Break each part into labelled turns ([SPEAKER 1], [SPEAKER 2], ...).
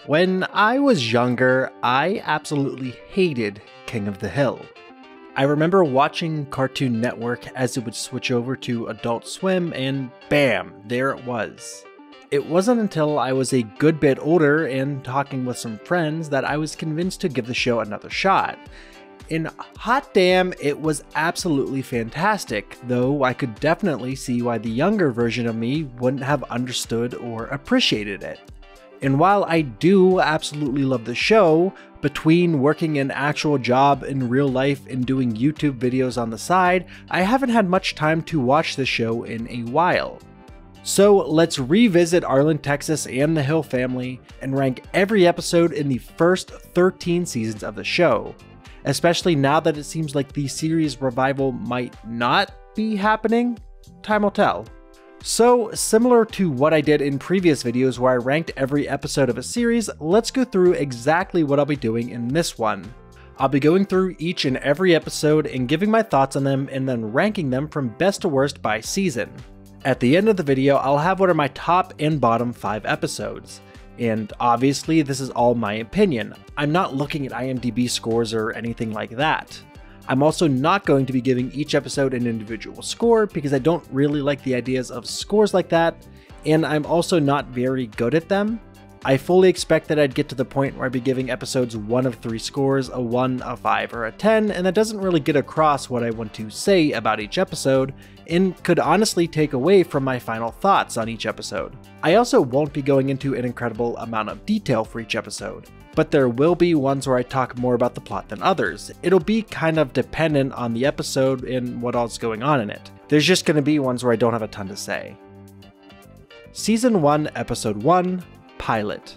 [SPEAKER 1] When I was younger, I absolutely hated King of the Hill. I remember watching Cartoon Network as it would switch over to Adult Swim, and bam, there it was. It wasn't until I was a good bit older and talking with some friends that I was convinced to give the show another shot. And hot damn, it was absolutely fantastic, though I could definitely see why the younger version of me wouldn't have understood or appreciated it. And while I do absolutely love the show, between working an actual job in real life and doing YouTube videos on the side, I haven't had much time to watch the show in a while. So let's revisit Arlen, Texas and the Hill family and rank every episode in the first 13 seasons of the show, especially now that it seems like the series revival might not be happening. Time will tell. So, similar to what I did in previous videos where I ranked every episode of a series, let's go through exactly what I'll be doing in this one. I'll be going through each and every episode and giving my thoughts on them and then ranking them from best to worst by season. At the end of the video, I'll have what are my top and bottom 5 episodes. And obviously, this is all my opinion. I'm not looking at IMDb scores or anything like that. I'm also not going to be giving each episode an individual score because I don't really like the ideas of scores like that, and I'm also not very good at them. I fully expect that I'd get to the point where I'd be giving episodes 1 of 3 scores, a 1, a 5, or a 10, and that doesn't really get across what I want to say about each episode, and could honestly take away from my final thoughts on each episode. I also won't be going into an incredible amount of detail for each episode, but there will be ones where I talk more about the plot than others. It'll be kind of dependent on the episode and what all's going on in it. There's just going to be ones where I don't have a ton to say. Season 1, Episode 1, Pilot.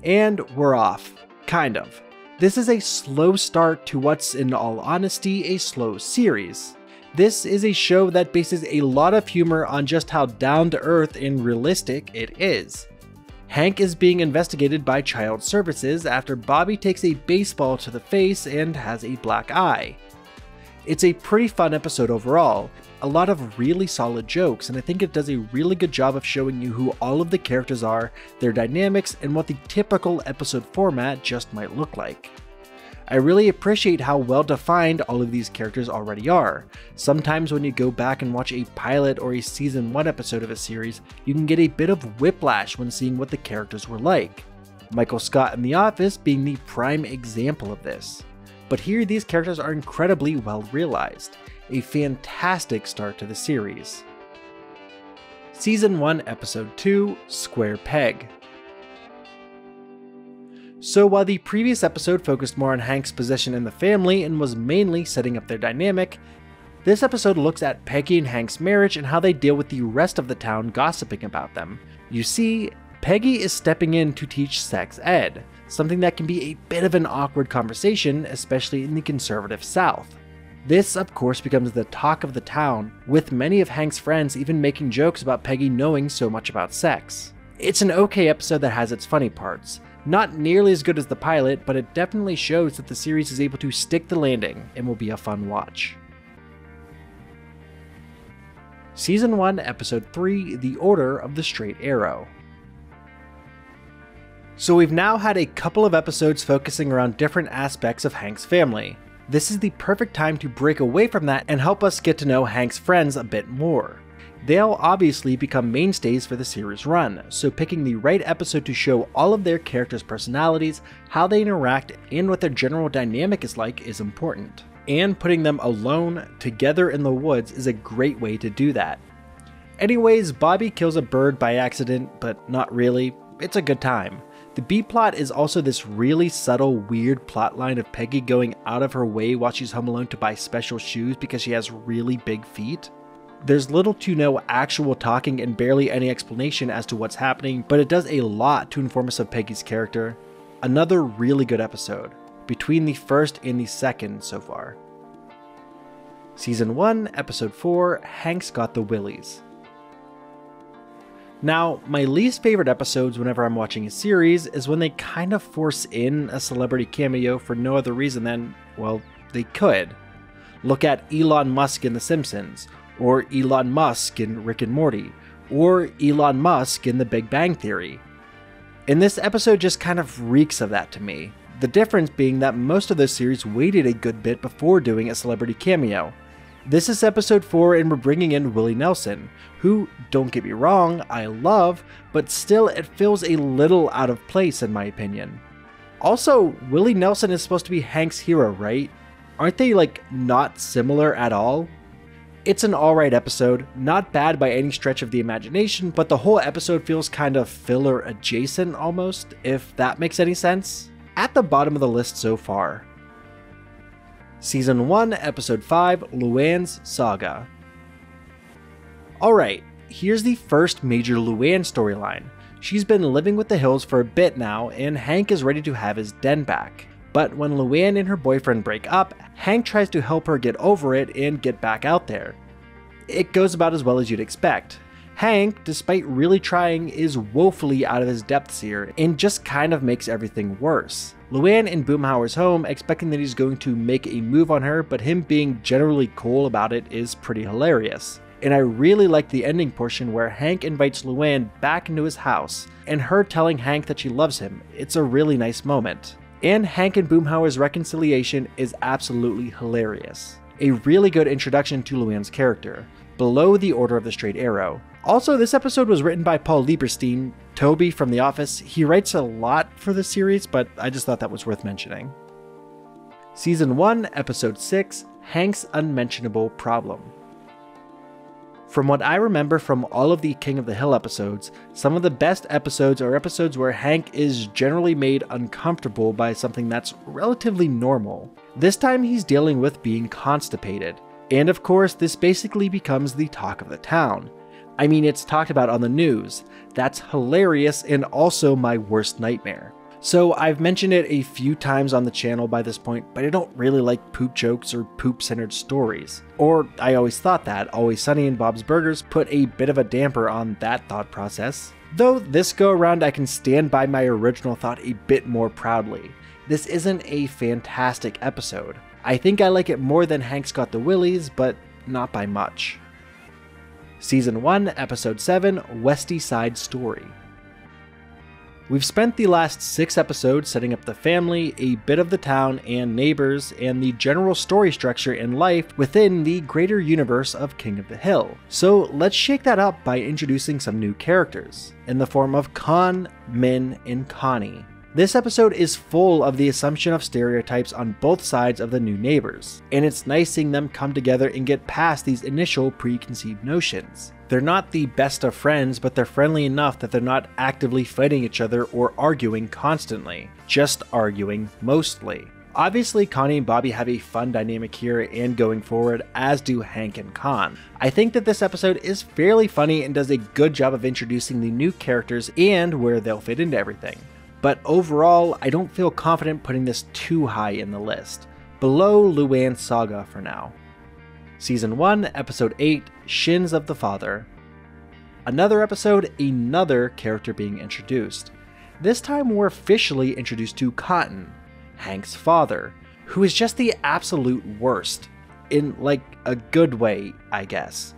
[SPEAKER 1] And we're off. Kind of. This is a slow start to what's, in all honesty, a slow series. This is a show that bases a lot of humor on just how down-to-earth and realistic it is. Hank is being investigated by Child Services after Bobby takes a baseball to the face and has a black eye. It's a pretty fun episode overall, a lot of really solid jokes, and I think it does a really good job of showing you who all of the characters are, their dynamics, and what the typical episode format just might look like. I really appreciate how well defined all of these characters already are. Sometimes when you go back and watch a pilot or a season 1 episode of a series, you can get a bit of whiplash when seeing what the characters were like. Michael Scott in The Office being the prime example of this. But here these characters are incredibly well realized. A fantastic start to the series. Season 1, Episode 2, Square Peg. So while the previous episode focused more on Hank's position in the family and was mainly setting up their dynamic, this episode looks at Peggy and Hank's marriage and how they deal with the rest of the town gossiping about them. You see, Peggy is stepping in to teach sex ed, something that can be a bit of an awkward conversation, especially in the conservative South. This, of course, becomes the talk of the town, with many of Hank's friends even making jokes about Peggy knowing so much about sex. It's an okay episode that has its funny parts. Not nearly as good as the pilot, but it definitely shows that the series is able to stick the landing and will be a fun watch. Season 1, Episode 3, The Order of the Straight Arrow. So we've now had a couple of episodes focusing around different aspects of Hank's family. This is the perfect time to break away from that and help us get to know Hank's friends a bit more. They'll obviously become mainstays for the series run, so picking the right episode to show all of their characters' personalities, how they interact, and what their general dynamic is like is important. And putting them alone, together in the woods is a great way to do that. Anyways, Bobby kills a bird by accident, but not really. It's a good time. The B-plot is also this really subtle, weird plotline of Peggy going out of her way while she's home alone to buy special shoes because she has really big feet. There's little to no actual talking and barely any explanation as to what's happening, but it does a lot to inform us of Peggy's character. Another really good episode, between the first and the second so far. Season 1, Episode 4, Hank's Got the Willies. Now, my least favorite episodes whenever I'm watching a series is when they kind of force in a celebrity cameo for no other reason than, well, they could. Look at Elon Musk in The Simpsons, or Elon Musk in Rick and Morty, or Elon Musk in The Big Bang Theory. And this episode just kind of reeks of that to me. The difference being that most of the series waited a good bit before doing a celebrity cameo. This is episode 4 and we're bringing in Willie Nelson, who, don't get me wrong, I love, but still it feels a little out of place in my opinion. Also, Willie Nelson is supposed to be Hank's hero, right? Aren't they not similar at all? It's an alright episode, not bad by any stretch of the imagination, but the whole episode feels kind of filler adjacent almost, if that makes any sense. At the bottom of the list so far. Season 1, Episode 5, Luann's Saga. Alright, here's the first major Luann storyline. She's been living with the Hills for a bit now, and Hank is ready to have his den back. But when Luann and her boyfriend break up, Hank tries to help her get over it and get back out there. It goes about as well as you'd expect. Hank, despite really trying, is woefully out of his depths here, and just kind of makes everything worse. Luann in Boomhauer's home, expecting that he's going to make a move on her, but him being generally cool about it is pretty hilarious. And I really like the ending portion where Hank invites Luann back into his house, and her telling Hank that she loves him. It's a really nice moment. And Hank and Boomhauer's reconciliation is absolutely hilarious. A really good introduction to Luann's character, below the Order of the Straight Arrow. Also, this episode was written by Paul Lieberstein, Toby from The Office. He writes a lot for the series, but I just thought that was worth mentioning. Season 1, Episode 6, Hank's Unmentionable Problem. From what I remember from all of the King of the Hill episodes, some of the best episodes are episodes where Hank is generally made uncomfortable by something that's relatively normal. This time he's dealing with being constipated. And of course, this basically becomes the talk of the town. I mean, it's talked about on the news. That's hilarious and also my worst nightmare. So I've mentioned it a few times on the channel by this point, but I don't really like poop jokes or poop-centered stories. Or I always thought that Always Sunny and Bob's Burgers put a bit of a damper on that thought process. Though this go around I can stand by my original thought a bit more proudly. This isn't a fantastic episode. I think I like it more than Hank's Got the Willies, but not by much. Season 1, Episode 7, Westy Side Story. We've spent the last 6 episodes setting up the family, a bit of the town and neighbors, and the general story structure and life within the greater universe of King of the Hill. So let's shake that up by introducing some new characters, in the form of Con, Min, and Connie. This episode is full of the assumption of stereotypes on both sides of the new neighbors, and it's nice seeing them come together and get past these initial preconceived notions. They're not the best of friends, but they're friendly enough that they're not actively fighting each other or arguing constantly, just arguing mostly. Obviously, Connie and Bobby have a fun dynamic here and going forward, as do Hank and Con. I think that this episode is fairly funny and does a good job of introducing the new characters and where they'll fit into everything. But overall, I don't feel confident putting this too high in the list. Below Luann's Saga for now. Season 1, Episode 8, Shins of the Father. Another episode, another character being introduced. This time we're officially introduced to Cotton, Hank's father, who is just the absolute worst. In, a good way, I guess.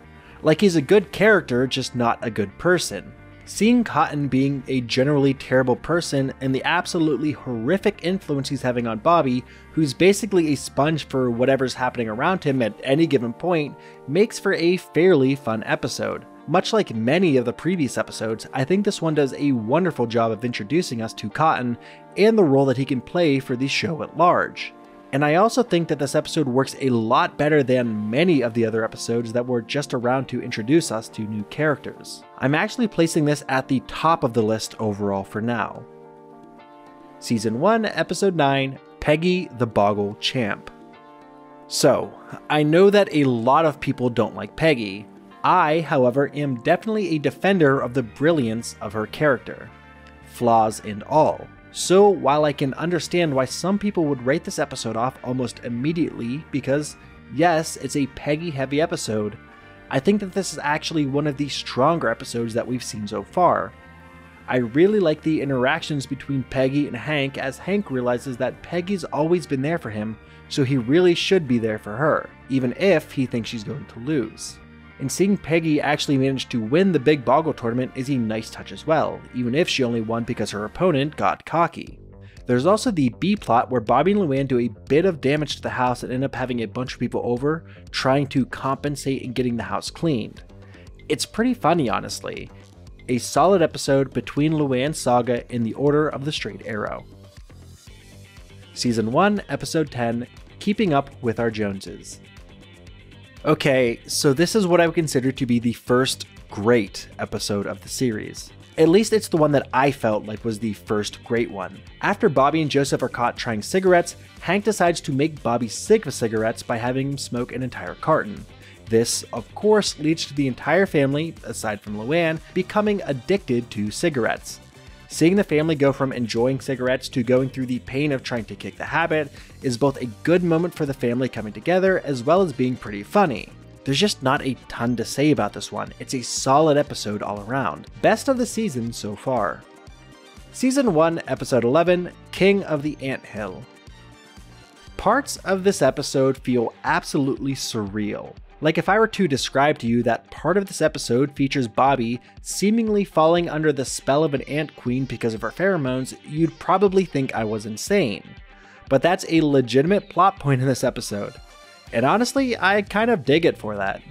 [SPEAKER 1] He's a good character, just not a good person. Seeing Cotton being a generally terrible person and the absolutely horrific influence he's having on Bobby, who's basically a sponge for whatever's happening around him at any given point, makes for a fairly fun episode. Much like many of the previous episodes, I think this one does a wonderful job of introducing us to Cotton and the role that he can play for the show at large. And I also think that this episode works a lot better than many of the other episodes that were just around to introduce us to new characters. I'm actually placing this at the top of the list overall for now. Season 1, Episode 9, Peggy the Boggle Champ. So, I know that a lot of people don't like Peggy. I, however, am definitely a defender of the brilliance of her character, flaws and all. So while I can understand why some people would rate this episode off almost immediately because, yes, it's a Peggy-heavy episode, I think that this is actually one of the stronger episodes that we've seen so far. I really like the interactions between Peggy and Hank as Hank realizes that Peggy's always been there for him, so he really should be there for her, even if he thinks she's going to lose. and seeing Peggy actually manage to win the Big Boggle tournament is a nice touch as well, even if she only won because her opponent got cocky. There's also the B plot where Bobby and Luann do a bit of damage to the house and end up having a bunch of people over, trying to compensate and getting the house cleaned. It's pretty funny, honestly. A solid episode between Luann's saga in the Order of the Straight Arrow. Season 1, Episode 10, Keeping Up with Our Joneses. Okay, so this is what I would consider to be the first great episode of the series. At least it's the one that I felt like was the first great one. After Bobby and Joseph are caught trying cigarettes, Hank decides to make Bobby sick of cigarettes by having him smoke an entire carton. This, of course, leads to the entire family, aside from Luann, becoming addicted to cigarettes. Seeing the family go from enjoying cigarettes to going through the pain of trying to kick the habit is both a good moment for the family coming together as well as being pretty funny. There's just not a ton to say about this one. It's a solid episode all around. Best of the season so far. Season 1, Episode 11, King of the Anthill. Parts of this episode feel absolutely surreal. Like if I were to describe to you that part of this episode features Bobby seemingly falling under the spell of an ant queen because of her pheromones, you'd probably think I was insane. But that's a legitimate plot point in this episode. And honestly, I kind of dig it for that.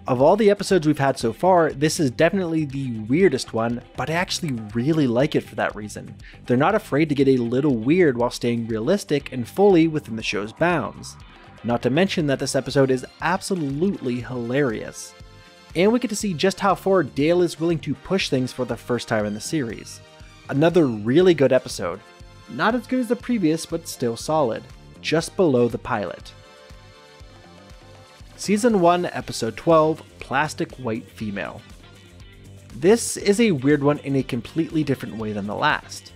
[SPEAKER 1] Of all the episodes we've had so far, this is definitely the weirdest one, but I actually really like it for that reason. They're not afraid to get a little weird while staying realistic and fully within the show's bounds. Not to mention that this episode is absolutely hilarious. And we get to see just how far Dale is willing to push things for the first time in the series. Another really good episode. Not as good as the previous, but still solid. Just below the pilot. Season 1, Episode 12, Plastic White Female. This is a weird one in a completely different way than the last.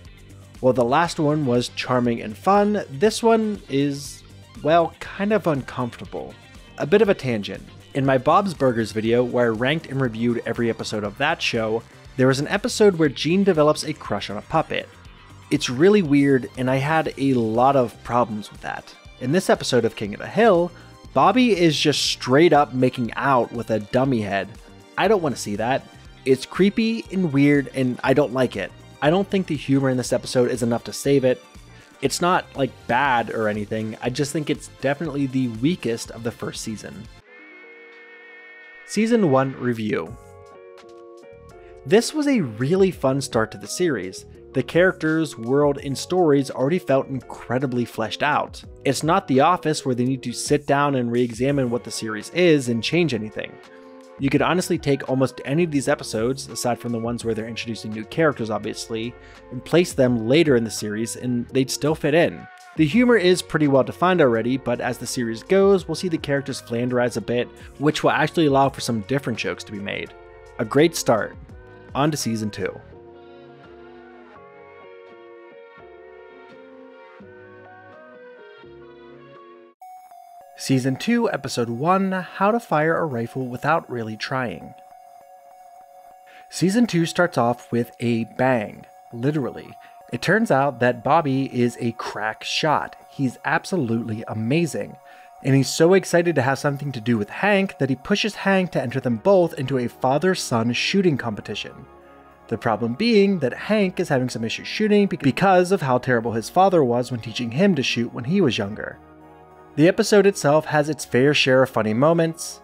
[SPEAKER 1] While the last one was charming and fun, this one is, well, kind of uncomfortable. A bit of a tangent. In my Bob's Burgers video, where I ranked and reviewed every episode of that show, there was an episode where Gene develops a crush on a puppet. It's really weird, and I had a lot of problems with that. In this episode of King of the Hill, Bobby is just straight up making out with a dummy head. I don't want to see that. It's creepy and weird, and I don't like it. I don't think the humor in this episode is enough to save it. It's not like bad or anything, I just think it's definitely the weakest of the first season. Season 1 Review. This was a really fun start to the series. The characters, world, and stories already felt incredibly fleshed out. It's not The Office where they need to sit down and re-examine what the series is and change anything. You could honestly take almost any of these episodes, aside from the ones where they're introducing new characters obviously, and place them later in the series and they'd still fit in. The humor is pretty well defined already, but as the series goes, we'll see the characters flanderize a bit, which will actually allow for some different jokes to be made. A great start. On to Season 2. Season 2, Episode 1, How to Fire a Rifle Without Really Trying. Season 2 starts off with a bang, literally. It turns out that Bobby is a crack shot. He's absolutely amazing. And he's so excited to have something to do with Hank that he pushes Hank to enter them both into a father-son shooting competition. The problem being that Hank is having some issues shooting because of how terrible his father was when teaching him to shoot when he was younger. The episode itself has its fair share of funny moments,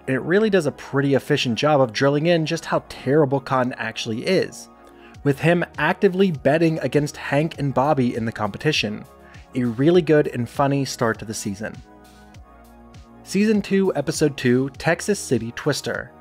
[SPEAKER 1] and it really does a pretty efficient job of drilling in just how terrible Cotton actually is, with him actively betting against Hank and Bobby in the competition. A really good and funny start to the season. Season 2, Episode 2, Texas City Twister.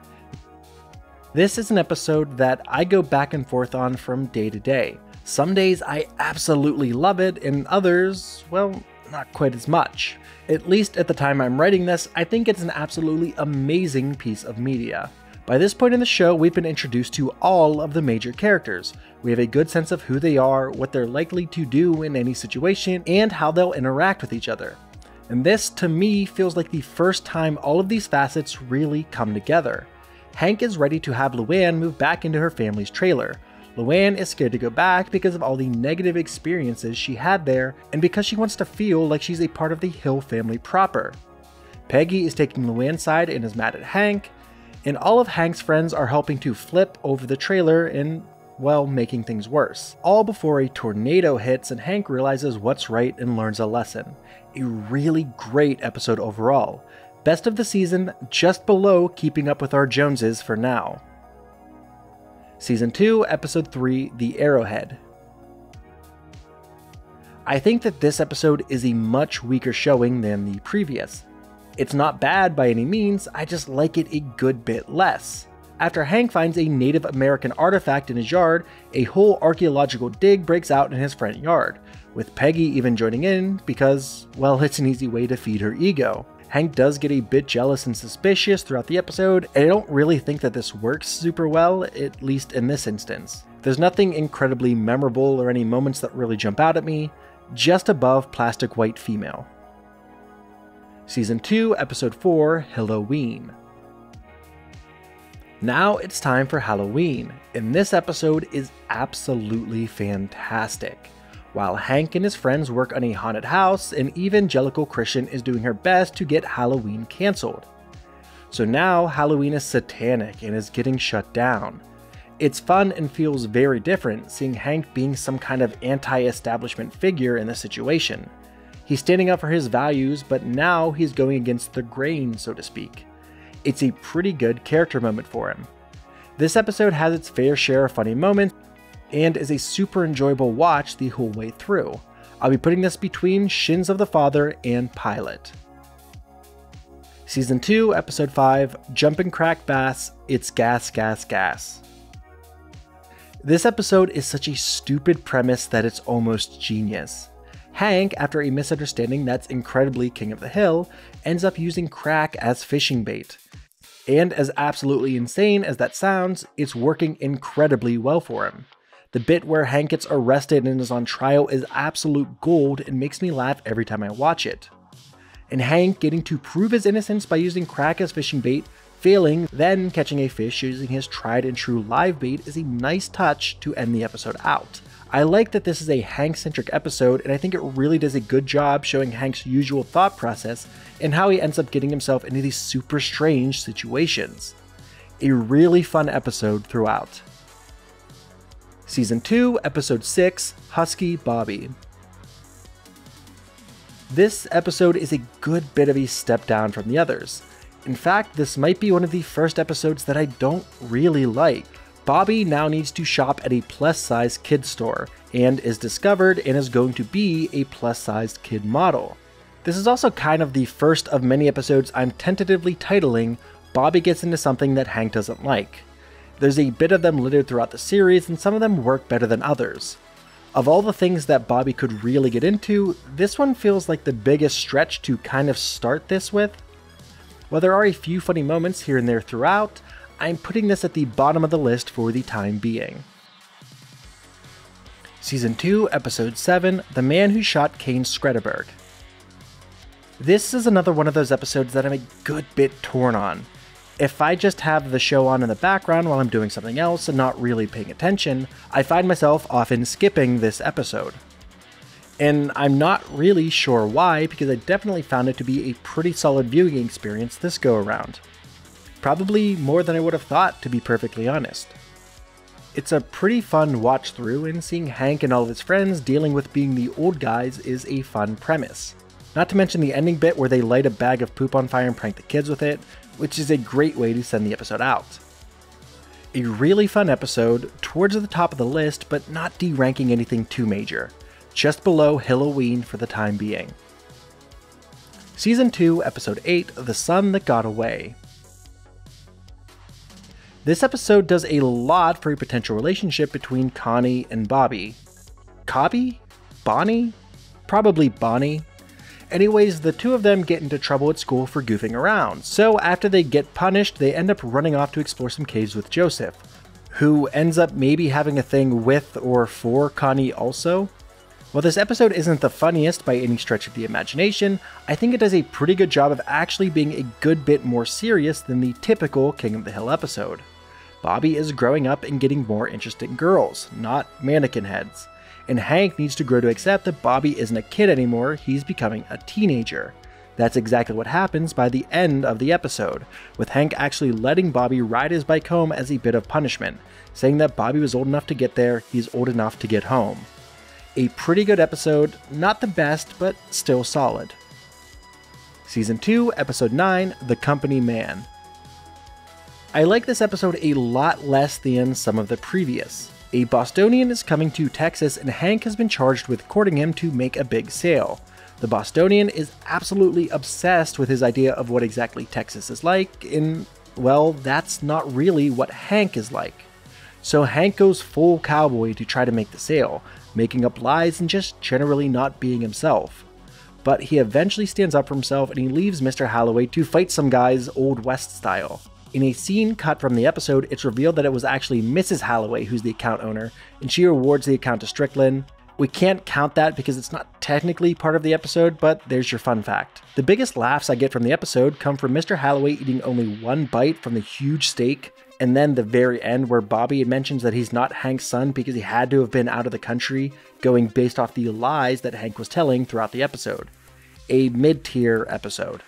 [SPEAKER 1] This is an episode that I go back and forth on from day to day. Some days I absolutely love it, and others, well, not quite as much. At least at the time I'm writing this, I think it's an absolutely amazing piece of media. By this point in the show, we've been introduced to all of the major characters. We have a good sense of who they are, what they're likely to do in any situation, and how they'll interact with each other. And this, to me, feels like the first time all of these facets really come together. Hank is ready to have Luann move back into her family's trailer. Luann is scared to go back because of all the negative experiences she had there, and because she wants to feel like she's a part of the Hill family proper. Peggy is taking Luann's side and is mad at Hank, and all of Hank's friends are helping to flip over the trailer and, well, making things worse. All before a tornado hits and Hank realizes what's right and learns a lesson. A really great episode overall. Best of the season, just below Keeping Up with Our Joneses for now. Season 2, Episode 3, The Arrowhead. I think that this episode is a much weaker showing than the previous. It's not bad by any means, I just like it a good bit less. After Hank finds a Native American artifact in his yard, a whole archaeological dig breaks out in his front yard, with Peggy even joining in because, well, it's an easy way to feed her ego. Hank does get a bit jealous and suspicious throughout the episode, and I don't really think that this works super well, at least in this instance. There's nothing incredibly memorable or any moments that really jump out at me, just above Plastic White Female. Season 2, Episode 4, Halloween. Now it's time for Halloween, and this episode is absolutely fantastic. While Hank and his friends work on a haunted house, an evangelical Christian is doing her best to get Halloween cancelled. So now Halloween is satanic and is getting shut down. It's fun and feels very different seeing Hank being some kind of anti-establishment figure in the situation. He's standing up for his values, but now he's going against the grain, so to speak. It's a pretty good character moment for him. This episode has its fair share of funny moments, and is a super enjoyable watch the whole way through. I'll be putting this between Shins of the Father and Pilot. Season 2, Episode 5, Jumpin' Crack Bass, It's Gas, Gas, Gas. This episode is such a stupid premise that it's almost genius. Hank, after a misunderstanding that's incredibly King of the Hill, ends up using crack as fishing bait. And as absolutely insane as that sounds, it's working incredibly well for him. The bit where Hank gets arrested and is on trial is absolute gold and makes me laugh every time I watch it. And Hank getting to prove his innocence by using crack as fishing bait, failing, then catching a fish using his tried and true live bait is a nice touch to end the episode out. I like that this is a Hank-centric episode, and I think it really does a good job showing Hank's usual thought process and how he ends up getting himself into these super strange situations. A really fun episode throughout. Season 2, Episode 6, Husky Bobby. This episode is a good bit of a step down from the others. In fact, this might be one of the first episodes that I don't really like. Bobby now needs to shop at a plus-sized kid store, and is discovered and is going to be a plus-sized kid model. This is also kind of the first of many episodes I'm tentatively titling Bobby Gets Into Something That Hank Doesn't Like. There's a bit of them littered throughout the series, and some of them work better than others. Of all the things that Bobby could really get into, this one feels like the biggest stretch to kind of start this with. While there are a few funny moments here and there throughout, I'm putting this at the bottom of the list for the time being. Season 2, Episode 7, The Man Who Shot Kane Skretterberg. This is another one of those episodes that I'm a good bit torn on. If I just have the show on in the background while I'm doing something else and not really paying attention, I find myself often skipping this episode. And I'm not really sure why, because I definitely found it to be a pretty solid viewing experience this go around. Probably more than I would have thought, to be perfectly honest. It's a pretty fun watch through, and seeing Hank and all of his friends dealing with being the old guys is a fun premise. Not to mention the ending bit where they light a bag of poop on fire and prank the kids with it, which is a great way to send the episode out. A really fun episode, towards the top of the list, but not deranking anything too major. Just below Halloween for the time being. Season 2, Episode 8, The Son That Got Away. This episode does a lot for a potential relationship between Connie and Bobby. Cobby? Bonnie? Probably Bonnie. Anyways, the two of them get into trouble at school for goofing around, so after they get punished, they end up running off to explore some caves with Joseph, who ends up maybe having a thing with or for Connie also. While this episode isn't the funniest by any stretch of the imagination, I think it does a pretty good job of actually being a good bit more serious than the typical King of the Hill episode. Bobby is growing up and getting more interested in girls, not mannequin heads. And Hank needs to grow to accept that Bobby isn't a kid anymore, he's becoming a teenager. That's exactly what happens by the end of the episode, with Hank actually letting Bobby ride his bike home as a bit of punishment, saying that Bobby was old enough to get there, he's old enough to get home. A pretty good episode, not the best, but still solid. Season 2, Episode 9, The Company Man. I like this episode a lot less than some of the previous. A Bostonian is coming to Texas and Hank has been charged with courting him to make a big sale. The Bostonian is absolutely obsessed with his idea of what exactly Texas is like, and, well, that's not really what Hank is like. So Hank goes full cowboy to try to make the sale, making up lies and just generally not being himself. But he eventually stands up for himself and he leaves Mr. Holloway to fight some guys Old West style. In a scene cut from the episode, it's revealed that it was actually Mrs. Holloway who's the account owner, and she awards the account to Strickland. We can't count that because it's not technically part of the episode, but there's your fun fact. The biggest laughs I get from the episode come from Mr. Holloway eating only one bite from the huge steak, and then the very end where Bobby mentions that he's not Hank's son because he had to have been out of the country, going based off the lies that Hank was telling throughout the episode. A mid-tier episode.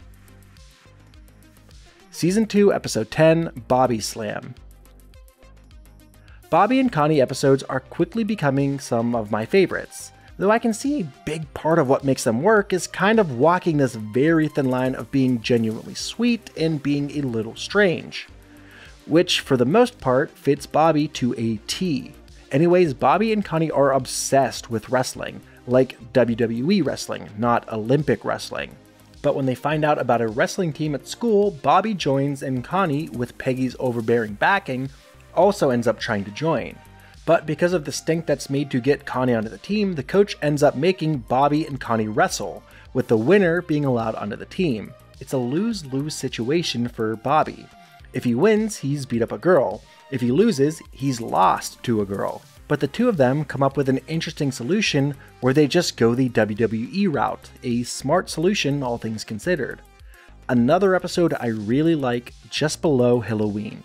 [SPEAKER 1] Season 2, Episode 10, Bobby Slam. Bobby and Connie episodes are quickly becoming some of my favorites, though I can see a big part of what makes them work is kind of walking this very thin line of being genuinely sweet and being a little strange, which for the most part fits Bobby to a T. Anyways, Bobby and Connie are obsessed with wrestling, like WWE wrestling, not Olympic wrestling. But when they find out about a wrestling team at school, Bobby joins and Connie, with Peggy's overbearing backing, also ends up trying to join. But because of the stink that's made to get Connie onto the team, the coach ends up making Bobby and Connie wrestle, with the winner being allowed onto the team. It's a lose-lose situation for Bobby. If he wins, he's beat up a girl. If he loses, he's lost to a girl. But the two of them come up with an interesting solution where they just go the WWE route, a smart solution all things considered. Another episode I really like, just below Halloween.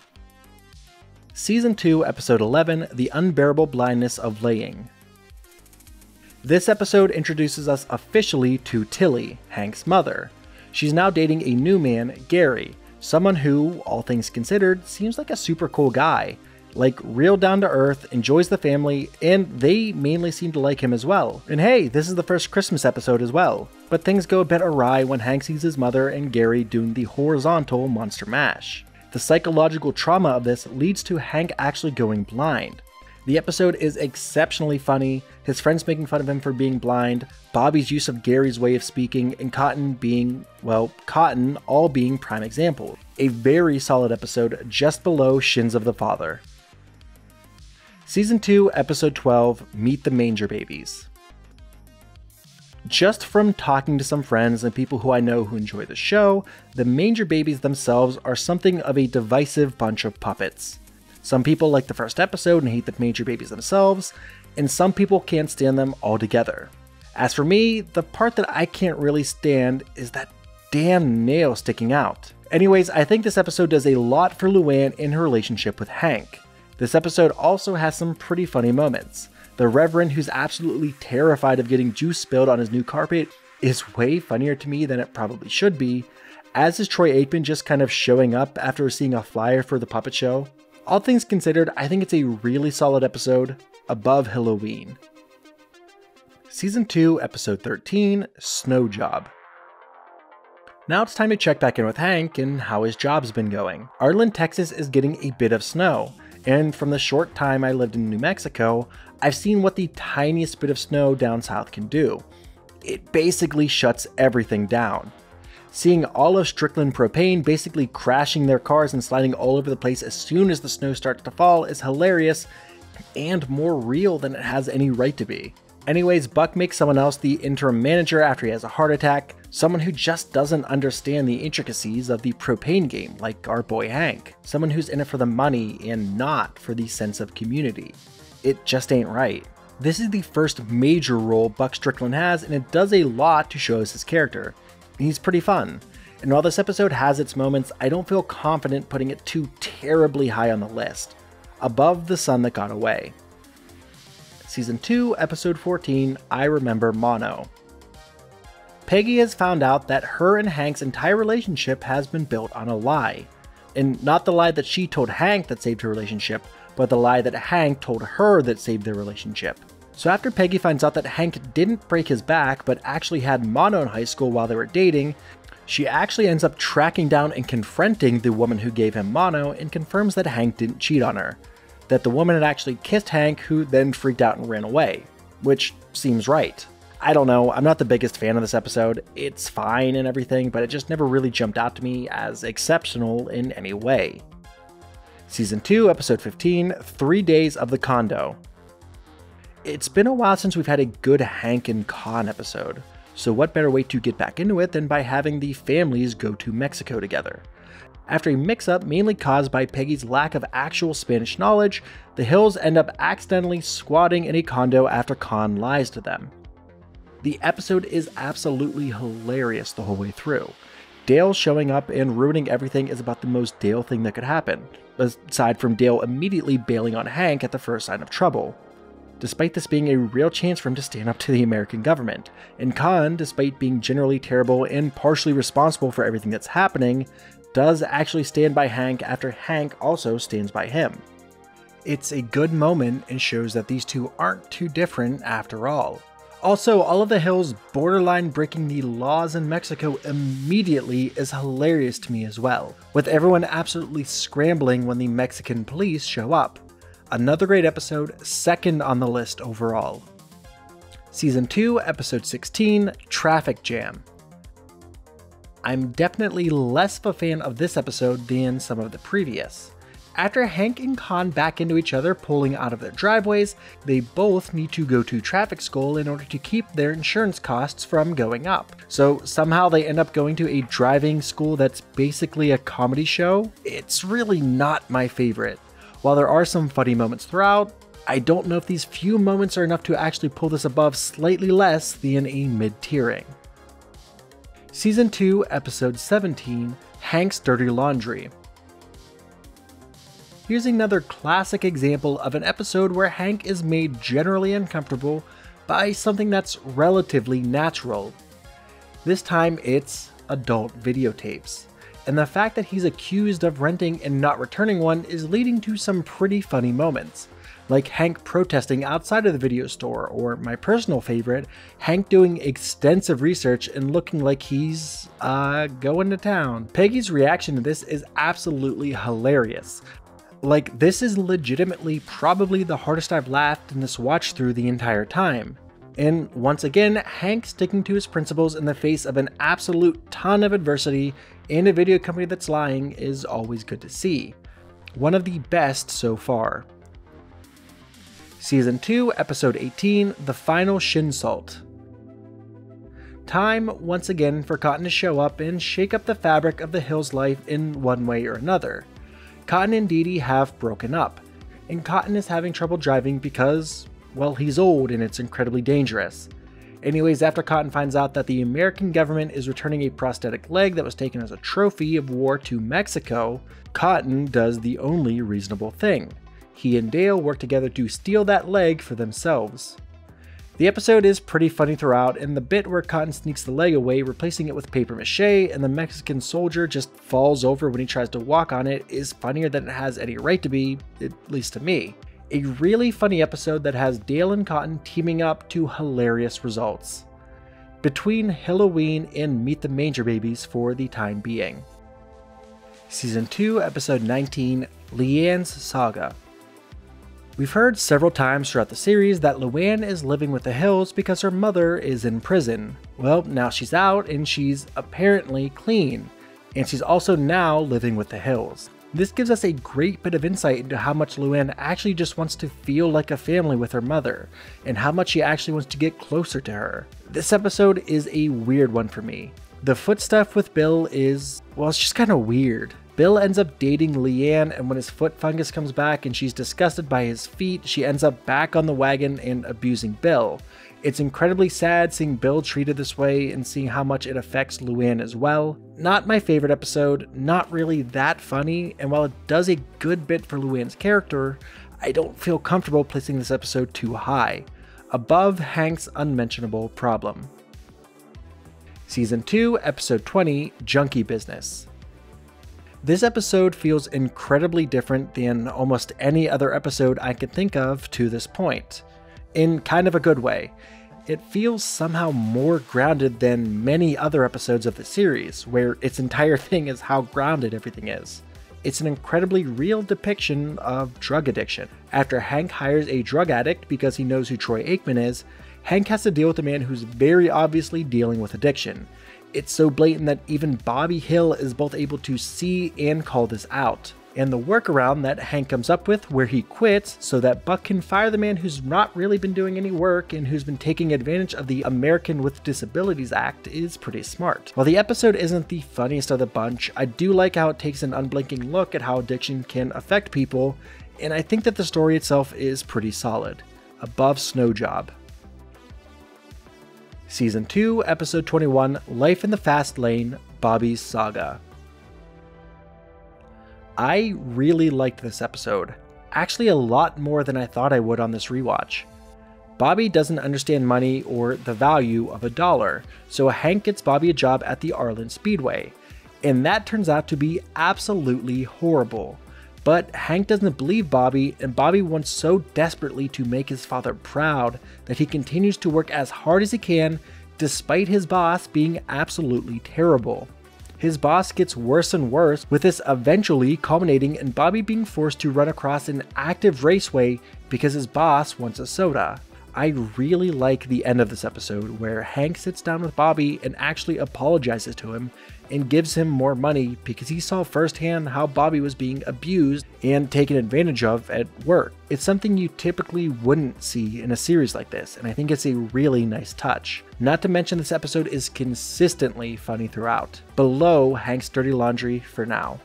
[SPEAKER 1] Season 2, Episode 11, The Unbearable Blindness of Laying. This episode introduces us officially to Tilly, Hank's mother. She's now dating a new man, Gary, someone who, all things considered, seems like a super cool guy. Like, real down to earth, enjoys the family, and they mainly seem to like him as well. And hey, this is the first Christmas episode as well. But things go a bit awry when Hank sees his mother and Gary doing the horizontal monster mash. The psychological trauma of this leads to Hank actually going blind. The episode is exceptionally funny, his friends making fun of him for being blind, Bobby's use of Gary's way of speaking, and Cotton being, well, Cotton all being prime examples. A very solid episode just below Shins of the Father. Season 2, Episode 12, Meet the Manger Babies. Just from talking to some friends and people who I know who enjoy the show, the Manger Babies themselves are something of a divisive bunch of puppets. Some people like the first episode and hate the Manger Babies themselves, and some people can't stand them altogether. As for me, the part that I can't really stand is that damn nail sticking out. Anyways, I think this episode does a lot for Luann in her relationship with Hank. This episode also has some pretty funny moments. The Reverend, who's absolutely terrified of getting juice spilled on his new carpet, is way funnier to me than it probably should be, as is Troy Aikman just kind of showing up after seeing a flyer for the puppet show. All things considered, I think it's a really solid episode, above Halloween. Season 2, Episode 13, Snow Job. Now it's time to check back in with Hank and how his job's been going. Arlen, Texas is getting a bit of snow. And from the short time I lived in New Mexico, I've seen what the tiniest bit of snow down south can do. It basically shuts everything down. Seeing all of Strickland Propane basically crashing their cars and sliding all over the place as soon as the snow starts to fall is hilarious and more real than it has any right to be. Anyways, Buck makes someone else the interim manager after he has a heart attack, someone who just doesn't understand the intricacies of the propane game like our boy Hank, someone who's in it for the money and not for the sense of community. It just ain't right. This is the first major role Buck Strickland has, and it does a lot to show us his character. He's pretty fun, and while this episode has its moments, I don't feel confident putting it too terribly high on the list, above The Son That Got Away. Season 2, Episode 14, I Remember Mono. Peggy has found out that her and Hank's entire relationship has been built on a lie. And not the lie that she told Hank that saved her relationship, but the lie that Hank told her that saved their relationship. So after Peggy finds out that Hank didn't break his back but actually had mono in high school while they were dating, she actually ends up tracking down and confronting the woman who gave him mono and confirms that Hank didn't cheat on her. That the woman had actually kissed Hank, who then freaked out and ran away. Which seems right. I don't know, I'm not the biggest fan of this episode. It's fine and everything, but it just never really jumped out to me as exceptional in any way. Season 2, Episode 15, 3 Days of the Condo. It's been a while since we've had a good Hank and Con episode, so what better way to get back into it than by having the families go to Mexico together. After a mix-up mainly caused by Peggy's lack of actual Spanish knowledge, the Hills end up accidentally squatting in a condo after Con lies to them. The episode is absolutely hilarious the whole way through. Dale showing up and ruining everything is about the most Dale thing that could happen, aside from Dale immediately bailing on Hank at the first sign of trouble. Despite this being a real chance for him to stand up to the American government, and Con, despite being generally terrible and partially responsible for everything that's happening, does actually stand by Hank after Hank also stands by him. It's a good moment and shows that these two aren't too different after all. Also, all of the Hills borderline breaking the laws in Mexico immediately is hilarious to me as well, with everyone absolutely scrambling when the Mexican police show up. Another great episode, second on the list overall. Season 2, Episode 16, Traffic Jam. I'm definitely less of a fan of this episode than some of the previous. After Hank and Con back into each other pulling out of their driveways, they both need to go to traffic school in order to keep their insurance costs from going up. So somehow they end up going to a driving school that's basically a comedy show. It's really not my favorite. While there are some funny moments throughout, I don't know if these few moments are enough to actually pull this above slightly less than a mid-tiering. Season 2, Episode 17, Hank's Dirty Laundry. Here's another classic example of an episode where Hank is made generally uncomfortable by something that's relatively natural. This time it's adult videotapes. And the fact that he's accused of renting and not returning one is leading to some pretty funny moments. Like Hank protesting outside of the video store, or my personal favorite, Hank doing extensive research and looking like he's, going to town. Peggy's reaction to this is absolutely hilarious. Like, this is legitimately probably the hardest I've laughed in this watch through the entire time. And once again, Hank sticking to his principles in the face of an absolute ton of adversity and a video company that's lying is always good to see. One of the best so far. Season 2, Episode 18, The Final Shinsult. Time, once again, for Cotton to show up and shake up the fabric of the Hills' life in one way or another. Cotton and Dee Dee have broken up, and Cotton is having trouble driving because, well, he's old and it's incredibly dangerous. Anyways, after Cotton finds out that the American government is returning a prosthetic leg that was taken as a trophy of war to Mexico, Cotton does the only reasonable thing. He and Dale work together to steal that leg for themselves. The episode is pretty funny throughout, and the bit where Cotton sneaks the leg away, replacing it with paper mache, and the Mexican soldier just falls over when he tries to walk on it is funnier than it has any right to be, at least to me. A really funny episode that has Dale and Cotton teaming up to hilarious results. Between Halloween and Meet the Manger Babies for the time being. Season 2, Episode 19, Leanne's Saga. We've heard several times throughout the series that Luann is living with the Hills because her mother is in prison. Well, now she's out and she's apparently clean, and she's also now living with the Hills. This gives us a great bit of insight into how much Luann actually just wants to feel like a family with her mother, and how much she actually wants to get closer to her. This episode is a weird one for me. The foot stuff with Bill is, well, it's just kind of weird. Bill ends up dating Leanne, and when his foot fungus comes back and she's disgusted by his feet, she ends up back on the wagon and abusing Bill. It's incredibly sad seeing Bill treated this way and seeing how much it affects Luann as well. Not my favorite episode, not really that funny, and while it does a good bit for Luann's character, I don't feel comfortable placing this episode too high. Above Hank's unmentionable problem. Season 2, Episode 20, Junkie Business. This episode feels incredibly different than almost any other episode I can think of to this point, in kind of a good way. It feels somehow more grounded than many other episodes of the series, where its entire thing is how grounded everything is. It's an incredibly real depiction of drug addiction. After Hank hires a drug addict because he knows who Troy Aikman is, Hank has to deal with a man who's very obviously dealing with addiction. It's so blatant that even Bobby Hill is both able to see and call this out. And the workaround that Hank comes up with where he quits so that Buck can fire the man who's not really been doing any work and who's been taking advantage of the American with Disabilities Act is pretty smart. While the episode isn't the funniest of the bunch, I do like how it takes an unblinking look at how addiction can affect people, and I think that the story itself is pretty solid. Above Snow Job. Season 2, Episode 21, Life in the Fast Lane, Bobby's Saga. I really liked this episode, actually a lot more than I thought I would on this rewatch. Bobby doesn't understand money or the value of a dollar, so Hank gets Bobby a job at the Arlen Speedway, and that turns out to be absolutely horrible. But Hank doesn't believe Bobby, and Bobby wants so desperately to make his father proud that he continues to work as hard as he can despite his boss being absolutely terrible. His boss gets worse and worse, with this eventually culminating in Bobby being forced to run across an active raceway because his boss wants a soda. I really like the end of this episode where Hank sits down with Bobby and actually apologizes to him and gives him more money because he saw firsthand how Bobby was being abused and taken advantage of at work. It's something you typically wouldn't see in a series like this, and I think it's a really nice touch. Not to mention this episode is consistently funny throughout. Below Hank's dirty laundry for now.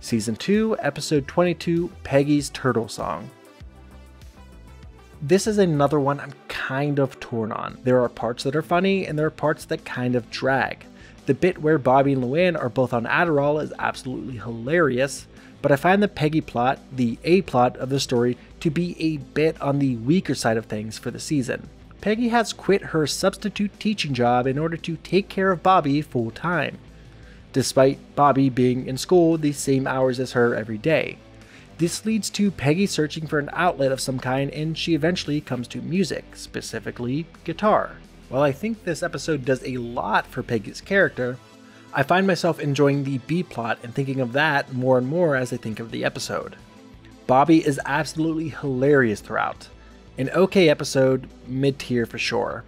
[SPEAKER 1] Season 2, Episode 22, Peggy's Turtle Song. This is another one I'm kind of torn on. There are parts that are funny and there are parts that kind of drag. The bit where Bobby and Luann are both on Adderall is absolutely hilarious, but I find the Peggy plot, the A plot of the story, to be a bit on the weaker side of things for the season. Peggy has quit her substitute teaching job in order to take care of Bobby full time, despite Bobby being in school the same hours as her every day. This leads to Peggy searching for an outlet of some kind, and she eventually comes to music, specifically guitar. While I think this episode does a lot for Peggy's character, I find myself enjoying the B-plot and thinking of that more and more as I think of the episode. Bobby is absolutely hilarious throughout. An okay episode, mid-tier for sure.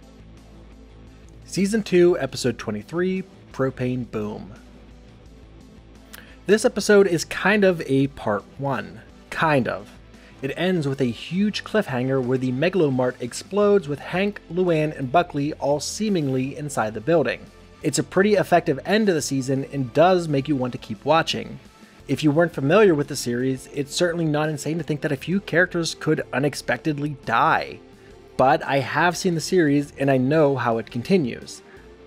[SPEAKER 1] Season 2, Episode 23, Propane Boom. This episode is kind of a part 1. Kind of. It ends with a huge cliffhanger where the Megalomart explodes with Hank, Luann, and Buckley all seemingly inside the building. It's a pretty effective end to the season and does make you want to keep watching. If you weren't familiar with the series, it's certainly not insane to think that a few characters could unexpectedly die. But I have seen the series and I know how it continues.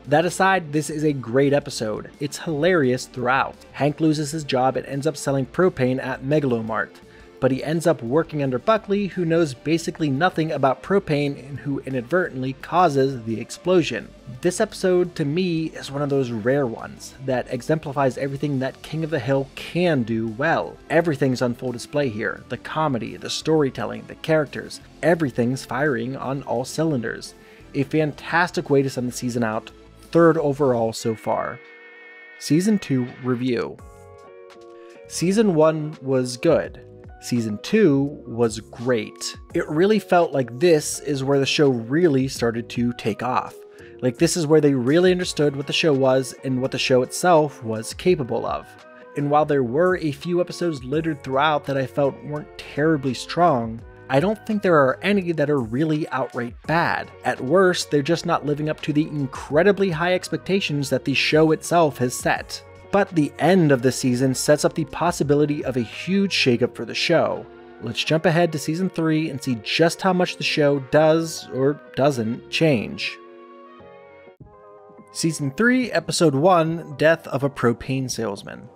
[SPEAKER 1] That aside, this is a great episode. It's hilarious throughout. Hank loses his job and ends up selling propane at Megalomart, but he ends up working under Buckley, who knows basically nothing about propane and who inadvertently causes the explosion. This episode, to me, is one of those rare ones that exemplifies everything that King of the Hill can do well. Everything's on full display here. The comedy, the storytelling, the characters, everything's firing on all cylinders. A fantastic way to send the season out. 3rd overall so far. Season 2 review. Season 1 was good. Season 2 was great. It really felt like this is where the show really started to take off. Like this is where they really understood what the show was and what the show itself was capable of. And while there were a few episodes littered throughout that I felt weren't terribly strong, I don't think there are any that are really outright bad. At worst, they're just not living up to the incredibly high expectations that the show itself has set. But the end of the season sets up the possibility of a huge shakeup for the show. Let's jump ahead to Season 3 and see just how much the show does or doesn't change. Season 3, Episode 1, Death of a Propane Salesman.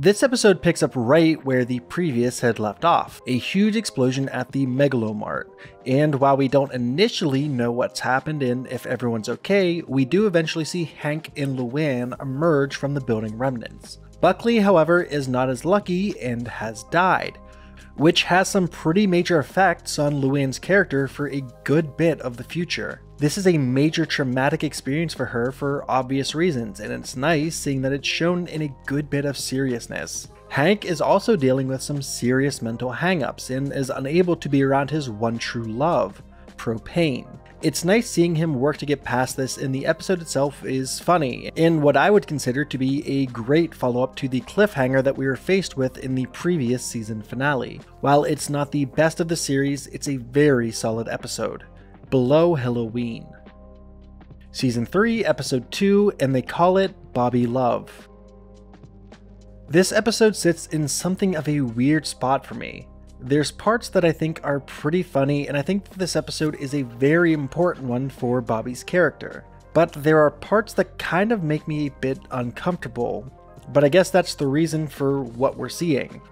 [SPEAKER 1] This episode picks up right where the previous had left off, a huge explosion at the Megalomart, and while we don't initially know what's happened and if everyone's okay, we do eventually see Hank and Luann emerge from the building remnants. Buckley, however, is not as lucky and has died, which has some pretty major effects on Luann's character for a good bit of the future. This is a major traumatic experience for her for obvious reasons, and it's nice seeing that it's shown in a good bit of seriousness. Hank is also dealing with some serious mental hangups and is unable to be around his one true love, Propane. It's nice seeing him work to get past this, and the episode itself is funny, in what I would consider to be a great follow-up to the cliffhanger that we were faced with in the previous season finale. While it's not the best of the series, it's a very solid episode. Below Halloween. Season 3, Episode 2, and they call it Bobby Love. This episode sits in something of a weird spot for me. There's parts that I think are pretty funny, and I think that this episode is a very important one for Bobby's character. But there are parts that kind of make me a bit uncomfortable, but I guess that's the reason for what we're seeing.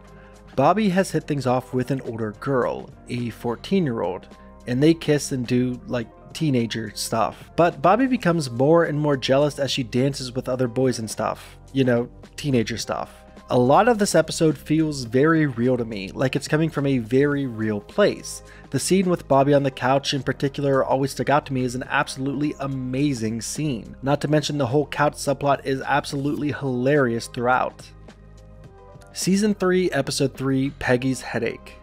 [SPEAKER 1] Bobby has hit things off with an older girl, a 14-year-old, and they kiss and do like teenager stuff. But Bobby becomes more and more jealous as she dances with other boys and stuff. You know, teenager stuff. A lot of this episode feels very real to me, like it's coming from a very real place. The scene with Bobby on the couch in particular always stuck out to me as an absolutely amazing scene. Not to mention the whole couch subplot is absolutely hilarious throughout. Season 3, Episode 3, Peggy's Headache.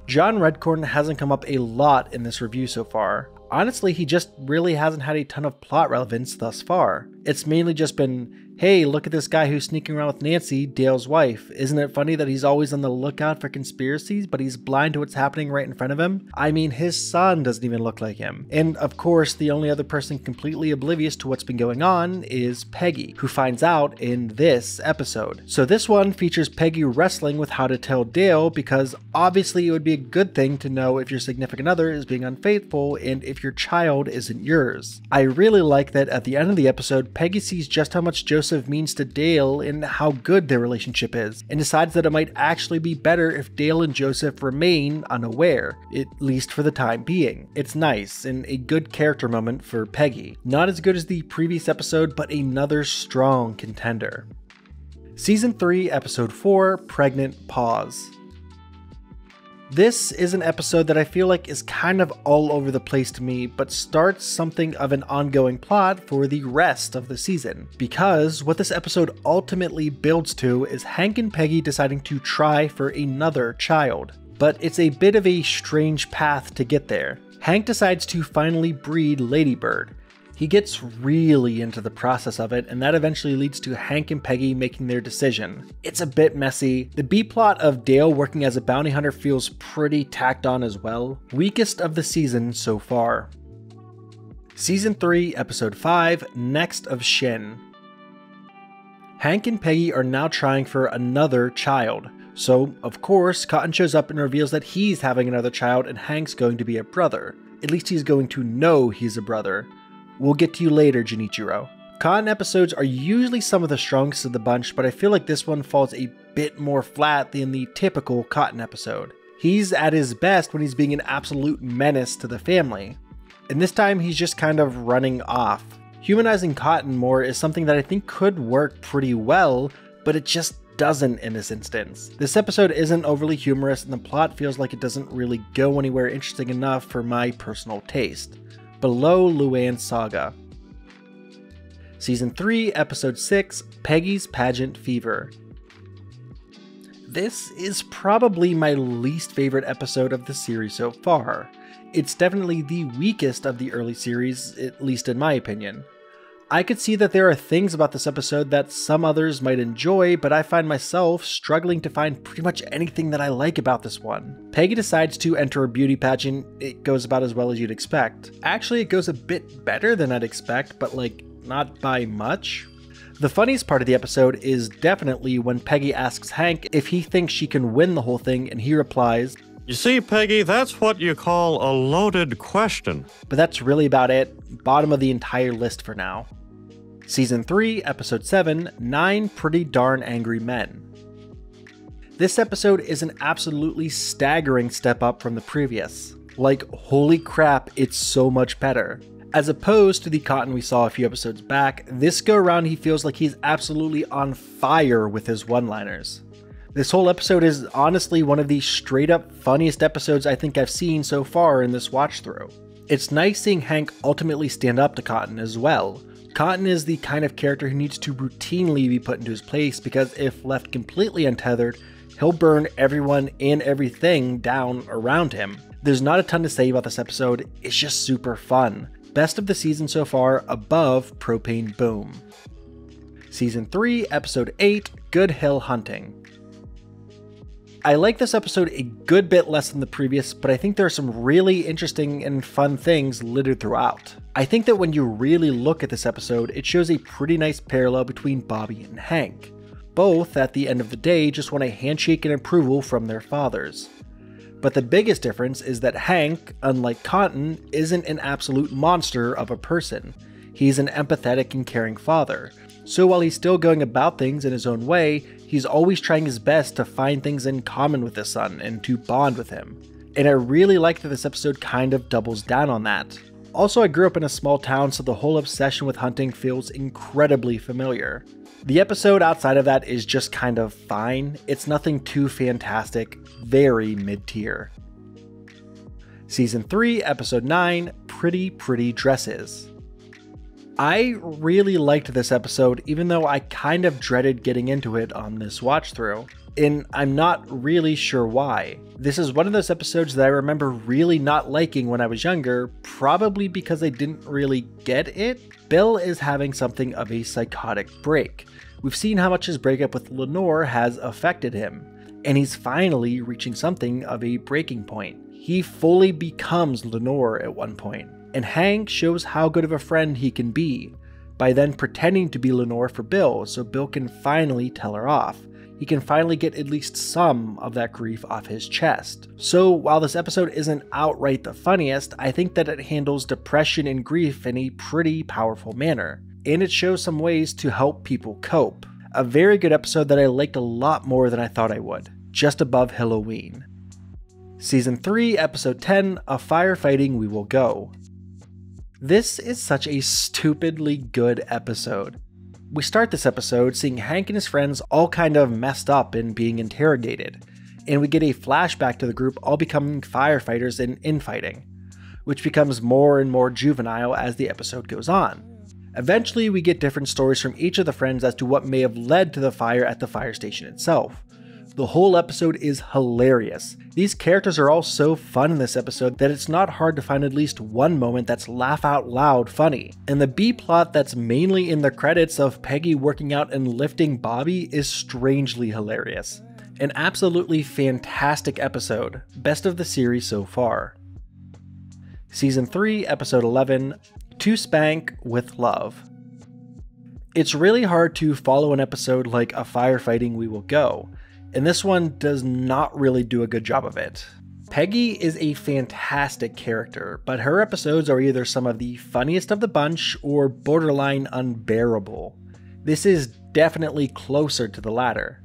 [SPEAKER 1] John Redcorn hasn't come up a lot in this review so far. Honestly, he just really hasn't had a ton of plot relevance thus far. It's mainly just been, hey, look at this guy who's sneaking around with Nancy, Dale's wife. Isn't it funny that he's always on the lookout for conspiracies, but he's blind to what's happening right in front of him? I mean, his son doesn't even look like him. And of course, the only other person completely oblivious to what's been going on is Peggy, who finds out in this episode. So this one features Peggy wrestling with how to tell Dale, because obviously it would be a good thing to know if your significant other is being unfaithful and if your child isn't yours. I really like that at the end of the episode, Peggy sees just how much Joseph means to Dale and how good their relationship is, and decides that it might actually be better if Dale and Joseph remain unaware, at least for the time being. It's nice and a good character moment for Peggy. Not as good as the previous episode, but another strong contender. Season 3, Episode 4, Pregnant Pause. This is an episode that I feel like is kind of all over the place to me, but starts something of an ongoing plot for the rest of the season. Because what this episode ultimately builds to is Hank and Peggy deciding to try for another child. But it's a bit of a strange path to get there. Hank decides to finally breed Ladybird. He gets really into the process of it, and that eventually leads to Hank and Peggy making their decision. It's a bit messy. The B-plot of Dale working as a bounty hunter feels pretty tacked on as well. Weakest of the season so far. Season 3, Episode 5, Next of Shin. Hank and Peggy are now trying for another child. So, of course, Cotton shows up and reveals that he's having another child and Hank's going to be a brother. At least he's going to know he's a brother. We'll get to you later, Junichiro. Cotton episodes are usually some of the strongest of the bunch, but I feel like this one falls a bit more flat than the typical Cotton episode. He's at his best when he's being an absolute menace to the family. And this time he's just kind of running off. Humanizing Cotton more is something that I think could work pretty well, but it just doesn't in this instance. This episode isn't overly humorous and the plot feels like it doesn't really go anywhere interesting enough for my personal taste. Below Luann's Saga. Season 3, Episode 6, Peggy's Pageant Fever. This is probably my least favorite episode of the series so far. It's definitely the weakest of the early series, at least in my opinion. I could see that there are things about this episode that some others might enjoy, but I find myself struggling to find pretty much anything that I like about this one. Peggy decides to enter a beauty pageant. It goes about as well as you'd expect. Actually, it goes a bit better than I'd expect, but like, not by much. The funniest part of the episode is definitely when Peggy asks Hank if he thinks she can win the whole thing, and he replies,
[SPEAKER 2] "You see, Peggy, that's what you call a loaded question."
[SPEAKER 1] But that's really about it. Bottom of the entire list for now. Season 3, Episode 7, 9 Pretty Darn Angry Men. This episode is an absolutely staggering step up from the previous. Like, holy crap, it's so much better. As opposed to the Cotton we saw a few episodes back, this go around he feels like he's absolutely on fire with his one-liners. This whole episode is honestly one of the straight up funniest episodes I think I've seen so far in this watch through. It's nice seeing Hank ultimately stand up to Cotton as well. Cotton is the kind of character who needs to routinely be put into his place because if left completely untethered, he'll burn everyone and everything down around him. There's not a ton to say about this episode, it's just super fun. Best of the season so far, above Propane Boom. Season 3, Episode 8, Good Hill Hunting. I like this episode a good bit less than the previous, but I think there are some really interesting and fun things littered throughout. I think that when you really look at this episode, it shows a pretty nice parallel between Bobby and Hank. Both, at the end of the day, just want a handshake and approval from their fathers. But the biggest difference is that Hank, unlike Cotton, isn't an absolute monster of a person. He's an empathetic and caring father. So while he's still going about things in his own way, he's always trying his best to find things in common with his son and to bond with him. And I really like that this episode kind of doubles down on that. Also, I grew up in a small town, so the whole obsession with hunting feels incredibly familiar. The episode outside of that is just kind of fine. It's nothing too fantastic, very mid-tier. Season 3, Episode 9, Pretty Pretty Dresses. I really liked this episode, even though I kind of dreaded getting into it on this watch through, and I'm not really sure why. This is one of those episodes that I remember really not liking when I was younger, probably because I didn't really get it. Bill is having something of a psychotic break. We've seen how much his breakup with Lenore has affected him, and he's finally reaching something of a breaking point. He fully becomes Lenore at one point. And Hank shows how good of a friend he can be, by then pretending to be Lenore for Bill so Bill can finally tell her off. He can finally get at least some of that grief off his chest. So while this episode isn't outright the funniest, I think that it handles depression and grief in a pretty powerful manner. And it shows some ways to help people cope. A very good episode that I liked a lot more than I thought I would, just above Halloween. Season 3, Episode 10, A Firefighting We Will Go. This is such a stupidly good episode. We start this episode seeing Hank and his friends all kind of messed up and being interrogated, and we get a flashback to the group all becoming firefighters and infighting, which becomes more and more juvenile as the episode goes on. Eventually we get different stories from each of the friends as to what may have led to the fire at the fire station itself. The whole episode is hilarious. These characters are all so fun in this episode that it's not hard to find at least one moment that's laugh out loud funny. And the B-plot that's mainly in the credits of Peggy working out and lifting Bobby is strangely hilarious. An absolutely fantastic episode, best of the series so far. Season 3, Episode 11, To Spank with Love. It's really hard to follow an episode like A Firefighting We Will Go, and this one does not really do a good job of it. Peggy is a fantastic character, but her episodes are either some of the funniest of the bunch or borderline unbearable. This is definitely closer to the latter.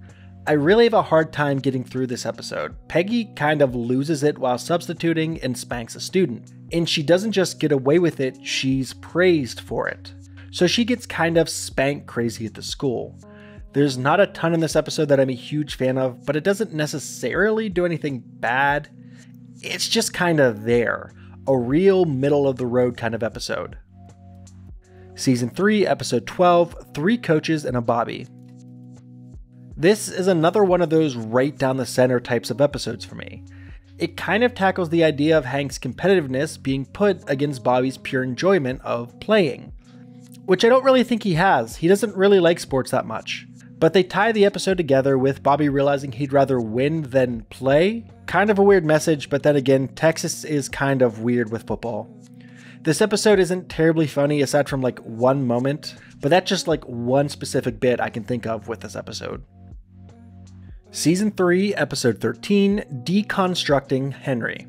[SPEAKER 1] I really have a hard time getting through this episode. Peggy kind of loses it while substituting and spanks a student, and she doesn't just get away with it, she's praised for it. So she gets kind of spank crazy at the school. There's not a ton in this episode that I'm a huge fan of, but it doesn't necessarily do anything bad. It's just kind of there. A real middle of the road kind of episode. Season 3, Episode 12, 3 Coaches and a Bobby. This is another one of those right down the center types of episodes for me. It kind of tackles the idea of Hank's competitiveness being put against Bobby's pure enjoyment of playing. Which I don't really think he has. He doesn't really like sports that much. But they tie the episode together with Bobby realizing he'd rather win than play. Kind of a weird message, but then again, Texas is kind of weird with football. This episode isn't terribly funny aside from like one moment, but that's just like one specific bit I can think of with this episode. Season 3, Episode 13, Deconstructing Henry.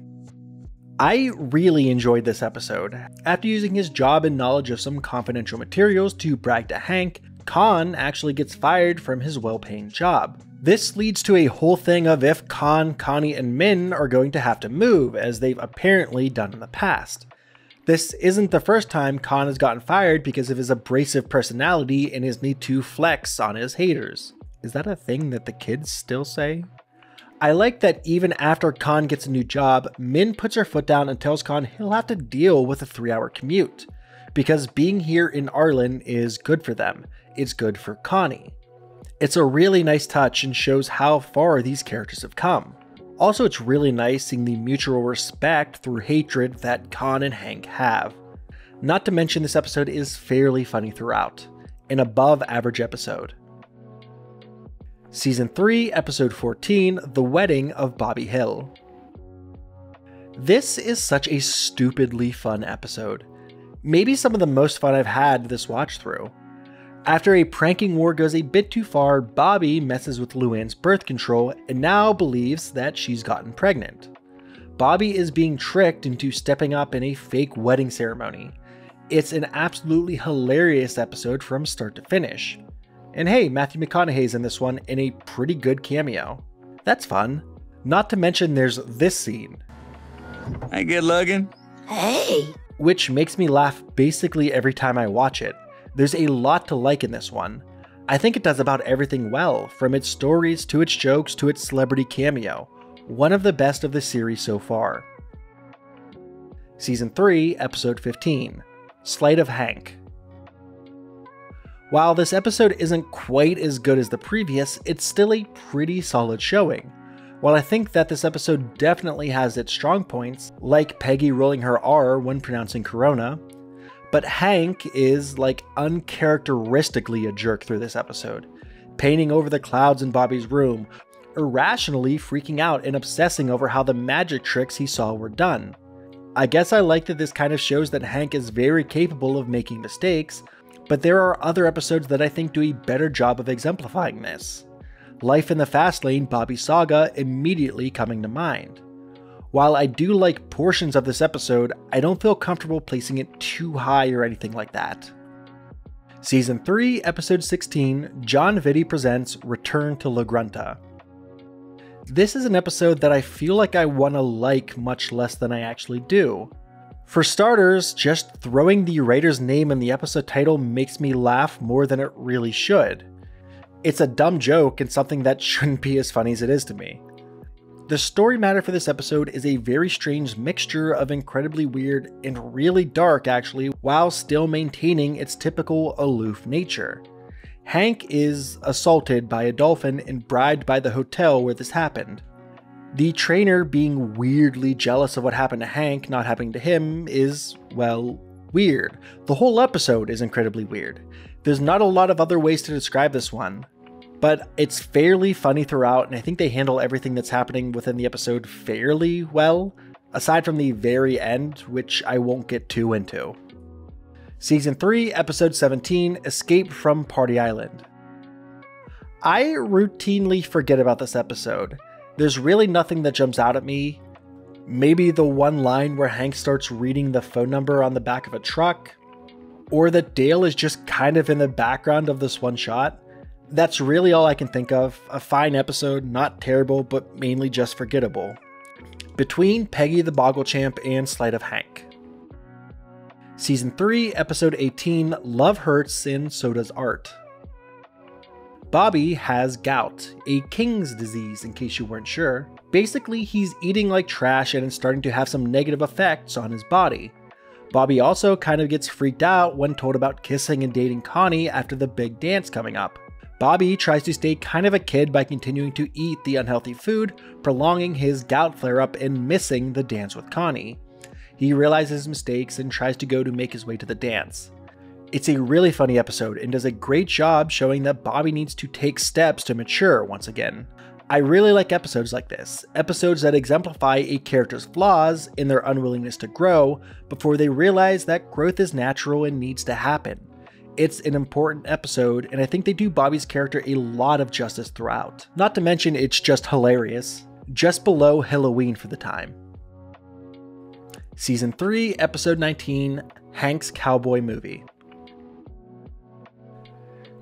[SPEAKER 1] I really enjoyed this episode. After using his job and knowledge of some confidential materials to brag to Hank, Khan actually gets fired from his well-paying job. This leads to a whole thing of if Khan, Connie, and Min are going to have to move, as they've apparently done in the past. This isn't the first time Khan has gotten fired because of his abrasive personality and his need to flex on his haters. Is that a thing that the kids still say? I like that even after Khan gets a new job, Min puts her foot down and tells Khan he'll have to deal with a 3-hour commute. Because being here in Arlen is good for them. It's good for Connie. It's a really nice touch and shows how far these characters have come. Also, it's really nice seeing the mutual respect through hatred that Khan and Hank have. Not to mention this episode is fairly funny throughout. An above average episode. Season 3, Episode 14, The Wedding of Bobby Hill. This is such a stupidly fun episode. Maybe some of the most fun I've had this watch through. After a pranking war goes a bit too far, Bobby messes with Luann's birth control and now believes that she's gotten pregnant. Bobby is being tricked into stepping up in a fake wedding ceremony. It's an absolutely hilarious episode from start to finish. And hey, Matthew McConaughey's in this one in a pretty good cameo. That's fun. Not to mention there's this scene.
[SPEAKER 3] Hey, good looking.
[SPEAKER 4] Hey!
[SPEAKER 1] Which makes me laugh basically every time I watch it. There's a lot to like in this one. I think it does about everything well, from its stories to its jokes to its celebrity cameo. One of the best of the series so far. Season 3, Episode 15, Sleight of Hank. While this episode isn't quite as good as the previous, it's still a pretty solid showing. While I think that this episode definitely has its strong points, like Peggy rolling her R when pronouncing Corona, but Hank is like uncharacteristically a jerk through this episode, painting over the clouds in Bobby's room, irrationally freaking out and obsessing over how the magic tricks he saw were done. I guess I like that this kind of shows that Hank is very capable of making mistakes, but there are other episodes that I think do a better job of exemplifying this. Life in the Fast Lane Bobby Saga immediately coming to mind. While I do like portions of this episode, I don't feel comfortable placing it too high or anything like that. Season 3, Episode 16, Jon Vitti presents Return to La Grunta. This is an episode that I feel like I want to like much less than I actually do. For starters, just throwing the writer's name in the episode title makes me laugh more than it really should. It's a dumb joke and something that shouldn't be as funny as it is to me. The story matter for this episode is a very strange mixture of incredibly weird and really dark actually, while still maintaining its typical aloof nature. Hank is assaulted by a dolphin and bribed by the hotel where this happened. The trainer being weirdly jealous of what happened to Hank not happening to him is, well, weird. The whole episode is incredibly weird. There's not a lot of other ways to describe this one, but it's fairly funny throughout, and I think they handle everything that's happening within the episode fairly well, aside from the very end, which I won't get too into. Season 3, Episode 17, Escape from Party Island. I routinely forget about this episode. There's really nothing that jumps out at me. Maybe the one line where Hank starts reading the phone number on the back of a truck, or that Dale is just kind of in the background of this one shot. That's really all I can think of. A fine episode, not terrible, but mainly just forgettable. Between Peggy the Boggle-Champ and Sleight of Hank. Season 3, Episode 18, Love Hurts and So Does Art. Bobby has gout, a king's disease in case you weren't sure. Basically, he's eating like trash and it's starting to have some negative effects on his body. Bobby also kind of gets freaked out when told about kissing and dating Connie after the big dance coming up. Bobby tries to stay kind of a kid by continuing to eat the unhealthy food, prolonging his gout flare-up and missing the dance with Connie. He realizes his mistakes and tries to go to make his way to the dance. It's a really funny episode and does a great job showing that Bobby needs to take steps to mature once again. I really like episodes like this, episodes that exemplify a character's flaws in their unwillingness to grow before they realize that growth is natural and needs to happen. It's an important episode, and I think they do Bobby's character a lot of justice throughout. Not to mention it's just hilarious. Just below Halloween for the time. Season 3, Episode 19, Hank's Cowboy Movie.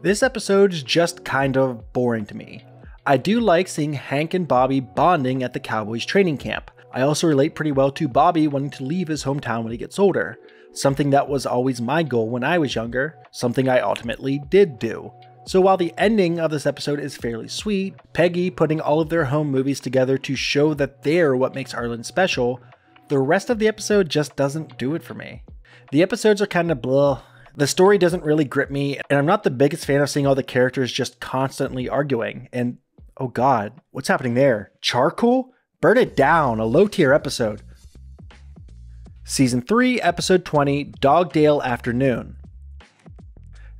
[SPEAKER 1] This episode is just kind of boring to me. I do like seeing Hank and Bobby bonding at the Cowboys training camp. I also relate pretty well to Bobby wanting to leave his hometown when he gets older, something that was always my goal when I was younger, something I ultimately did do. So while the ending of this episode is fairly sweet, Peggy putting all of their home movies together to show that they're what makes Arlen special, the rest of the episode just doesn't do it for me. The episodes are kind of blah. The story doesn't really grip me, and I'm not the biggest fan of seeing all the characters just constantly arguing. And oh god, what's happening there? Charcoal? Burn it down, a low tier episode. Season 3, Episode 20, Dogdale Afternoon.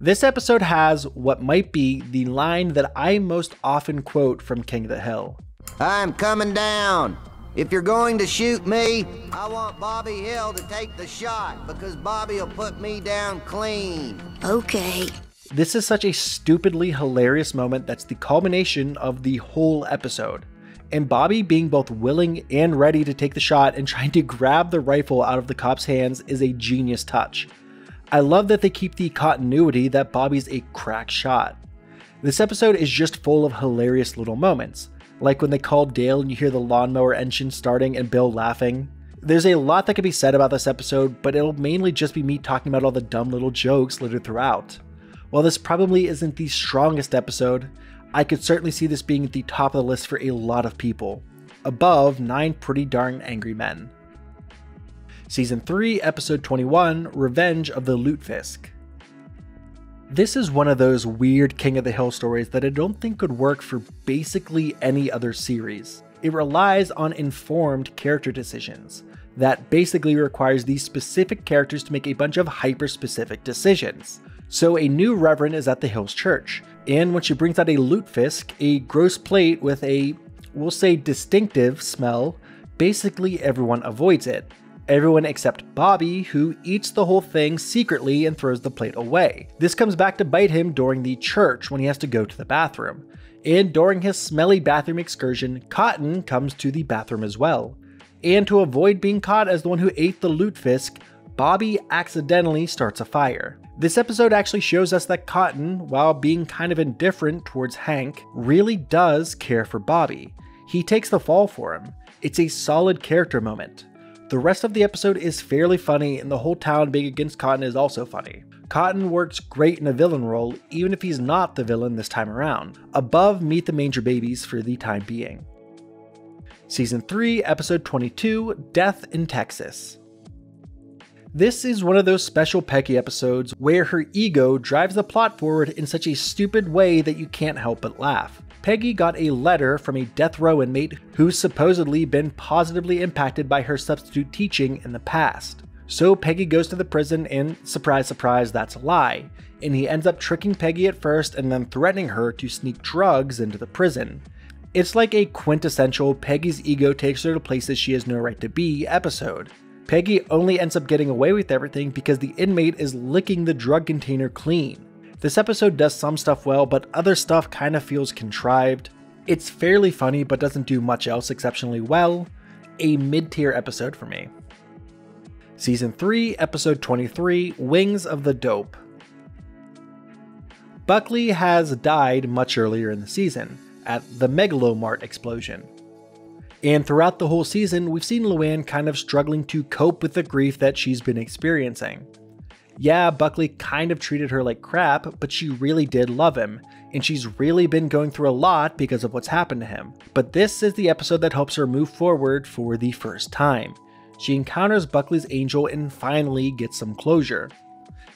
[SPEAKER 1] This episode has what might be the line that I most often quote from King of the Hill.
[SPEAKER 4] I'm coming down. If you're going to shoot me, I want Bobby Hill to take the shot because Bobby will put me down clean.
[SPEAKER 5] Okay.
[SPEAKER 1] This is such a stupidly hilarious moment that's the culmination of the whole episode. And Bobby being both willing and ready to take the shot and trying to grab the rifle out of the cop's hands is a genius touch. I love that they keep the continuity that Bobby's a crack shot. This episode is just full of hilarious little moments. Like when they call Dale and you hear the lawnmower engine starting and Bill laughing. There's a lot that could be said about this episode, but it'll mainly just be me talking about all the dumb little jokes littered throughout. While this probably isn't the strongest episode, I could certainly see this being at the top of the list for a lot of people. Above 9 Pretty Darn Angry Men. Season 3, Episode 21, Revenge of the Lutefisk. This is one of those weird King of the Hill stories that I don't think could work for basically any other series. It relies on informed character decisions that basically requires these specific characters to make a bunch of hyper-specific decisions. So a new reverend is at the Hills Church, and when she brings out a lutefisk, a gross plate with a, we'll say, distinctive smell, basically everyone avoids it. Everyone except Bobby, who eats the whole thing secretly and throws the plate away. This comes back to bite him during the church when he has to go to the bathroom. And during his smelly bathroom excursion, Cotton comes to the bathroom as well. And to avoid being caught as the one who ate the lutefisk, Bobby accidentally starts a fire. This episode actually shows us that Cotton, while being kind of indifferent towards Hank, really does care for Bobby. He takes the fall for him. It's a solid character moment. The rest of the episode is fairly funny, and the whole town being against Cotton is also funny. Cotton works great in a villain role, even if he's not the villain this time around. Above Meet the Manger Babies for the time being. Season 3, Episode 22, Death in Texas. This is one of those special Peggy episodes where her ego drives the plot forward in such a stupid way that you can't help but laugh. Peggy got a letter from a death row inmate who's supposedly been positively impacted by her substitute teaching in the past. So Peggy goes to the prison and, surprise surprise, that's a lie, and he ends up tricking Peggy at first and then threatening her to sneak drugs into the prison. It's like a quintessential Peggy's ego takes her to places she has no right to be episode. Peggy only ends up getting away with everything because the inmate is licking the drug container clean. This episode does some stuff well, but other stuff kind of feels contrived. It's fairly funny, but doesn't do much else exceptionally well. A mid-tier episode for me. Season 3, Episode 23, Wings of the Dope. Buckley has died much earlier in the season, at the Megalomart explosion. And throughout the whole season, we've seen Luann kind of struggling to cope with the grief that she's been experiencing. Yeah, Buckley kind of treated her like crap, but she really did love him, and she's really been going through a lot because of what's happened to him. But this is the episode that helps her move forward for the first time. She encounters Buckley's angel and finally gets some closure.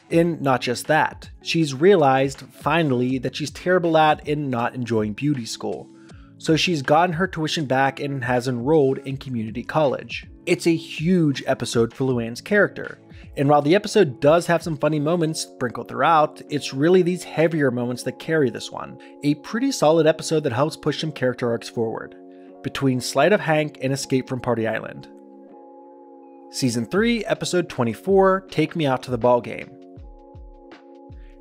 [SPEAKER 1] And not just that, she's realized, finally, that she's terrible at and not enjoying beauty school. So she's gotten her tuition back and has enrolled in community college. It's a huge episode for Luann's character. And while the episode does have some funny moments sprinkled throughout, it's really these heavier moments that carry this one. A pretty solid episode that helps push some character arcs forward, between Sleight of Hank and Escape from Party Island. Season 3, Episode 24, Take Me Out to the Ball Game.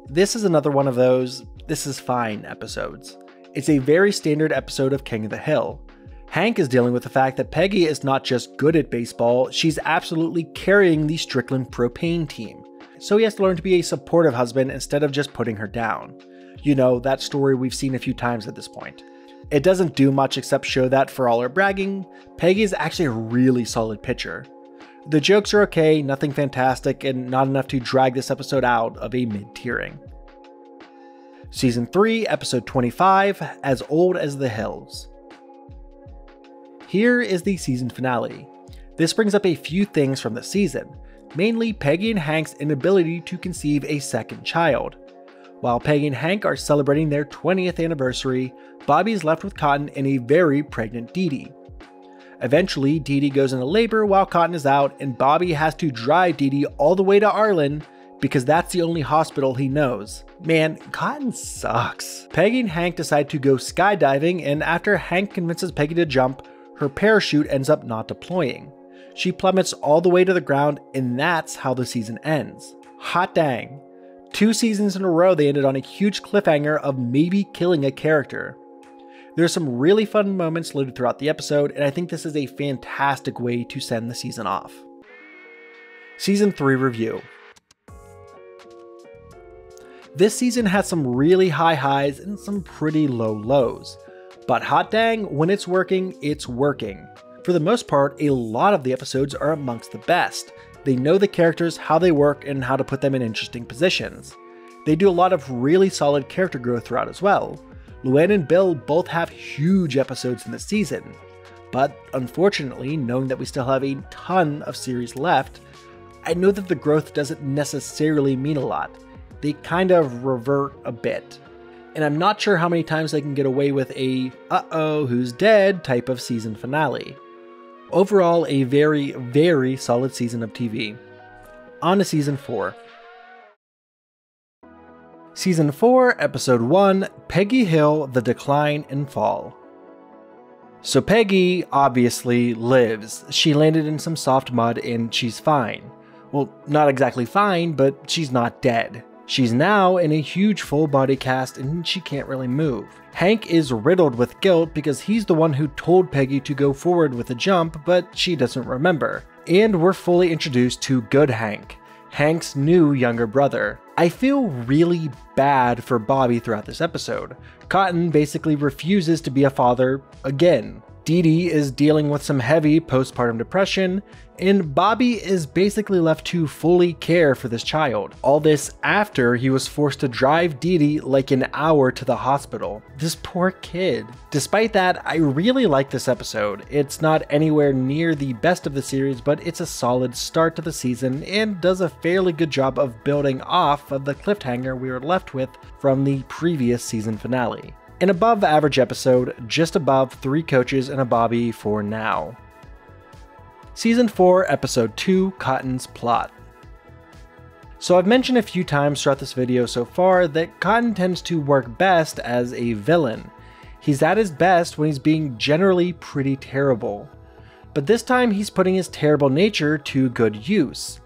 [SPEAKER 1] This is another one of those, this is fine episodes. It's a very standard episode of King of the Hill. Hank is dealing with the fact that Peggy is not just good at baseball, she's absolutely carrying the Strickland propane team. So he has to learn to be a supportive husband instead of just putting her down. You know, that story we've seen a few times at this point. It doesn't do much except show that, for all her bragging, Peggy is actually a really solid pitcher. The jokes are okay, nothing fantastic, and not enough to drag this episode out of a mid-tiering. Season 3, Episode 25, As Old as the Hills. Here is the season finale. This brings up a few things from the season, mainly Peggy and Hank's inability to conceive a second child. While Peggy and Hank are celebrating their 20th anniversary, Bobby is left with Cotton and a very pregnant Dee Dee. Eventually, Dee Dee goes into labor while Cotton is out, and Bobby has to drive Dee Dee all the way to Arlen because that's the only hospital he knows. Man, Cotton sucks. Peggy and Hank decide to go skydiving, and after Hank convinces Peggy to jump, her parachute ends up not deploying. She plummets all the way to the ground, and that's how the season ends. Hot dang. 2 seasons in a row they ended on a huge cliffhanger of maybe killing a character. There's some really fun moments littered throughout the episode, and I think this is a fantastic way to send the season off. Season 3 review. This season has some really high highs and some pretty low lows. But hot dang, when it's working, it's working. For the most part, a lot of the episodes are amongst the best. They know the characters, how they work, and how to put them in interesting positions. They do a lot of really solid character growth throughout as well. Luann and Bill both have huge episodes in the season. But unfortunately, knowing that we still have a ton of series left, I know that the growth doesn't necessarily mean a lot. They kind of revert a bit. And I'm not sure how many times they can get away with a uh-oh, who's dead type of season finale. Overall, a very, very solid season of TV. On to Season 4. Season 4, Episode 1, Peggy Hill, The Decline and Fall. So Peggy, obviously, lives. She landed in some soft mud and she's fine. Well, not exactly fine, but she's not dead. She's now in a huge full body cast and she can't really move. Hank is riddled with guilt because he's the one who told Peggy to go forward with the jump, but she doesn't remember. And we're fully introduced to Good Hank, Hank's new younger brother. I feel really bad for Bobby throughout this episode. Cotton basically refuses to be a father again. Dee Dee is dealing with some heavy postpartum depression, and Bobby is basically left to fully care for this child. All this after he was forced to drive Dee Dee like an hour to the hospital. This poor kid. Despite that, I really like this episode. It's not anywhere near the best of the series, but it's a solid start to the season and does a fairly good job of building off of the cliffhanger we were left with from the previous season finale. An above average episode, just above 3 coaches and a Bobby for now. Season 4, Episode 2, Cotton's Plot. So I've mentioned a few times throughout this video so far that Cotton tends to work best as a villain. He's at his best when he's being generally pretty terrible. But this time he's putting his terrible nature to good use.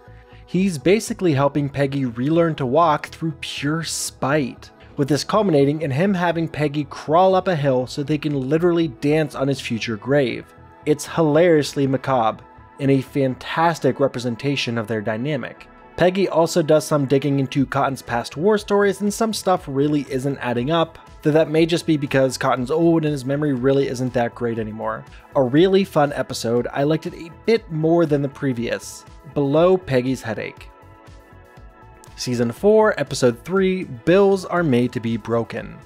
[SPEAKER 1] He's basically helping Peggy relearn to walk through pure spite, with this culminating in him having Peggy crawl up a hill so they can literally dance on his future grave. It's hilariously macabre, and a fantastic representation of their dynamic. Peggy also does some digging into Cotton's past war stories, and some stuff really isn't adding up, though that may just be because Cotton's old and his memory really isn't that great anymore. A really fun episode. I liked it a bit more than the previous. Below Peggy's Headache. Season 4, Episode 3, Bills Are Made to Be Broken.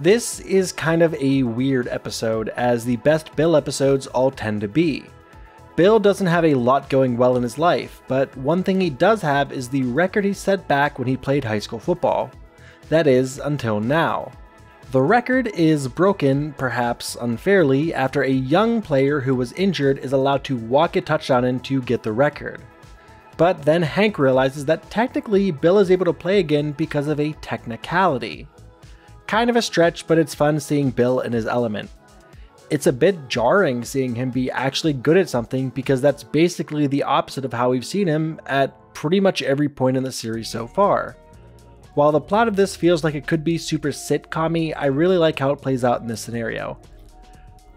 [SPEAKER 1] This is kind of a weird episode, as the best Bill episodes all tend to be. Bill doesn't have a lot going well in his life, but one thing he does have is the record he set back when he played high school football. That is, until now. The record is broken, perhaps unfairly, after a young player who was injured is allowed to walk a touchdown in to get the record. But then Hank realizes that technically Bill is able to play again because of a technicality. Kind of a stretch, but it's fun seeing Bill in his element. It's a bit jarring seeing him be actually good at something because that's basically the opposite of how we've seen him at pretty much every point in the series so far. While the plot of this feels like it could be super sitcom-y, I really like how it plays out in this scenario.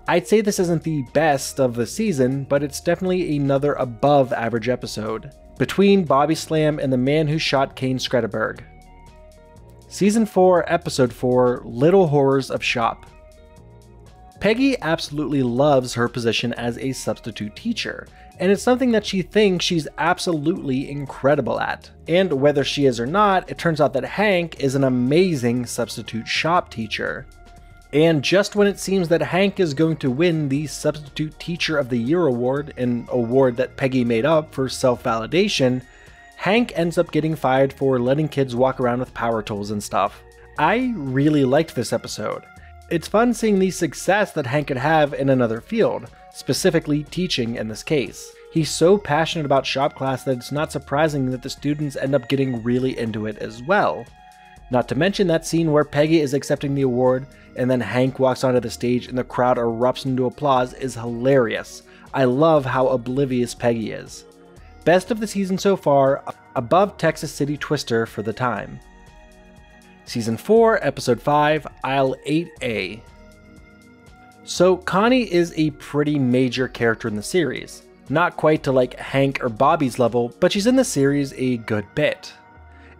[SPEAKER 1] I'd say this isn't the best of the season, but it's definitely another above average episode. Between Bobby Slam and the Man Who Shot Kane Skretterberg. Season 4, Episode 4, Little Horrors of Shop. Peggy absolutely loves her position as a substitute teacher, and it's something that she thinks she's absolutely incredible at. And whether she is or not, it turns out that Hank is an amazing substitute shop teacher. And just when it seems that Hank is going to win the Substitute Teacher of the Year award, an award that Peggy made up for self-validation, Hank ends up getting fired for letting kids walk around with power tools and stuff. I really liked this episode. It's fun seeing the success that Hank could have in another field, specifically teaching in this case. He's so passionate about shop class that it's not surprising that the students end up getting really into it as well. Not to mention that scene where Peggy is accepting the award and then Hank walks onto the stage and the crowd erupts into applause is hilarious. I love how oblivious Peggy is. Best of the season so far, above Texas City Twister for the time. Season 4, Episode 5, Aisle 8A. So Connie is a pretty major character in the series. Not quite to like Hank or Bobby's level, but she's in the series a good bit.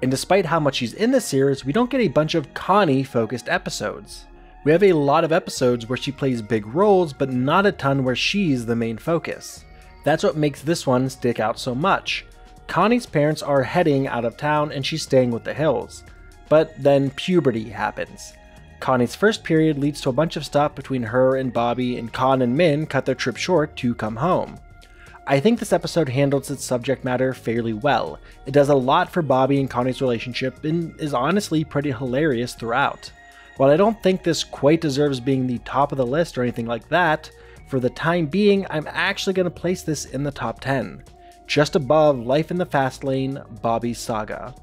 [SPEAKER 1] And despite how much she's in the series, we don't get a bunch of Connie-focused episodes. We have a lot of episodes where she plays big roles, but not a ton where she's the main focus. That's what makes this one stick out so much. Connie's parents are heading out of town and she's staying with the Hills. But then puberty happens. Connie's first period leads to a bunch of stuff between her and Bobby, and Con and Min cut their trip short to come home. I think this episode handles its subject matter fairly well. It does a lot for Bobby and Connie's relationship and is honestly pretty hilarious throughout. While I don't think this quite deserves being the top of the list or anything like that, for the time being I'm actually going to place this in the top 10. Just above Life in the Fast Lane, Bobby's Saga.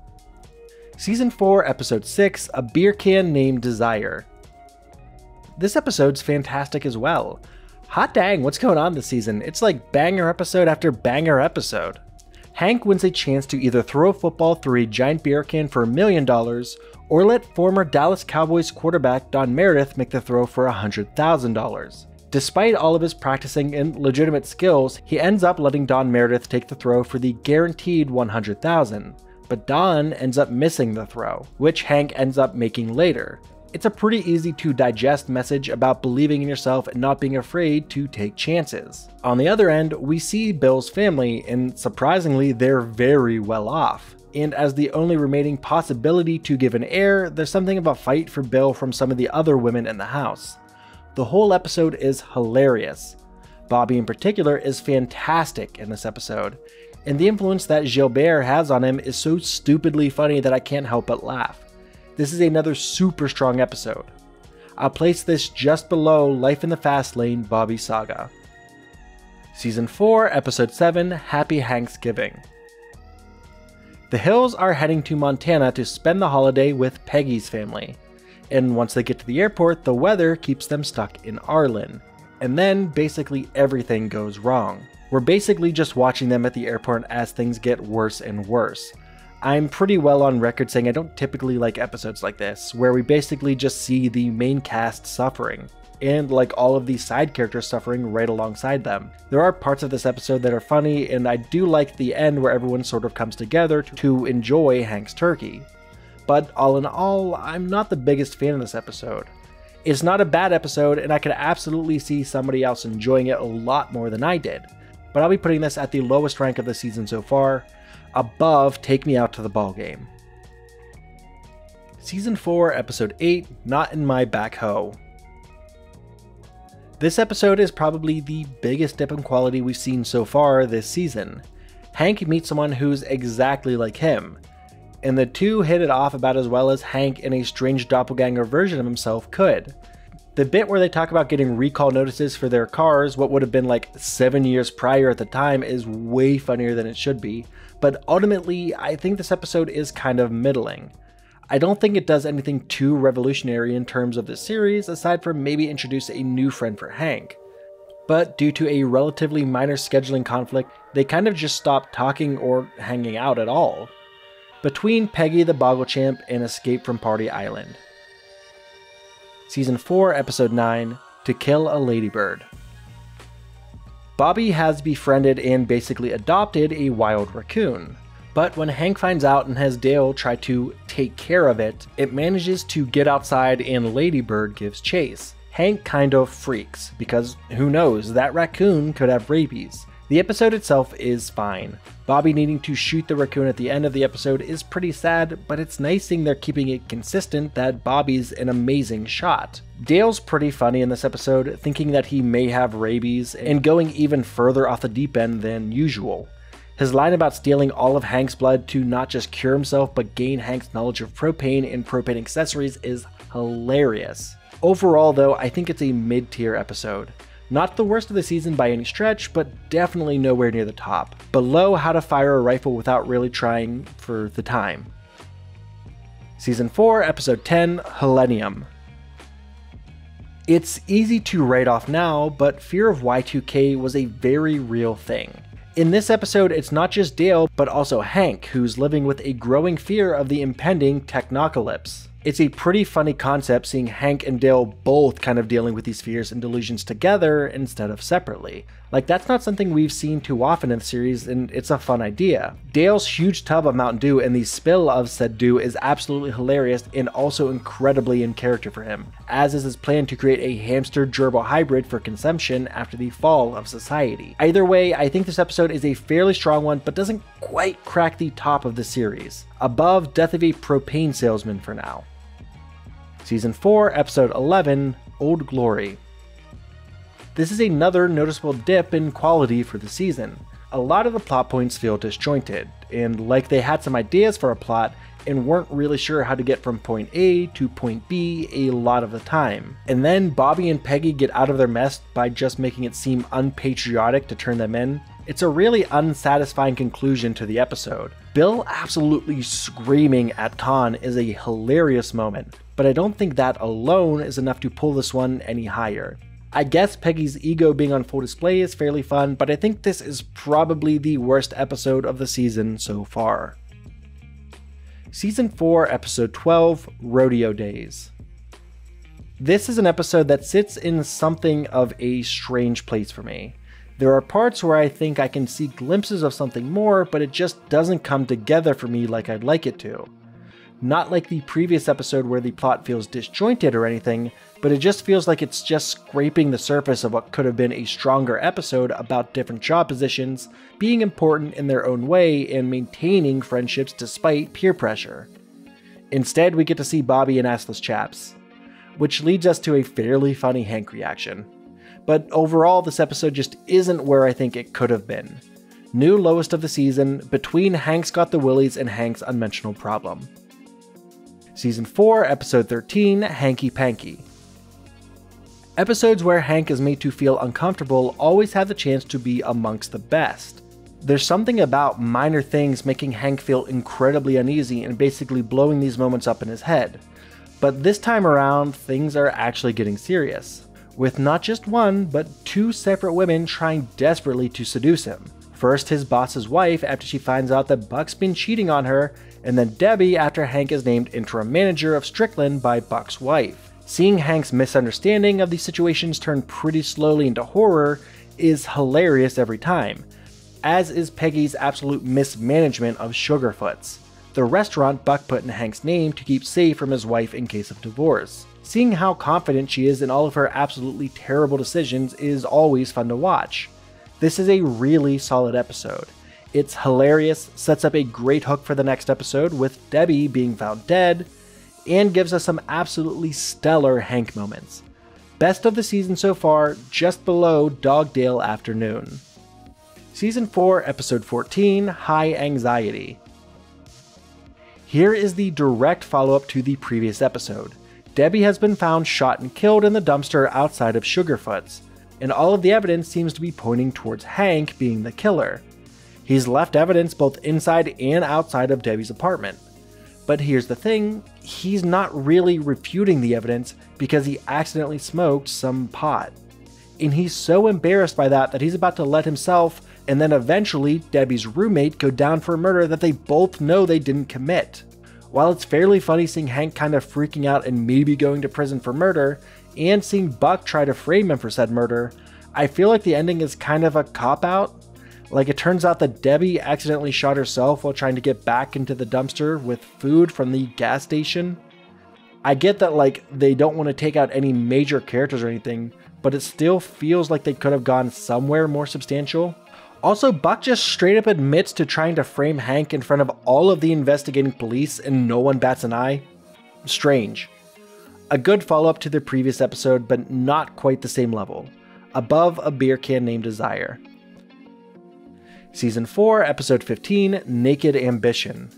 [SPEAKER 1] Season 4, Episode 6, A Beer Can Named Desire. This episode's fantastic as well. Hot dang, what's going on this season? It's like banger episode after banger episode. Hank wins a chance to either throw a football through a giant beer can for $1 million, or let former Dallas Cowboys quarterback Don Meredith make the throw for $100,000. Despite all of his practicing and legitimate skills, he ends up letting Don Meredith take the throw for the guaranteed $100,000. But Don ends up missing the throw, which Hank ends up making later. It's a pretty easy to digest message about believing in yourself and not being afraid to take chances. On the other end, we see Bill's family, and surprisingly, they're very well off. And as the only remaining possibility to give an heir, there's something of a fight for Bill from some of the other women in the house. The whole episode is hilarious. Bobby in particular is fantastic in this episode. And the influence that Gilbert has on him is so stupidly funny that I can't help but laugh. This is another super strong episode. I'll place this just below Life in the Fast Lane, Bobby's Saga. Season 4, Episode 7, Happy Hanksgiving. The Hills are heading to Montana to spend the holiday with Peggy's family. And once they get to the airport, the weather keeps them stuck in Arlen. And then basically everything goes wrong. We're basically just watching them at the airport as things get worse and worse. I'm pretty well on record saying I don't typically like episodes like this, where we basically just see the main cast suffering, and like all of these side characters suffering right alongside them. There are parts of this episode that are funny, and I do like the end where everyone sort of comes together to enjoy Hank's turkey. But all in all, I'm not the biggest fan of this episode. It's not a bad episode, and I could absolutely see somebody else enjoying it a lot more than I did. But I'll be putting this at the lowest rank of the season so far, above Take Me Out to the Ballgame. Season 4, Episode 8, Not in My Back Hoe. This episode is probably the biggest dip in quality we've seen so far this season. Hank meets someone who's exactly like him, and the two hit it off about as well as Hank in a strange doppelganger version of himself could. The bit where they talk about getting recall notices for their cars, what would have been like 7 years prior at the time, is way funnier than it should be, but ultimately I think this episode is kind of middling. I don't think it does anything too revolutionary in terms of the series, aside from maybe introduce a new friend for Hank. But due to a relatively minor scheduling conflict, they kind of just stopped talking or hanging out at all. Between Peggy the Boggle Champ and Escape from Party Island. Season 4, Episode 9, to kill a ladybird. Bobby has befriended and basically adopted a wild raccoon. But when Hank finds out and has Dale try to take care of it, it manages to get outside and Ladybird gives chase. Hank kind of freaks, because who knows, that raccoon could have rabies. The episode itself is fine. Bobby needing to shoot the raccoon at the end of the episode is pretty sad, but it's nice seeing they're keeping it consistent that Bobby's an amazing shot. Dale's pretty funny in this episode, thinking that he may have rabies and going even further off the deep end than usual. His line about stealing all of Hank's blood to not just cure himself but gain Hank's knowledge of propane and propane accessories is hilarious. Overall though, I think it's a mid-tier episode. Not the worst of the season by any stretch, but definitely nowhere near the top. Below How to Fire a Rifle Without Really Trying for the time. Season 4, Episode 10, Helenium. It's easy to write off now, but fear of Y2K was a very real thing. In this episode, it's not just Dale, but also Hank, who's living with a growing fear of the impending technocalypse. It's a pretty funny concept seeing Hank and Dale both kind of dealing with these fears and delusions together instead of separately. Like, that's not something we've seen too often in the series, and it's a fun idea. Dale's huge tub of Mountain Dew and the spill of said dew is absolutely hilarious and also incredibly in character for him, as is his plan to create a hamster gerbil hybrid for consumption after the fall of society. Either way, I think this episode is a fairly strong one, but doesn't quite crack the top of the series. Above Death of a Propane Salesman for now. Season 4, Episode 11, Old Glory. This is another noticeable dip in quality for the season. A lot of the plot points feel disjointed, and like they had some ideas for a plot and weren't really sure how to get from point A to point B a lot of the time. And then Bobby and Peggy get out of their mess by just making it seem unpatriotic to turn them in. It's a really unsatisfying conclusion to the episode. Bill absolutely screaming at Ton is a hilarious moment, but I don't think that alone is enough to pull this one any higher. I guess Peggy's ego being on full display is fairly fun, but I think this is probably the worst episode of the season so far. Season 4, Episode 12, Rodeo Days. This is an episode that sits in something of a strange place for me. There are parts where I think I can see glimpses of something more, but it just doesn't come together for me like I'd like it to. Not like the previous episode where the plot feels disjointed or anything, but it just feels like it's just scraping the surface of what could have been a stronger episode about different job positions being important in their own way and maintaining friendships despite peer pressure. Instead, we get to see Bobby and assless chaps, which leads us to a fairly funny Hank reaction. But overall, this episode just isn't where I think it could have been. New lowest of the season, between Hank's Got the Willies and Hank's Unmentionable Problem. Season 4, Episode 13, Hanky Panky. Episodes where Hank is made to feel uncomfortable always have the chance to be amongst the best. There's something about minor things making Hank feel incredibly uneasy and basically blowing these moments up in his head. But this time around, things are actually getting serious, with not just one, but two separate women trying desperately to seduce him. First his boss's wife after she finds out that Buck's been cheating on her, and then Debbie after Hank is named interim manager of Strickland by Buck's wife. Seeing Hank's misunderstanding of these situations turn pretty slowly into horror is hilarious every time, as is Peggy's absolute mismanagement of Sugarfoots, the restaurant Buck put in Hank's name to keep safe from his wife in case of divorce. Seeing how confident she is in all of her absolutely terrible decisions is always fun to watch. This is a really solid episode. It's hilarious, sets up a great hook for the next episode with Debbie being found dead, and gives us some absolutely stellar Hank moments. Best of the season so far, just below Dogdale Afternoon. Season 4, Episode 14, High Anxiety. Here is the direct follow-up to the previous episode. Debbie has been found shot and killed in the dumpster outside of Sugarfoots, and all of the evidence seems to be pointing towards Hank being the killer. He's left evidence both inside and outside of Debbie's apartment. But here's the thing, he's not really refuting the evidence because he accidentally smoked some pot. And he's so embarrassed by that he's about to let himself and then eventually Debbie's roommate go down for a murder that they both know they didn't commit. While it's fairly funny seeing Hank kind of freaking out and maybe going to prison for murder, and seeing Buck try to frame him for said murder, I feel like the ending is kind of a cop-out. Like, it turns out that Debbie accidentally shot herself while trying to get back into the dumpster with food from the gas station. I get that, like, they don't want to take out any major characters or anything, but it still feels like they could have gone somewhere more substantial. Also, Buck just straight up admits to trying to frame Hank in front of all of the investigating police and no one bats an eye. Strange. A good follow-up to the previous episode, but not quite the same level. Above a beer can named Desire. Season 4, Episode 15, Naked Ambition.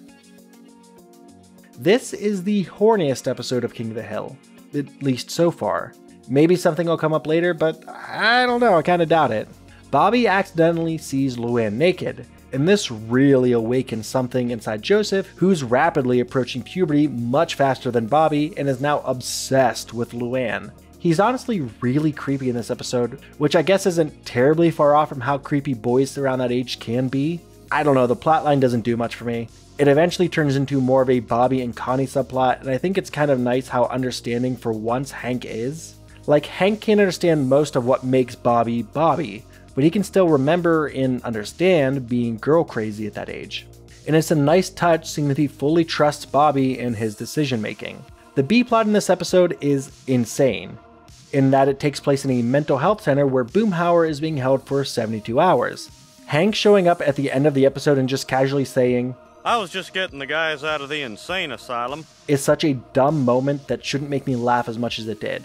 [SPEAKER 1] This is the horniest episode of King of the Hill, at least so far. Maybe something will come up later, but I don't know, I kinda doubt it. Bobby accidentally sees Luann naked, and this really awakens something inside Joseph, who's rapidly approaching puberty much faster than Bobby and is now obsessed with Luann. He's honestly really creepy in this episode, which I guess isn't terribly far off from how creepy boys around that age can be. I don't know, the plotline doesn't do much for me. It eventually turns into more of a Bobby and Connie subplot, and I think it's kind of nice how understanding for once Hank is. Like, Hank can't understand most of what makes Bobby Bobby, but he can still remember and understand being girl crazy at that age. And it's a nice touch seeing that he fully trusts Bobby and his decision making. The B-plot in this episode is insane, in that it takes place in a mental health center where Boomhauer is being held for 72 hours. Hank showing up at the end of the episode and just casually saying,
[SPEAKER 2] I was just getting the guys out of the insane asylum,
[SPEAKER 1] is such a dumb moment that shouldn't make me laugh as much as it did.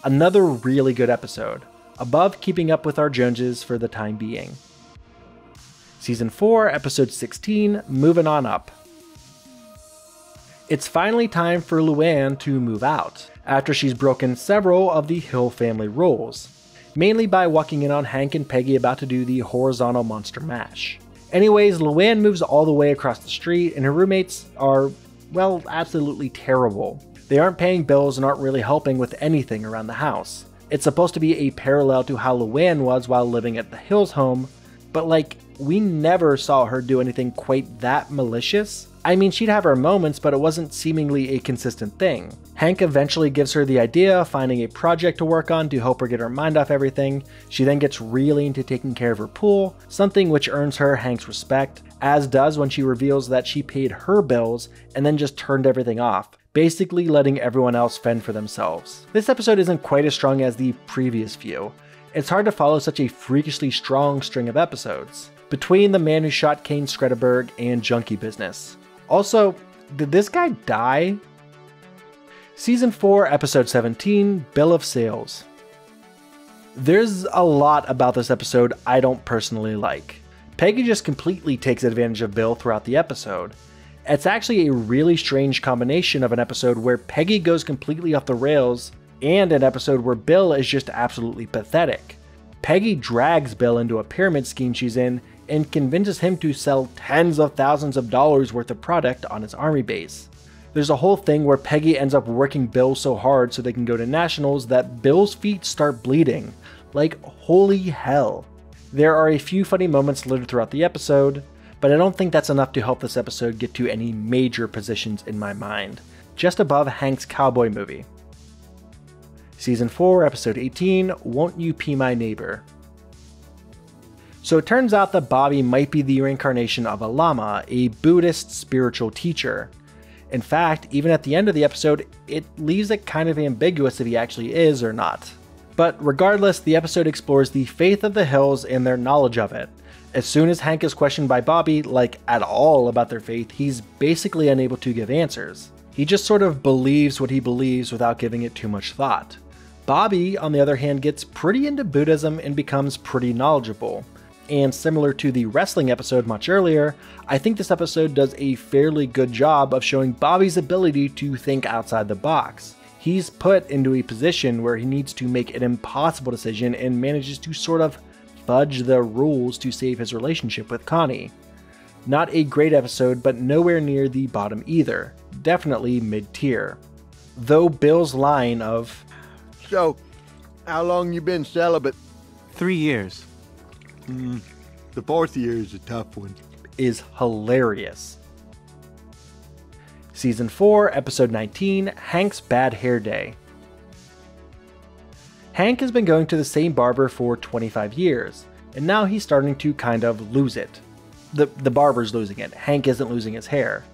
[SPEAKER 1] Another really good episode, above keeping up with our Joneses for the time being. Season 4, Episode 16, Moving On Up. It's finally time for Luann to move out, after she's broken several of the Hill family rules, mainly by walking in on Hank and Peggy about to do the horizontal monster mash. Anyways, Luann moves all the way across the street and her roommates are, well, absolutely terrible. They aren't paying bills and aren't really helping with anything around the house. It's supposed to be a parallel to how Luann was while living at the Hills home, but like, we never saw her do anything quite that malicious. I mean, she'd have her moments, but it wasn't seemingly a consistent thing. Hank eventually gives her the idea of finding a project to work on to help her get her mind off everything. She then gets really into taking care of her pool, something which earns her Hank's respect, as does when she reveals that she paid her bills and then just turned everything off, basically letting everyone else fend for themselves. This episode isn't quite as strong as the previous few. It's hard to follow such a freakishly strong string of episodes, between The Man Who Shot Kane Skretterberg and Junkie Business. Also, did this guy die? Season 4, Episode 17, Bill of Sales. There's a lot about this episode I don't personally like. Peggy just completely takes advantage of Bill throughout the episode. It's actually a really strange combination of an episode where Peggy goes completely off the rails and an episode where Bill is just absolutely pathetic. Peggy drags Bill into a pyramid scheme she's in and convinces him to sell tens of thousands of dollars worth of product on his army base. There's a whole thing where Peggy ends up working Bill so hard so they can go to nationals that Bill's feet start bleeding. Like, holy hell. There are a few funny moments littered throughout the episode, but I don't think that's enough to help this episode get to any major positions in my mind, just above Hank's cowboy movie. Season 4, Episode 18, Won't You Pee My Neighbor? So it turns out that Bobby might be the reincarnation of a Lama, a Buddhist spiritual teacher. In fact, even at the end of the episode, it leaves it kind of ambiguous if he actually is or not. But regardless, the episode explores the faith of the Hills and their knowledge of it. As soon as Hank is questioned by Bobby, like at all about their faith, he's basically unable to give answers. He just sort of believes what he believes without giving it too much thought. Bobby, on the other hand, gets pretty into Buddhism and becomes pretty knowledgeable. And similar to the wrestling episode much earlier, I think this episode does a fairly good job of showing Bobby's ability to think outside the box. He's put into a position where he needs to make an impossible decision and manages to sort of fudge the rules to save his relationship with Connie. Not a great episode, but nowhere near the bottom either. Definitely mid-tier. Though Bill's line of,
[SPEAKER 5] So, how long you been celibate?
[SPEAKER 6] 3 years.
[SPEAKER 5] The 4th year is a tough one.
[SPEAKER 1] is hilarious. Season 4, Episode 19, Hank's Bad Hair Day. Hank has been going to the same barber for 25 years, and now he's starting to kind of lose it. The barber's losing it, Hank isn't losing his hair.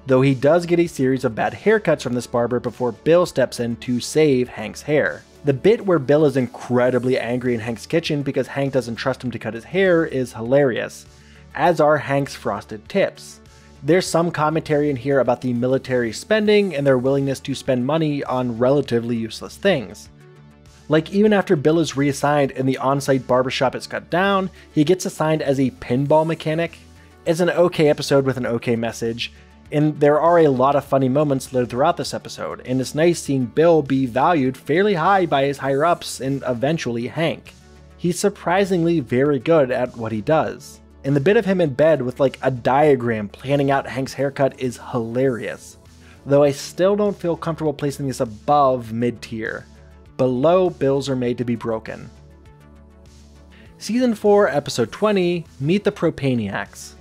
[SPEAKER 1] Though he does get a series of bad haircuts from this barber before Bill steps in to save Hank's hair. The bit where Bill is incredibly angry in Hank's kitchen because Hank doesn't trust him to cut his hair is hilarious, as are Hank's frosted tips. There's some commentary in here about the military spending and their willingness to spend money on relatively useless things. Like, even after Bill is reassigned and the on-site barbershop is cut down, he gets assigned as a pinball mechanic. It's an okay episode with an okay message, and there are a lot of funny moments littered throughout this episode, and it's nice seeing Bill be valued fairly high by his higher-ups and eventually Hank. He's surprisingly very good at what he does, and the bit of him in bed with like a diagram planning out Hank's haircut is hilarious, though I still don't feel comfortable placing this above mid-tier. Below Bills Are Made to Be Broken. Season 4, Episode 20, Meet the Propaniacs.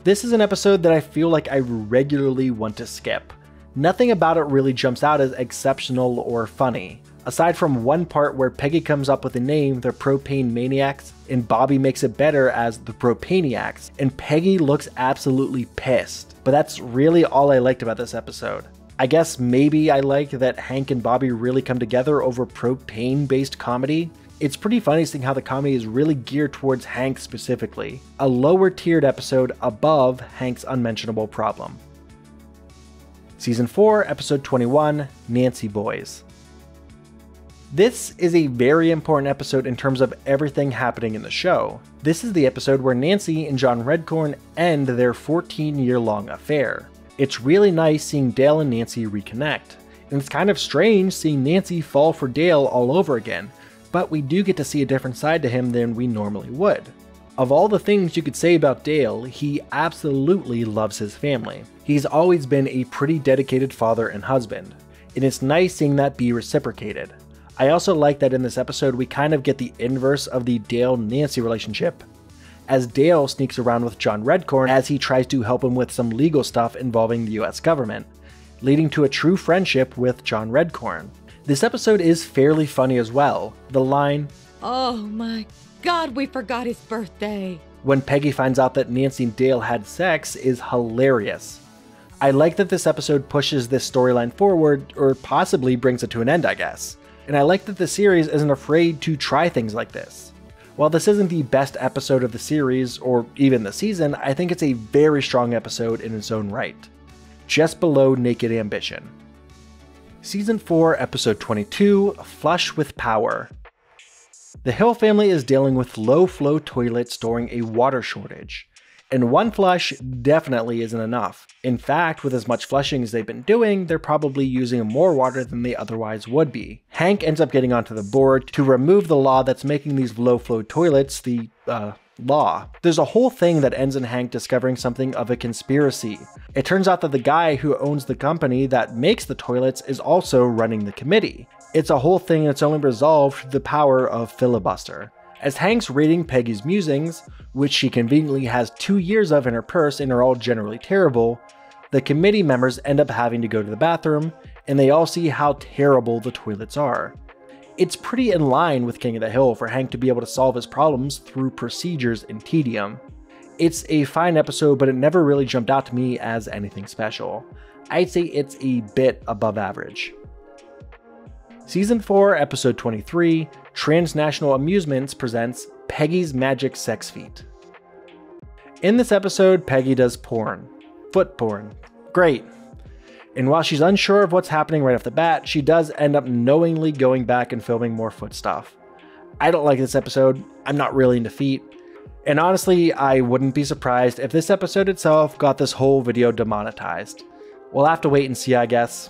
[SPEAKER 1] This is an episode that I feel like I regularly want to skip. Nothing about it really jumps out as exceptional or funny, aside from one part where Peggy comes up with the name the Propane Maniacs, and Bobby makes it better as the Propaniacs, and Peggy looks absolutely pissed. But that's really all I liked about this episode. I guess maybe I like that Hank and Bobby really come together over propane-based comedy. It's pretty funny seeing how the comedy is really geared towards Hank specifically, a lower-tiered episode above Hank's unmentionable problem. Season 4, Episode 21, Nancy Boys. This is a very important episode in terms of everything happening in the show. This is the episode where Nancy and John Redcorn end their 14-year-long affair. It's really nice seeing Dale and Nancy reconnect, and it's kind of strange seeing Nancy fall for Dale all over again, but we do get to see a different side to him than we normally would. Of all the things you could say about Dale, he absolutely loves his family. He's always been a pretty dedicated father and husband, and it's nice seeing that be reciprocated. I also like that in this episode we kind of get the inverse of the Dale-Nancy relationship, as Dale sneaks around with John Redcorn as he tries to help him with some legal stuff involving the US government, leading to a true friendship with John Redcorn. This episode is fairly funny as well. The line,
[SPEAKER 6] "Oh my God, we forgot his birthday,"
[SPEAKER 1] when Peggy finds out that Nancy and Dale had sex is hilarious. I like that this episode pushes this storyline forward, or possibly brings it to an end, I guess. And I like that the series isn't afraid to try things like this. While this isn't the best episode of the series, or even the season, I think it's a very strong episode in its own right. Just below Naked Ambition. Season 4, Episode 22, Flush with Power. The Hill family is dealing with low-flow toilets during a water shortage, and one flush definitely isn't enough. In fact, with as much flushing as they've been doing, they're probably using more water than they otherwise would be. Hank ends up getting onto the board to remove the law that's making these low-flow toilets the, law. There's a whole thing that ends in Hank discovering something of a conspiracy. It turns out that the guy who owns the company that makes the toilets is also running the committee. It's a whole thing that's only resolved through the power of filibuster. As Hank's reading Peggy's musings, which she conveniently has 2 years of in her purse and are all generally terrible, the committee members end up having to go to the bathroom, and they all see how terrible the toilets are. It's pretty in line with King of the Hill for Hank to be able to solve his problems through procedures and tedium. It's a fine episode, but it never really jumped out to me as anything special. I'd say it's a bit above average. Season 4, Episode 23, Transnational Amusements presents Peggy's Magic Sex Feet. In this episode, Peggy does porn. Foot porn. Great. And while she's unsure of what's happening right off the bat, she does end up knowingly going back and filming more foot stuff. I don't like this episode. I'm not really into feet. And honestly, I wouldn't be surprised if this episode itself got this whole video demonetized. We'll have to wait and see, I guess.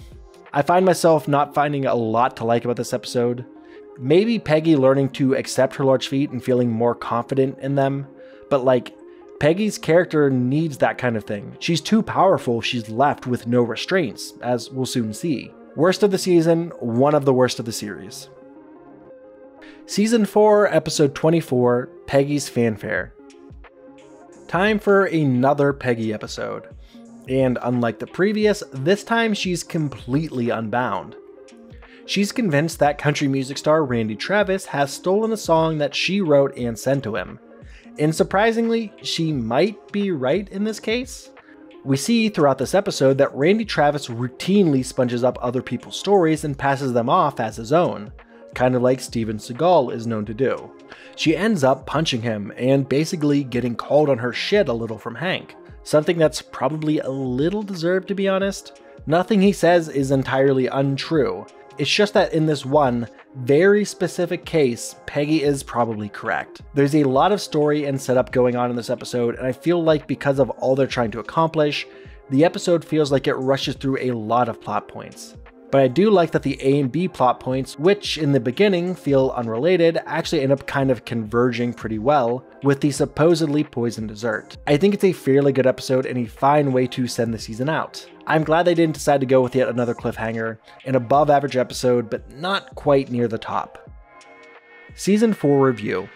[SPEAKER 1] I find myself not finding a lot to like about this episode. Maybe Peggy learning to accept her large feet and feeling more confident in them, but like, Peggy's character needs that kind of thing. She's too powerful, she's left with no restraints, as we'll soon see. Worst of the season, one of the worst of the series. Season 4, Episode 24, Peggy's Fanfare. Time for another Peggy episode. And unlike the previous, this time she's completely unbound. She's convinced that country music star Randy Travis has stolen a song that she wrote and sent to him. And surprisingly, she might be right in this case. We see throughout this episode that Randy Travis routinely sponges up other people's stories and passes them off as his own, kind of like Steven Seagal is known to do. She ends up punching him and basically getting called on her shit a little from Hank, something that's probably a little deserved, to be honest. Nothing he says is entirely untrue. It's just that in this one very specific case, Peggy is probably correct. There's a lot of story and setup going on in this episode, and I feel like because of all they're trying to accomplish, the episode feels like it rushes through a lot of plot points. But I do like that the A and B plot points, which in the beginning feel unrelated, actually end up kind of converging pretty well with the supposedly poisoned dessert. I think it's a fairly good episode and a fine way to send the season out. I'm glad they didn't decide to go with yet another cliffhanger, an above average episode, but not quite near the top. Season 4 review.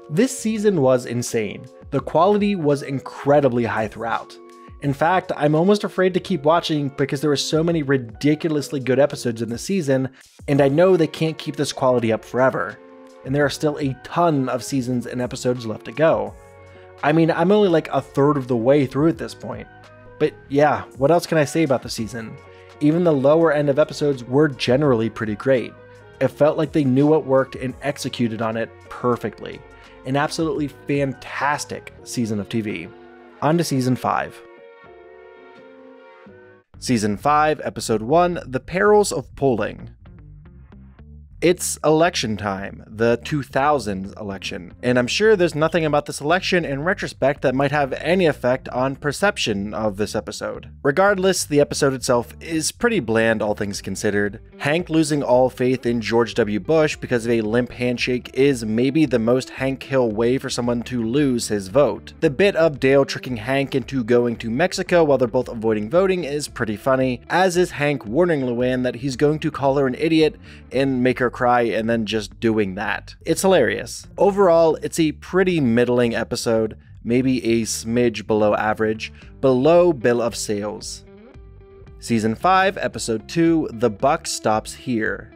[SPEAKER 1] This season was insane. The quality was incredibly high throughout. In fact, I'm almost afraid to keep watching because there were so many ridiculously good episodes in the season, and I know they can't keep this quality up forever. And there are still a ton of seasons and episodes left to go. I mean, I'm only like a third of the way through at this point. But yeah, what else can I say about the season? Even the lower end of episodes were generally pretty great. It felt like they knew what worked and executed on it perfectly. An absolutely fantastic season of TV. On to Season 5. Season 5, Episode 1, The Perils of Polling. It's election time, the 2000s election, and I'm sure there's nothing about this election in retrospect that might have any effect on perception of this episode. Regardless, the episode itself is pretty bland, all things considered. Hank losing all faith in George W. Bush because of a limp handshake is maybe the most Hank Hill way for someone to lose his vote. The bit of Dale tricking Hank into going to Mexico while they're both avoiding voting is pretty funny, as is Hank warning Luann that he's going to call her an idiot and make her cry and then just doing that. It's hilarious. Overall, it's a pretty middling episode, maybe a smidge below average, below bill of sales. Season 5, Episode 2, The Buck Stops Here.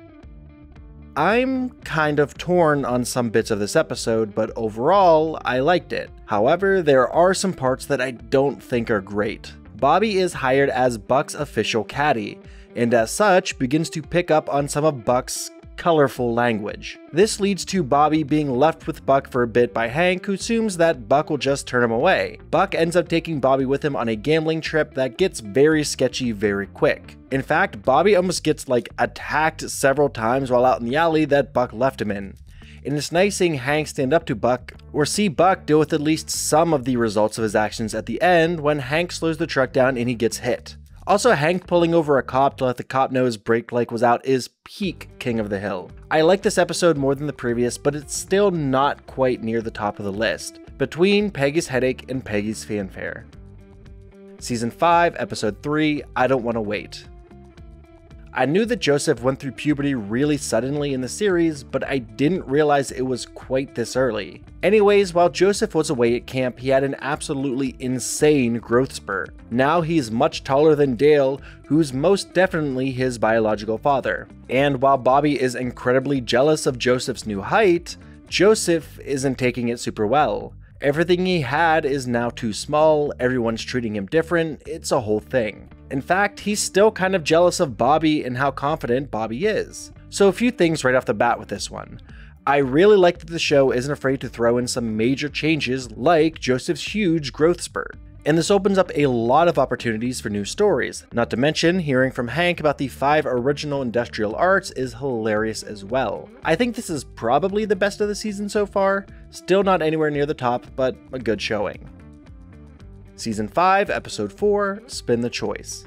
[SPEAKER 1] I'm kind of torn on some bits of this episode, but overall, I liked it. However, there are some parts that I don't think are great. Bobby is hired as Buck's official caddy, and as such, begins to pick up on some of Buck's colorful language. This leads to Bobby being left with Buck for a bit by Hank, who assumes that Buck will just turn him away. Buck ends up taking Bobby with him on a gambling trip that gets very sketchy very quick. In fact, Bobby almost gets attacked several times while out in the alley that Buck left him in. And it's nice seeing Hank stand up to Buck, or see Buck deal with at least some of the results of his actions at the end when Hank slows the truck down and he gets hit. Also, Hank pulling over a cop to let the cop know his brake light was out is peak King of the Hill. I like this episode more than the previous, but it's still not quite near the top of the list, between Peggy's headache and Peggy's fanfare. Season 5, Episode 3, I Don't Want to Wait. I knew that Joseph went through puberty really suddenly in the series, but I didn't realize it was quite this early. Anyways, while Joseph was away at camp, he had an absolutely insane growth spurt. Now he's much taller than Dale, who's most definitely his biological father. And while Bobby is incredibly jealous of Joseph's new height, Joseph isn't taking it super well. Everything he had is now too small, everyone's treating him different, it's a whole thing. In fact, he's still kind of jealous of Bobby and how confident Bobby is. So a few things right off the bat with this one. I really like that the show isn't afraid to throw in some major changes like Joseph's huge growth spurt. And this opens up a lot of opportunities for new stories. Not to mention, hearing from Hank about the 5 original industrial arts is hilarious as well. I think this is probably the best of the season so far. Still not anywhere near the top, but a good showing. Season 5, Episode 4, Spin the Choice.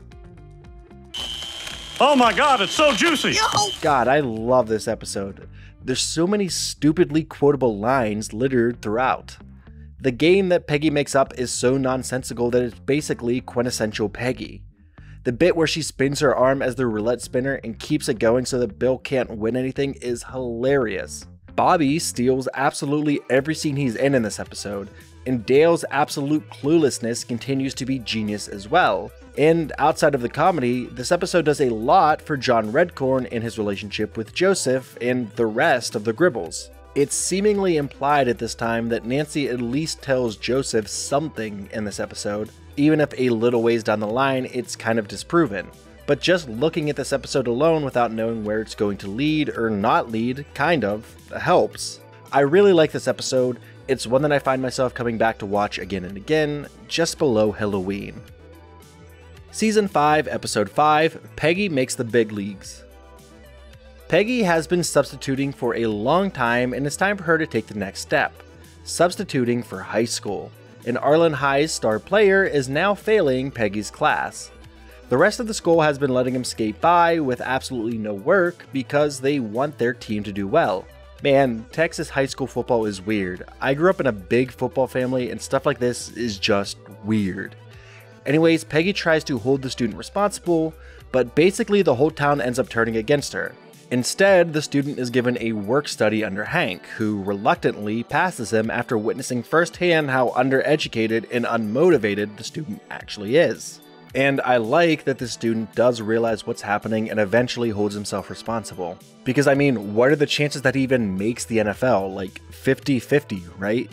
[SPEAKER 2] Oh my god, it's so juicy!
[SPEAKER 1] God, I love this episode. There's so many stupidly quotable lines littered throughout. The game that Peggy makes up is so nonsensical that it's basically quintessential Peggy. The bit where she spins her arm as the roulette spinner and keeps it going so that Bill can't win anything is hilarious. Bobby steals absolutely every scene he's in this episode, and Dale's absolute cluelessness continues to be genius as well. And outside of the comedy, this episode does a lot for John Redcorn and his relationship with Joseph and the rest of the Gribbles. It's seemingly implied at this time that Nancy at least tells Joseph something in this episode, even if a little ways down the line it's kind of disproven. But just looking at this episode alone without knowing where it's going to lead or not lead kind of helps. I really like this episode. It's one that I find myself coming back to watch again and again, just below Halloween. Season 5, Episode 5, Peggy Makes the Big Leagues. Peggy has been substituting for a long time, and it's time for her to take the next step, substituting for high school. And Arlen High's star player is now failing Peggy's class. The rest of the school has been letting him skate by with absolutely no work because they want their team to do well. Man, Texas high school football is weird. I grew up in a big football family, and stuff like this is just weird. Anyways, Peggy tries to hold the student responsible, but basically the whole town ends up turning against her. Instead, the student is given a work study under Hank, who reluctantly passes him after witnessing firsthand how undereducated and unmotivated the student actually is. And I like that the student does realize what's happening and eventually holds himself responsible. Because I mean, what are the chances that he even makes the NFL? Like 50-50, right?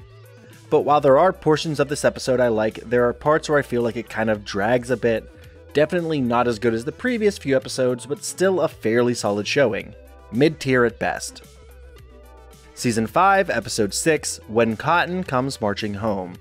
[SPEAKER 1] But while there are portions of this episode I like, there are parts where I feel like it kind of drags a bit. Definitely not as good as the previous few episodes, but still a fairly solid showing. Mid-tier at best. Season 5, Episode 6, When Cotton Comes Marching Home.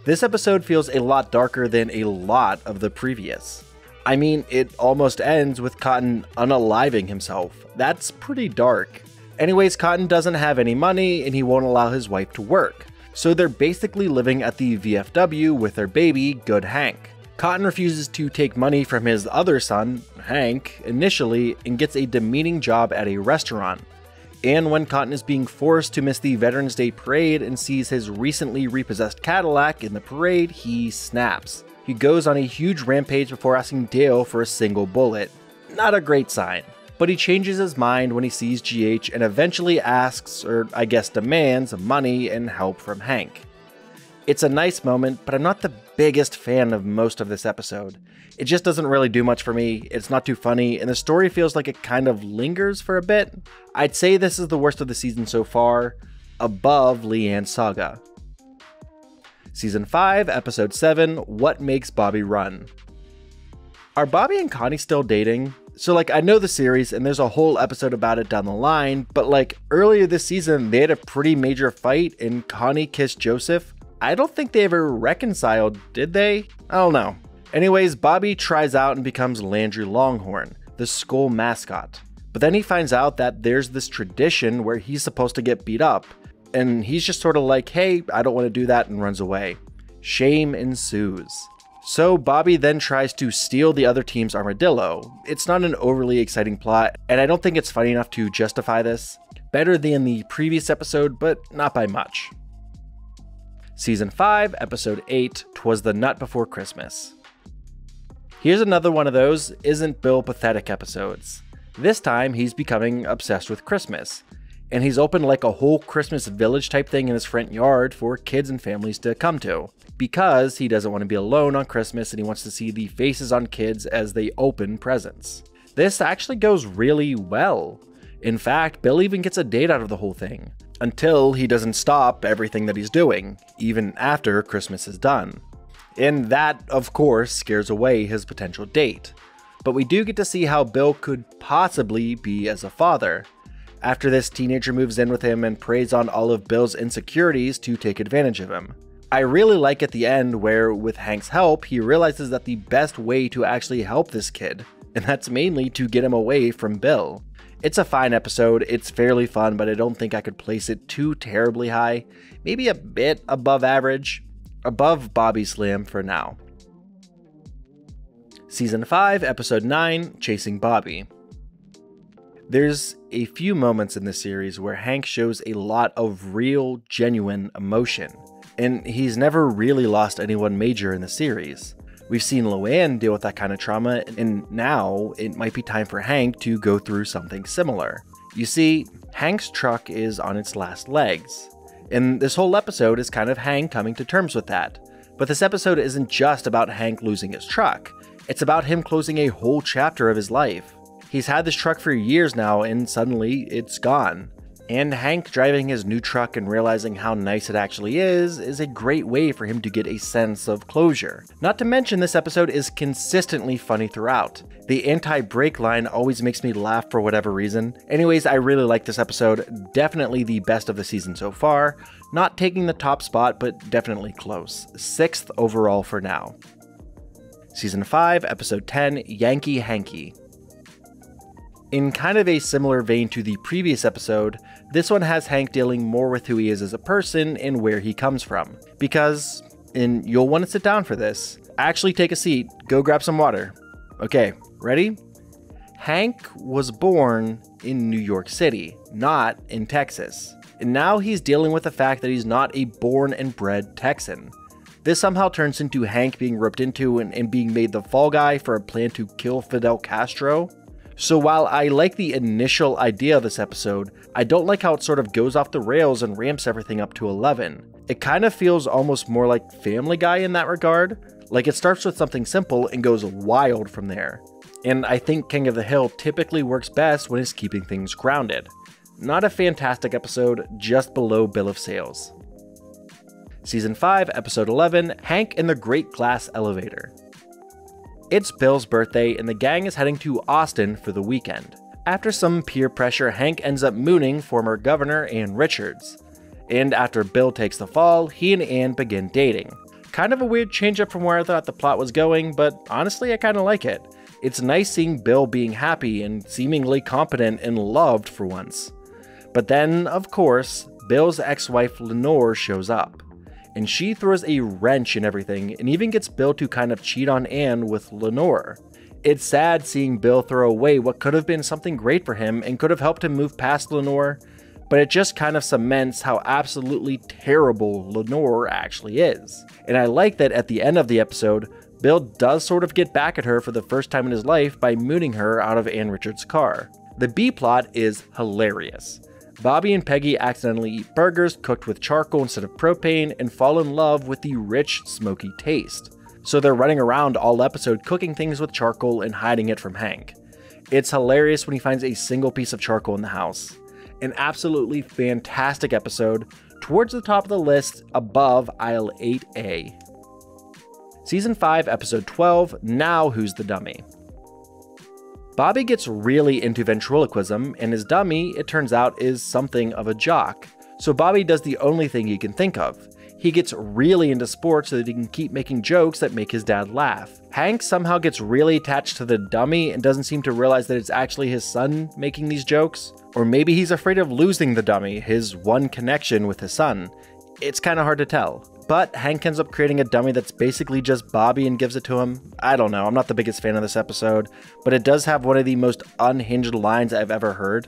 [SPEAKER 1] This episode feels a lot darker than a lot of the previous. I mean, it almost ends with Cotton unaliving himself. That's pretty dark. Anyways, Cotton doesn't have any money and he won't allow his wife to work. So they're basically living at the VFW with their baby, Good Hank. Cotton refuses to take money from his other son, Hank, initially, and gets a demeaning job at a restaurant. And when Cotton is being forced to miss the Veterans Day parade and sees his recently repossessed Cadillac in the parade, he snaps. He goes on a huge rampage before asking Dale for a single bullet. Not a great sign. But he changes his mind when he sees GH and eventually asks, or I guess demands, money and help from Hank. It's a nice moment, but I'm not the biggest fan of most of this episode. It just doesn't really do much for me, it's not too funny, and the story feels like it kind of lingers for a bit. I'd say this is the worst of the season so far, above Leanne's Saga. Season 5, Episode 7, What Makes Bobby Run? Are Bobby and Connie still dating? So I know the series and there's a whole episode about it down the line, but earlier this season they had a pretty major fight and Connie kissed Joseph. I don't think they ever reconciled, did they? I don't know. Anyways, Bobby tries out and becomes Landry Longhorn, the school mascot. But then he finds out that there's this tradition where he's supposed to get beat up, and he's just sort of like, hey, I don't want to do that, and runs away. Shame ensues. So Bobby then tries to steal the other team's armadillo. It's not an overly exciting plot, and I don't think it's funny enough to justify this. Better than the previous episode, but not by much. Season 5, Episode 8, 'Twas the Nut Before Christmas. Here's another one of those Isn't Bill Pathetic episodes. This time he's becoming obsessed with Christmas, and he's opened a whole Christmas village type thing in his front yard for kids and families to come to, because he doesn't want to be alone on Christmas and he wants to see the faces on kids as they open presents. This actually goes really well. In fact, Bill even gets a date out of the whole thing, until he doesn't stop everything that he's doing, even after Christmas is done. And that, of course, scares away his potential date. But we do get to see how Bill could possibly be as a father. After this, teenager moves in with him and preys on all of Bill's insecurities to take advantage of him. I really like at the end where, with Hank's help, he realizes that the best way to actually help this kid, and that's mainly to get him away from Bill. It's a fine episode, it's fairly fun, but I don't think I could place it too terribly high. Maybe a bit above average. Above Bobby Slam for now. Season 5, Episode 9, Chasing Bobby. There's a few moments in this series where Hank shows a lot of real, genuine emotion, and he's never really lost anyone major in the series. We've seen Luann deal with that kind of trauma, and now it might be time for Hank to go through something similar. You see, Hank's truck is on its last legs, and this whole episode is kind of Hank coming to terms with that, But this episode isn't just about Hank losing his truck. It's about him closing a whole chapter of his life. He's had this truck for years now, and suddenly it's gone. And Hank driving his new truck and realizing how nice it actually is a great way for him to get a sense of closure. Not to mention, this episode is consistently funny throughout. The anti-brake line always makes me laugh for whatever reason. Anyways, I really like this episode. Definitely the best of the season so far. Not taking the top spot, but definitely close. 6th overall for now. Season 5, Episode 10, Yankee Hanky. In kind of a similar vein to the previous episode, this one has Hank dealing more with who he is as a person and where he comes from. Because, and you'll want to sit down for this, actually take a seat, go grab some water. Okay, ready? Hank was born in New York City, not in Texas. And now he's dealing with the fact that he's not a born and bred Texan. This somehow turns into Hank being roped into and being made the fall guy for a plan to kill Fidel Castro. So while I like the initial idea of this episode, I don't like how it sort of goes off the rails and ramps everything up to 11. It kind of feels almost more like Family Guy in that regard. Like it starts with something simple and goes wild from there. And I think King of the Hill typically works best when it's keeping things grounded. Not a fantastic episode, just below Bill of Sales. Season 5, Episode 11, Hank in the Great Glass Elevator. It's Bill's birthday and the gang is heading to Austin for the weekend. After some peer pressure, Hank ends up mooning former Governor Ann Richards. And after Bill takes the fall, he and Ann begin dating. Kind of a weird change up from where I thought the plot was going, but honestly I kinda like it. It's nice seeing Bill being happy and seemingly competent and loved for once. But then, of course, Bill's ex-wife Lenore shows up. And she throws a wrench in everything and even gets Bill to kind of cheat on Ann with Lenore. It's sad seeing Bill throw away what could have been something great for him and could have helped him move past Lenore, but it just kind of cements how absolutely terrible Lenore actually is. And I like that at the end of the episode, Bill does sort of get back at her for the first time in his life by mooning her out of Ann Richards' car. The B-plot is hilarious. Bobby and Peggy accidentally eat burgers cooked with charcoal instead of propane and fall in love with the rich, smoky taste. So they're running around all episode cooking things with charcoal and hiding it from Hank. It's hilarious when he finds a single piece of charcoal in the house. An absolutely fantastic episode, towards the top of the list, above aisle 8A. Season 5, Episode 12, Now Who's the Dummy? Bobby gets really into ventriloquism, and his dummy, it turns out, is something of a jock. So Bobby does the only thing he can think of. He gets really into sports so that he can keep making jokes that make his dad laugh. Hank somehow gets really attached to the dummy and doesn't seem to realize that it's actually his son making these jokes. Or maybe he's afraid of losing the dummy, his one connection with his son. It's kind of hard to tell. But Hank ends up creating a dummy that's basically just Bobby and gives it to him. I don't know, I'm not the biggest fan of this episode, but it does have one of the most unhinged lines I've ever heard.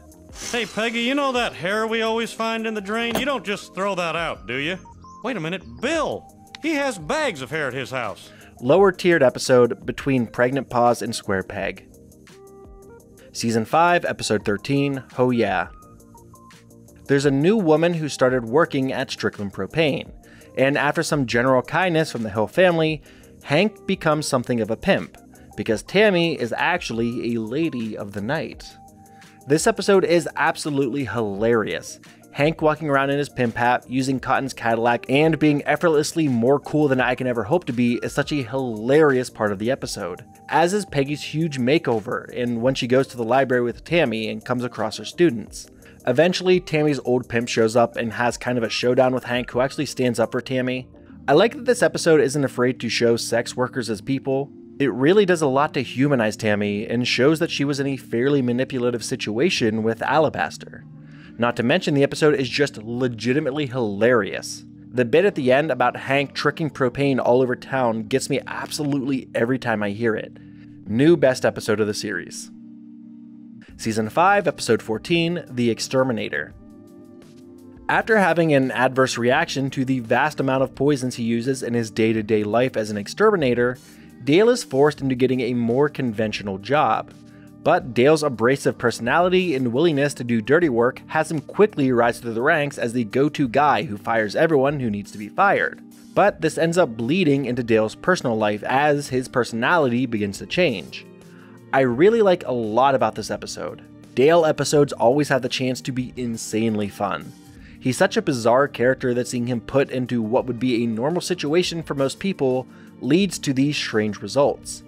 [SPEAKER 2] Hey, Peggy, you know that hair we always find in the drain? You don't just throw that out, do you? Wait a minute, Bill! He has bags of hair at his house.
[SPEAKER 1] Lower tiered episode between Pregnant Pause and Square Peg. Season 5, Episode 13, Ho Yeah. There's a new woman who started working at Strickland Propane. And after some general kindness from the Hill family, Hank becomes something of a pimp, because Tammy is actually a lady of the night. This episode is absolutely hilarious. Hank walking around in his pimp hat, using Cotton's Cadillac, and being effortlessly more cool than I can ever hope to be is such a hilarious part of the episode. As is Peggy's huge makeover, and when she goes to the library with Tammy and comes across her students. Eventually, Tammy's old pimp shows up and has kind of a showdown with Hank, who actually stands up for Tammy. I like that this episode isn't afraid to show sex workers as people. It really does a lot to humanize Tammy and shows that she was in a fairly manipulative situation with Alabaster. Not to mention, the episode is just legitimately hilarious. The bit at the end about Hank tricking Propane all over town gets me absolutely every time I hear it. New best episode of the series. Season 5, Episode 14, The Exterminator. After having an adverse reaction to the vast amount of poisons he uses in his day-to-day life as an exterminator, Dale is forced into getting a more conventional job. But Dale's abrasive personality and willingness to do dirty work has him quickly rise through the ranks as the go-to guy who fires everyone who needs to be fired. But this ends up bleeding into Dale's personal life as his personality begins to change. I really like a lot about this episode. Dale episodes always have the chance to be insanely fun. He's such a bizarre character that seeing him put into what would be a normal situation for most people leads to these strange results.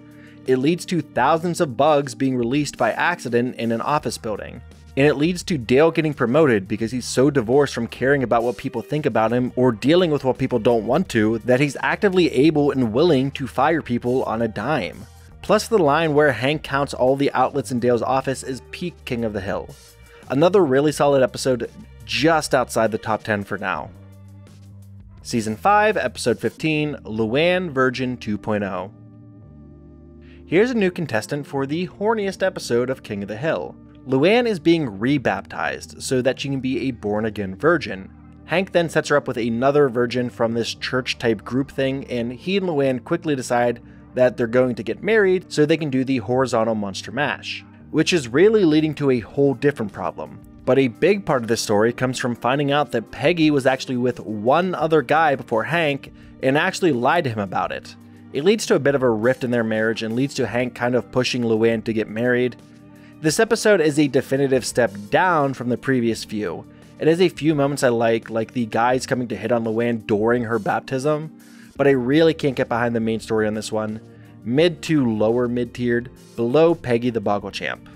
[SPEAKER 1] It leads to thousands of bugs being released by accident in an office building. And it leads to Dale getting promoted because he's so divorced from caring about what people think about him or dealing with what people don't want to that he's actively able and willing to fire people on a dime. Plus the line where Hank counts all the outlets in Dale's office is peak King of the Hill. Another really solid episode, just outside the top 10 for now. Season 5, Episode 15, Luann Virgin 2.0. Here's a new contestant for the horniest episode of King of the Hill. Luann is being rebaptized so that she can be a born-again virgin. Hank then sets her up with another virgin from this church-type group thing, and he and Luann quickly decide that they're going to get married so they can do the horizontal monster mash, which is really leading to a whole different problem. But a big part of this story comes from finding out that Peggy was actually with one other guy before Hank and actually lied to him about it. It leads to a bit of a rift in their marriage and leads to Hank kind of pushing Luann to get married. This episode is a definitive step down from the previous few. It has a few moments I like the guys coming to hit on Luann during her baptism, but I really can't get behind the main story on this one. Mid to lower mid-tiered, below Peggy the Boggle Champ.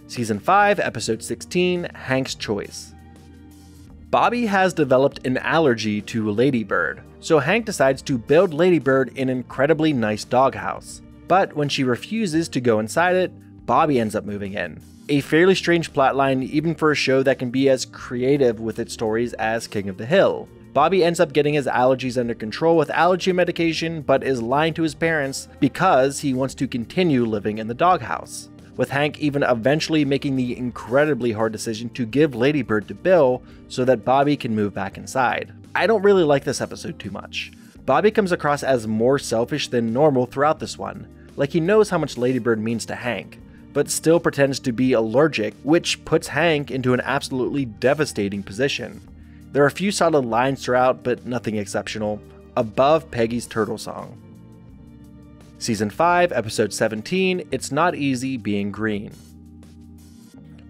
[SPEAKER 1] Season 5, Episode 16, Hank's Choice. Bobby has developed an allergy to Ladybird, so Hank decides to build Ladybird an incredibly nice doghouse. But when she refuses to go inside it, Bobby ends up moving in. A fairly strange plotline even for a show that can be as creative with its stories as King of the Hill. Bobby ends up getting his allergies under control with allergy medication, but is lying to his parents because he wants to continue living in the doghouse, with Hank even eventually making the incredibly hard decision to give Ladybird to Bill so that Bobby can move back inside. I don't really like this episode too much. Bobby comes across as more selfish than normal throughout this one, like he knows how much Ladybird means to Hank, but still pretends to be allergic, which puts Hank into an absolutely devastating position. There are a few solid lines throughout, but nothing exceptional, above Peggy's turtle song. Season 5, Episode 17, It's Not Easy Being Green.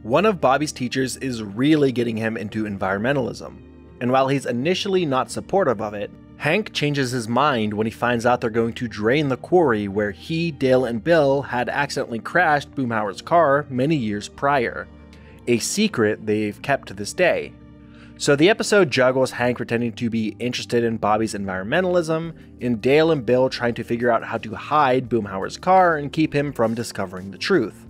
[SPEAKER 1] One of Bobby's teachers is really getting him into environmentalism, and while he's initially not supportive of it, Hank changes his mind when he finds out they're going to drain the quarry where he, Dale, and Bill had accidentally crashed Boomhauer's car many years prior, a secret they've kept to this day. So the episode juggles Hank pretending to be interested in Bobby's environmentalism, and Dale and Bill trying to figure out how to hide Boomhauer's car and keep him from discovering the truth.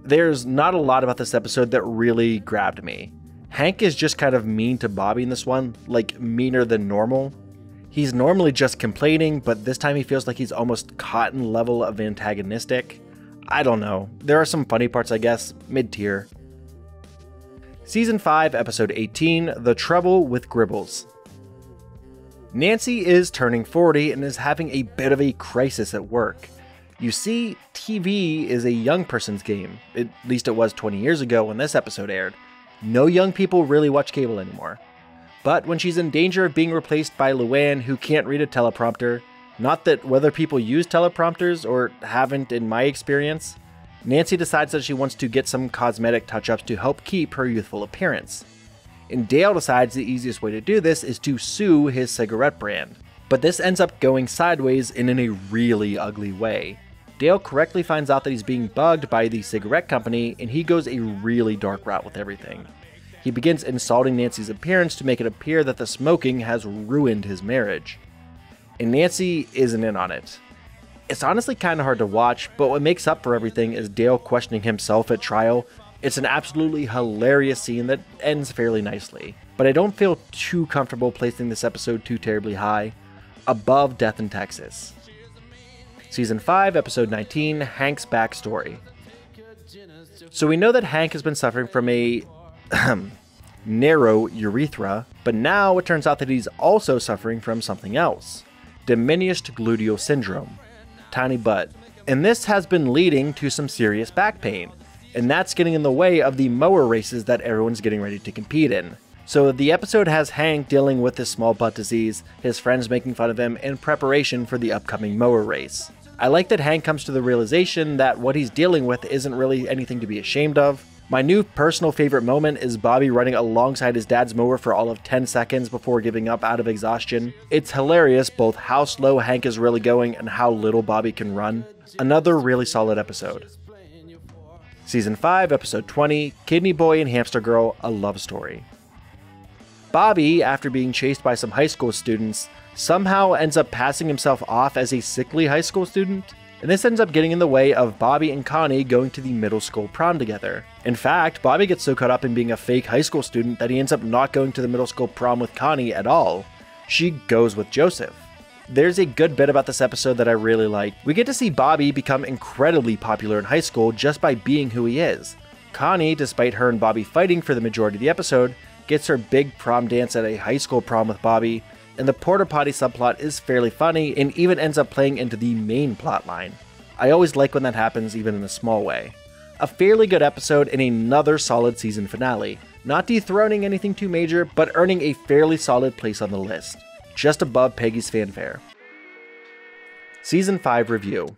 [SPEAKER 1] There's not a lot about this episode that really grabbed me. Hank is just kind of mean to Bobby in this one, like meaner than normal. He's normally just complaining, but this time he feels like he's almost Cotton level of antagonistic. I don't know. There are some funny parts, I guess, mid-tier. Season 5, Episode 18, The Trouble with Gribbles. Nancy is turning 40 and is having a bit of a crisis at work. You see, TV is a young person's game, at least it was 20 years ago when this episode aired. No young people really watch cable anymore. But when she's in danger of being replaced by Luann, who can't read a teleprompter, not that whether people use teleprompters or haven't in my experience, Nancy decides that she wants to get some cosmetic touch-ups to help keep her youthful appearance. And Dale decides the easiest way to do this is to sue his cigarette brand. But this ends up going sideways and in a really ugly way. Dale correctly finds out that he's being bugged by the cigarette company, and he goes a really dark route with everything. He begins insulting Nancy's appearance to make it appear that the smoking has ruined his marriage. And Nancy isn't in on it. It's honestly kind of hard to watch, but what makes up for everything is Dale questioning himself at trial. It's an absolutely hilarious scene that ends fairly nicely, but I don't feel too comfortable placing this episode too terribly high, above Death in Texas. Season 5, Episode 19, Hank's Backstory. So we know that Hank has been suffering from a narrow urethra, but now it turns out that he's also suffering from something else, diminished gluteal syndrome, tiny butt. And this has been leading to some serious back pain, and that's getting in the way of the mower races that everyone's getting ready to compete in. So the episode has Hank dealing with his small butt disease, his friends making fun of him, and preparation for the upcoming mower race. I like that Hank comes to the realization that what he's dealing with isn't really anything to be ashamed of. My new personal favorite moment is Bobby running alongside his dad's mower for all of 10 seconds before giving up out of exhaustion. It's hilarious both how slow Hank is really going and how little Bobby can run. Another really solid episode. Season 5, Episode 20, Kidney Boy and Hamster Girl, A Love Story. Bobby, after being chased by some high school students, somehow ends up passing himself off as a sickly high school student, and this ends up getting in the way of Bobby and Connie going to the middle school prom together. In fact, Bobby gets so caught up in being a fake high school student that he ends up not going to the middle school prom with Connie at all. She goes with Joseph. There's a good bit about this episode that I really like. We get to see Bobby become incredibly popular in high school just by being who he is. Connie, despite her and Bobby fighting for the majority of the episode, gets her big prom dance at a high school prom with Bobby, and the porta potty subplot is fairly funny and even ends up playing into the main plot line. I always like when that happens, even in a small way. A fairly good episode and another solid season finale. Not dethroning anything too major, but earning a fairly solid place on the list. Just above Peggy's fanfare. Season 5 review.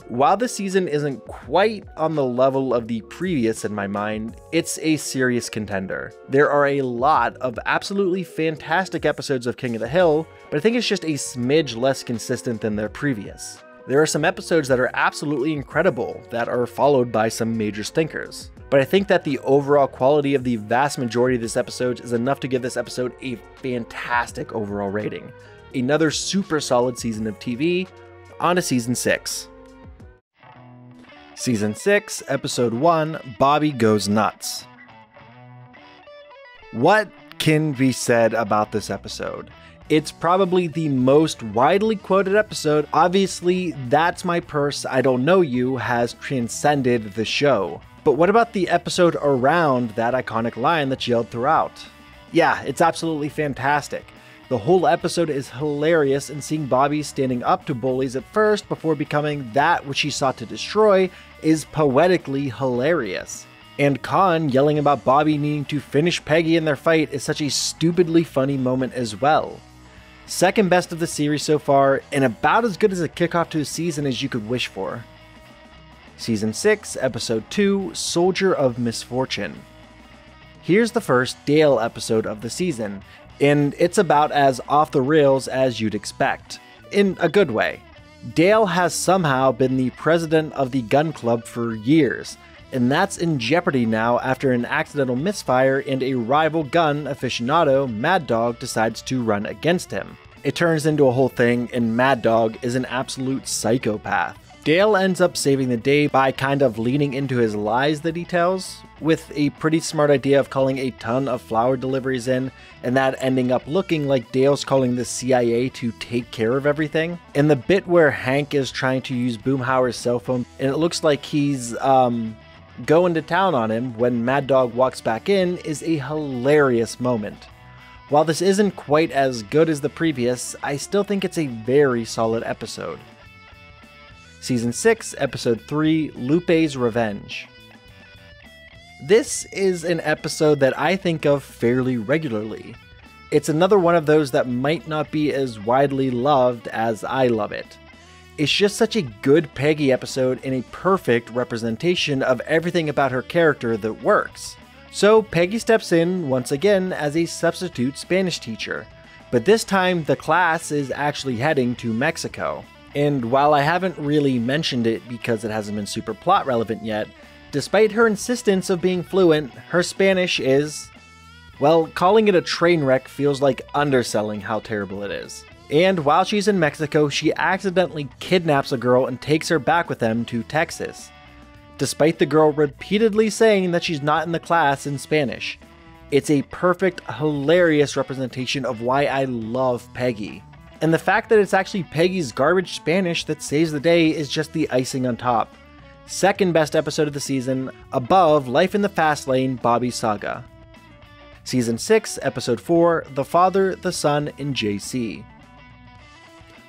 [SPEAKER 1] While the season isn't quite on the level of the previous in my mind, it's a serious contender. There are a lot of absolutely fantastic episodes of King of the Hill, but I think it's just a smidge less consistent than their previous. There are some episodes that are absolutely incredible that are followed by some major stinkers. But I think that the overall quality of the vast majority of this episode is enough to give this episode a fantastic overall rating. Another super solid season of TV, on to Season 6. Season 6, Episode 1, Bobby Goes Nuts. What can be said about this episode? It's probably the most widely quoted episode. Obviously, That's My Purse, I Don't Know You has transcended the show. But what about the episode around that iconic line that's yelled throughout? Yeah, it's absolutely fantastic. The whole episode is hilarious, and seeing Bobby standing up to bullies at first before becoming that which he sought to destroy is poetically hilarious. And Con yelling about Bobby needing to finish Peggy in their fight is such a stupidly funny moment as well. Second best of the series so far, and about as good as a kickoff to a season as you could wish for. Season 6, Episode 2, Soldier of Misfortune. Here's the first Dale episode of the season, and it's about as off the rails as you'd expect, in a good way. Dale has somehow been the president of the gun club for years, and that's in jeopardy now after an accidental misfire and a rival gun aficionado, Mad Dog, decides to run against him. It turns into a whole thing, and Mad Dog is an absolute psychopath. Dale ends up saving the day by kind of leaning into his lies that he tells, with a pretty smart idea of calling a ton of flower deliveries in, and that ending up looking like Dale's calling the CIA to take care of everything. And the bit where Hank is trying to use Boomhauer's cell phone, and it looks like he's going to town on him when Mad Dog walks back in, is a hilarious moment. While this isn't quite as good as the previous, I still think it's a very solid episode. Season 6, Episode 3, Lupe's Revenge. This is an episode that I think of fairly regularly. It's another one of those that might not be as widely loved as I love it. It's just such a good Peggy episode and a perfect representation of everything about her character that works. So Peggy steps in once again as a substitute Spanish teacher, but this time the class is actually heading to Mexico. And while I haven't really mentioned it because it hasn't been super plot relevant yet, despite her insistence of being fluent, her Spanish is, well, calling it a train wreck feels like underselling how terrible it is. And while she's in Mexico, she accidentally kidnaps a girl and takes her back with them to Texas, despite the girl repeatedly saying that she's not in the class in Spanish. It's a perfect, hilarious representation of why I love Peggy. And the fact that it's actually Peggy's garbage Spanish that saves the day is just the icing on top. Second best episode of the season, above Life in the Fast Lane, Bobby Saga. Season 6, Episode 4, The Father, the Son, and JC.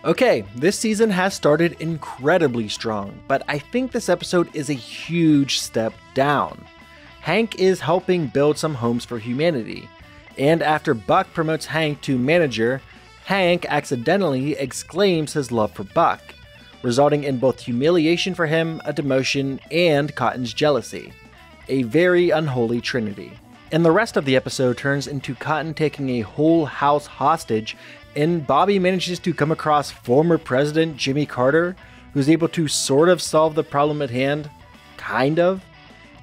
[SPEAKER 1] Okay, this season has started incredibly strong, but I think this episode is a huge step down. Hank is helping build some homes for humanity. And after Buck promotes Hank to manager, Hank accidentally exclaims his love for Buck, resulting in both humiliation for him, a demotion, and Cotton's jealousy. A very unholy trinity. And the rest of the episode turns into Cotton taking a whole house hostage, and Bobby manages to come across former President Jimmy Carter, who's able to sort of solve the problem at hand. Kind of.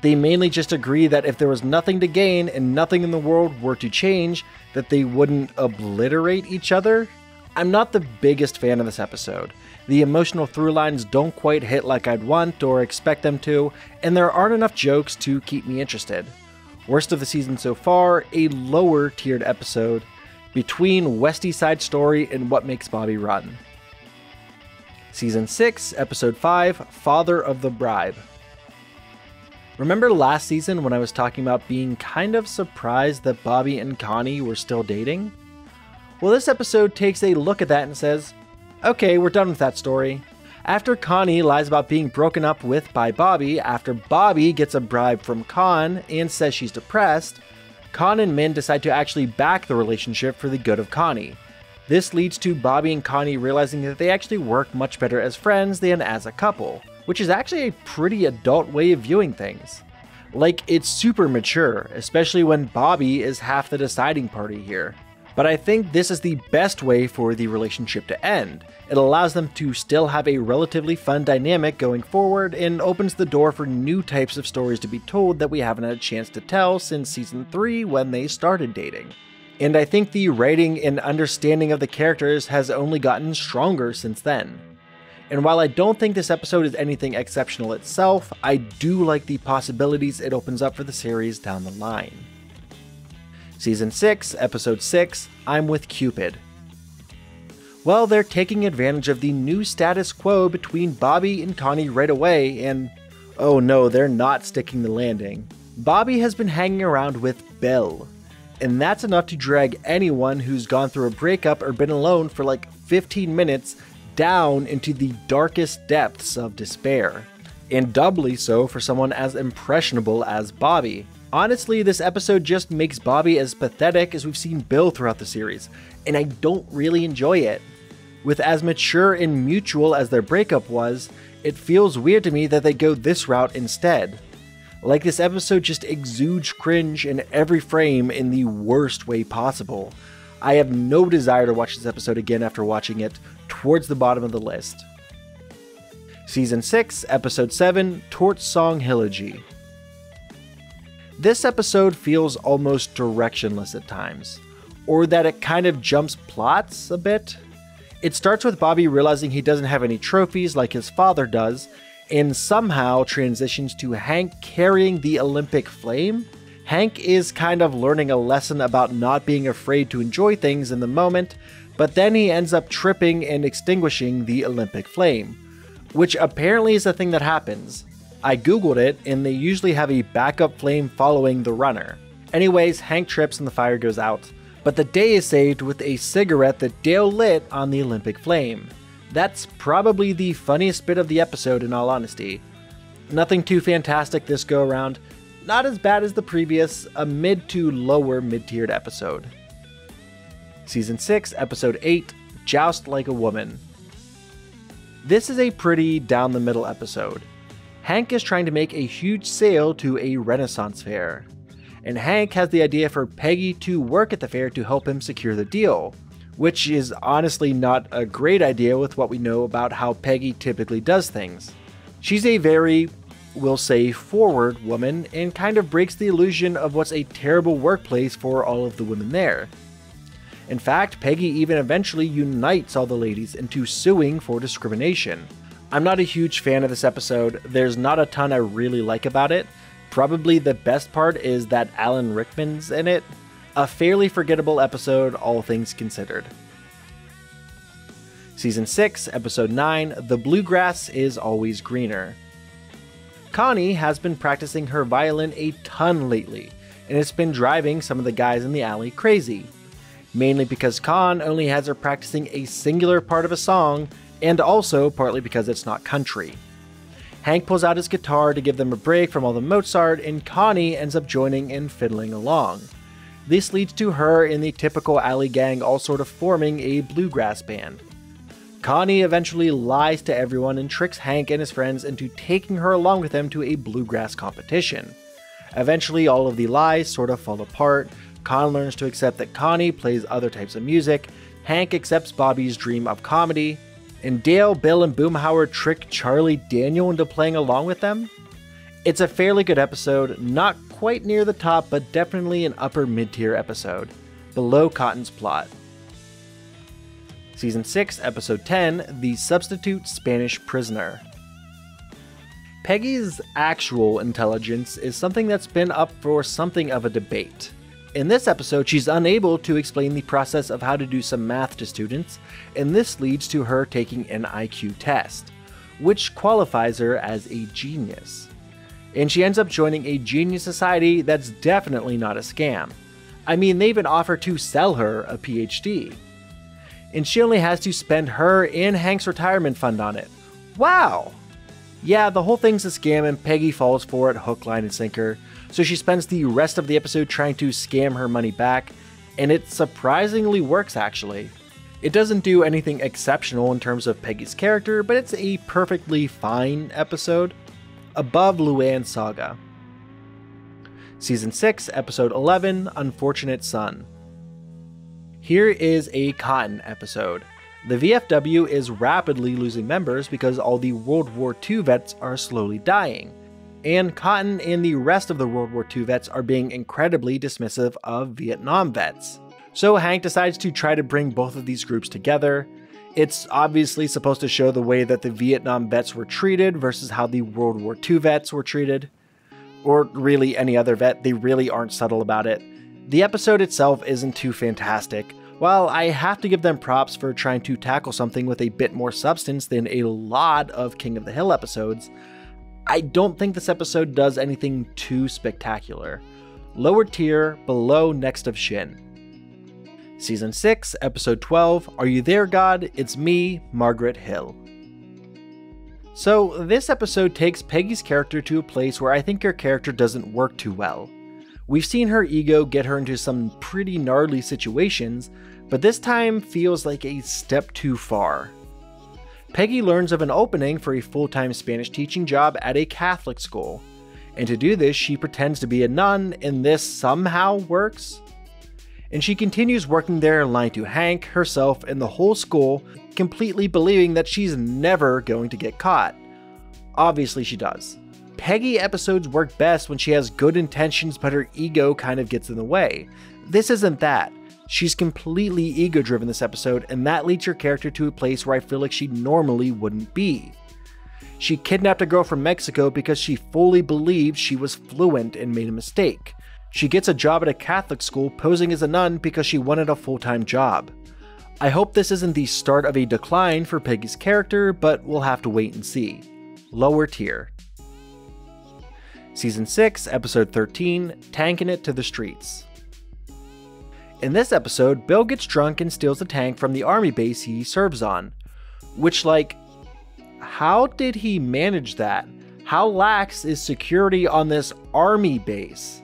[SPEAKER 1] They mainly just agree that if there was nothing to gain and nothing in the world were to change, that they wouldn't obliterate each other. I'm not the biggest fan of this episode. The emotional through lines don't quite hit like I'd want or expect them to, and there aren't enough jokes to keep me interested. Worst of the season so far, a lower tiered episode between Westy Side Story and What Makes Bobby Run. Season 6, Episode 5, Father of the Bribe. Remember last season when I was talking about being kind of surprised that Bobby and Connie were still dating? Well, this episode takes a look at that and says, okay, we're done with that story. After Connie lies about being broken up with by Bobby, after Bobby gets a bribe from Con and says she's depressed, Con and Min decide to actually back the relationship for the good of Connie. This leads to Bobby and Connie realizing that they actually work much better as friends than as a couple, which is actually a pretty adult way of viewing things. Like, it's super mature, especially when Bobby is half the deciding party here. But I think this is the best way for the relationship to end. It allows them to still have a relatively fun dynamic going forward and opens the door for new types of stories to be told that we haven't had a chance to tell since season 3 when they started dating. And I think the writing and understanding of the characters has only gotten stronger since then. And while I don't think this episode is anything exceptional itself, I do like the possibilities it opens up for the series down the line. Season 6, Episode 6, I'm with Cupid. Well, they're taking advantage of the new status quo between Bobby and Connie right away, and oh no, they're not sticking the landing. Bobby has been hanging around with Bill, and that's enough to drag anyone who's gone through a breakup or been alone for like 15 minutes down into the darkest depths of despair. And doubly so for someone as impressionable as Bobby. Honestly, this episode just makes Bobby as pathetic as we've seen Bill throughout the series, and I don't really enjoy it. With as mature and mutual as their breakup was, it feels weird to me that they go this route instead. Like, this episode just exudes cringe in every frame in the worst way possible. I have no desire to watch this episode again after watching it towards the bottom of the list. Season 6, Episode 7, Torch Song Hilogy. This episode feels almost directionless at times, or that it kind of jumps plots a bit. It starts with Bobby realizing he doesn't have any trophies like his father does, and somehow transitions to Hank carrying the Olympic flame. Hank is kind of learning a lesson about not being afraid to enjoy things in the moment, but then he ends up tripping and extinguishing the Olympic flame, which apparently is a thing that happens. I googled it, and they usually have a backup flame following the runner. Anyways, Hank trips and the fire goes out, but the day is saved with a cigarette that Dale lit on the Olympic flame. That's probably the funniest bit of the episode in all honesty. Nothing too fantastic this go around, not as bad as the previous, a mid to lower mid-tiered episode. Season 6, Episode 8, Joust Like a Woman. This is a pretty down-the-middle episode. Hank is trying to make a huge sale to a Renaissance fair, and Hank has the idea for Peggy to work at the fair to help him secure the deal, which is honestly not a great idea with what we know about how Peggy typically does things. She's a very, we'll say, forward woman and kind of breaks the illusion of what's a terrible workplace for all of the women there. In fact, Peggy even eventually unites all the ladies into suing for discrimination. I'm not a huge fan of this episode. There's not a ton I really like about it. Probably the best part is that Alan Rickman's in it. A fairly forgettable episode, all things considered. Season 6, Episode 9, The Bluegrass is Always Greener. Connie has been practicing her violin a ton lately, and it's been driving some of the guys in the alley crazy. Mainly because Con only has her practicing a singular part of a song, and also partly because it's not country. Hank pulls out his guitar to give them a break from all the Mozart, and Connie ends up joining and fiddling along. This leads to her and the typical alley gang all sort of forming a bluegrass band. Connie eventually lies to everyone and tricks Hank and his friends into taking her along with them to a bluegrass competition. Eventually, all of the lies sort of fall apart. Con learns to accept that Connie plays other types of music, Hank accepts Bobby's dream of comedy, and Dale, Bill, and Boomhauer trick Charlie Daniel into playing along with them. It's a fairly good episode, not quite near the top, but definitely an upper mid-tier episode, below Cotton's plot. Season 6, Episode 10, The Substitute Spanish Prisoner. Peggy's actual intelligence is something that's been up for something of a debate. In this episode, she's unable to explain the process of how to do some math to students, and this leads to her taking an IQ test, which qualifies her as a genius. And she ends up joining a genius society that's definitely not a scam. I mean, they even offer to sell her a PhD. And she only has to spend her and Hank's retirement fund on it. Wow! Yeah, the whole thing's a scam and Peggy falls for it hook, line, and sinker, so she spends the rest of the episode trying to scam her money back, and it surprisingly works actually. It doesn't do anything exceptional in terms of Peggy's character, but it's a perfectly fine episode, above Luann's saga. Season 6, Episode 11, Unfortunate Son. Here is a Cotton episode. The VFW is rapidly losing members because all the World War II vets are slowly dying, and Cotton and the rest of the World War II vets are being incredibly dismissive of Vietnam vets. So Hank decides to try to bring both of these groups together. It's obviously supposed to show the way that the Vietnam vets were treated versus how the World War II vets were treated. Or really any other vet, they really aren't subtle about it. The episode itself isn't too fantastic. While I have to give them props for trying to tackle something with a bit more substance than a lot of King of the Hill episodes, I don't think this episode does anything too spectacular. Lower tier, below Next of Shin. Season 6, Episode 12, Are You There, God? It's Me, Margaret Hill. So, this episode takes Peggy's character to a place where I think her character doesn't work too well. We've seen her ego get her into some pretty gnarly situations, but this time feels like a step too far. Peggy learns of an opening for a full-time Spanish teaching job at a Catholic school, and to do this she pretends to be a nun, and this somehow works. And she continues working there, lying to Hank, herself, and the whole school, completely believing that she's never going to get caught. Obviously she does. Peggy episodes work best when she has good intentions but her ego kind of gets in the way. This isn't that. She's completely ego-driven this episode, and that leads her character to a place where I feel like she normally wouldn't be. She kidnapped a girl from Mexico because she fully believed she was fluent and made a mistake. She gets a job at a Catholic school posing as a nun because she wanted a full-time job. I hope this isn't the start of a decline for Peggy's character, but we'll have to wait and see. Lower tier. Season 6, Episode 13, Tanking It to the Streets. In this episode, Bill gets drunk and steals a tank from the army base he serves on. Which, like, how did he manage that? How lax is security on this army base?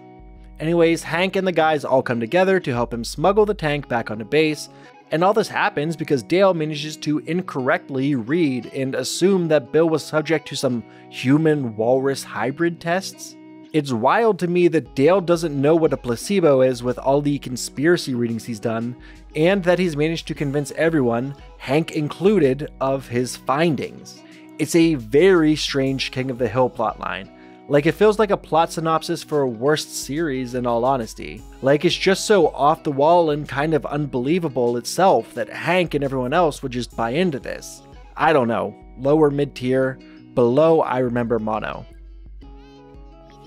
[SPEAKER 1] Anyways, Hank and the guys all come together to help him smuggle the tank back onto base, and all this happens because Dale manages to incorrectly read and assume that Bill was subject to some human-walrus hybrid tests. It's wild to me that Dale doesn't know what a placebo is with all the conspiracy readings he's done, and that he's managed to convince everyone, Hank included, of his findings. It's a very strange King of the Hill plotline. Like, it feels like a plot synopsis for a worst series in all honesty. Like, it's just so off the wall and kind of unbelievable itself that Hank and everyone else would just buy into this. I don't know. Lower mid-tier, below I Remember Mono.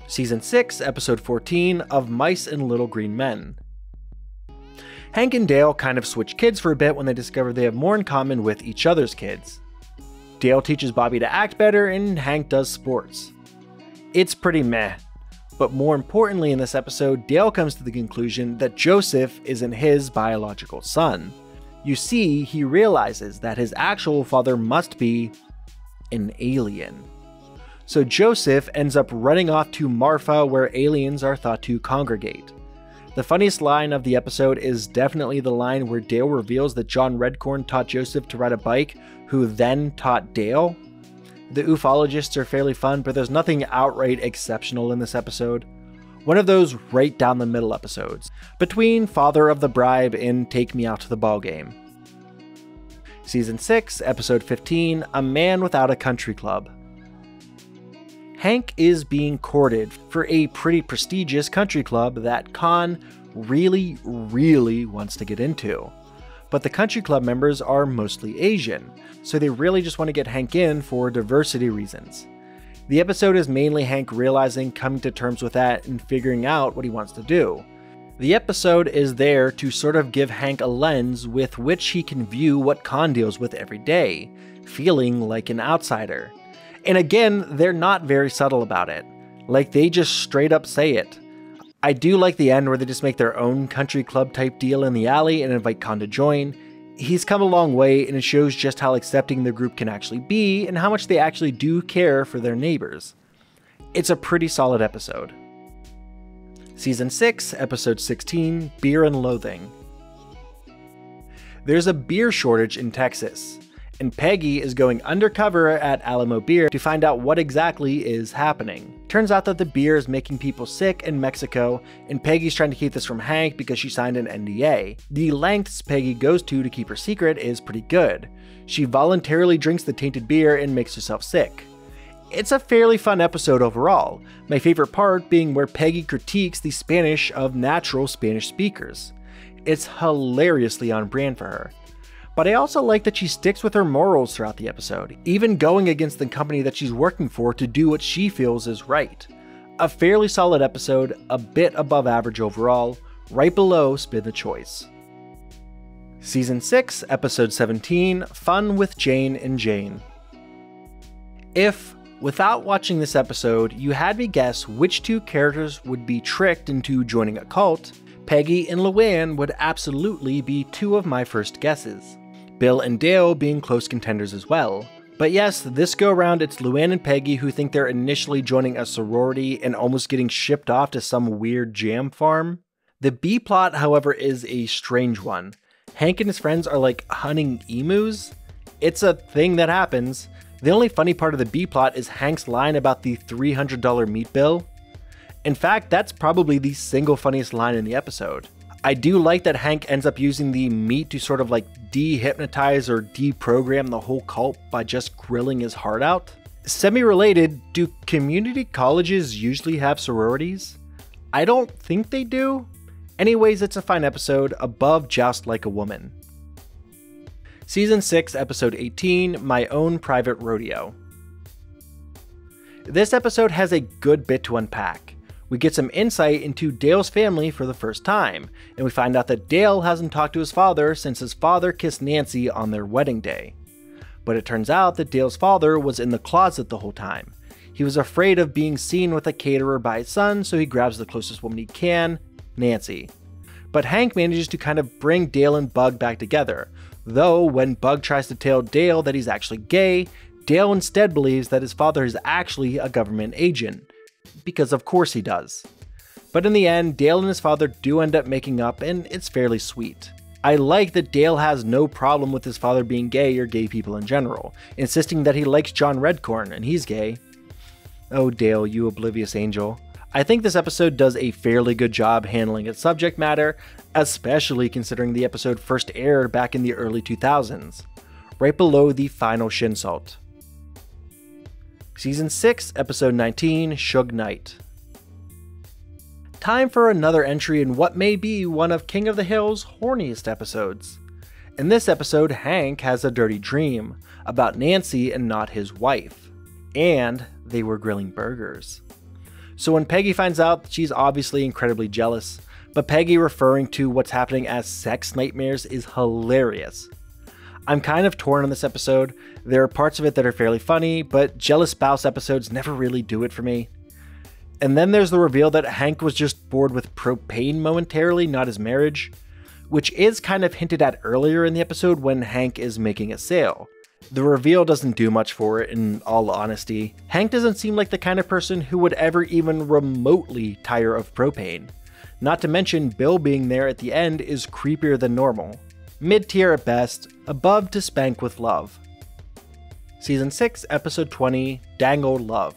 [SPEAKER 1] Season 6, Episode 14, Of Mice and Little Green Men. Hank and Dale kind of switch kids for a bit when they discover they have more in common with each other's kids. Dale teaches Bobby to act better, and Hank does sports. It's pretty meh. But more importantly in this episode, Dale comes to the conclusion that Joseph isn't his biological son. You see, he realizes that his actual father must be an alien. So Joseph ends up running off to Marfa, where aliens are thought to congregate. The funniest line of the episode is definitely the line where Dale reveals that John Redcorn taught Joseph to ride a bike, who then taught Dale. The ufologists are fairly fun, but there's nothing outright exceptional in this episode. One of those right down the middle episodes, between Father of the Bribe and Take Me Out to the Ballgame. Season 6, Episode 15, A Man Without a Country Club. Hank is being courted for a pretty prestigious country club that Con really wants to get into. But the country club members are mostly Asian, so they really just want to get Hank in for diversity reasons. The episode is mainly Hank realizing, coming to terms with that, and figuring out what he wants to do. The episode is there to sort of give Hank a lens with which he can view what Con deals with every day, feeling like an outsider. And again, they're not very subtle about it. Like, they just straight up say it. I do like the end where they just make their own country club type deal in the alley and invite Con to join. He's come a long way, and it shows just how accepting the group can actually be and how much they actually do care for their neighbors. It's a pretty solid episode. Season 6, Episode 16, Beer and Loathing. There's a beer shortage in Texas, and Peggy is going undercover at Alamo Beer to find out what exactly is happening. Turns out that the beer is making people sick in Mexico, and Peggy's trying to keep this from Hank because she signed an NDA. The lengths Peggy goes to keep her secret is pretty good. She voluntarily drinks the tainted beer and makes herself sick. It's a fairly fun episode overall, my favorite part being where Peggy critiques the Spanish of natural Spanish speakers. It's hilariously on brand for her. But I also like that she sticks with her morals throughout the episode, even going against the company that she's working for to do what she feels is right. A fairly solid episode, a bit above average overall, right below Spin the Choice. Season 6, Episode 17, Fun with Jane and Jane. If, without watching this episode, you had me guess which two characters would be tricked into joining a cult, Peggy and Luann would absolutely be two of my first guesses. Bill and Dale being close contenders as well. But yes, this go around it's Luann and Peggy who think they're initially joining a sorority and almost getting shipped off to some weird jam farm. The B plot, however, is a strange one. Hank and his friends are like hunting emus. It's a thing that happens. The only funny part of the B plot is Hank's line about the $300 meat bill. In fact, that's probably the single funniest line in the episode. I do like that Hank ends up using the meat to sort of like de-hypnotize or deprogram the whole cult by just grilling his heart out. Semi-related, do community colleges usually have sororities? I don't think they do. Anyways, it's a fine episode, above Joust Like a Woman. Season 6, Episode 18, My Own Private Rodeo. This episode has a good bit to unpack. We get some insight into Dale's family for the first time, and we find out that Dale hasn't talked to his father since his father kissed Nancy on their wedding day. But it turns out that Dale's father was in the closet the whole time. He was afraid of being seen with a caterer by his son, so he grabs the closest woman he can, Nancy. But Hank manages to kind of bring Dale and Bug back together, though when Bug tries to tell Dale that he's actually gay, Dale instead believes that his father is actually a government agent. Because of course he does. But in the end, Dale and his father do end up making up, and it's fairly sweet. I like that Dale has no problem with his father being gay or gay people in general, insisting that he likes John Redcorn and he's gay. Oh Dale, you oblivious angel. I think this episode does a fairly good job handling its subject matter, especially considering the episode first aired back in the early 2000s, right below the final Shinsault. Season 6, Episode 19, Suge Knight. Time for another entry in what may be one of King of the Hill's horniest episodes. In this episode, Hank has a dirty dream about Nancy and not his wife, and they were grilling burgers. So when Peggy finds out, she's obviously incredibly jealous, but Peggy referring to what's happening as sex nightmares is hilarious. I'm kind of torn on this episode. There are parts of it that are fairly funny, but jealous spouse episodes never really do it for me. And then there's the reveal that Hank was just bored with propane momentarily, not his marriage, which is kind of hinted at earlier in the episode when Hank is making a sale. The reveal doesn't do much for it, in all honesty. Hank doesn't seem like the kind of person who would ever even remotely tire of propane. Not to mention, Bill being there at the end is creepier than normal. Mid-tier at best, above to spank with love. Season 6, Episode 20, Dangled Love.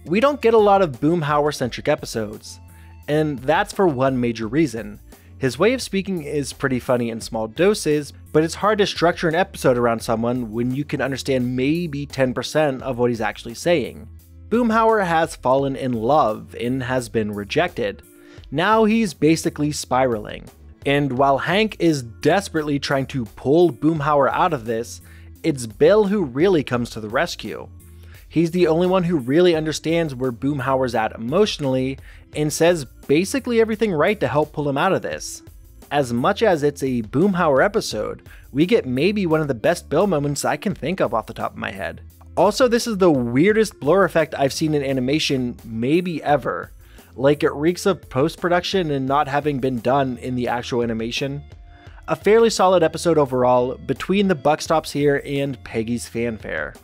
[SPEAKER 1] We don't get a lot of Boomhauer-centric episodes, and that's for one major reason. His way of speaking is pretty funny in small doses, but it's hard to structure an episode around someone when you can understand maybe 10% of what he's actually saying. Boomhauer has fallen in love and has been rejected. Now he's basically spiraling. And while Hank is desperately trying to pull Boomhauer out of this, it's Bill who really comes to the rescue. He's the only one who really understands where Boomhauer's at emotionally and says basically everything right to help pull him out of this. As much as it's a Boomhauer episode, we get maybe one of the best Bill moments I can think of off the top of my head. Also, this is the weirdest blur effect I've seen in animation maybe ever. Like, it reeks of post-production and not having been done in the actual animation. A fairly solid episode overall, between the buck stops here and Peggy's fanfare.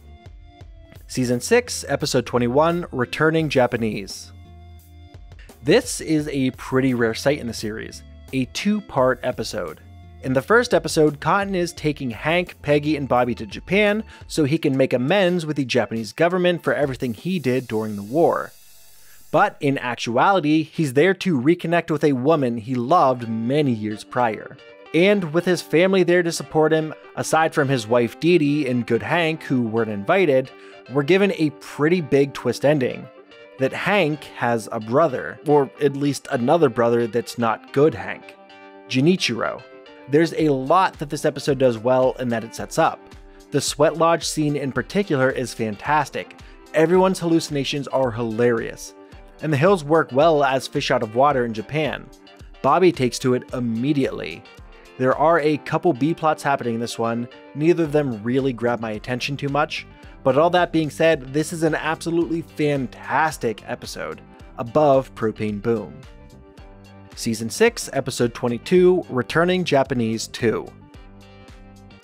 [SPEAKER 1] Season 6, Episode 21, Returning Japanese. This is a pretty rare sight in the series, a two-part episode. In the first episode, Cotton is taking Hank, Peggy, and Bobby to Japan so he can make amends with the Japanese government for everything he did during the war. But in actuality, he's there to reconnect with a woman he loved many years prior. And with his family there to support him, aside from his wife Dee Dee and Good Hank, who weren't invited, we're given a pretty big twist ending. That Hank has a brother, or at least another brother that's not Good Hank, Junichiro. There's a lot that this episode does well and that it sets up. The sweat lodge scene in particular is fantastic. Everyone's hallucinations are hilarious. And the hills work well as fish out of water in Japan. Bobby takes to it immediately. There are a couple B-plots happening in this one, neither of them really grab my attention too much, but all that being said, this is an absolutely fantastic episode, above Propane Boom. Season 6, Episode 22, Returning Japanese 2.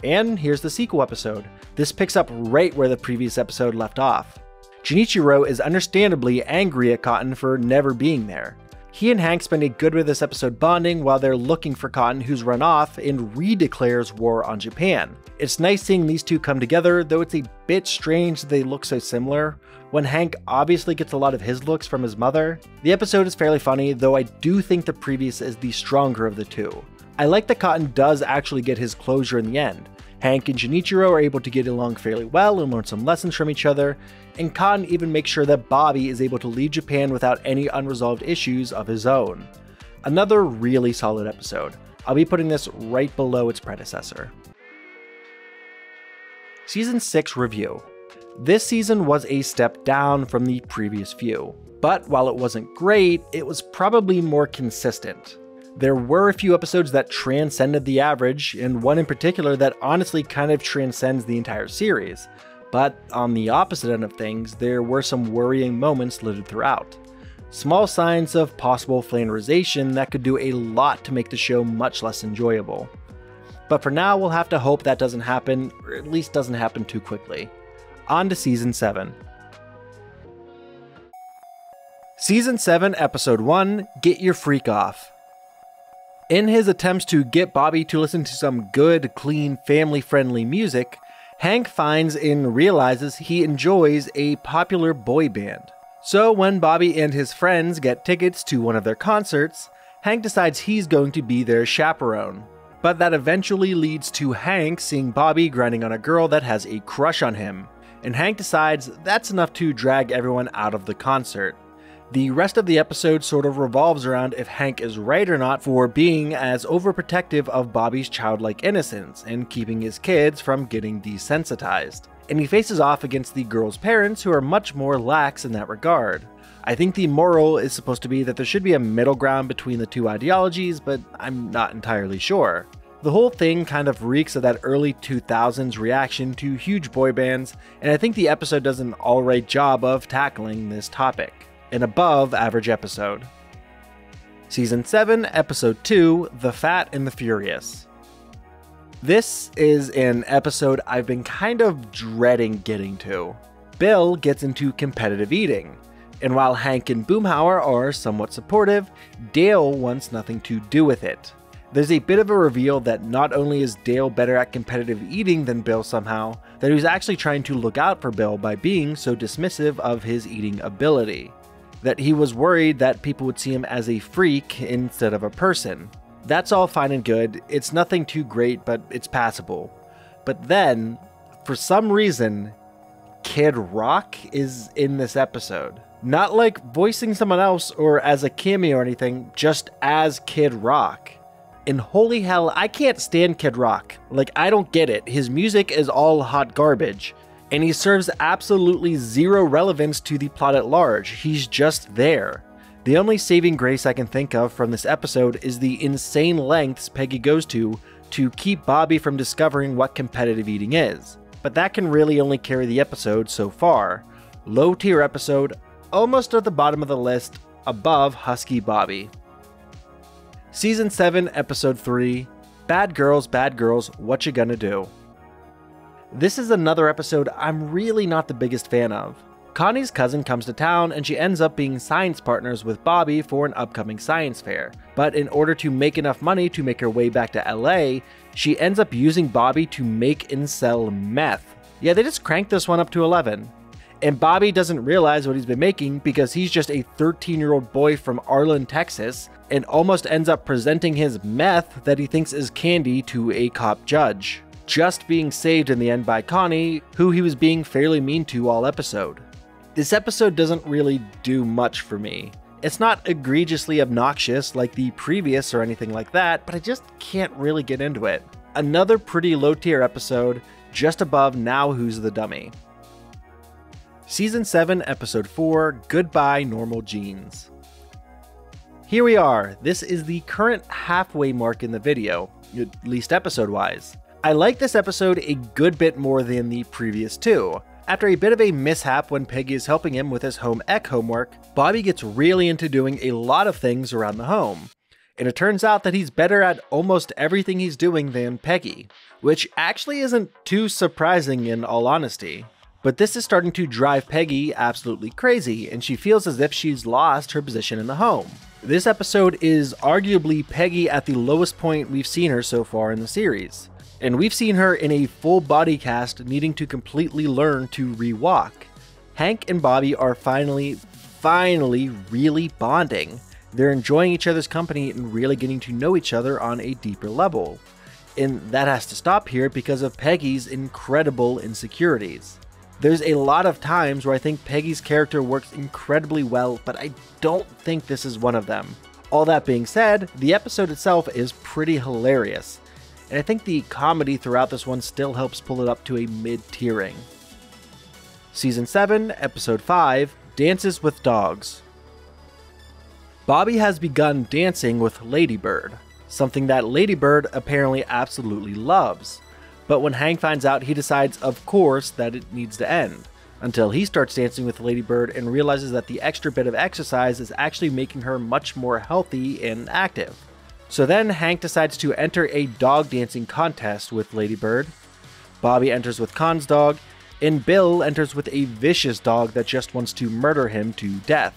[SPEAKER 1] And here's the sequel episode. This picks up right where the previous episode left off. Junichiro is understandably angry at Cotton for never being there. He and Hank spend a good bit of this episode bonding while they're looking for Cotton, who's run off and redeclares war on Japan. It's nice seeing these two come together, though it's a bit strange that they look so similar, when Hank obviously gets a lot of his looks from his mother. The episode is fairly funny, though I do think the previous is the stronger of the two. I like that Cotton does actually get his closure in the end. Hank and Junichiro are able to get along fairly well and learn some lessons from each other, and Cotton even makes sure that Bobby is able to leave Japan without any unresolved issues of his own. Another really solid episode. I'll be putting this right below its predecessor. Season 6 Review. This season was a step down from the previous few, but while it wasn't great, it was probably more consistent. There were a few episodes that transcended the average, and one in particular that honestly kind of transcends the entire series. But on the opposite end of things, there were some worrying moments littered throughout. Small signs of possible flanderization that could do a lot to make the show much less enjoyable. But for now, we'll have to hope that doesn't happen, or at least doesn't happen too quickly. On to Season 7. Season 7, Episode 1, Get Your Freak Off. In his attempts to get Bobby to listen to some good, clean, family-friendly music, Hank finds and realizes he enjoys a popular boy band. So when Bobby and his friends get tickets to one of their concerts, Hank decides he's going to be their chaperone. But that eventually leads to Hank seeing Bobby grinding on a girl that has a crush on him, and Hank decides that's enough to drag everyone out of the concert. The rest of the episode sort of revolves around if Hank is right or not for being as overprotective of Bobby's childlike innocence and keeping his kids from getting desensitized. And he faces off against the girl's parents, who are much more lax in that regard. I think the moral is supposed to be that there should be a middle ground between the two ideologies, but I'm not entirely sure. The whole thing kind of reeks of that early 2000s reaction to huge boy bands, and I think the episode does an alright job of tackling this topic. An above average episode. Season 7, Episode 2, The Fat and the Furious. This is an episode I've been kind of dreading getting to. Bill gets into competitive eating, and while Hank and Boomhauer are somewhat supportive, Dale wants nothing to do with it. There's a bit of a reveal that not only is Dale better at competitive eating than Bill somehow, that he was actually trying to look out for Bill by being so dismissive of his eating ability. That he was worried that people would see him as a freak instead of a person. That's all fine and good, it's nothing too great, but it's passable. But then, for some reason, Kid Rock is in this episode. Not like voicing someone else or as a cameo or anything, just as Kid Rock. And holy hell, I can't stand Kid Rock. Like, I don't get it. His music is all hot garbage. And he serves absolutely zero relevance to the plot at large. He's just there. The only saving grace I can think of from this episode is the insane lengths Peggy goes to keep Bobby from discovering what competitive eating is. But that can really only carry the episode so far. Low tier episode, almost at the bottom of the list, above Husky Bobby. Season 7, Episode 3, Bad Girls, What You Gonna Do? This is another episode I'm really not the biggest fan of. Connie's cousin comes to town and she ends up being science partners with Bobby for an upcoming science fair. But in order to make enough money to make her way back to LA, she ends up using Bobby to make and sell meth. Yeah, they just cranked this one up to 11. And Bobby doesn't realize what he's been making because he's just a 13-year-old boy from Arlen, Texas, and almost ends up presenting his meth that he thinks is candy to a cop judge, just being saved in the end by Connie, who he was being fairly mean to all episode. This episode doesn't really do much for me. It's not egregiously obnoxious like the previous or anything like that, but I just can't really get into it. Another pretty low tier episode, just above Now Who's the Dummy. Season 7, Episode 4, Goodbye Normal Jeans. Here we are, this is the current halfway mark in the video, at least episode-wise. I like this episode a good bit more than the previous two. After a bit of a mishap when Peggy is helping him with his home ec homework, Bobby gets really into doing a lot of things around the home. And it turns out that he's better at almost everything he's doing than Peggy, which actually isn't too surprising in all honesty. But this is starting to drive Peggy absolutely crazy, and she feels as if she's lost her position in the home. This episode is arguably Peggy at the lowest point we've seen her so far in the series. And we've seen her in a full body cast needing to completely learn to re-walk. Hank and Bobby are finally really bonding. They're enjoying each other's company and really getting to know each other on a deeper level. And that has to stop here because of Peggy's incredible insecurities. There's a lot of times where I think Peggy's character works incredibly well, but I don't think this is one of them. All that being said, the episode itself is pretty hilarious. And I think the comedy throughout this one still helps pull it up to a mid-tiering. Season 7, Episode 5, Dances with Dogs. Bobby has begun dancing with Ladybird, something that Ladybird apparently absolutely loves. But when Hank finds out, he decides, of course, that it needs to end, until he starts dancing with Ladybird and realizes that the extra bit of exercise is actually making her much more healthy and active. So then Hank decides to enter a dog dancing contest with Ladybird. Bobby enters with Con's dog, and Bill enters with a vicious dog that just wants to murder him to death.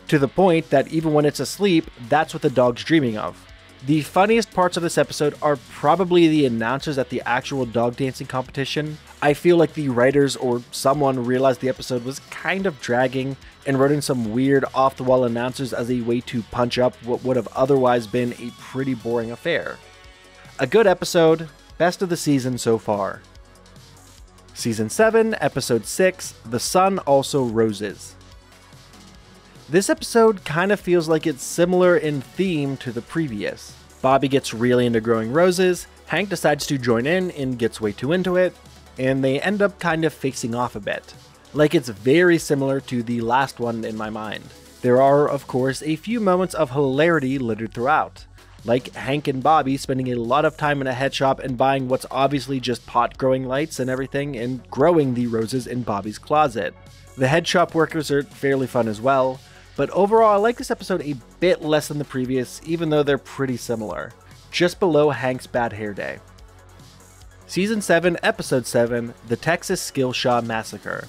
[SPEAKER 1] To the point that even when it's asleep, that's what the dog's dreaming of. The funniest parts of this episode are probably the announcers at the actual dog dancing competition. I feel like the writers or someone realized the episode was kind of dragging and wrote in some weird off-the-wall announcers as a way to punch up what would have otherwise been a pretty boring affair. A good episode, best of the season so far. Season 7, Episode 6, The Sun Also Roses. This episode kind of feels like it's similar in theme to the previous. Bobby gets really into growing roses, Hank decides to join in and gets way too into it, and they end up kind of facing off a bit. Like it's very similar to the last one in my mind. There are, of course, a few moments of hilarity littered throughout, like Hank and Bobby spending a lot of time in a head shop and buying what's obviously just pot growing lights and everything and growing the roses in Bobby's closet. The head shop workers are fairly fun as well, but overall I like this episode a bit less than the previous, even though they're pretty similar. Just below Hank's bad hair day. Season 7, Episode 7, The Texas Skillshaw Massacre.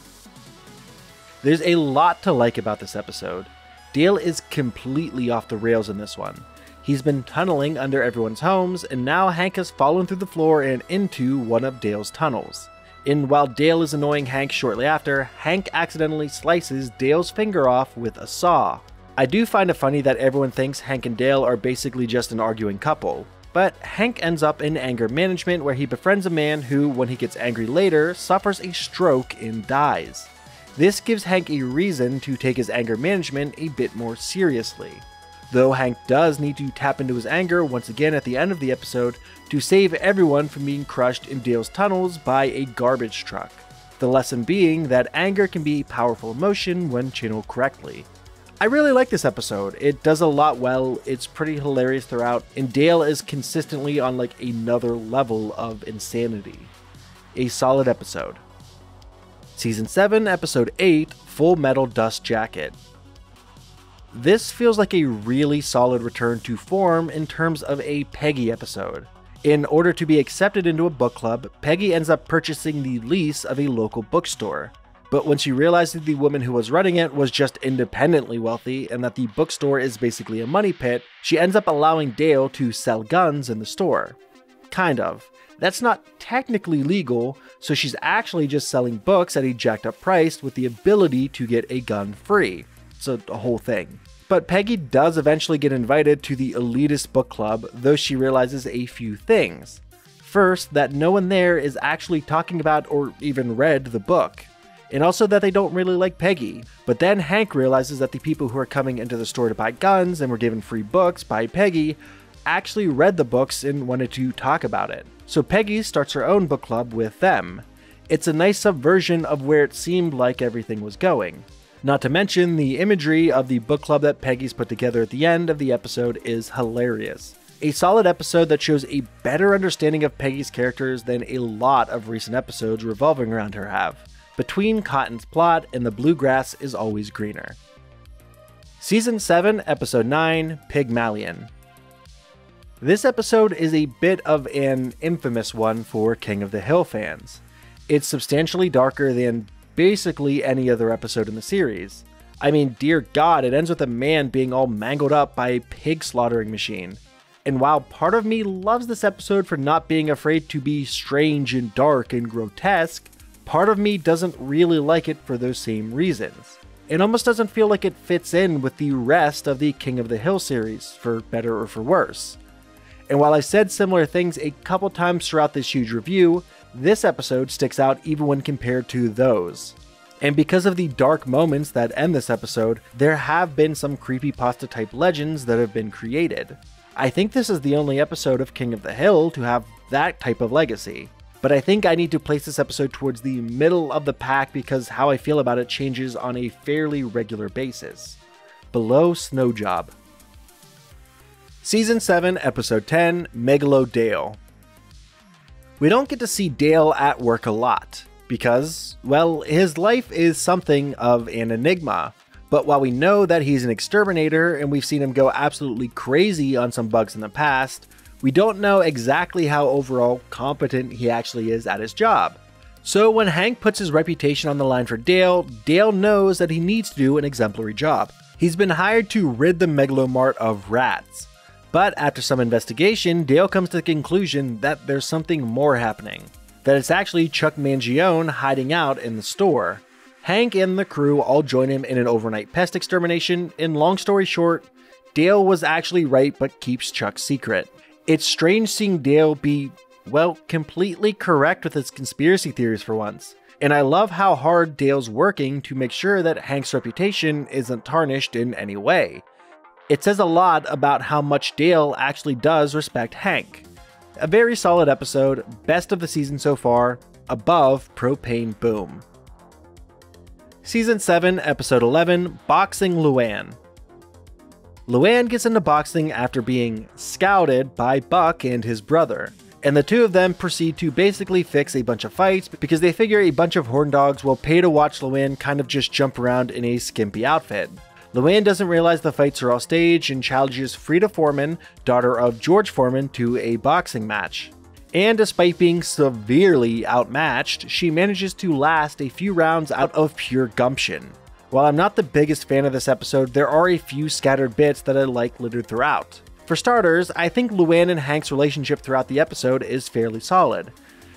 [SPEAKER 1] There's a lot to like about this episode. Dale is completely off the rails in this one. He's been tunneling under everyone's homes, and now Hank has fallen through the floor and into one of Dale's tunnels. And while Dale is annoying Hank shortly after, Hank accidentally slices Dale's finger off with a saw. I do find it funny that everyone thinks Hank and Dale are basically just an arguing couple. But Hank ends up in anger management, where he befriends a man who, when he gets angry later, suffers a stroke and dies. This gives Hank a reason to take his anger management a bit more seriously. Though Hank does need to tap into his anger once again at the end of the episode to save everyone from being crushed in Dale's tunnels by a garbage truck. The lesson being that anger can be a powerful emotion when channeled correctly. I really like this episode. It does a lot well, it's pretty hilarious throughout, and Dale is consistently on like another level of insanity. A solid episode. Season 7, Episode 8, Full Metal Dust Jacket. This feels like a really solid return to form in terms of a Peggy episode. In order to be accepted into a book club, Peggy ends up purchasing the lease of a local bookstore. But when she realizes the woman who was running it was just independently wealthy and that the bookstore is basically a money pit, she ends up allowing Dale to sell guns in the store. Kind of. That's not technically legal, so she's actually just selling books at a jacked up price with the ability to get a gun free. It's a whole thing. But Peggy does eventually get invited to the elitist book club, though she realizes a few things. First, that no one there is actually talking about or even read the book. And also that they don't really like Peggy. But then Hank realizes that the people who are coming into the store to buy guns and were given free books by Peggy actually read the books and wanted to talk about it. So Peggy starts her own book club with them. It's a nice subversion of where it seemed like everything was going. Not to mention, the imagery of the book club that Peggy's put together at the end of the episode is hilarious. A solid episode that shows a better understanding of Peggy's characters than a lot of recent episodes revolving around her have. Between Cotton's plot and the bluegrass is always greener. Season 7, Episode 9, Pygmalion. This episode is a bit of an infamous one for King of the Hill fans. It's substantially darker than basically any other episode in the series. I mean, dear God, it ends with a man being all mangled up by a pig slaughtering machine. And while part of me loves this episode for not being afraid to be strange and dark and grotesque, part of me doesn't really like it for those same reasons. It almost doesn't feel like it fits in with the rest of the King of the Hill series, for better or for worse. And while I said similar things a couple times throughout this huge review, this episode sticks out even when compared to those. And because of the dark moments that end this episode, there have been some creepypasta type legends that have been created. I think this is the only episode of King of the Hill to have that type of legacy. But I think I need to place this episode towards the middle of the pack because how I feel about it changes on a fairly regular basis. Below Snow Job. Season 7, Episode 10, Megalo Dale. We don't get to see Dale at work a lot, because, well, his life is something of an enigma. But while we know that he's an exterminator and we've seen him go absolutely crazy on some bugs in the past, we don't know exactly how overall competent he actually is at his job. So when Hank puts his reputation on the line for Dale, Dale knows that he needs to do an exemplary job. He's been hired to rid the Megalomart of rats. But after some investigation, Dale comes to the conclusion that there's something more happening. That it's actually Chuck Mangione hiding out in the store. Hank and the crew all join him in an overnight pest extermination, and long story short, Dale was actually right but keeps Chuck's secret. It's strange seeing Dale be, well, completely correct with his conspiracy theories for once. And I love how hard Dale's working to make sure that Hank's reputation isn't tarnished in any way. It says a lot about how much Dale actually does respect Hank. A very solid episode, best of the season so far, above Propane Boom. Season 7, Episode 11, Boxing Luann. Luann gets into boxing after being scouted by Buck and his brother, and the two of them proceed to basically fix a bunch of fights because they figure a bunch of horn dogs will pay to watch Luann kind of just jump around in a skimpy outfit. Luann doesn't realize the fights are all staged and challenges Frida Foreman, daughter of George Foreman, to a boxing match. And despite being severely outmatched, she manages to last a few rounds out of pure gumption. While I'm not the biggest fan of this episode, there are a few scattered bits that I like littered throughout. For starters, I think Luann and Hank's relationship throughout the episode is fairly solid.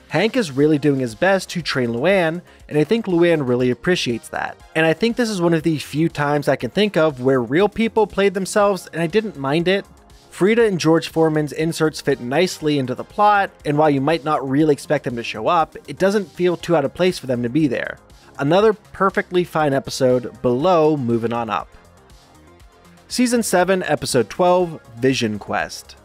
[SPEAKER 1] Hank is really doing his best to train Luann, and I think Luann really appreciates that. And I think this is one of the few times I can think of where real people played themselves and I didn't mind it. Frida and George Foreman's inserts fit nicely into the plot, and while you might not really expect them to show up, it doesn't feel too out of place for them to be there. Another perfectly fine episode below moving on up. Season 7, Episode 12, Vision Quest.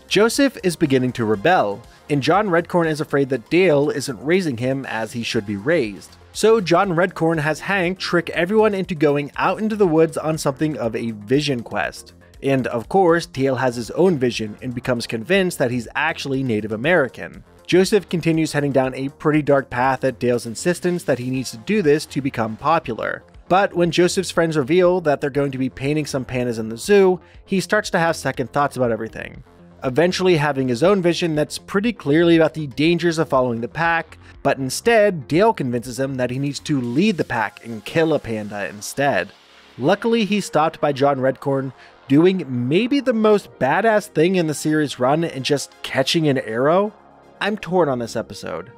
[SPEAKER 1] Joseph is beginning to rebel, and John Redcorn is afraid that Dale isn't raising him as he should be raised. So John Redcorn has Hank trick everyone into going out into the woods on something of a vision quest. And of course, Dale has his own vision and becomes convinced that he's actually Native American. Joseph continues heading down a pretty dark path at Dale's insistence that he needs to do this to become popular. But when Joseph's friends reveal that they're going to be painting some pandas in the zoo, he starts to have second thoughts about everything. Eventually having his own vision that's pretty clearly about the dangers of following the pack, but instead Dale convinces him that he needs to lead the pack and kill a panda instead. Luckily he's stopped by John Redcorn doing maybe the most badass thing in the series run and just catching an arrow. I'm torn on this episode.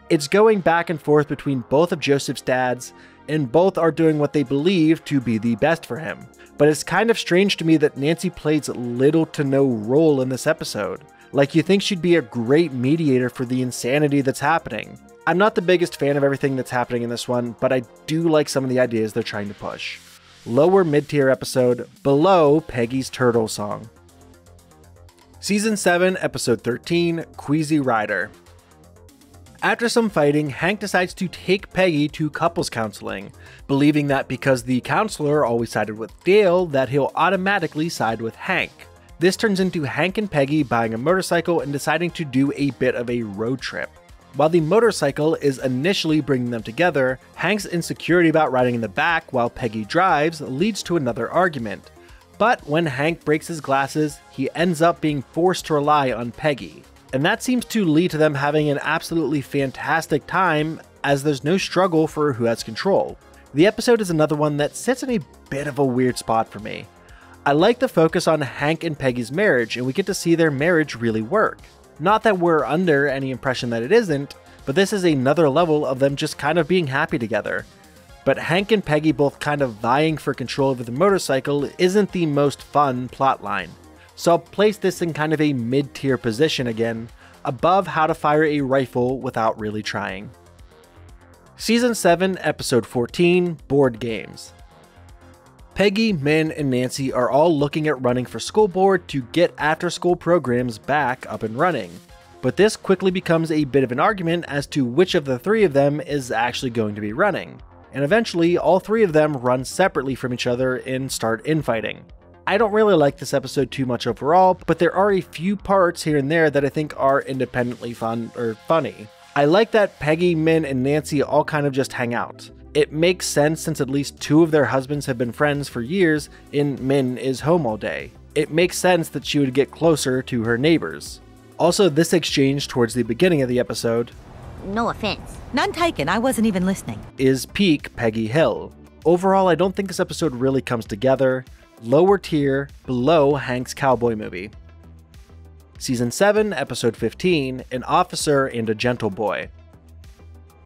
[SPEAKER 1] It's going back and forth between both of Joseph's dads, and both are doing what they believe to be the best for him. But it's kind of strange to me that Nancy plays little to no role in this episode. Like, you think she'd be a great mediator for the insanity that's happening. I'm not the biggest fan of everything that's happening in this one, but I do like some of the ideas they're trying to push. Lower mid-tier episode, below Peggy's Turtle Song. Season 7, Episode 13, Queasy Rider. After some fighting, Hank decides to take Peggy to couples counseling, believing that because the counselor always sided with Dale, that he'll automatically side with Hank. This turns into Hank and Peggy buying a motorcycle and deciding to do a bit of a road trip. While the motorcycle is initially bringing them together, Hank's insecurity about riding in the back while Peggy drives leads to another argument. But when Hank breaks his glasses, he ends up being forced to rely on Peggy. And that seems to lead to them having an absolutely fantastic time, as there's no struggle for who has control. The episode is another one that sits in a bit of a weird spot for me. I like the focus on Hank and Peggy's marriage, and we get to see their marriage really work. Not that we're under any impression that it isn't, but this is another level of them just kind of being happy together. But Hank and Peggy both kind of vying for control over the motorcycle isn't the most fun plotline. So I'll place this in kind of a mid-tier position again, above How to Fire a Rifle Without Really Trying. Season 7, Episode 14, Board Games. Peggy, Min, and Nancy are all looking at running for school board to get after-school programs back up and running. But this quickly becomes a bit of an argument as to which of the three of them is actually going to be running. And eventually, all three of them run separately from each other and start infighting. I don't really like this episode too much overall, but there are a few parts here and there that I think are independently fun or funny. I like that Peggy, Min, and Nancy all kind of just hang out. It makes sense since at least two of their husbands have been friends for years and Min is home all day. It makes sense that she would get closer to her neighbors. Also, this exchange towards the beginning of the episode,
[SPEAKER 7] no offense,
[SPEAKER 8] none taken, I wasn't even listening,
[SPEAKER 1] is peak Peggy Hill. Overall, I don't think this episode really comes together. Lower tier, below Hank's cowboy movie. Season 7, Episode 15, An Officer and a Gentle Boy.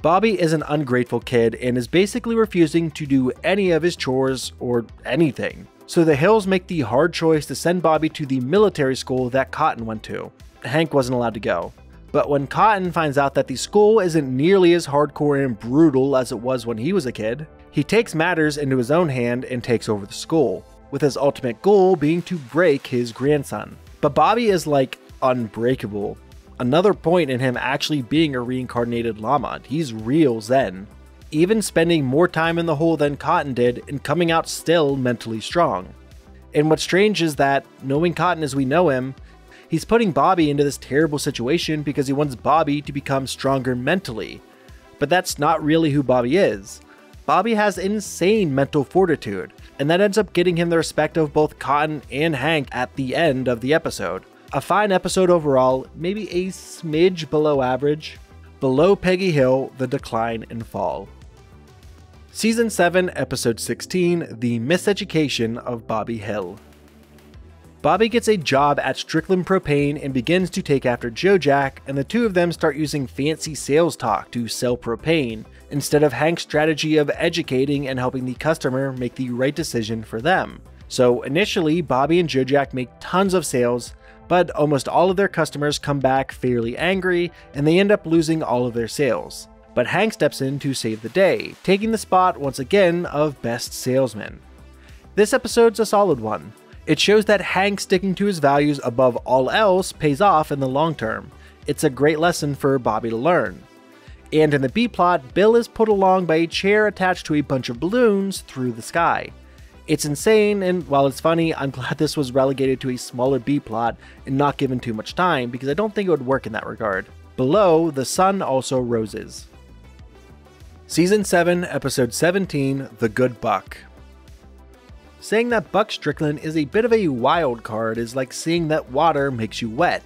[SPEAKER 1] Bobby is an ungrateful kid and is basically refusing to do any of his chores or anything. So the Hills make the hard choice to send Bobby to the military school that Cotton went to. Hank wasn't allowed to go. But when Cotton finds out that the school isn't nearly as hardcore and brutal as it was when he was a kid, he takes matters into his own hand and takes over the school, with his ultimate goal being to break his grandson. But Bobby is like unbreakable. Another point in him actually being a reincarnated llama. He's real Zen. Even spending more time in the hole than Cotton did and coming out still mentally strong. And what's strange is that, knowing Cotton as we know him, he's putting Bobby into this terrible situation because he wants Bobby to become stronger mentally. But that's not really who Bobby is. Bobby has insane mental fortitude, and that ends up getting him the respect of both Cotton and Hank at the end of the episode. A fine episode overall, maybe a smidge below average. Below Peggy Hill, The Decline and Fall. Season 7, Episode 16, The Miseducation of Bobby Hill. Bobby gets a job at Strickland Propane and begins to take after Joe Jack, and the two of them start using fancy sales talk to sell propane, instead of Hank's strategy of educating and helping the customer make the right decision for them. So initially, Bobby and Joe Jack make tons of sales, but almost all of their customers come back fairly angry, and they end up losing all of their sales. But Hank steps in to save the day, taking the spot once again of best salesman. This episode's a solid one. It shows that Hank sticking to his values above all else pays off in the long term. It's a great lesson for Bobby to learn. And in the B-plot, Bill is put along by a chair attached to a bunch of balloons through the sky. It's insane, and while it's funny, I'm glad this was relegated to a smaller B-plot and not given too much time, because I don't think it would work in that regard. Below, the sun also roses. Season 7, Episode 17, The Good Buck. Saying that Buck Strickland is a bit of a wild card is like saying that water makes you wet.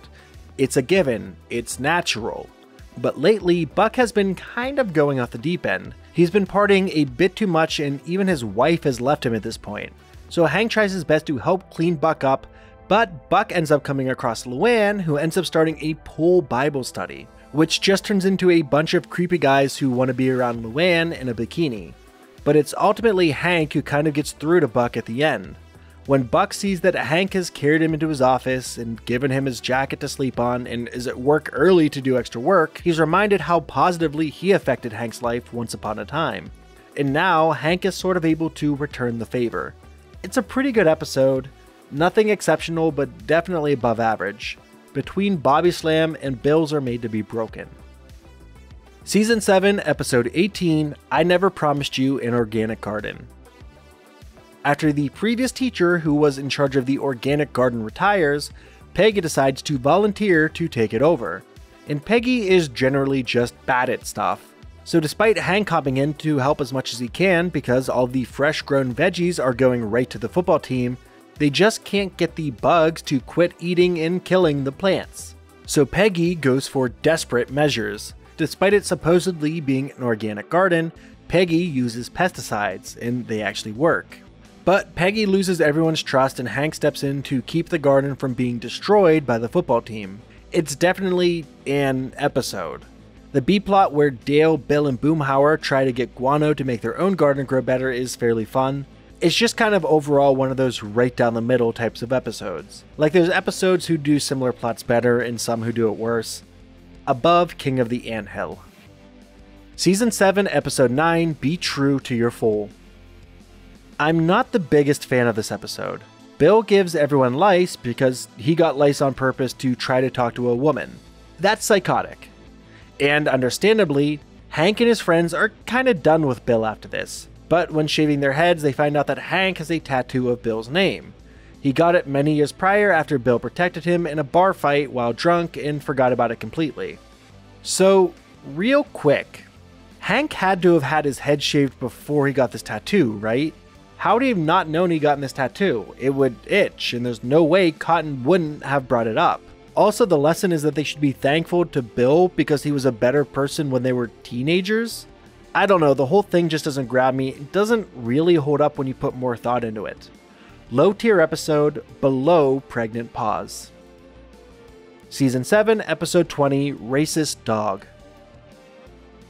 [SPEAKER 1] It's a given, it's natural. But lately, Buck has been kind of going off the deep end. He's been partying a bit too much, and even his wife has left him at this point. So Hank tries his best to help clean Buck up, but Buck ends up coming across Luann, who ends up starting a pool Bible study, which just turns into a bunch of creepy guys who want to be around Luann in a bikini. But it's ultimately Hank who kind of gets through to Buck at the end. When Buck sees that Hank has carried him into his office and given him his jacket to sleep on and is at work early to do extra work, he's reminded how positively he affected Hank's life once upon a time. And now Hank is sort of able to return the favor. It's a pretty good episode. Nothing exceptional, but definitely above average. Between Bobby Slam and Bills Are Made to Be Broken. Season 7, Episode 18, I Never Promised You an Organic Garden. After the previous teacher who was in charge of the organic garden retires, Peggy decides to volunteer to take it over. And Peggy is generally just bad at stuff. So despite Hank hopping in to help as much as he can because all the fresh grown veggies are going right to the football team, they just can't get the bugs to quit eating and killing the plants. So Peggy goes for desperate measures. Despite it supposedly being an organic garden, Peggy uses pesticides, and they actually work. But Peggy loses everyone's trust and Hank steps in to keep the garden from being destroyed by the football team. It's definitely an episode. The B-plot where Dale, Bill, and Boomhauer try to get guano to make their own garden grow better is fairly fun. It's just kind of overall one of those right down the middle types of episodes. Like there's episodes who do similar plots better and some who do it worse. Above King of the Anthill. Season 7, Episode 9, Be True to Your Fool. I'm not the biggest fan of this episode. Bill gives everyone lice because he got lice on purpose to try to talk to a woman. That's psychotic. And understandably, Hank and his friends are kinda done with Bill after this. But when shaving their heads, they find out that Hank has a tattoo of Bill's name. He got it many years prior after Bill protected him in a bar fight while drunk and forgot about it completely. So, real quick, Hank had to have had his head shaved before he got this tattoo, right? How would he have not known he got this tattoo? It would itch, and there's no way Cotton wouldn't have brought it up. Also, the lesson is that they should be thankful to Bill because he was a better person when they were teenagers. I don't know, the whole thing just doesn't grab me. It doesn't really hold up when you put more thought into it. Low tier episode, below Pregnant Pause. Season 7, Episode 20, Racist Dog.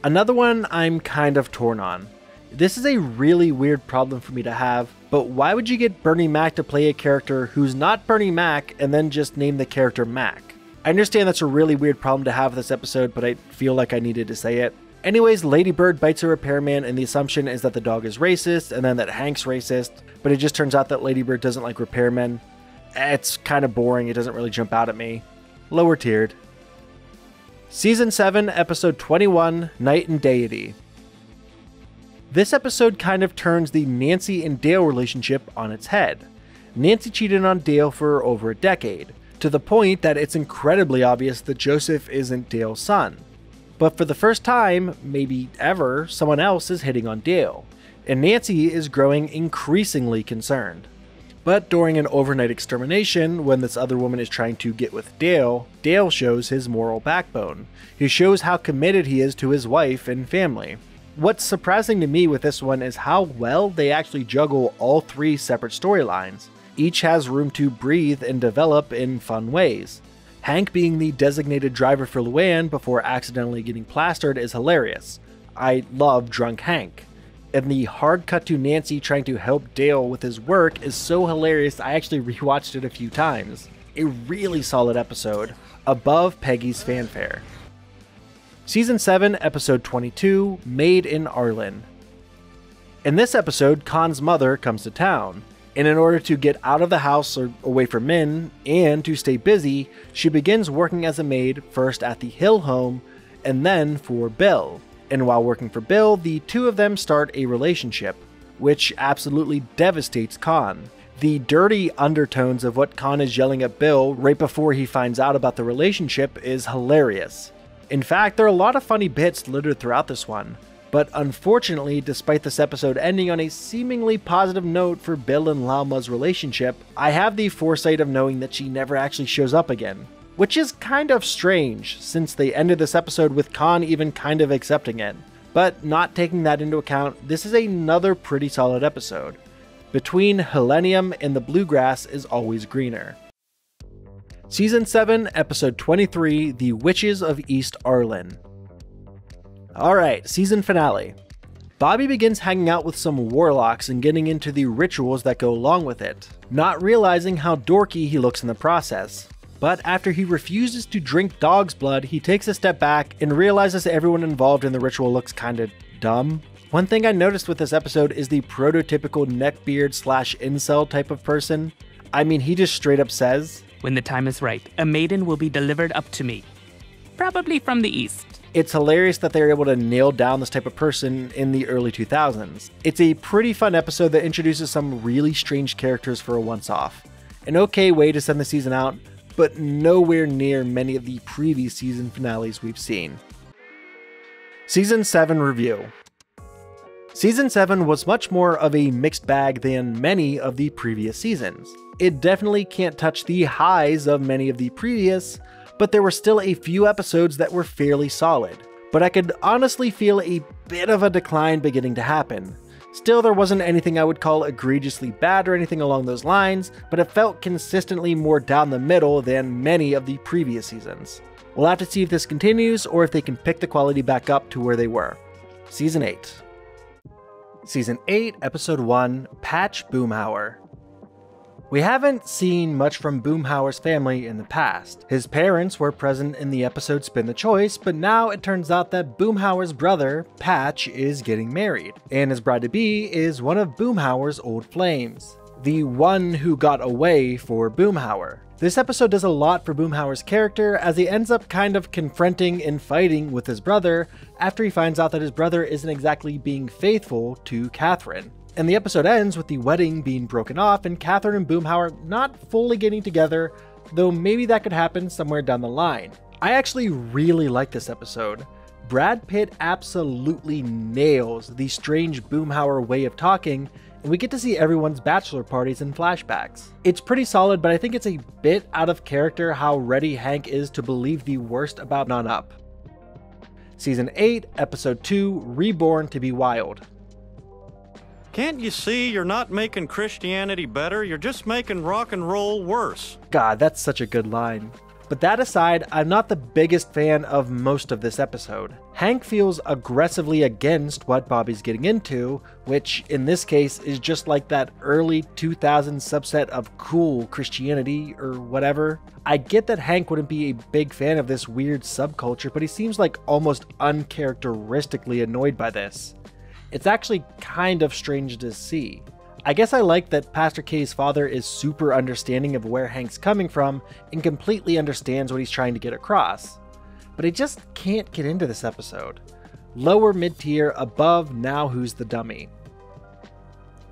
[SPEAKER 1] Another one I'm kind of torn on. This is a really weird problem for me to have, but why would you get Bernie Mac to play a character who's not Bernie Mac and then just name the character Mac? I understand that's a really weird problem to have this episode, but I feel like I needed to say it. Anyways, Lady Bird bites a repairman and the assumption is that the dog is racist and then that Hank's racist, but it just turns out that Lady Bird doesn't like repairmen. It's kind of boring, it doesn't really jump out at me. Lower tiered. Season 7, Episode 21, Night and Deity. This episode kind of turns the Nancy and Dale relationship on its head. Nancy cheated on Dale for over a decade, to the point that it's incredibly obvious that Joseph isn't Dale's son. But for the first time, maybe ever, someone else is hitting on Dale, and Nancy is growing increasingly concerned. But during an overnight extermination, when this other woman is trying to get with Dale, Dale shows his moral backbone. He shows how committed he is to his wife and family. What's surprising to me with this one is how well they actually juggle all three separate storylines. Each has room to breathe and develop in fun ways. Hank being the designated driver for Luann before accidentally getting plastered is hilarious. I love Drunk Hank. And the hard cut to Nancy trying to help Dale with his work is so hilarious I actually rewatched it a few times. A really solid episode, above Peggy's fanfare. Season 7, Episode 22, Made in Arlen. In this episode, Khan's mother comes to town, and in order to get out of the house or away from Min, and to stay busy, she begins working as a maid first at the Hill home, and then for Bill. And while working for Bill, the two of them start a relationship, which absolutely devastates Khan. The dirty undertones of what Khan is yelling at Bill right before he finds out about the relationship is hilarious. In fact, there are a lot of funny bits littered throughout this one. But unfortunately, despite this episode ending on a seemingly positive note for Bill and Lalma's relationship, I have the foresight of knowing that she never actually shows up again. Which is kind of strange, since they ended this episode with Khan even kind of accepting it. But not taking that into account, this is another pretty solid episode. Between Helenium and the Bluegrass is always greener. Season 7, Episode 23, The Witches of East Arlen. Alright, season finale. Bobby begins hanging out with some warlocks and getting into the rituals that go along with it, not realizing how dorky he looks in the process. But after he refuses to drink dog's blood, he takes a step back and realizes everyone involved in the ritual looks kinda dumb. One thing I noticed with this episode is the prototypical neckbeard / incel type of person. I mean, he just straight up says,
[SPEAKER 7] "When the time is right, a maiden will be delivered up to me. Probably from the east."
[SPEAKER 1] It's hilarious that they're able to nail down this type of person in the early 2000s. It's a pretty fun episode that introduces some really strange characters for a once-off. An okay way to send the season out, but nowhere near many of the previous season finales we've seen. Season 7 review. Season 7 was much more of a mixed bag than many of the previous seasons. It definitely can't touch the highs of many of the previous, but there were still a few episodes that were fairly solid. But I could honestly feel a bit of a decline beginning to happen. Still, there wasn't anything I would call egregiously bad or anything along those lines, but it felt consistently more down the middle than many of the previous seasons. We'll have to see if this continues or if they can pick the quality back up to where they were. Season 8. Season 8, Episode 1, Patch Boomhauer. We haven't seen much from Boomhauer's family in the past. His parents were present in the episode Spin the Choice, but now it turns out that Boomhauer's brother, Patch, is getting married, and his bride-to-be is one of Boomhauer's old flames, the one who got away for Boomhauer. This episode does a lot for Boomhauer's character as he ends up kind of confronting and fighting with his brother after he finds out that his brother isn't exactly being faithful to Catherine. And the episode ends with the wedding being broken off and Catherine and Boomhauer not fully getting together, though maybe that could happen somewhere down the line. I actually really like this episode. Brad Pitt absolutely nails the strange Boomhauer way of talking, and we get to see everyone's bachelor parties and flashbacks. It's pretty solid, but I think it's a bit out of character how ready Hank is to believe the worst about Non-Up. Season 8, Episode 2, Reborn to be Wild.
[SPEAKER 2] Can't you see you're not making Christianity better? You're just making rock and roll worse.
[SPEAKER 1] God, that's such a good line. But that aside, I'm not the biggest fan of most of this episode. Hank feels aggressively against what Bobby's getting into, which in this case is just like that early 2000s subset of cool Christianity or whatever. I get that Hank wouldn't be a big fan of this weird subculture, but he seems like almost uncharacteristically annoyed by this. It's actually kind of strange to see. I guess I like that Pastor K's father is super understanding of where Hank's coming from and completely understands what he's trying to get across. But I just can't get into this episode. Lower mid-tier, above Now Who's the Dummy.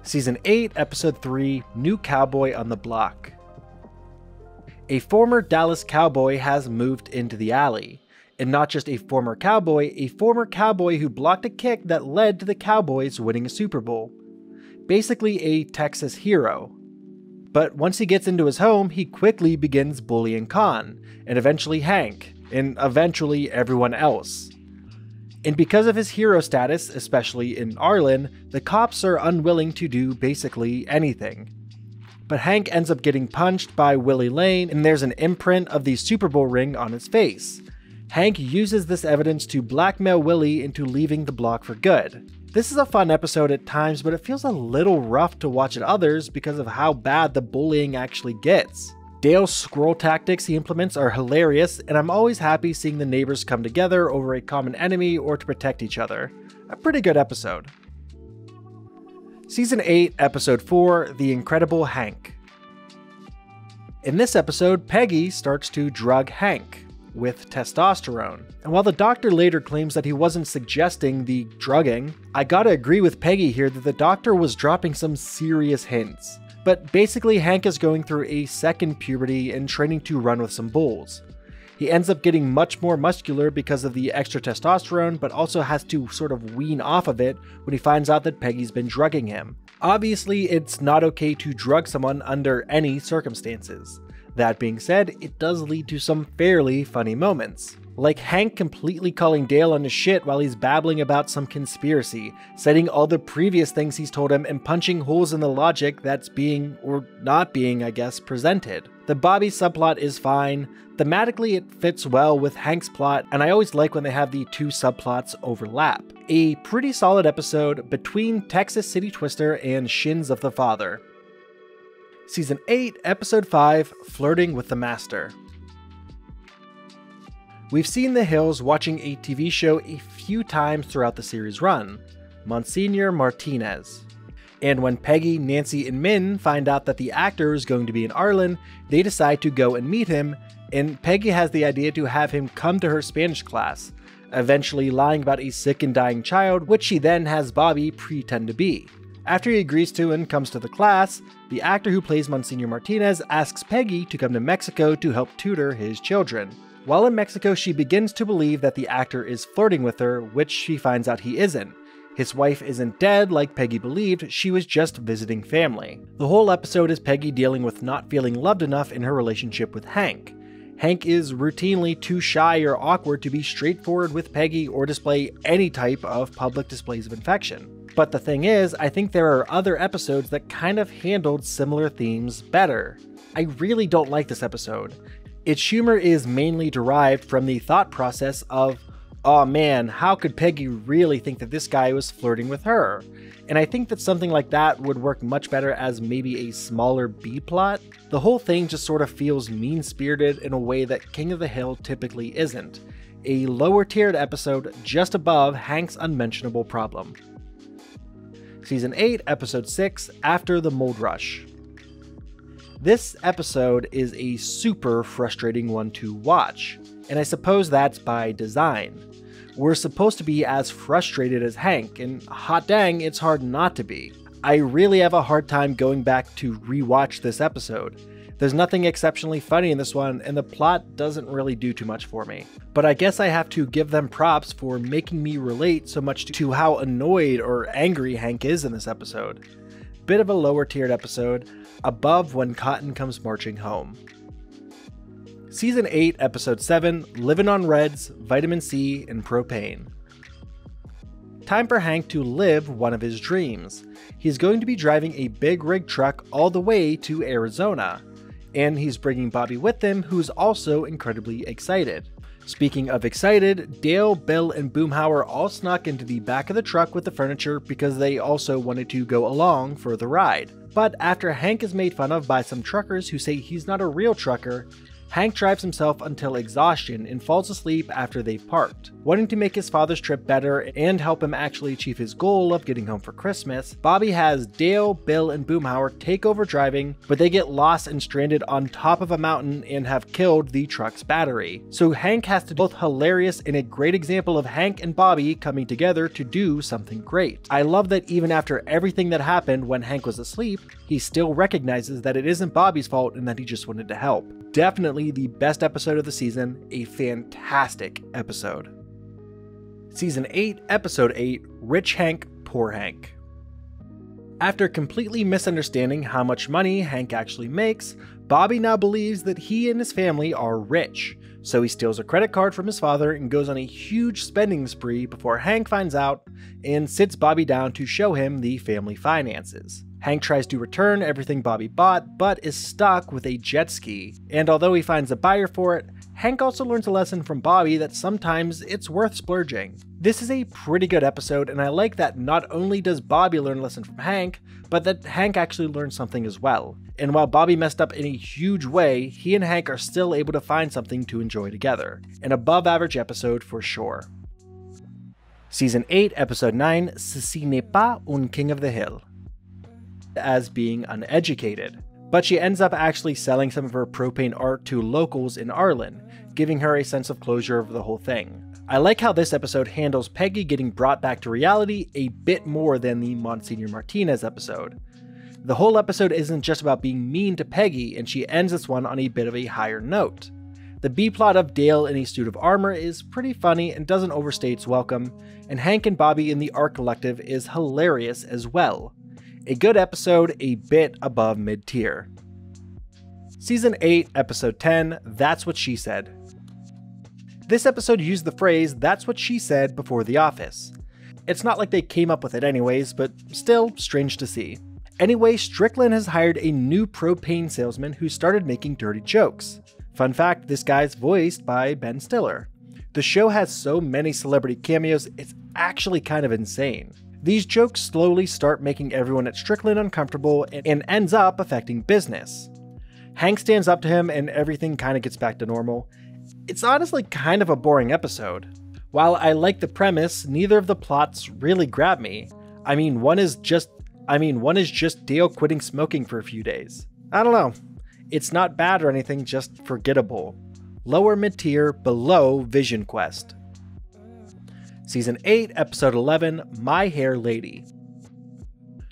[SPEAKER 1] Season 8, Episode 3, New Cowboy on the Block. A former Dallas cowboy has moved into the alley. And not just a former cowboy who blocked a kick that led to the Cowboys winning a Super Bowl. Basically a Texas hero. But once he gets into his home, he quickly begins bullying Con, and eventually Hank, and eventually everyone else. And because of his hero status, especially in Arlen, the cops are unwilling to do basically anything. But Hank ends up getting punched by Willie Lane, and there's an imprint of the Super Bowl ring on his face. Hank uses this evidence to blackmail Willie into leaving the block for good. This is a fun episode at times, but it feels a little rough to watch at others because of how bad the bullying actually gets. Dale's scroll tactics he implements are hilarious, and I'm always happy seeing the neighbors come together over a common enemy or to protect each other. A pretty good episode. Season 8, Episode 4, The Incredible Hank. In this episode, Peggy starts to drug Hank with testosterone. And while the doctor later claims that he wasn't suggesting the drugging, I gotta agree with Peggy here that the doctor was dropping some serious hints. But basically, Hank is going through a second puberty and training to run with some bulls. He ends up getting much more muscular because of the extra testosterone, but also has to sort of wean off of it when he finds out that Peggy's been drugging him. Obviously, it's not okay to drug someone under any circumstances. That being said, it does lead to some fairly funny moments. Like Hank completely calling Dale on his shit while he's babbling about some conspiracy, citing all the previous things he's told him and punching holes in the logic that's being, or not being, I guess, presented. The Bobby subplot is fine. Thematically, it fits well with Hank's plot, and I always like when they have the two subplots overlap. A pretty solid episode between Texas City Twister and Shins of the Father. Season 8, Episode 5, Flirting with the Master. We've seen the Hills watching a TV show a few times throughout the series run, Monsignor Martinez. And when Peggy, Nancy, and Min find out that the actor is going to be in Arlen, they decide to go and meet him, and Peggy has the idea to have him come to her Spanish class, eventually lying about a sick and dying child, which she then has Bobby pretend to be. After he agrees to and comes to the class, the actor who plays Monsignor Martinez asks Peggy to come to Mexico to help tutor his children. While in Mexico, she begins to believe that the actor is flirting with her, which she finds out he isn't. His wife isn't dead like Peggy believed, she was just visiting family. The whole episode is Peggy dealing with not feeling loved enough in her relationship with Hank. Hank is routinely too shy or awkward to be straightforward with Peggy or display any type of public displays of affection. But the thing is, I think there are other episodes that kind of handled similar themes better. I really don't like this episode. Its humor is mainly derived from the thought process of, oh man, how could Peggy really think that this guy was flirting with her? And I think that something like that would work much better as maybe a smaller B-plot. The whole thing just sort of feels mean-spirited in a way that King of the Hill typically isn't. A lower-tiered episode just above Hank's unmentionable problem. Season 8, Episode 6, After the Mold Rush. This episode is a super frustrating one to watch, and I suppose that's by design. We're supposed to be as frustrated as Hank, and hot dang, it's hard not to be. I really have a hard time going back to rewatch this episode. There's nothing exceptionally funny in this one, and the plot doesn't really do too much for me. But I guess I have to give them props for making me relate so much to how annoyed or angry Hank is in this episode. Bit of a lower tiered episode, above When Cotton Comes Marching Home. Season 8, Episode 7, Living on Reds, Vitamin C, and Propane. Time for Hank to live one of his dreams. He's going to be driving a big rig truck all the way to Arizona. And he's bringing Bobby with him, who's also incredibly excited. Speaking of excited, Dale, Bill, and Boomhauer all snuck into the back of the truck with the furniture because they also wanted to go along for the ride. But after Hank is made fun of by some truckers who say he's not a real trucker, Hank drives himself until exhaustion and falls asleep after they've parked. Wanting to make his father's trip better and help him actually achieve his goal of getting home for Christmas, Bobby has Dale, Bill, and Boomhauer take over driving, but they get lost and stranded on top of a mountain and have killed the truck's battery. So Hank has to do both hilarious and a great example of Hank and Bobby coming together to do something great. I love that even after everything that happened when Hank was asleep, he still recognizes that it isn't Bobby's fault and that he just wanted to help. Definitely the best episode of the season, a fantastic episode. Season 8, Episode 8, Rich Hank, Poor Hank. After completely misunderstanding how much money Hank actually makes, Bobby now believes that he and his family are rich, so he steals a credit card from his father and goes on a huge spending spree before Hank finds out and sits Bobby down to show him the family finances. Hank tries to return everything Bobby bought, but is stuck with a jet ski, and although he finds a buyer for it, Hank also learns a lesson from Bobby that sometimes it's worth splurging. This is a pretty good episode, and I like that not only does Bobby learn a lesson from Hank, but that Hank actually learns something as well. And while Bobby messed up in a huge way, he and Hank are still able to find something to enjoy together. An above average episode for sure. Season 8, Episode 9, Ceci n'est pas un king of the hill. As being uneducated, but she ends up actually selling some of her propane art to locals in Arlen, giving her a sense of closure of the whole thing. I like how this episode handles Peggy getting brought back to reality a bit more than the Monsignor Martinez episode. The whole episode isn't just about being mean to Peggy, and she ends this one on a bit of a higher note. The B-plot of Dale in a suit of armor is pretty funny and doesn't overstay its welcome, and Hank and Bobby in the Art Collective is hilarious as well. A good episode, a bit above mid-tier. Season 8, Episode 10, That's What She Said. This episode used the phrase, "That's what she said" before The Office. It's not like they came up with it anyways, but still strange to see. Anyway, Strickland has hired a new propane salesman who started making dirty jokes. Fun fact, this guy's voiced by Ben Stiller. The show has so many celebrity cameos, it's actually kind of insane. These jokes slowly start making everyone at Strickland uncomfortable and ends up affecting business. Hank stands up to him and everything kind of gets back to normal. It's honestly kind of a boring episode. While I like the premise, neither of the plots really grab me. I mean, one is just Dale quitting smoking for a few days. I don't know. It's not bad or anything, just forgettable. Lower mid-tier, below Vision Quest. Season 8, Episode 11, My Hair Lady.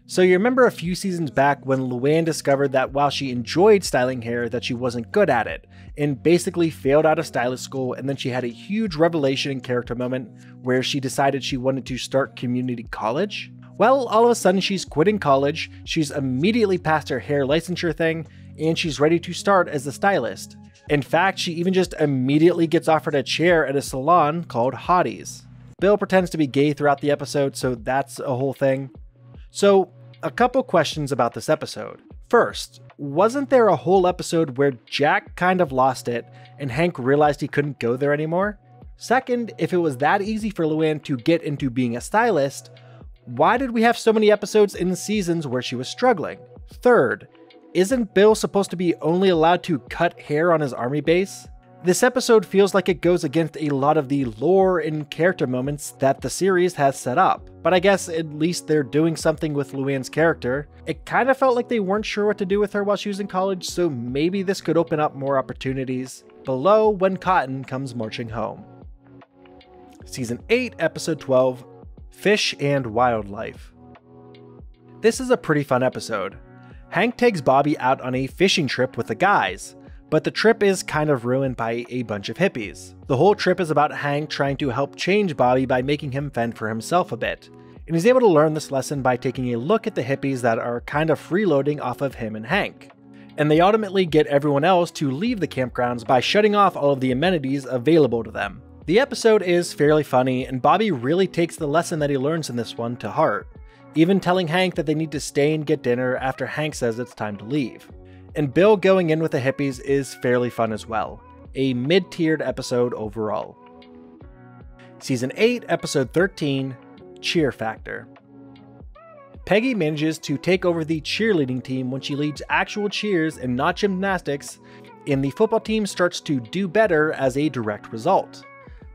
[SPEAKER 1] So you remember a few seasons back when Luann discovered that while she enjoyed styling hair, that she wasn't good at it, and basically failed out of stylist school, and then she had a huge revelation and character moment where she decided she wanted to start community college? Well, all of a sudden she's quitting college, she's immediately passed her hair licensure thing, and she's ready to start as a stylist. In fact, she even just immediately gets offered a chair at a salon called Hottie's. Bill pretends to be gay throughout the episode, so that's a whole thing. So, a couple questions about this episode. First, wasn't there a whole episode where Jack kind of lost it and Hank realized he couldn't go there anymore? Second, if it was that easy for Luann to get into being a stylist, why did we have so many episodes in seasons where she was struggling? Third, isn't Bill supposed to be only allowed to cut hair on his army base? This episode feels like it goes against a lot of the lore and character moments that the series has set up, but I guess at least they're doing something with Luann's character. It kind of felt like they weren't sure what to do with her while she was in college, so maybe this could open up more opportunities. Below, When Cotton Comes Marching Home. Season 8, Episode 12, Fish and Wildlife. This is a pretty fun episode. Hank takes Bobby out on a fishing trip with the guys, but the trip is kind of ruined by a bunch of hippies. The whole trip is about Hank trying to help change Bobby by making him fend for himself a bit, and he's able to learn this lesson by taking a look at the hippies that are kind of freeloading off of him and Hank. And they ultimately get everyone else to leave the campgrounds by shutting off all of the amenities available to them. The episode is fairly funny, and Bobby really takes the lesson that he learns in this one to heart, even telling Hank that they need to stay and get dinner after Hank says it's time to leave. And Bill going in with the hippies is fairly fun as well. A mid-tiered episode overall. Season 8, Episode 13, Cheer Factor. Peggy manages to take over the cheerleading team when she leads actual cheers and not gymnastics, and the football team starts to do better as a direct result.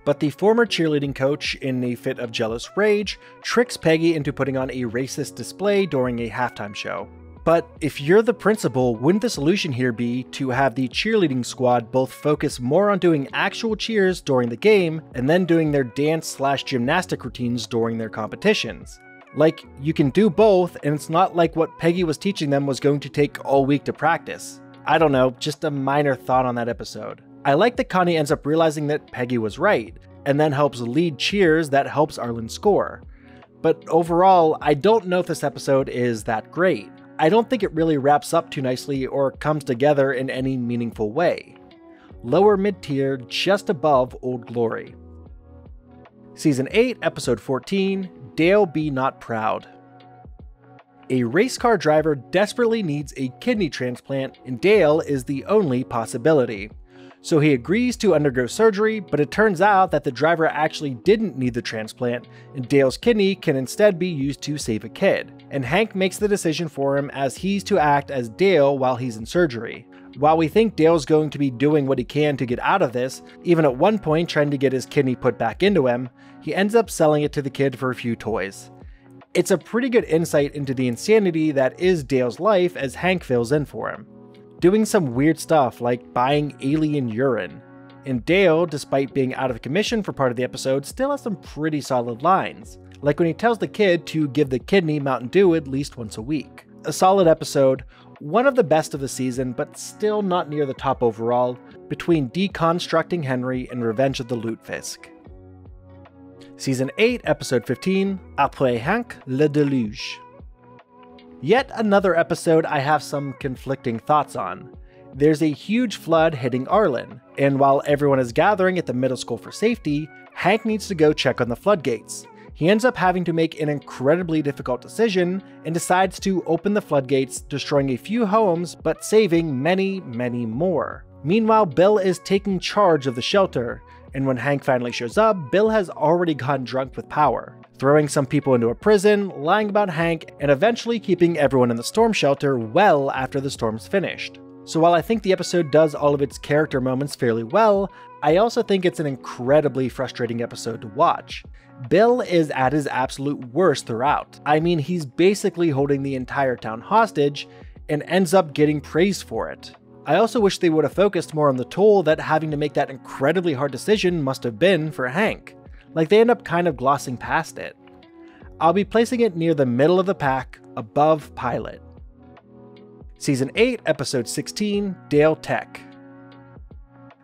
[SPEAKER 1] But the former cheerleading coach, in a fit of jealous rage, tricks Peggy into putting on a racist display during a halftime show. But if you're the principal, wouldn't the solution here be to have the cheerleading squad both focus more on doing actual cheers during the game and then doing their dance/gymnastic routines during their competitions? Like, you can do both, and it's not like what Peggy was teaching them was going to take all week to practice. I don't know, just a minor thought on that episode. I like that Connie ends up realizing that Peggy was right, and then helps lead cheers that helps Arlen score. but overall, I don't know if this episode is that great. I don't think it really wraps up too nicely or comes together in any meaningful way. Lower mid-tier, just above Old Glory. Season 8, Episode 14, Dale Be Not Proud. A race car driver desperately needs a kidney transplant, and Dale is the only possibility. So he agrees to undergo surgery, but it turns out that the driver actually didn't need the transplant, and Dale's kidney can instead be used to save a kid. And Hank makes the decision for him as he's to act as Dale while he's in surgery. While we think Dale's going to be doing what he can to get out of this, even at one point trying to get his kidney put back into him, he ends up selling it to the kid for a few toys. It's a pretty good insight into the insanity that is Dale's life as Hank fills in for him, doing some weird stuff like buying alien urine. And Dale, despite being out of commission for part of the episode, still has some pretty solid lines, like when he tells the kid to give the kidney Mountain Dew at least once a week. A solid episode, one of the best of the season, but still not near the top overall, between deconstructing Henry and Revenge of the Lutefisk. Season 8, Episode 15, Après Hank, Le Deluge. Yet another episode I have some conflicting thoughts on. There's a huge flood hitting Arlen, and while everyone is gathering at the middle school for safety, Hank needs to go check on the floodgates. He ends up having to make an incredibly difficult decision and decides to open the floodgates, destroying a few homes but saving many, many more. Meanwhile, Bill is taking charge of the shelter, and when Hank finally shows up, Bill has already gotten drunk with power, throwing some people into a prison, lying about Hank, and eventually keeping everyone in the storm shelter well after the storm's finished. So while I think the episode does all of its character moments fairly well, I also think it's an incredibly frustrating episode to watch. Bill is at his absolute worst throughout. I mean, he's basically holding the entire town hostage and ends up getting praised for it. I also wish they would have focused more on the toll that having to make that incredibly hard decision must have been for Hank. Like, they end up kind of glossing past it. I'll be placing it near the middle of the pack, above Pilot. Season 8, Episode 16, Dale Tech.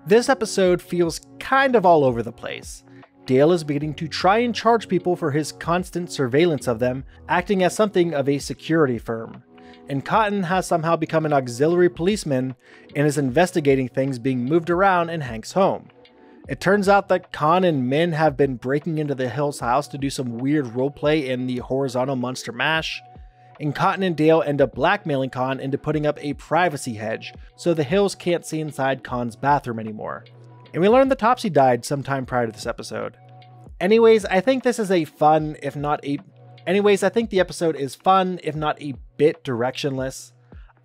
[SPEAKER 1] This episode feels kind of all over the place. Dale is beginning to try and charge people for his constant surveillance of them, acting as something of a security firm. And Cotton has somehow become an auxiliary policeman and is investigating things being moved around in Hank's home. It turns out that Con and Min have been breaking into the Hill's house to do some weird roleplay in the horizontal monster mash, and Cotton and Dale end up blackmailing Con into putting up a privacy hedge so the Hills can't see inside Con's bathroom anymore. And we learn that Topsy died sometime prior to this episode. Anyways, I think the episode is fun, if not a bit directionless.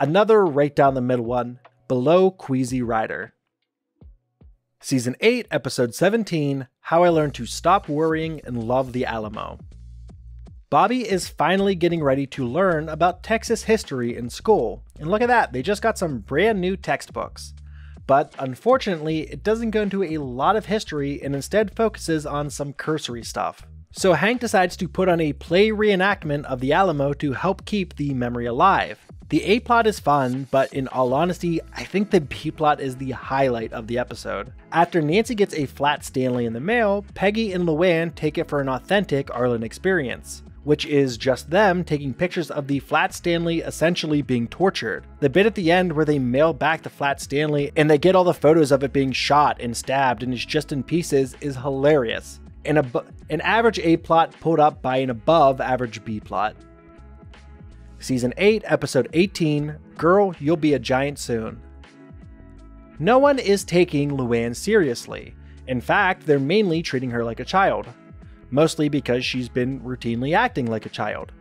[SPEAKER 1] Another right down the middle one, below Queasy Rider. Season 8, Episode 17, How I Learned to Stop Worrying and Love the Alamo. Bobby is finally getting ready to learn about Texas history in school. And look at that, they just got some brand new textbooks. But unfortunately, it doesn't go into a lot of history and instead focuses on some cursory stuff. So Hank decides to put on a play reenactment of the Alamo to help keep the memory alive. The A-plot is fun, but in all honesty, I think the B-plot is the highlight of the episode. After Nancy gets a flat Stanley in the mail, Peggy and Luann take it for an authentic Arlen experience, which is just them taking pictures of the flat Stanley essentially being tortured. The bit at the end where they mail back the flat Stanley and they get all the photos of it being shot and stabbed and it's just in pieces is hilarious. An average A-plot pulled up by an above-average B-plot. Season 8, Episode 18, Girl, You'll Be a Giant Soon. No one is taking Luann seriously. In fact, they're mainly treating her like a child. Mostly because she's been routinely acting like a child.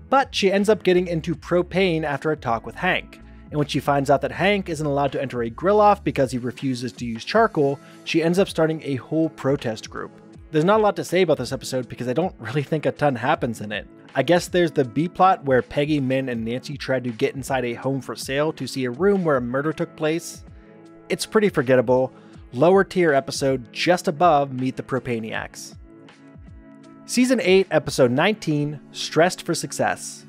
[SPEAKER 1] But she ends up getting into propane after a talk with Hank. And when she finds out that Hank isn't allowed to enter a grill-off because he refuses to use charcoal, she ends up starting a whole protest group. There's not a lot to say about this episode because I don't really think a ton happens in it. I guess there's the B-plot where Peggy, Min, and Nancy tried to get inside a home for sale to see a room where a murder took place. It's pretty forgettable. Lower tier episode just above Meet the Propaniacs. Season 8, Episode 19, Stressed for Success.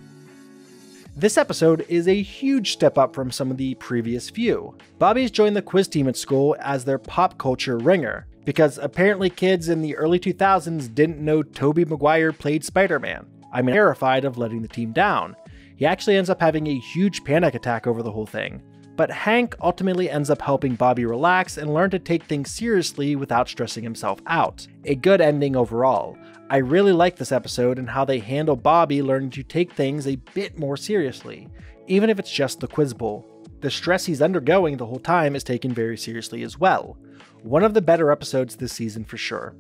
[SPEAKER 1] This episode is a huge step up from some of the previous few. Bobby's joined the quiz team at school as their pop culture ringer, because apparently kids in the early 2000s didn't know Tobey Maguire played Spider-Man. I'm terrified of letting the team down. He actually ends up having a huge panic attack over the whole thing. But Hank ultimately ends up helping Bobby relax and learn to take things seriously without stressing himself out. A good ending overall. I really like this episode and how they handle Bobby learning to take things a bit more seriously, even if it's just the Quiz Bowl. The stress he's undergoing the whole time is taken very seriously as well. One of the better episodes this season for sure.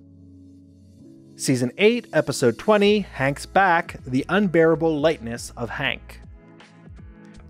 [SPEAKER 1] Season 8, Episode 20, Hank's Back, The Unbearable Lightness of Hank.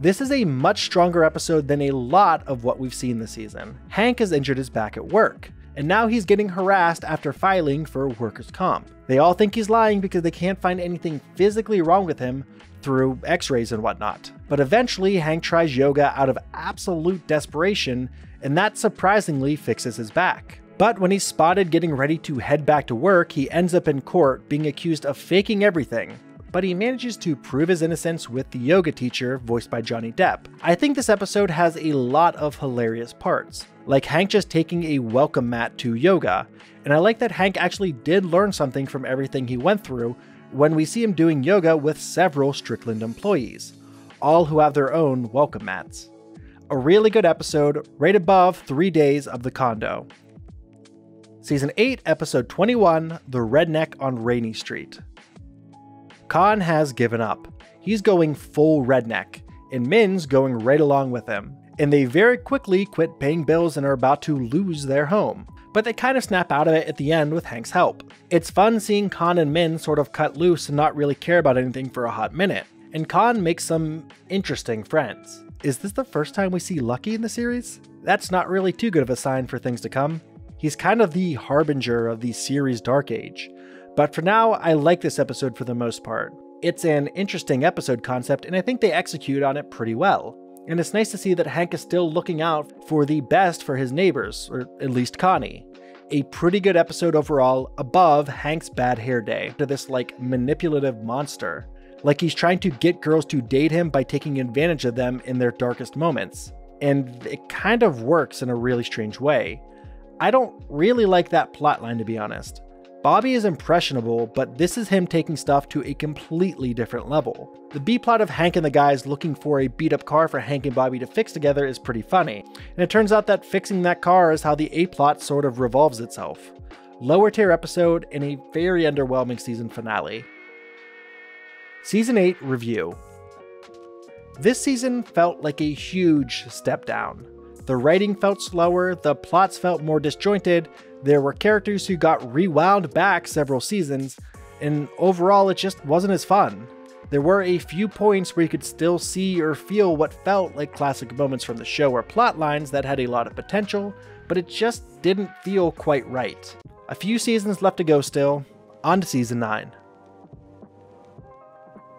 [SPEAKER 1] This is a much stronger episode than a lot of what we've seen this season. Hank has injured his back at work, and now he's getting harassed after filing for workers' comp. They all think he's lying because they can't find anything physically wrong with him through x-rays and whatnot. But eventually, Hank tries yoga out of absolute desperation, and that surprisingly fixes his back. But when he's spotted getting ready to head back to work, he ends up in court being accused of faking everything. But he manages to prove his innocence with the yoga teacher, voiced by Johnny Depp. I think this episode has a lot of hilarious parts, like Hank just taking a welcome mat to yoga, and I like that Hank actually did learn something from everything he went through when we see him doing yoga with several Strickland employees, all who have their own welcome mats. A really good episode, right above 3 days of the condo. Season 8, Episode 21, The Redneck on Rainy Street. Khan has given up. He's going full redneck, and Min's going right along with him. And they very quickly quit paying bills and are about to lose their home. But they kind of snap out of it at the end with Hank's help. It's fun seeing Khan and Min sort of cut loose and not really care about anything for a hot minute. And Khan makes some interesting friends. Is this the first time we see Lucky in the series? That's not really too good of a sign for things to come. He's kind of the harbinger of the series' dark age. But for now, I like this episode for the most part. It's an interesting episode concept, and I think they execute on it pretty well. And it's nice to see that Hank is still looking out for the best for his neighbors, or at least Connie. A pretty good episode overall, above Hank's bad hair day, to this manipulative monster. Like he's trying to get girls to date him by taking advantage of them in their darkest moments. And it kind of works in a really strange way. I don't really like that plotline, to be honest. Bobby is impressionable, but this is him taking stuff to a completely different level. The B-plot of Hank and the guys looking for a beat-up car for Hank and Bobby to fix together is pretty funny, and it turns out that fixing that car is how the A-plot sort of revolves itself. Lower tier episode and a very underwhelming season finale. Season 8 Review. This season felt like a huge step down. The writing felt slower, the plots felt more disjointed, there were characters who got rewound back several seasons, and overall it just wasn't as fun. There were a few points where you could still see or feel what felt like classic moments from the show or plot lines that had a lot of potential, but it just didn't feel quite right. A few seasons left to go still. On to Season 9.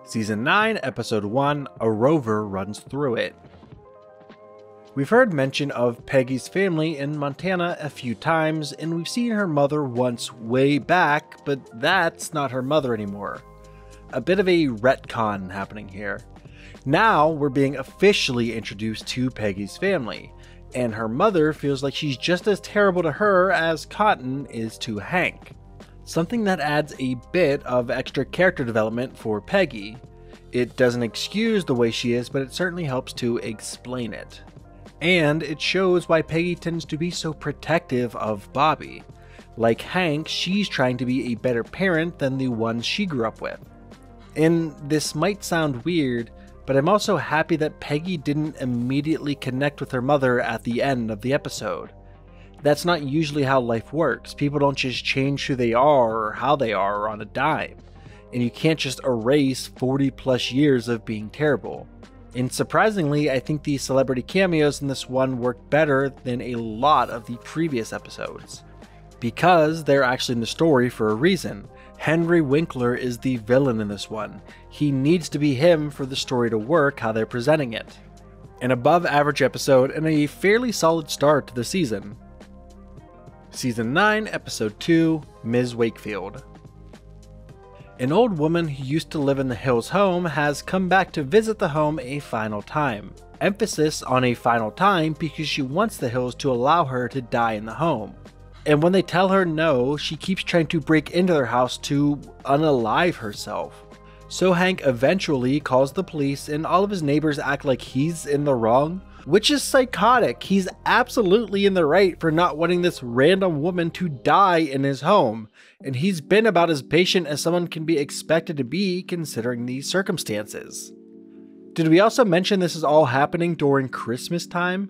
[SPEAKER 1] Season 9, Episode 1, A Rover Runs Through It. We've heard mention of Peggy's family in Montana a few times, and we've seen her mother once way back, but that's not her mother anymore. A bit of a retcon happening here. Now we're being officially introduced to Peggy's family, and her mother feels like she's just as terrible to her as Cotton is to Hank. Something that adds a bit of extra character development for Peggy. It doesn't excuse the way she is, but it certainly helps to explain it. And it shows why Peggy tends to be so protective of Bobby. Like Hank, she's trying to be a better parent than the ones she grew up with. And this might sound weird, but I'm also happy that Peggy didn't immediately connect with her mother at the end of the episode. That's not usually how life works. People don't just change who they are or how they are on a dime. And you can't just erase 40 plus years of being terrible. And surprisingly, I think the celebrity cameos in this one worked better than a lot of the previous episodes. Because they're actually in the story for a reason. Henry Winkler is the villain in this one. He needs to be him for the story to work how they're presenting it. An above average episode and a fairly solid start to the season. Season 9, Episode 2, Ms. Wakefield. An old woman who used to live in the Hills home has come back to visit the home a final time. Emphasis on a final time because she wants the Hills to allow her to die in the home. And when they tell her no, she keeps trying to break into their house to unalive herself. So Hank eventually calls the police and all of his neighbors act like he's in the wrong, which is psychotic. He's absolutely in the right for not wanting this random woman to die in his home, and he's been about as patient as someone can be expected to be considering these circumstances. Did we also mention this is all happening during Christmas time?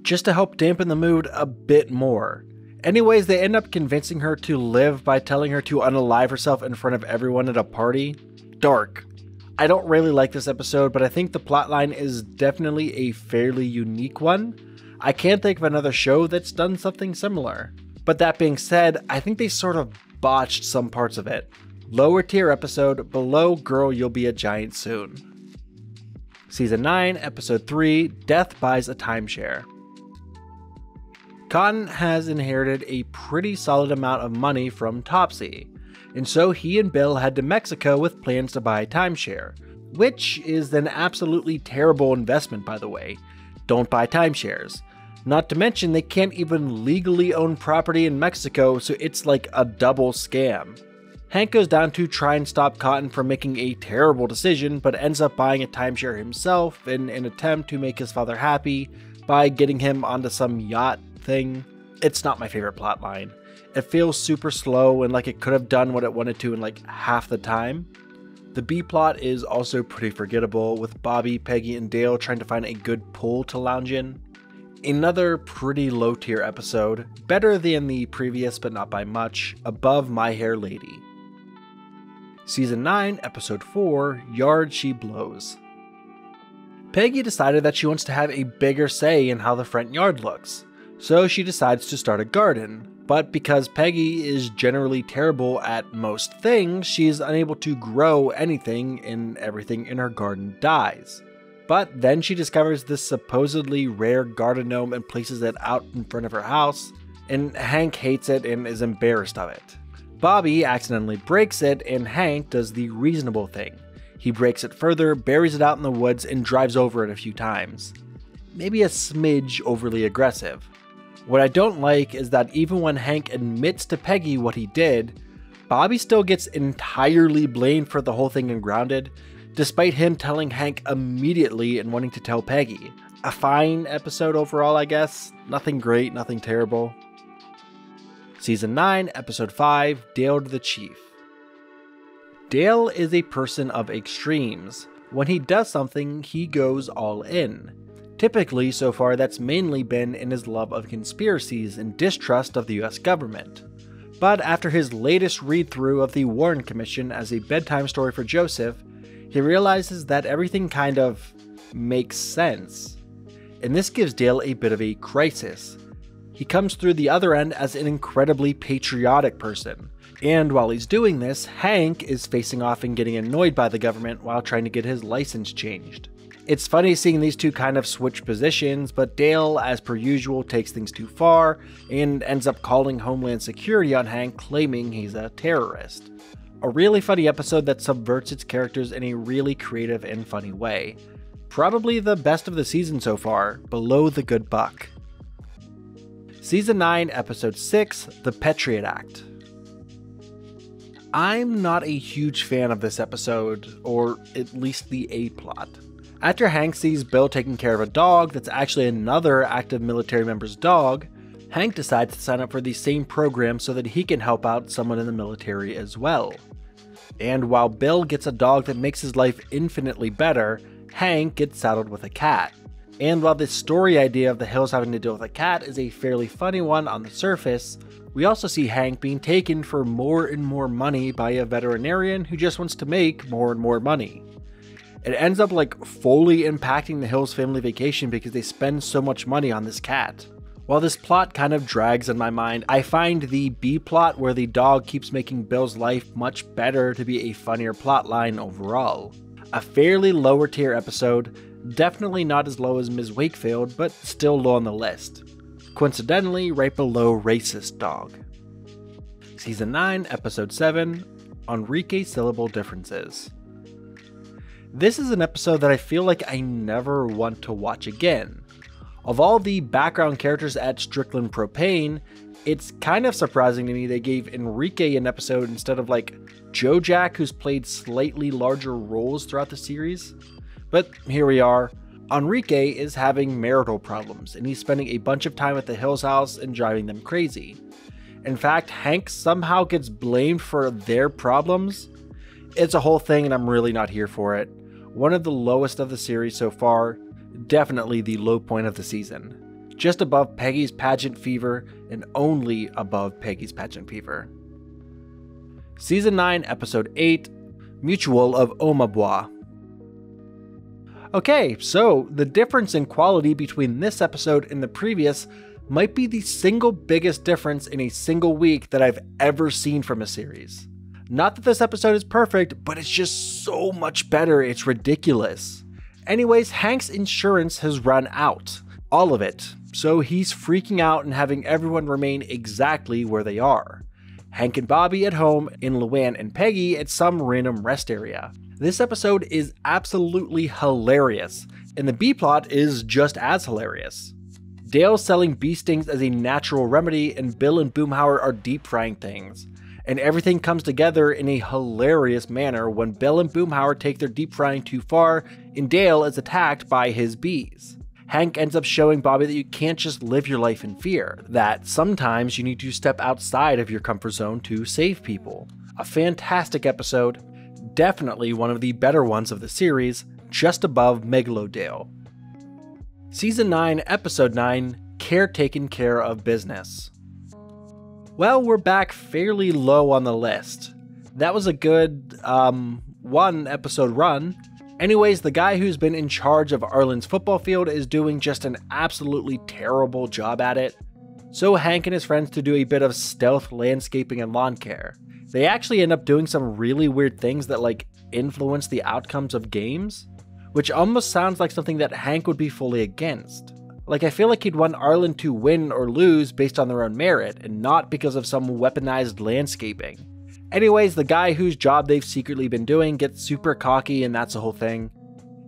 [SPEAKER 1] Just to help dampen the mood a bit more. Anyways, they end up convincing her to live by telling her to unalive herself in front of everyone at a party. Dark. I don't really like this episode, but I think the plotline is definitely a fairly unique one. I can't think of another show that's done something similar. But that being said, I think they sort of botched some parts of it. Lower tier episode, below Girl You'll Be a Giant Soon. Season 9, Episode 3, Death Buys a Timeshare. Cotton has inherited a pretty solid amount of money from Topsy, and so he and Bill head to Mexico with plans to buy a timeshare, which is an absolutely terrible investment, by the way. Don't buy timeshares. Not to mention they can't even legally own property in Mexico, so it's like a double scam. Hank goes down to try and stop Cotton from making a terrible decision, but ends up buying a timeshare himself in an attempt to make his father happy by getting him onto some yacht thing. It's not my favorite plotline. It feels super slow and like it could have done what it wanted to in like half the time. The B plot is also pretty forgettable, with Bobby, Peggy, and Dale trying to find a good pool to lounge in. Another pretty low tier episode, better than the previous but not by much, above My Hair Lady. Season 9, Episode 4, Yard She Blows. Peggy decided that she wants to have a bigger say in how the front yard looks, so she decides to start a garden. But because Peggy is generally terrible at most things, she is unable to grow anything, and everything in her garden dies. But then she discovers this supposedly rare garden gnome and places it out in front of her house, and Hank hates it and is embarrassed of it. Bobby accidentally breaks it, and Hank does the reasonable thing. He breaks it further, buries it out in the woods, and drives over it a few times. Maybe a smidge overly aggressive. What I don't like is that even when Hank admits to Peggy what he did, Bobby still gets entirely blamed for the whole thing in Grounded, despite him telling Hank immediately and wanting to tell Peggy. A fine episode overall, I guess. Nothing great, nothing terrible. Season 9, Episode 5, Dale to the Chief. Dale is a person of extremes. When he does something, he goes all in. Typically, so far, that's mainly been in his love of conspiracies and distrust of the US government. But after his latest read-through of the Warren Commission as a bedtime story for Joseph, he realizes that everything kind of makes sense. And this gives Dale a bit of a crisis. He comes through the other end as an incredibly patriotic person. And while he's doing this, Hank is facing off and getting annoyed by the government while trying to get his license changed. It's funny seeing these two kind of switch positions, but Dale, as per usual, takes things too far and ends up calling Homeland Security on Hank, claiming he's a terrorist. A really funny episode that subverts its characters in a really creative and funny way. Probably the best of the season so far, below The Good Buck. Season 9, Episode 6, The Patriot Act. I'm not a huge fan of this episode, or at least the A-plot. After Hank sees Bill taking care of a dog that's actually another active military member's dog, Hank decides to sign up for the same program so that he can help out someone in the military as well. And while Bill gets a dog that makes his life infinitely better, Hank gets saddled with a cat. And while this story idea of the Hills having to deal with a cat is a fairly funny one on the surface, we also see Hank being taken for more and more money by a veterinarian who just wants to make more and more money. It ends up like fully impacting the Hills family vacation because they spend so much money on this cat. While this plot kind of drags in my mind, I find the B plot where the dog keeps making Bill's life much better to be a funnier plot line overall. A fairly lower tier episode, definitely not as low as Ms. Wakefield, but still low on the list. Coincidentally, right below Racist Dog. Season 9, Episode 7, Enrique Syllable Differences. This is an episode that I feel like I never want to watch again. Of all the background characters at Strickland Propane, It's kind of surprising to me they gave Enrique an episode instead of like Joe Jack, who's played slightly larger roles throughout the series. But here we are. Enrique is having marital problems, and he's spending a bunch of time at the Hills house and driving them crazy. In fact, Hank somehow gets blamed for their problems. It's a whole thing, and I'm really not here for it. One of the lowest of the series so far, definitely the low point of the season. Just above Peggy's Pageant Fever, and only above Peggy's Pageant Fever. Season 9, Episode 8, Mutual of Omabois. Okay, so the difference in quality between this episode and the previous might be the single biggest difference in a single week that I've ever seen from a series. Not that this episode is perfect, but it's just so much better, it's ridiculous. Anyways, Hank's insurance has run out. All of it. So he's freaking out and having everyone remain exactly where they are. Hank and Bobby at home, and Luann and Peggy at some random rest area. This episode is absolutely hilarious, and the B-plot is just as hilarious. Dale's selling bee stings as a natural remedy, and Bill and Boomhauer are deep frying things. And everything comes together in a hilarious manner when Bill and Boomhauer take their deep frying too far, and Dale is attacked by his bees. Hank ends up showing Bobby that you can't just live your life in fear, that sometimes you need to step outside of your comfort zone to save people. A fantastic episode, definitely one of the better ones of the series, just above Megalodale. Season 9, Episode 9, Care Taken Care of Business. Well, we're back fairly low on the list. That was a good, one episode run. Anyways, the guy who's been in charge of Arlen's football field is doing just an absolutely terrible job at it. So Hank and his friends to do a bit of stealth landscaping and lawn care. They actually end up doing some really weird things that like influence the outcomes of games, which almost sounds like something that Hank would be fully against. Like, I feel like he'd want Arlen to win or lose based on their own merit, and not because of some weaponized landscaping. Anyways, the guy whose job they've secretly been doing gets super cocky, and that's the whole thing.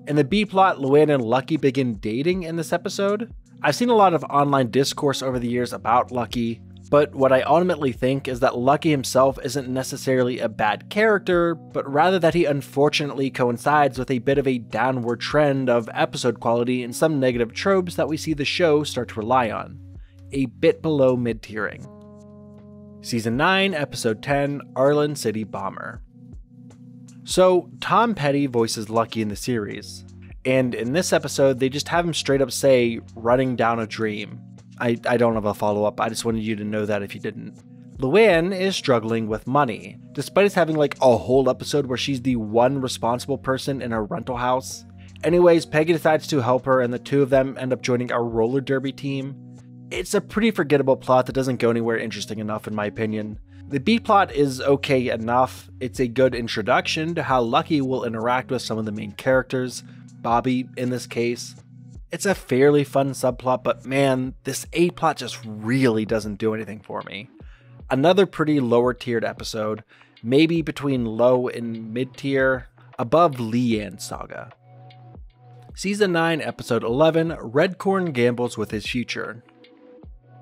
[SPEAKER 1] In the B-plot, Luann and Lucky begin dating in this episode. I've seen a lot of online discourse over the years about Lucky, but what I ultimately think is that Lucky himself isn't necessarily a bad character, but rather that he unfortunately coincides with a bit of a downward trend of episode quality and some negative tropes that we see the show start to rely on. A bit below mid-tiering. Season 9, Episode 10, Arlen City Bomber. So, Tom Petty voices Lucky in the series, and in this episode they just have him straight up say, running down a dream. I don't have a follow-up, I just wanted you to know that if you didn't. Luann is struggling with money, despite us having like a whole episode where she's the one responsible person in a rental house. Anyways, Peggy decides to help her, and the two of them end up joining a roller derby team. It's a pretty forgettable plot that doesn't go anywhere interesting enough in my opinion. The B-plot is okay enough, it's a good introduction to how Lucky will interact with some of the main characters, Bobby in this case. It's a fairly fun subplot, but man, this A-plot just really doesn't do anything for me. Another pretty lower tiered episode, maybe between low and mid tier, above Leanne's saga. Season 9, Episode 11, Redcorn Gambles with His Future.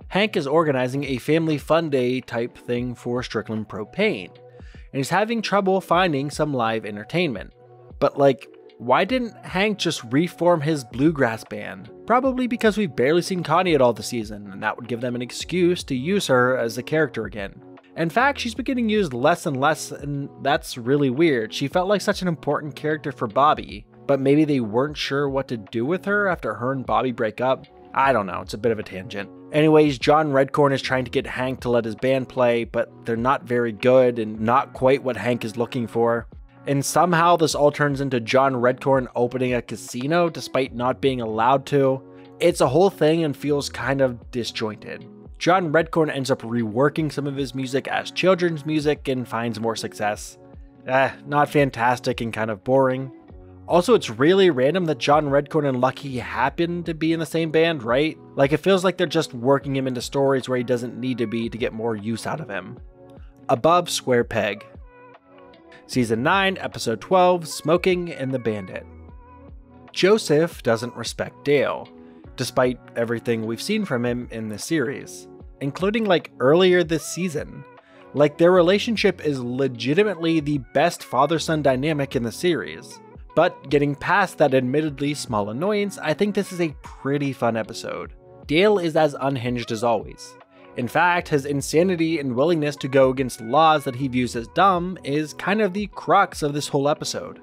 [SPEAKER 1] Hank is organizing a family fun day type thing for Strickland Propane, and he's having trouble finding some live entertainment. But like, why didn't Hank just reform his bluegrass band? Probably because we've barely seen Connie at all this season, and that would give them an excuse to use her as a character again. In fact, she's been getting used less and less, and that's really weird. She felt like such an important character for Bobby, but maybe they weren't sure what to do with her after her and Bobby break up. I don't know, it's a bit of a tangent. Anyways, John Redcorn is trying to get Hank to let his band play, but they're not very good and not quite what Hank is looking for. And somehow this all turns into John Redcorn opening a casino despite not being allowed to. It's a whole thing and feels kind of disjointed. John Redcorn ends up reworking some of his music as children's music and finds more success. Not fantastic and kind of boring. Also, it's really random that John Redcorn and Lucky happen to be in the same band, right? Like, it feels like they're just working him into stories where he doesn't need to be to get more use out of him. Above Square Peg. Season 9, Episode 12, Smoking and the Bandit. Joseph doesn't respect Dale, despite everything we've seen from him in this series. including like earlier this season. Like their relationship is legitimately the best father-son dynamic in the series. But getting past that admittedly small annoyance, I think this is a pretty fun episode. Dale is as unhinged as always. In fact, his insanity and willingness to go against laws that he views as dumb is kind of the crux of this whole episode.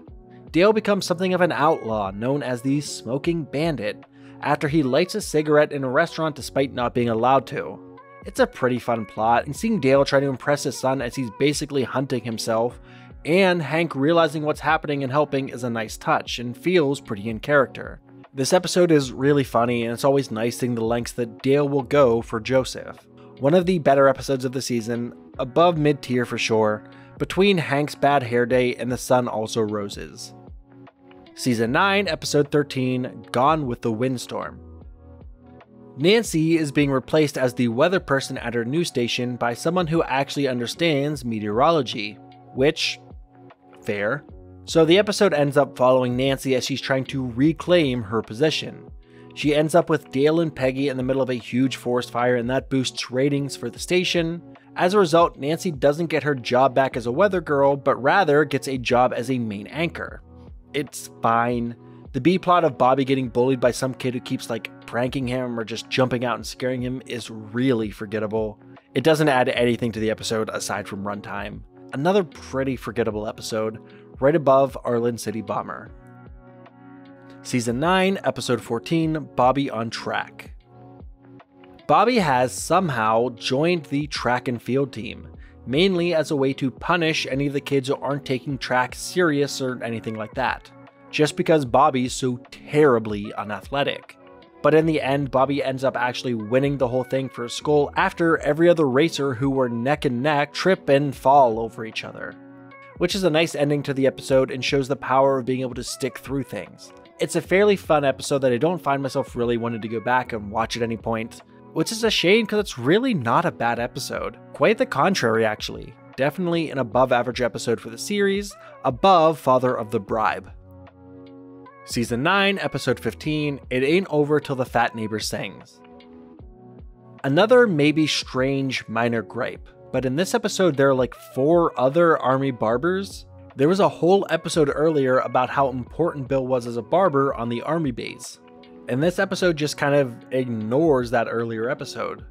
[SPEAKER 1] Dale becomes something of an outlaw known as the Smoking Bandit after he lights a cigarette in a restaurant despite not being allowed to. It's a pretty fun plot, and seeing Dale try to impress his son as he's basically hunting himself, and Hank realizing what's happening and helping is a nice touch and feels pretty in character. This episode is really funny, and it's always nice seeing the lengths that Dale will go for Joseph. One of the better episodes of the season, above mid-tier for sure, between Hank's bad hair day and the sun also roses. Season 9, Episode 13, Gone with the Windstorm. Nancy is being replaced as the weather person at her news station by someone who actually understands meteorology, which, fair. So the episode ends up following Nancy as she's trying to reclaim her position. She ends up with Dale and Peggy in the middle of a huge forest fire, and that boosts ratings for the station. As a result, Nancy doesn't get her job back as a weather girl, but rather gets a job as a main anchor. It's fine. The B-plot of Bobby getting bullied by some kid who keeps like pranking him or just jumping out and scaring him is really forgettable. It doesn't add anything to the episode aside from runtime. Another pretty forgettable episode, right above Arlen City Bomber. Season 9, Episode 14, Bobby on Track. Bobby has somehow joined the track and field team, mainly as a way to punish any of the kids who aren't taking track serious or anything like that, just because Bobby's so terribly unathletic. But in the end, Bobby ends up actually winning the whole thing for his school after every other racer who were neck and neck trip and fall over each other. Which is a nice ending to the episode and shows the power of being able to stick through things. It's a fairly fun episode that I don't find myself really wanting to go back and watch at any point, which is a shame because it's really not a bad episode. Quite the contrary actually. Definitely an above average episode for the series, above Father of the Bribe. Season 9, Episode 15, It Ain't Over Till the Fat Neighbor Sings. Another maybe strange minor gripe, but in this episode there are like 4 other army barbers. There was a whole episode earlier about how important Bill was as a barber on the army base, and this episode just kind of ignores that earlier episode.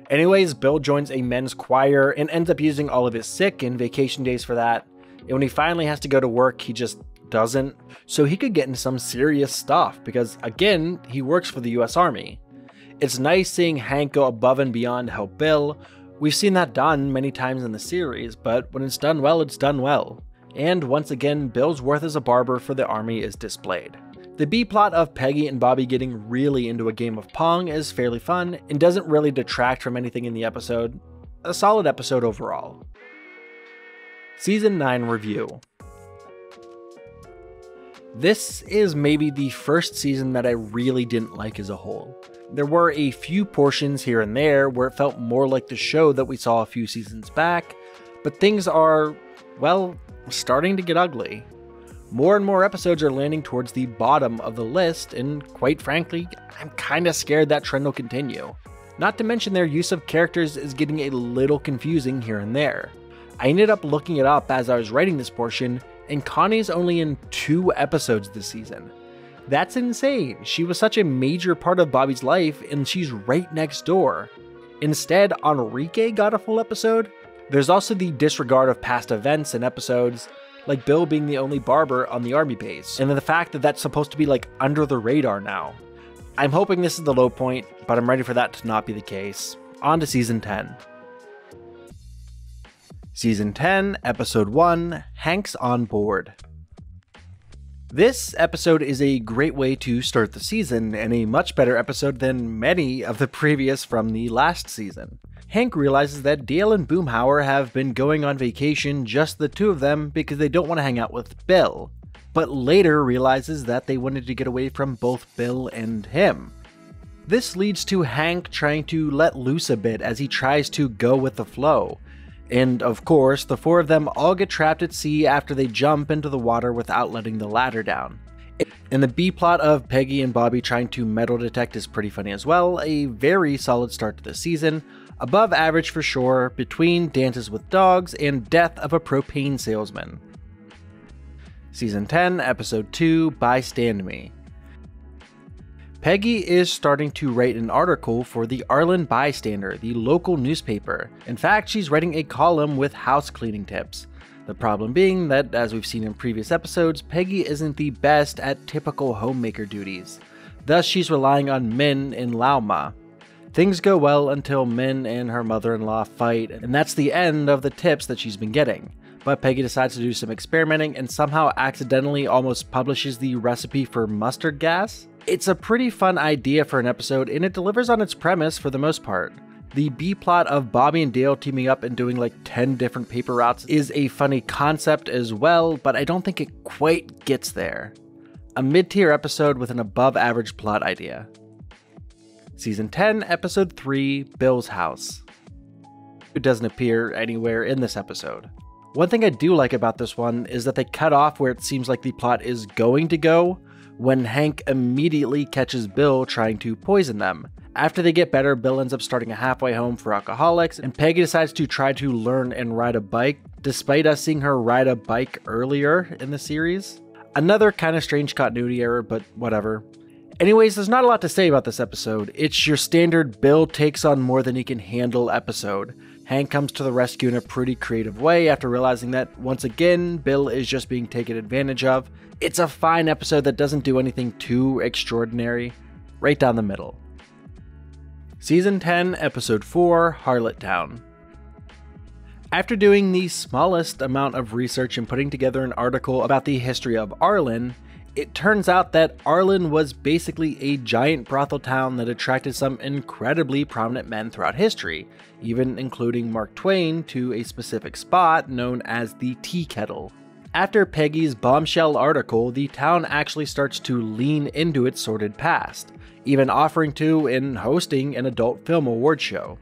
[SPEAKER 1] Anyways, Bill joins a men's choir and ends up using all of his sick and vacation days for that, and when he finally has to go to work, he just doesn't, so he could get into some serious stuff because, again, he works for the US Army. It's nice seeing Hank go above and beyond to help Bill. We've seen that done many times in the series, but when it's done well, it's done well. And once again, Bill's worth as a barber for the army is displayed. The B-plot of Peggy and Bobby getting really into a game of Pong is fairly fun and doesn't really detract from anything in the episode. A solid episode overall. Season 9 Review. This is maybe the first season that I really didn't like as a whole. There were a few portions here and there where it felt more like the show that we saw a few seasons back, but things are, well, starting to get ugly. More and more episodes are landing towards the bottom of the list, and quite frankly, I'm kinda scared that trend will continue. Not to mention their use of characters is getting a little confusing here and there. I ended up looking it up as I was writing this portion, and Connie's only in 2 episodes this season. That's insane. She was such a major part of Bobby's life, and she's right next door. Instead, Enrique got a full episode. There's also the disregard of past events and episodes, like Bill being the only barber on the army base, and then the fact that that's supposed to be like under the radar now. I'm hoping this is the low point, but I'm ready for that to not be the case. On to Season 10. Season 10, Episode 1, Hank's on Board. This episode is a great way to start the season, and a much better episode than many of the previous from the last season. Hank realizes that Dale and Boomhauer have been going on vacation, just the 2 of them, because they don't want to hang out with Bill, but later realizes that they wanted to get away from both Bill and him. This leads to Hank trying to let loose a bit as he tries to go with the flow. And of course, the 4 of them all get trapped at sea after they jump into the water without letting the ladder down. And the B-plot of Peggy and Bobby trying to metal detect is pretty funny as well, a very solid start to the season, Above average for sure, between Dances with Dogs and Death of a Propane Salesman. Season 10, Episode 2, Bystand Me. Peggy is starting to write an article for the Arlen Bystander, the local newspaper. In fact, she's writing a column with house cleaning tips. The problem being that, as we've seen in previous episodes, Peggy isn't the best at typical homemaker duties. Thus, she's relying on Min and Lauma. Things go well until Min and her mother-in-law fight, and that's the end of the tips that she's been getting. But Peggy decides to do some experimenting and somehow accidentally almost publishes the recipe for mustard gas. It's a pretty fun idea for an episode, and it delivers on its premise for the most part. The B-plot of Bobby and Dale teaming up and doing like 10 different paper routes is a funny concept as well, but I don't think it quite gets there. A mid-tier episode with an above-average plot idea. Season 10, Episode 3, Bill's House. It doesn't appear anywhere in this episode. One thing I do like about this one is that they cut off where it seems like the plot is going to go, when Hank immediately catches Bill trying to poison them. After they get better, Bill ends up starting a halfway home for alcoholics, and Peggy decides to try to learn and ride a bike, despite us seeing her ride a bike earlier in the series. Another kind of strange continuity error, but whatever. Anyways, there's not a lot to say about this episode. It's your standard Bill takes on more than he can handle episode. Hank comes to the rescue in a pretty creative way after realizing that, once again, Bill is just being taken advantage of. It's a fine episode that doesn't do anything too extraordinary. Right down the middle. Season 10, Episode 4, Harlot Town. After doing the smallest amount of research and putting together an article about the history of Arlen, it turns out that Arlen was basically a giant brothel town that attracted some incredibly prominent men throughout history, even including Mark Twain, to a specific spot known as the Tea Kettle. After Peggy's bombshell article, the town actually starts to lean into its sordid past, even offering to and hosting an adult film award show.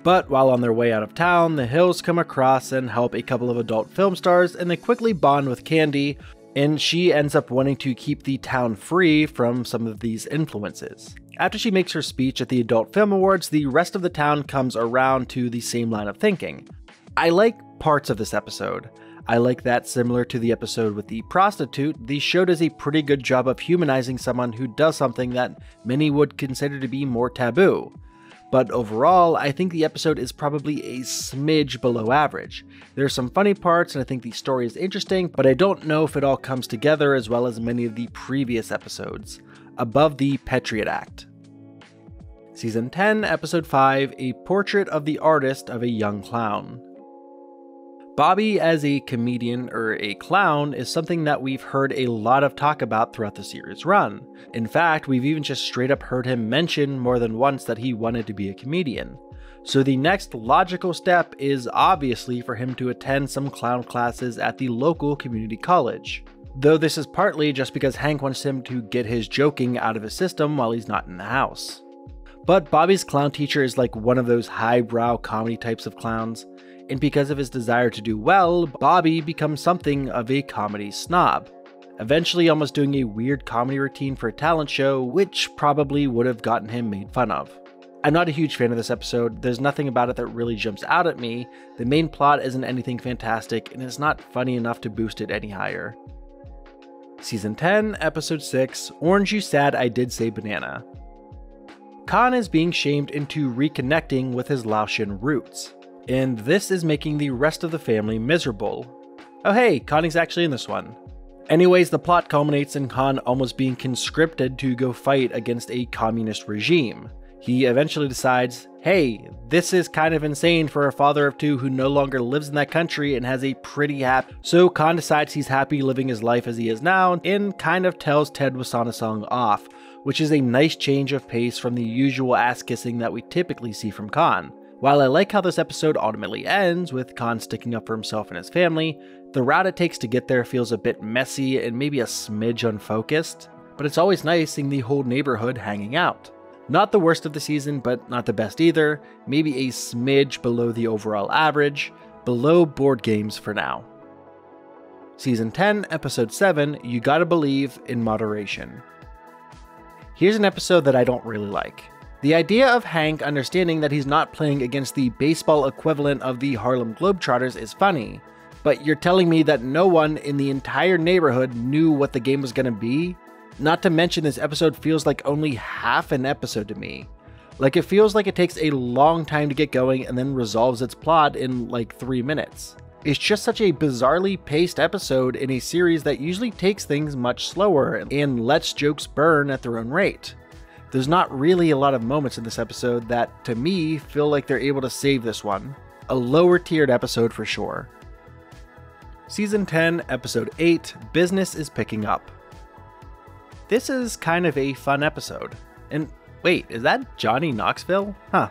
[SPEAKER 1] But while on their way out of town, the Hills come across and help a couple of adult film stars, and they quickly bond with Candy, and she ends up wanting to keep the town free from some of these influences. After she makes her speech at the Adult Film Awards, the rest of the town comes around to the same line of thinking. I like parts of this episode. I like that, similar to the episode with the prostitute, the show does a pretty good job of humanizing someone who does something that many would consider to be more taboo. But overall, I think the episode is probably a smidge below average. There are some funny parts and I think the story is interesting, but I don't know if it all comes together as well as many of the previous episodes. Above the Patriot Act. Season 10, Episode 5, A Portrait of the Artist of a Young Clown. Bobby as a comedian or a clown is something that we've heard a lot of talk about throughout the series run. In fact, we've even just straight up heard him mention more than once that he wanted to be a comedian. So the next logical step is obviously for him to attend some clown classes at the local community college. Though this is partly just because Hank wants him to get his joking out of his system while he's not in the house. But Bobby's clown teacher is like one of those highbrow comedy types of clowns, and because of his desire to do well, Bobby becomes something of a comedy snob, eventually almost doing a weird comedy routine for a talent show, which probably would have gotten him made fun of. I'm not a huge fan of this episode. There's nothing about it that really jumps out at me. The main plot isn't anything fantastic, and it's not funny enough to boost it any higher. Season 10, Episode 6, Orange You Sad I Did Say Banana. Khan is being shamed into reconnecting with his Laotian roots, and this is making the rest of the family miserable. Oh hey, Connie's actually in this one. Anyways, the plot culminates in Khan almost being conscripted to go fight against a communist regime. He eventually decides, hey, this is kind of insane for a father of two who no longer lives in that country and has a pretty happy. So Khan decides he's happy living his life as he is now and kind of tells Ted Wasanasong off, which is a nice change of pace from the usual ass-kissing that we typically see from Khan. While I like how this episode ultimately ends, with Khan sticking up for himself and his family, the route it takes to get there feels a bit messy and maybe a smidge unfocused, but it's always nice seeing the whole neighborhood hanging out. Not the worst of the season, but not the best either, maybe a smidge below the overall average, below board games for now. Season 10, Episode 7, You Gotta Believe in Moderation. Here's an episode that I don't really like. The idea of Hank understanding that he's not playing against the baseball equivalent of the Harlem Globetrotters is funny, but you're telling me that no one in the entire neighborhood knew what the game was going to be? Not to mention this episode feels like only half an episode to me. Like, it feels like it takes a long time to get going and then resolves its plot in like 3 minutes. It's just such a bizarrely paced episode in a series that usually takes things much slower and lets jokes burn at their own rate. There's not really a lot of moments in this episode that, to me, feel like they're able to save this one. A lower tiered episode for sure. Season 10, Episode 8, Business is Picking Up. This is kind of a fun episode. And wait, is that Johnny Knoxville? Huh.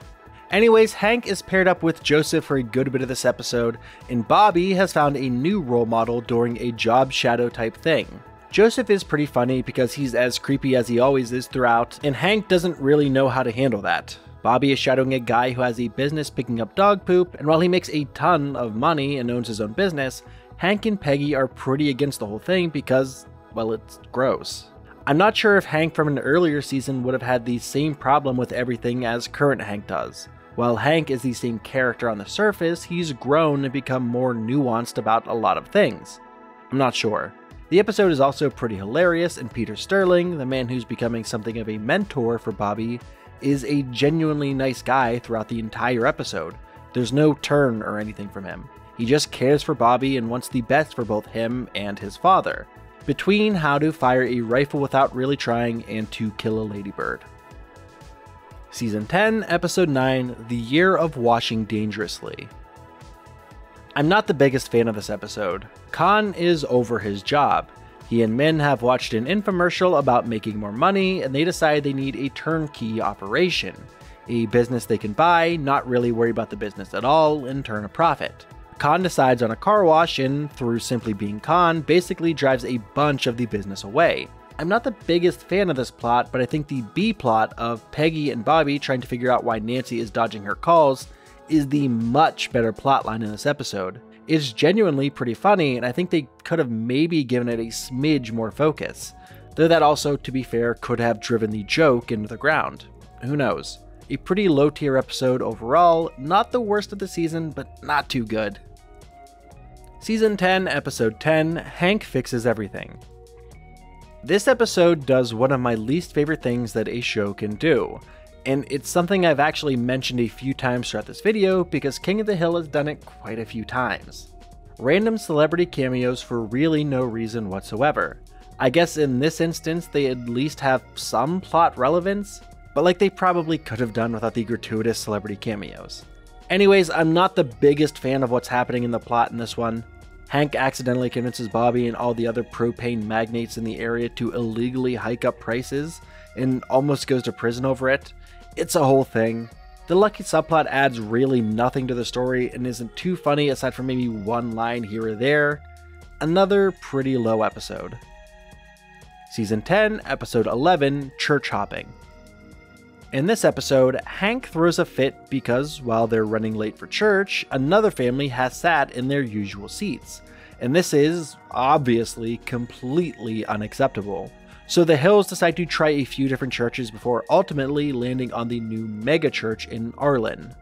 [SPEAKER 1] Anyways, Hank is paired up with Joseph for a good bit of this episode, and Bobby has found a new role model during a job shadow type thing. Joseph is pretty funny because he's as creepy as he always is throughout, and Hank doesn't really know how to handle that. Bobby is shadowing a guy who has a business picking up dog poop, and while he makes a ton of money and owns his own business, Hank and Peggy are pretty against the whole thing because, well, it's gross. I'm not sure if Hank from an earlier season would have had the same problem with everything as current Hank does. While Hank is the same character on the surface, he's grown and become more nuanced about a lot of things. I'm not sure. The episode is also pretty hilarious, and Peter Sterling, the man who's becoming something of a mentor for Bobby, is a genuinely nice guy throughout the entire episode. There's no turn or anything from him. He just cares for Bobby and wants the best for both him and his father, between how to fire a rifle without really trying and to kill a ladybird. Season 10, Episode 9, The Year of Washing Dangerously. I'm not the biggest fan of this episode. Khan is over his job. He and Min have watched an infomercial about making more money, and they decide they need a turnkey operation. A business they can buy, not really worry about the business at all, and turn a profit. Khan decides on a car wash and, through simply being Khan, basically drives a bunch of the business away. I'm not the biggest fan of this plot, but I think the B plot of Peggy and Bobby trying to figure out why Nancy is dodging her calls is the much better plotline in this episode. It's genuinely pretty funny, and I think they could have maybe given it a smidge more focus, though that also, to be fair, could have driven the joke into the ground. Who knows? A pretty low tier episode overall, not the worst of the season, but not too good. Season 10, Episode 10, Hank Fixes Everything. This episode does one of my least favorite things that a show can do, and it's something I've actually mentioned a few times throughout this video because King of the Hill has done it quite a few times. Random celebrity cameos for really no reason whatsoever. I guess in this instance they at least have some plot relevance, but like they probably could have done without the gratuitous celebrity cameos. Anyways, I'm not the biggest fan of what's happening in the plot in this one. Hank accidentally convinces Bobby and all the other propane magnates in the area to illegally hike up prices and almost goes to prison over it. It's a whole thing. The Lucky subplot adds really nothing to the story and isn't too funny aside from maybe one line here or there. Another pretty low episode. Season 10, Episode 11, Church Hopping. In this episode, Hank throws a fit because, while they're running late for church, another family has sat in their usual seats, and this is, obviously, completely unacceptable. So the Hills decide to try a few different churches before ultimately landing on the new mega church in Arlen.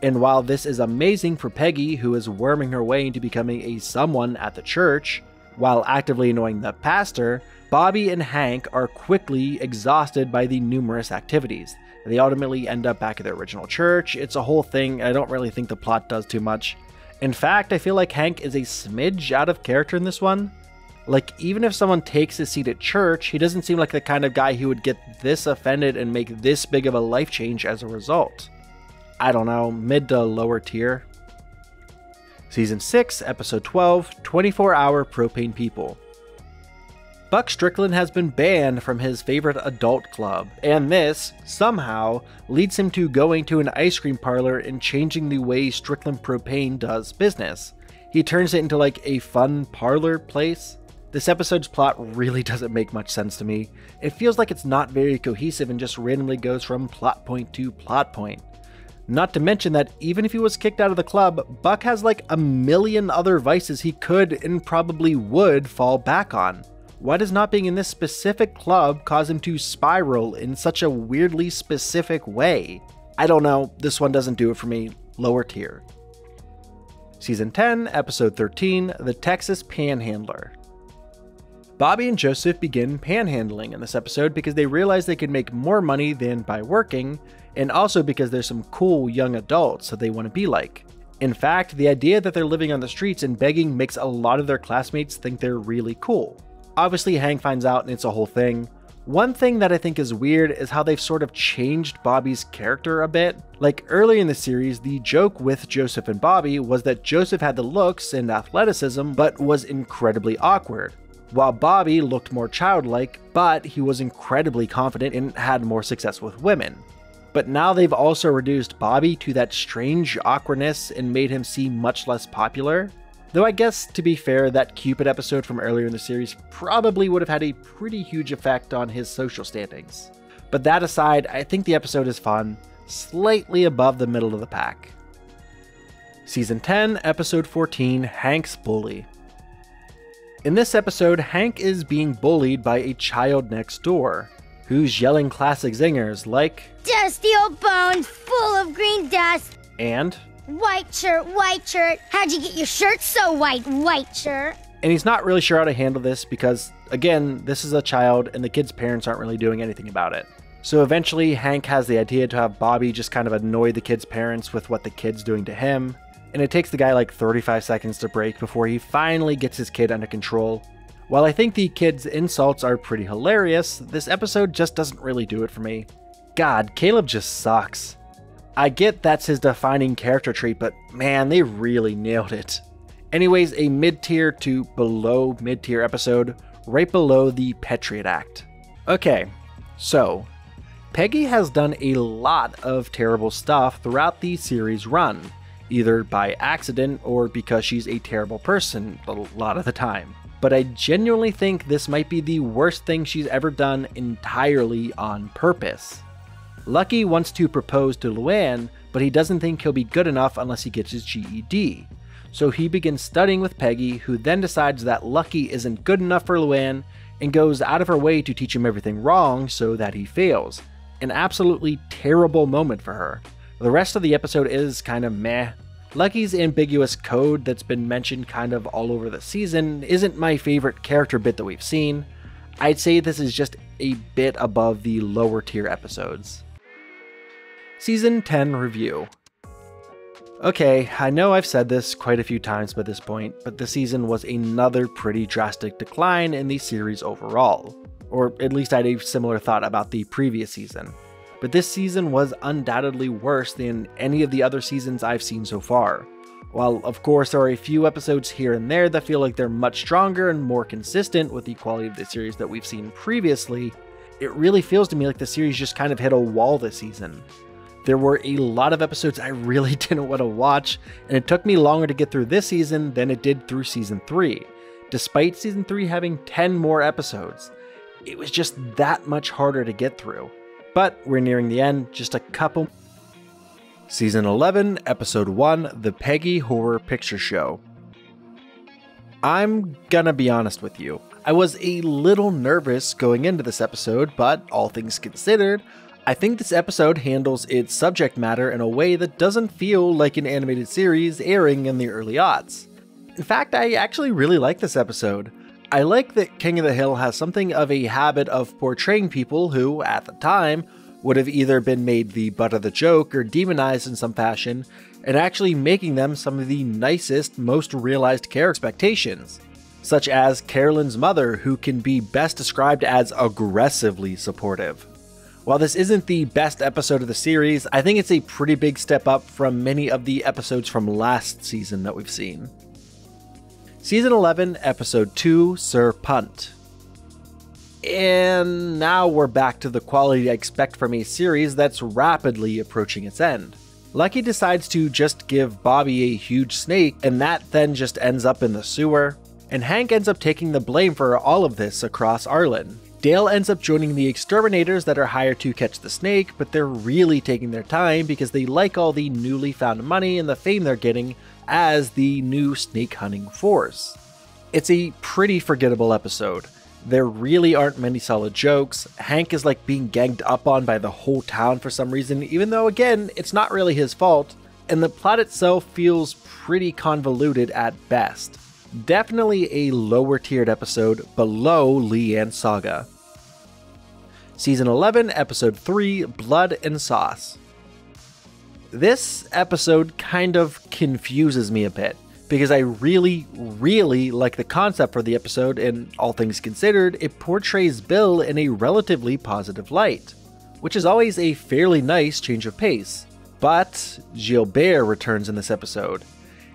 [SPEAKER 1] And while this is amazing for Peggy, who is worming her way into becoming a someone at the church, while actively annoying the pastor, Bobby and Hank are quickly exhausted by the numerous activities. They ultimately end up back at their original church. It's a whole thing. I don't really think the plot does too much. In fact, I feel like Hank is a smidge out of character in this one. Like, even if someone takes his seat at church, he doesn't seem like the kind of guy who would get this offended and make this big of a life change as a result. I don't know, mid to lower tier. Season 6, Episode 12, 24-Hour Propane People. Buck Strickland has been banned from his favorite adult club, and this, somehow, leads him to going to an ice cream parlor and changing the way Strickland Propane does business. He turns it into like a fun parlor place. This episode's plot really doesn't make much sense to me. It feels like it's not very cohesive and just randomly goes from plot point to plot point. Not to mention that even if he was kicked out of the club, Buck has like a million other vices he could and probably would fall back on. Why does not being in this specific club cause him to spiral in such a weirdly specific way? I don't know, this one doesn't do it for me, lower tier. Season 10, Episode 13, The Texas Panhandler. Bobby and Joseph begin panhandling in this episode because they realize they can make more money than by working, and also because there's some cool young adults that they want to be like. In fact, the idea that they're living on the streets and begging makes a lot of their classmates think they're really cool. Obviously, Hank finds out and it's a whole thing. One thing that I think is weird is how they've sort of changed Bobby's character a bit. Like early in the series, the joke with Joseph and Bobby was that Joseph had the looks and athleticism, but was incredibly awkward, while Bobby looked more childlike, but he was incredibly confident and had more success with women. But now they've also reduced Bobby to that strange awkwardness and made him seem much less popular. Though I guess, to be fair, that Cupid episode from earlier in the series probably would have had a pretty huge effect on his social standings. But that aside, I think the episode is fun, slightly above the middle of the pack. Season 10, Episode 14, Hank's Bully. In this episode, Hank is being bullied by a child next door, who's yelling classic zingers like,
[SPEAKER 9] "Dusty old bones full of green dust,"
[SPEAKER 1] and
[SPEAKER 9] white shirt, how'd you get your shirt so white shirt?"
[SPEAKER 1] And he's not really sure how to handle this because, again, this is a child and the kid's parents aren't really doing anything about it. So eventually, Hank has the idea to have Bobby just kind of annoy the kid's parents with what the kid's doing to him, and it takes the guy like 35 seconds to break before he finally gets his kid under control. While I think the kid's insults are pretty hilarious, this episode just doesn't really do it for me. God, Caleb just sucks. I get that's his defining character trait, but man, they really nailed it. Anyways, a mid-tier to below mid-tier episode, right below the Patriot Act. Okay, so Peggy has done a lot of terrible stuff throughout the series run, either by accident or because she's a terrible person a lot of the time. But I genuinely think this might be the worst thing she's ever done entirely on purpose. Lucky wants to propose to Luann, but he doesn't think he'll be good enough unless he gets his GED. So he begins studying with Peggy, who then decides that Lucky isn't good enough for Luann and goes out of her way to teach him everything wrong so that he fails. An absolutely terrible moment for her. The rest of the episode is kind of meh. Lucky's ambiguous code that's been mentioned kind of all over the season isn't my favorite character bit that we've seen. I'd say this is just a bit above the lower tier episodes. Season 10 Review. Okay, I know I've said this quite a few times by this point, but this season was another pretty drastic decline in the series overall. Or at least I had a similar thought about the previous season. But this season was undoubtedly worse than any of the other seasons I've seen so far. While of course there are a few episodes here and there that feel like they're much stronger and more consistent with the quality of the series that we've seen previously, it really feels to me like the series just kind of hit a wall this season. There were a lot of episodes I really didn't want to watch, and it took me longer to get through this season than it did through Season 3. Despite Season 3 having 10 more episodes, it was just that much harder to get through. But we're nearing the end, just a couple. Season 11, Episode 1, The Peggy Horror Picture Show. I'm gonna be honest with you. I was a little nervous going into this episode, but all things considered, I think this episode handles its subject matter in a way that doesn't feel like an animated series airing in the early aughts. In fact, I actually really like this episode. I like that King of the Hill has something of a habit of portraying people who, at the time, would have either been made the butt of the joke or demonized in some fashion, and actually making them some of the nicest, most realized character expectations. Such as Carolyn's mother, who can be best described as aggressively supportive. While this isn't the best episode of the series, I think it's a pretty big step up from many of the episodes from last season that we've seen. Season 11, Episode 2, Sir Punt. And now we're back to the quality I expect from a series that's rapidly approaching its end. Lucky decides to just give Bobby a huge snake, and that then just ends up in the sewer, and Hank ends up taking the blame for all of this across Arlen. Dale ends up joining the exterminators that are hired to catch the snake, but they're really taking their time because they like all the newly found money and the fame they're getting as the new snake hunting force. It's a pretty forgettable episode. There really aren't many solid jokes. Hank is like being ganged up on by the whole town for some reason, even though again, it's not really his fault, and the plot itself feels pretty convoluted at best. Definitely a lower tiered episode below Leanne's Saga. Season 11, Episode 3, Blood and Sauce. This episode kind of confuses me a bit, because I really like the concept for the episode, and all things considered, it portrays Bill in a relatively positive light, which is always a fairly nice change of pace. But Gilbert returns in this episode,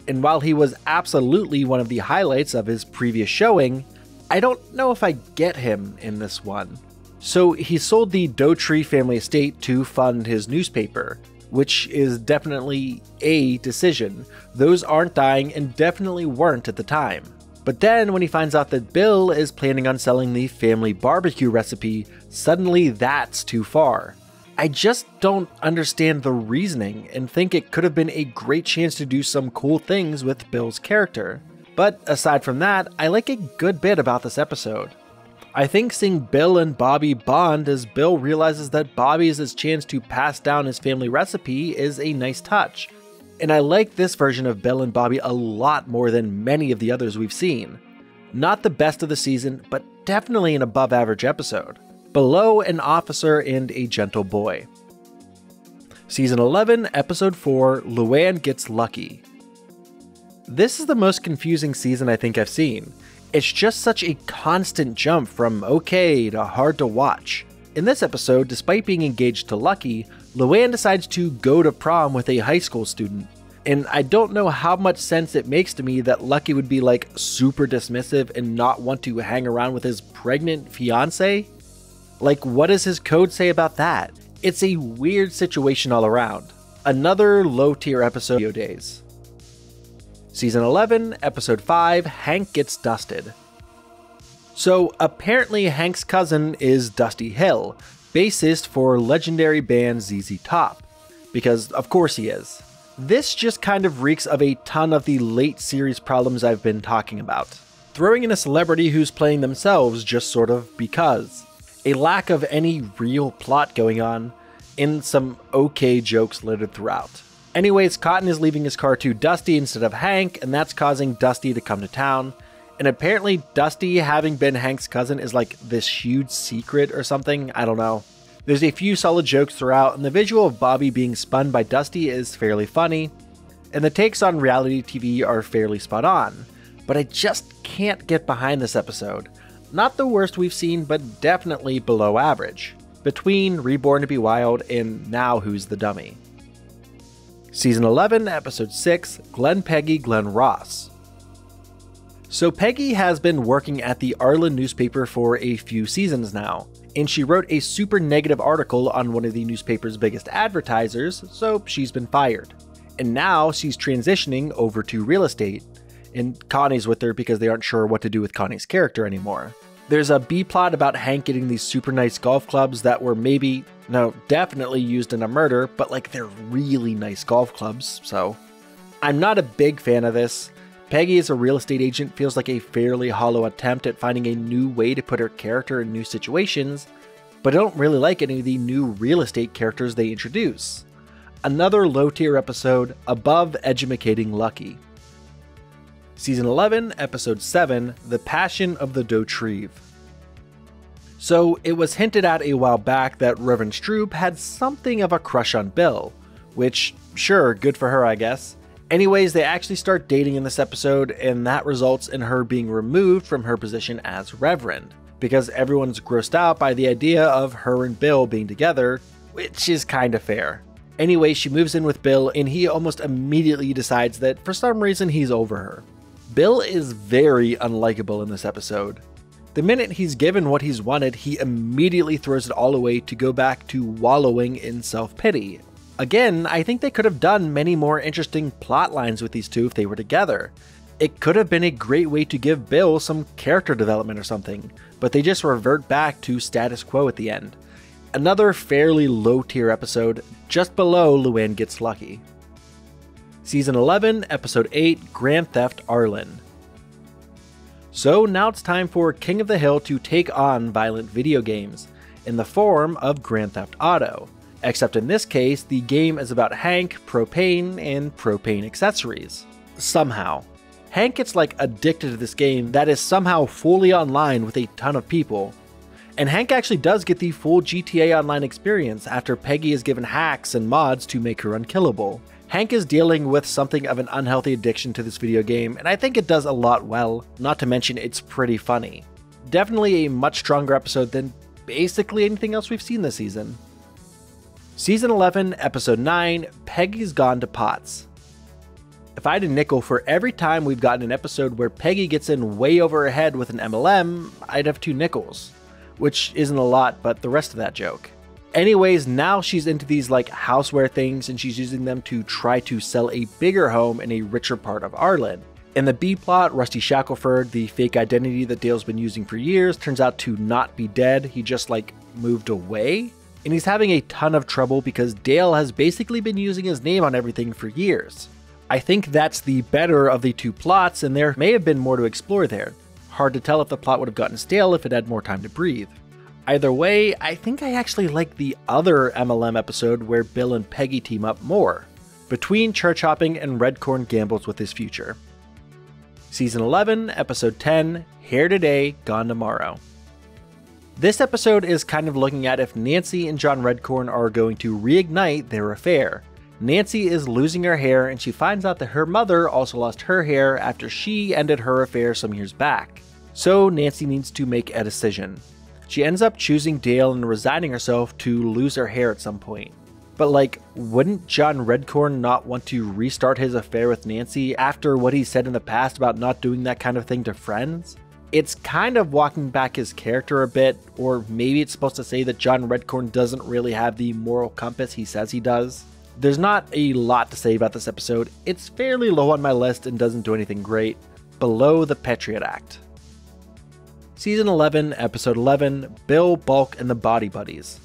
[SPEAKER 1] and while he was absolutely one of the highlights of his previous showing, I don't know if I get him in this one. So he sold the Daughtry family estate to fund his newspaper, which is definitely a decision. Those aren't dying and definitely weren't at the time. But then when he finds out that Bill is planning on selling the family barbecue recipe, suddenly that's too far. I just don't understand the reasoning and think it could have been a great chance to do some cool things with Bill's character. But aside from that, I like a good bit about this episode. I think seeing Bill and Bobby bond as Bill realizes that Bobby is his chance to pass down his family recipe is a nice touch. And I like this version of Bill and Bobby a lot more than many of the others we've seen. Not the best of the season, but definitely an above average episode. Below An Officer and a Gentle Boy. Season 11, Episode 4, Luann Gets Lucky. This is the most confusing season I think I've seen. It's just such a constant jump from okay to hard to watch. In this episode, despite being engaged to Lucky, Luann decides to go to prom with a high school student. And I don't know how much sense it makes to me that Lucky would be like super dismissive and not want to hang around with his pregnant fiancée. Like, what does his code say about that? It's a weird situation all around. Another low tier episode of Days. Season 11, Episode 5, Hank Gets Dusted. So apparently Hank's cousin is Dusty Hill, bassist for legendary band ZZ Top, because of course he is. This just kind of reeks of a ton of the late series problems I've been talking about. Throwing in a celebrity who's playing themselves just sort of because. A lack of any real plot going on, and some okay jokes littered throughout. Anyways, Cotton is leaving his car to Dusty instead of Hank, and that's causing Dusty to come to town. And apparently Dusty, having been Hank's cousin, is like this huge secret or something, I don't know. There's a few solid jokes throughout, and the visual of Bobby being spun by Dusty is fairly funny, and the takes on reality TV are fairly spot on. But I just can't get behind this episode. Not the worst we've seen, but definitely below average. Between Reborn to Be Wild and Now Who's the Dummy. Season 11, Episode 6, Glenn Peggy, Glenn Ross. So Peggy has been working at the Arlen newspaper for a few seasons now, and she wrote a super negative article on one of the newspaper's biggest advertisers, so she's been fired. And now she's transitioning over to real estate, and Connie's with her because they aren't sure what to do with Connie's character anymore. There's a B-plot about Hank getting these super nice golf clubs that were definitely used in a murder, but like they're really nice golf clubs, so. I'm not a big fan of this. Peggy as a real estate agent feels like a fairly hollow attempt at finding a new way to put her character in new situations, but I don't really like any of the new real estate characters they introduce. Another low tier episode above edumacating Lucky. Season 11, Episode 7, The Passion of the Daughtry. So it was hinted at a while back that Reverend Stroop had something of a crush on Bill, which, sure, good for her I guess. Anyways, they actually start dating in this episode, and that results in her being removed from her position as Reverend, because everyone's grossed out by the idea of her and Bill being together, which is kinda fair. Anyway, she moves in with Bill, and he almost immediately decides that for some reason he's over her. Bill is very unlikable in this episode. The minute he's given what he's wanted, he immediately throws it all away to go back to wallowing in self-pity. Again, I think they could have done many more interesting plot lines with these two if they were together. It could have been a great way to give Bill some character development or something, but they just revert back to status quo at the end. Another fairly low tier episode, just below Luann Gets Lucky. Season 11, Episode 8, Grand Theft Arlen. So now it's time for King of the Hill to take on violent video games, in the form of Grand Theft Auto. Except in this case, the game is about Hank, propane, and propane accessories. Somehow. Hank gets like addicted to this game that is somehow fully online with a ton of people. And Hank actually does get the full GTA Online experience after Peggy is given hacks and mods to make her unkillable. Hank is dealing with something of an unhealthy addiction to this video game, and I think it does a lot well, not to mention it's pretty funny. Definitely a much stronger episode than basically anything else we've seen this season. Season 11, Episode 9, Peggy's Gone to Pots. If I had a nickel for every time we've gotten an episode where Peggy gets in way over her head with an MLM, I'd have 2 nickels. Which isn't a lot, but the rest of that joke. Anyways, now she's into these like houseware things and she's using them to try to sell a bigger home in a richer part of Arlen. In the B-plot, Rusty Shackelford, the fake identity that Dale's been using for years, turns out to not be dead, he just like moved away? And he's having a ton of trouble because Dale has basically been using his name on everything for years. I think that's the better of the 2 plots, and there may have been more to explore there. Hard to tell if the plot would have gotten stale if it had more time to breathe. Either way, I think I actually like the other MLM episode where Bill and Peggy team up more, between church hopping and Redcorn gambles with his future. Season 11, Episode 10, Here Today, Gone Tomorrow. This episode is kind of looking at if Nancy and John Redcorn are going to reignite their affair. Nancy is losing her hair and she finds out that her mother also lost her hair after she ended her affair some years back. So Nancy needs to make a decision. She ends up choosing Dale and resigning herself to lose her hair at some point. But like, wouldn't John Redcorn not want to restart his affair with Nancy after what he said in the past about not doing that kind of thing to friends? It's kind of walking back his character a bit, or maybe it's supposed to say that John Redcorn doesn't really have the moral compass he says he does. There's not a lot to say about this episode. It's fairly low on my list and doesn't do anything great. Below the Patriot Act. Season 11, Episode 11, Bill, Bulk, and the Body Buddies.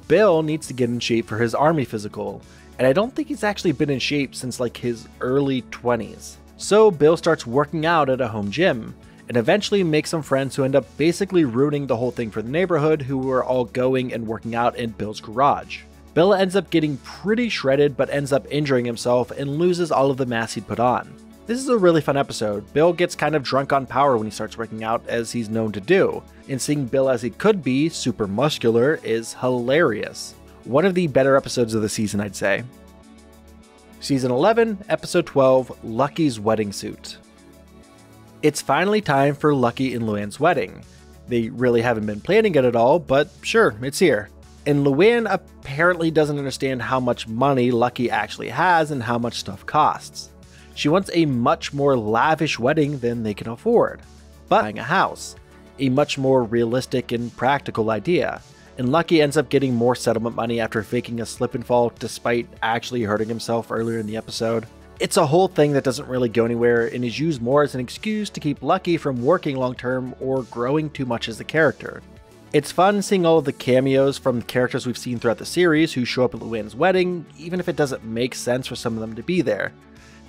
[SPEAKER 1] Bill needs to get in shape for his army physical, and I don't think he's actually been in shape since like his early 20s. So Bill starts working out at a home gym, and eventually makes some friends who end up basically ruining the whole thing for the neighborhood, who are all going and working out in Bill's garage. Bill ends up getting pretty shredded but ends up injuring himself and loses all of the mass he'd put on. This is a really fun episode. Bill gets kind of drunk on power when he starts working out, as he's known to do, and seeing Bill as he could be, super muscular, is hilarious. One of the better episodes of the season, I'd say. Season 11, Episode 12, Lucky's Wedding Suit. It's finally time for Lucky and Luann's wedding. They really haven't been planning it at all, but sure, it's here. And Luann apparently doesn't understand how much money Lucky actually has and how much stuff costs. She wants a much more lavish wedding than they can afford, but buying a house, a much more realistic and practical idea. And Lucky ends up getting more settlement money after faking a slip and fall despite actually hurting himself earlier in the episode. It's a whole thing that doesn't really go anywhere and is used more as an excuse to keep Lucky from working long term or growing too much as a character. It's fun seeing all of the cameos from characters we've seen throughout the series who show up at Luann's wedding, even if it doesn't make sense for some of them to be there.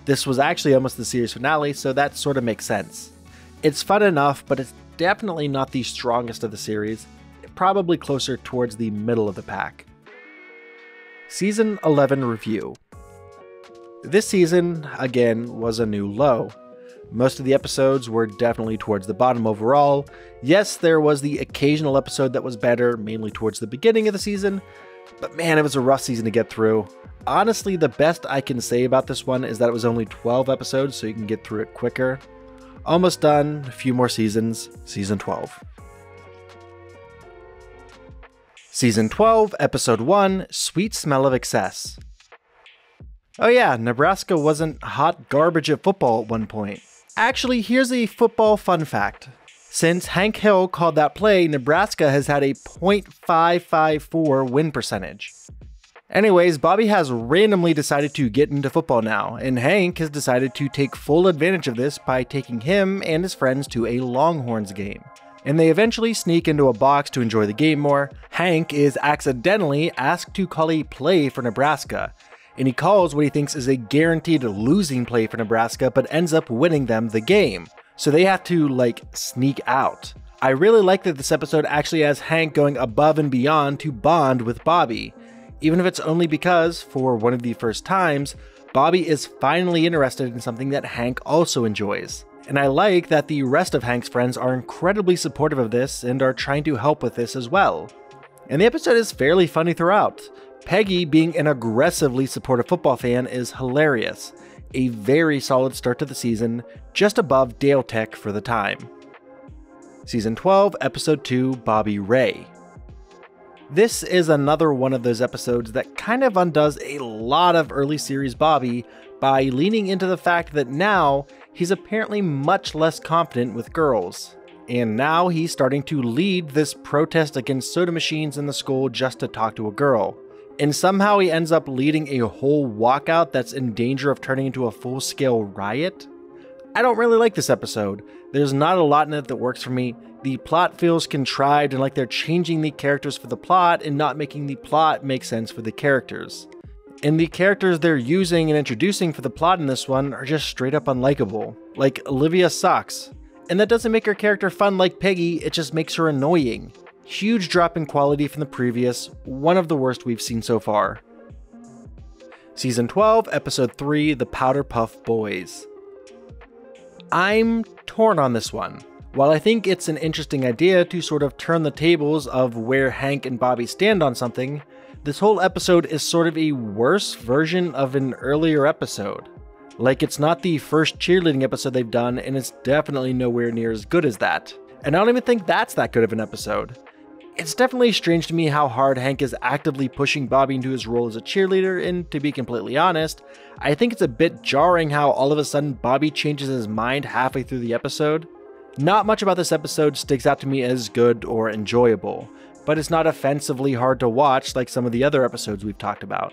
[SPEAKER 1] This was actually almost the series finale, so that sort of makes sense. It's fun enough, but it's definitely not the strongest of the series, probably closer towards the middle of the pack. Season 11 Review. This season, again, was a new low. Most of the episodes were definitely towards the bottom overall. Yes, there was the occasional episode that was better, mainly towards the beginning of the season, but man, it was a rough season to get through. Honestly, the best I can say about this one is that it was only 12 episodes, so you can get through it quicker. Almost done, a few more seasons, Season 12. Season 12, Episode 1, Sweet Smell of Excess. Oh yeah, Nebraska wasn't hot garbage at football at one point. Actually, here's a football fun fact. Since Hank Hill called that play, Nebraska has had a .554 win percentage. Anyways, Bobby has randomly decided to get into football now, and Hank has decided to take full advantage of this by taking him and his friends to a Longhorns game. And they eventually sneak into a box to enjoy the game more. Hank is accidentally asked to call a play for Nebraska, and he calls what he thinks is a guaranteed losing play for Nebraska, but ends up winning them the game, so they have to, like, sneak out. I really like that this episode actually has Hank going above and beyond to bond with Bobby, even if it's only because, for one of the first times, Bobby is finally interested in something that Hank also enjoys. And I like that the rest of Hank's friends are incredibly supportive of this and are trying to help with this as well. And the episode is fairly funny throughout. Peggy, being an aggressively supportive football fan, is hilarious. A very solid start to the season, just above Dale Tech for the time. Season 12, Episode 2, Bobby Ray. This is another one of those episodes that kind of undoes a lot of early series Bobby by leaning into the fact that now he's apparently much less confident with girls. And now he's starting to lead this protest against soda machines in the school just to talk to a girl. And somehow he ends up leading a whole walkout that's in danger of turning into a full-scale riot. I don't really like this episode. There's not a lot in it that works for me. The plot feels contrived and like they're changing the characters for the plot and not making the plot make sense for the characters. And the characters they're using and introducing for the plot in this one are just straight up unlikable. Like Olivia sucks. And that doesn't make her character fun like Peggy, it just makes her annoying. Huge drop in quality from the previous, one of the worst we've seen so far. Season 12, Episode 3, The Powder Puff Boys. I'm torn on this one. While I think it's an interesting idea to sort of turn the tables of where Hank and Bobby stand on something, this whole episode is sort of a worse version of an earlier episode. Like, it's not the first cheerleading episode they've done, and it's definitely nowhere near as good as that. And I don't even think that's that good of an episode. It's definitely strange to me how hard Hank is actively pushing Bobby into his role as a cheerleader, and to be completely honest, I think it's a bit jarring how all of a sudden Bobby changes his mind halfway through the episode. Not much about this episode sticks out to me as good or enjoyable, but it's not offensively hard to watch like some of the other episodes we've talked about.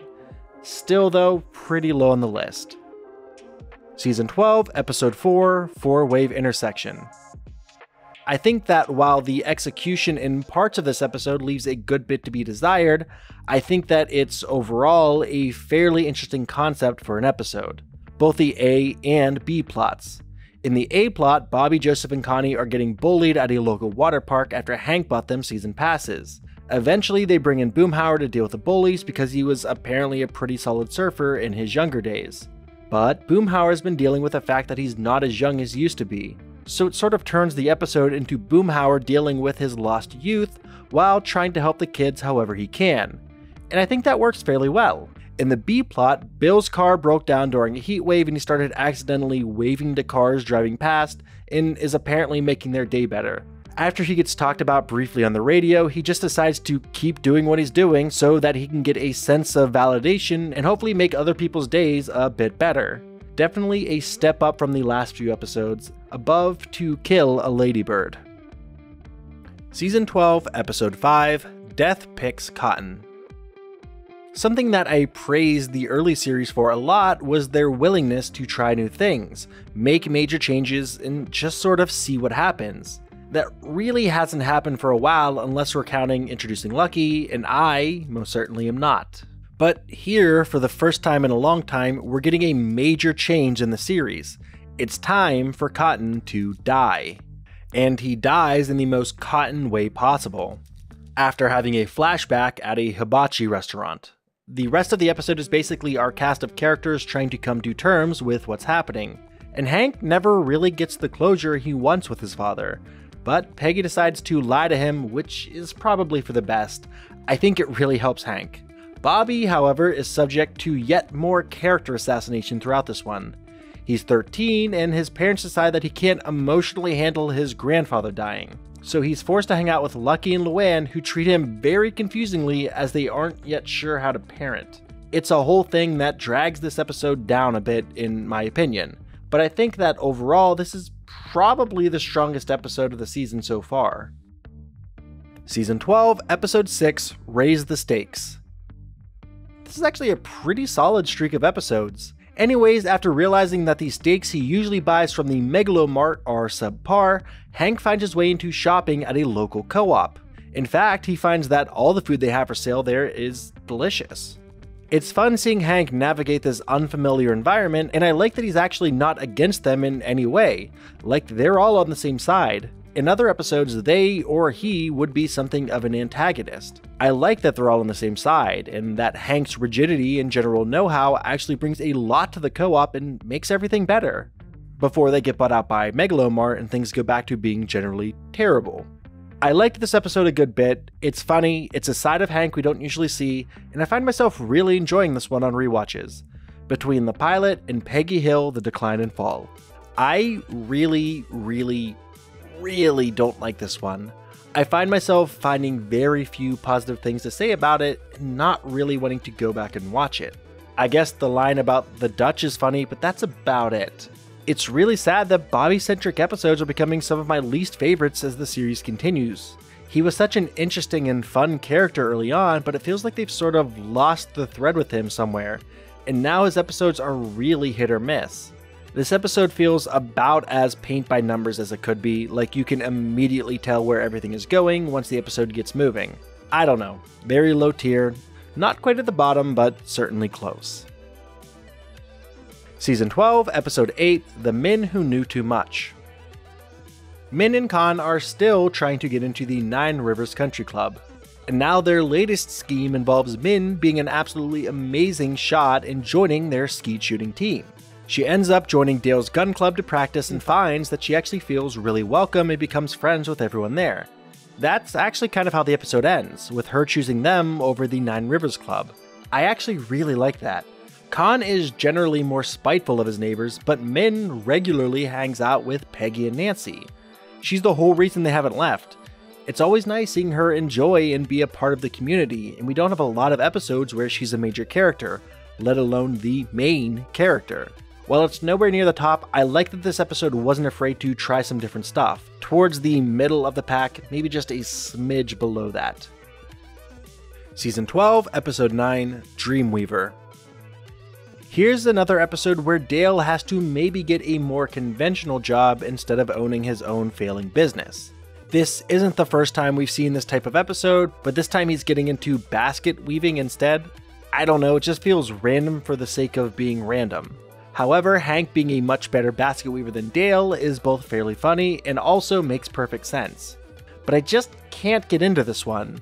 [SPEAKER 1] Still though, pretty low on the list. Season 12, Episode 4, Four-Wave Intersection. I think that while the execution in parts of this episode leaves a good bit to be desired, I think that it's overall a fairly interesting concept for an episode, both the A and B plots. In the A plot, Bobby, Joseph, and Connie are getting bullied at a local water park after Hank bought them season passes. Eventually, they bring in Boomhauer to deal with the bullies because he was apparently a pretty solid surfer in his younger days. But Boomhauer has been dealing with the fact that he's not as young as he used to be. So it sort of turns the episode into Boomhauer dealing with his lost youth while trying to help the kids however he can. And I think that works fairly well. In the B plot, Bill's car broke down during a heat wave and he started accidentally waving to cars driving past and is apparently making their day better. After he gets talked about briefly on the radio, he just decides to keep doing what he's doing so that he can get a sense of validation and hopefully make other people's days a bit better. Definitely a step up from the last few episodes, above To Kill a Ladybird. Season 12, Episode 5, Death Picks Cotton. Something that I praised the early series for a lot was their willingness to try new things, make major changes, and just sort of see what happens. That really hasn't happened for a while unless we're counting introducing Lucky, and I most certainly am not. But here, for the first time in a long time, we're getting a major change in the series. It's time for Cotton to die. And he dies in the most Cotton way possible, after having a flashback at a hibachi restaurant. The rest of the episode is basically our cast of characters trying to come to terms with what's happening. And Hank never really gets the closure he wants with his father. But Peggy decides to lie to him, which is probably for the best. I think it really helps Hank. Bobby, however, is subject to yet more character assassination throughout this one. He's 13, and his parents decide that he can't emotionally handle his grandfather dying. So he's forced to hang out with Lucky and Luann, who treat him very confusingly as they aren't yet sure how to parent. It's a whole thing that drags this episode down a bit, in my opinion. But I think that overall, this is probably the strongest episode of the season so far. Season 12, Episode 6, Raise the Stakes. This is actually a pretty solid streak of episodes. Anyways, after realizing that the steaks he usually buys from the Megalomart are subpar, Hank finds his way into shopping at a local co-op. In fact, he finds that all the food they have for sale there is delicious. It's fun seeing Hank navigate this unfamiliar environment, and I like that he's actually not against them in any way. Like, they're all on the same side. In other episodes, they or he would be something of an antagonist. I like that they're all on the same side, and that Hank's rigidity and general know-how actually brings a lot to the co-op and makes everything better, before they get bought out by Megalomart and things go back to being generally terrible. I liked this episode a good bit. It's funny, it's a side of Hank we don't usually see, and I find myself really enjoying this one on rewatches. Between the pilot and Peggy Hill, The Decline and Fall. I really don't like this one. I find myself finding very few positive things to say about it, and not really wanting to go back and watch it. I guess the line about the Dutch is funny, but that's about it. It's really sad that Bobby-centric episodes are becoming some of my least favorites as the series continues. He was such an interesting and fun character early on, but it feels like they've sort of lost the thread with him somewhere, and now his episodes are really hit or miss. This episode feels about as paint by numbers as it could be, like you can immediately tell where everything is going once the episode gets moving. I don't know, very low tier, not quite at the bottom, but certainly close. Season 12, Episode 8, The Men Who Knew Too Much. Min and Khan are still trying to get into the Nine Rivers Country Club, and now their latest scheme involves Min being an absolutely amazing shot and joining their skeet shooting team. She ends up joining Dale's gun club to practice and finds that she actually feels really welcome and becomes friends with everyone there. That's actually kind of how the episode ends, with her choosing them over the Nine Rivers Club. I actually really like that. Khan is generally more spiteful of his neighbors, but Min regularly hangs out with Peggy and Nancy. She's the whole reason they haven't left. It's always nice seeing her enjoy and be a part of the community, and we don't have a lot of episodes where she's a major character, let alone the main character. While it's nowhere near the top, I like that this episode wasn't afraid to try some different stuff. Towards the middle of the pack, maybe just a smidge below that. Season 12, Episode 9, Dreamweaver. Here's another episode where Dale has to maybe get a more conventional job instead of owning his own failing business. This isn't the first time we've seen this type of episode, but this time he's getting into basket weaving instead. I don't know, it just feels random for the sake of being random. However, Hank being a much better basket weaver than Dale is both fairly funny and also makes perfect sense. But I just can't get into this one.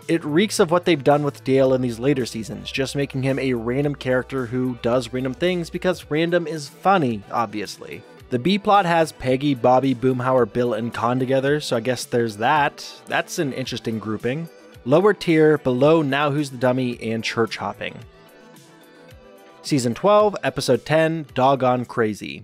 [SPEAKER 1] It reeks of what they've done with Dale in these later seasons, just making him a random character who does random things because random is funny, obviously. The B-plot has Peggy, Bobby, Boomhauer, Bill, and Khan together, so I guess there's that. That's an interesting grouping. Lower tier, below Now Who's the Dummy and Church Hopping. Season 12, Episode 10, Doggone Crazy.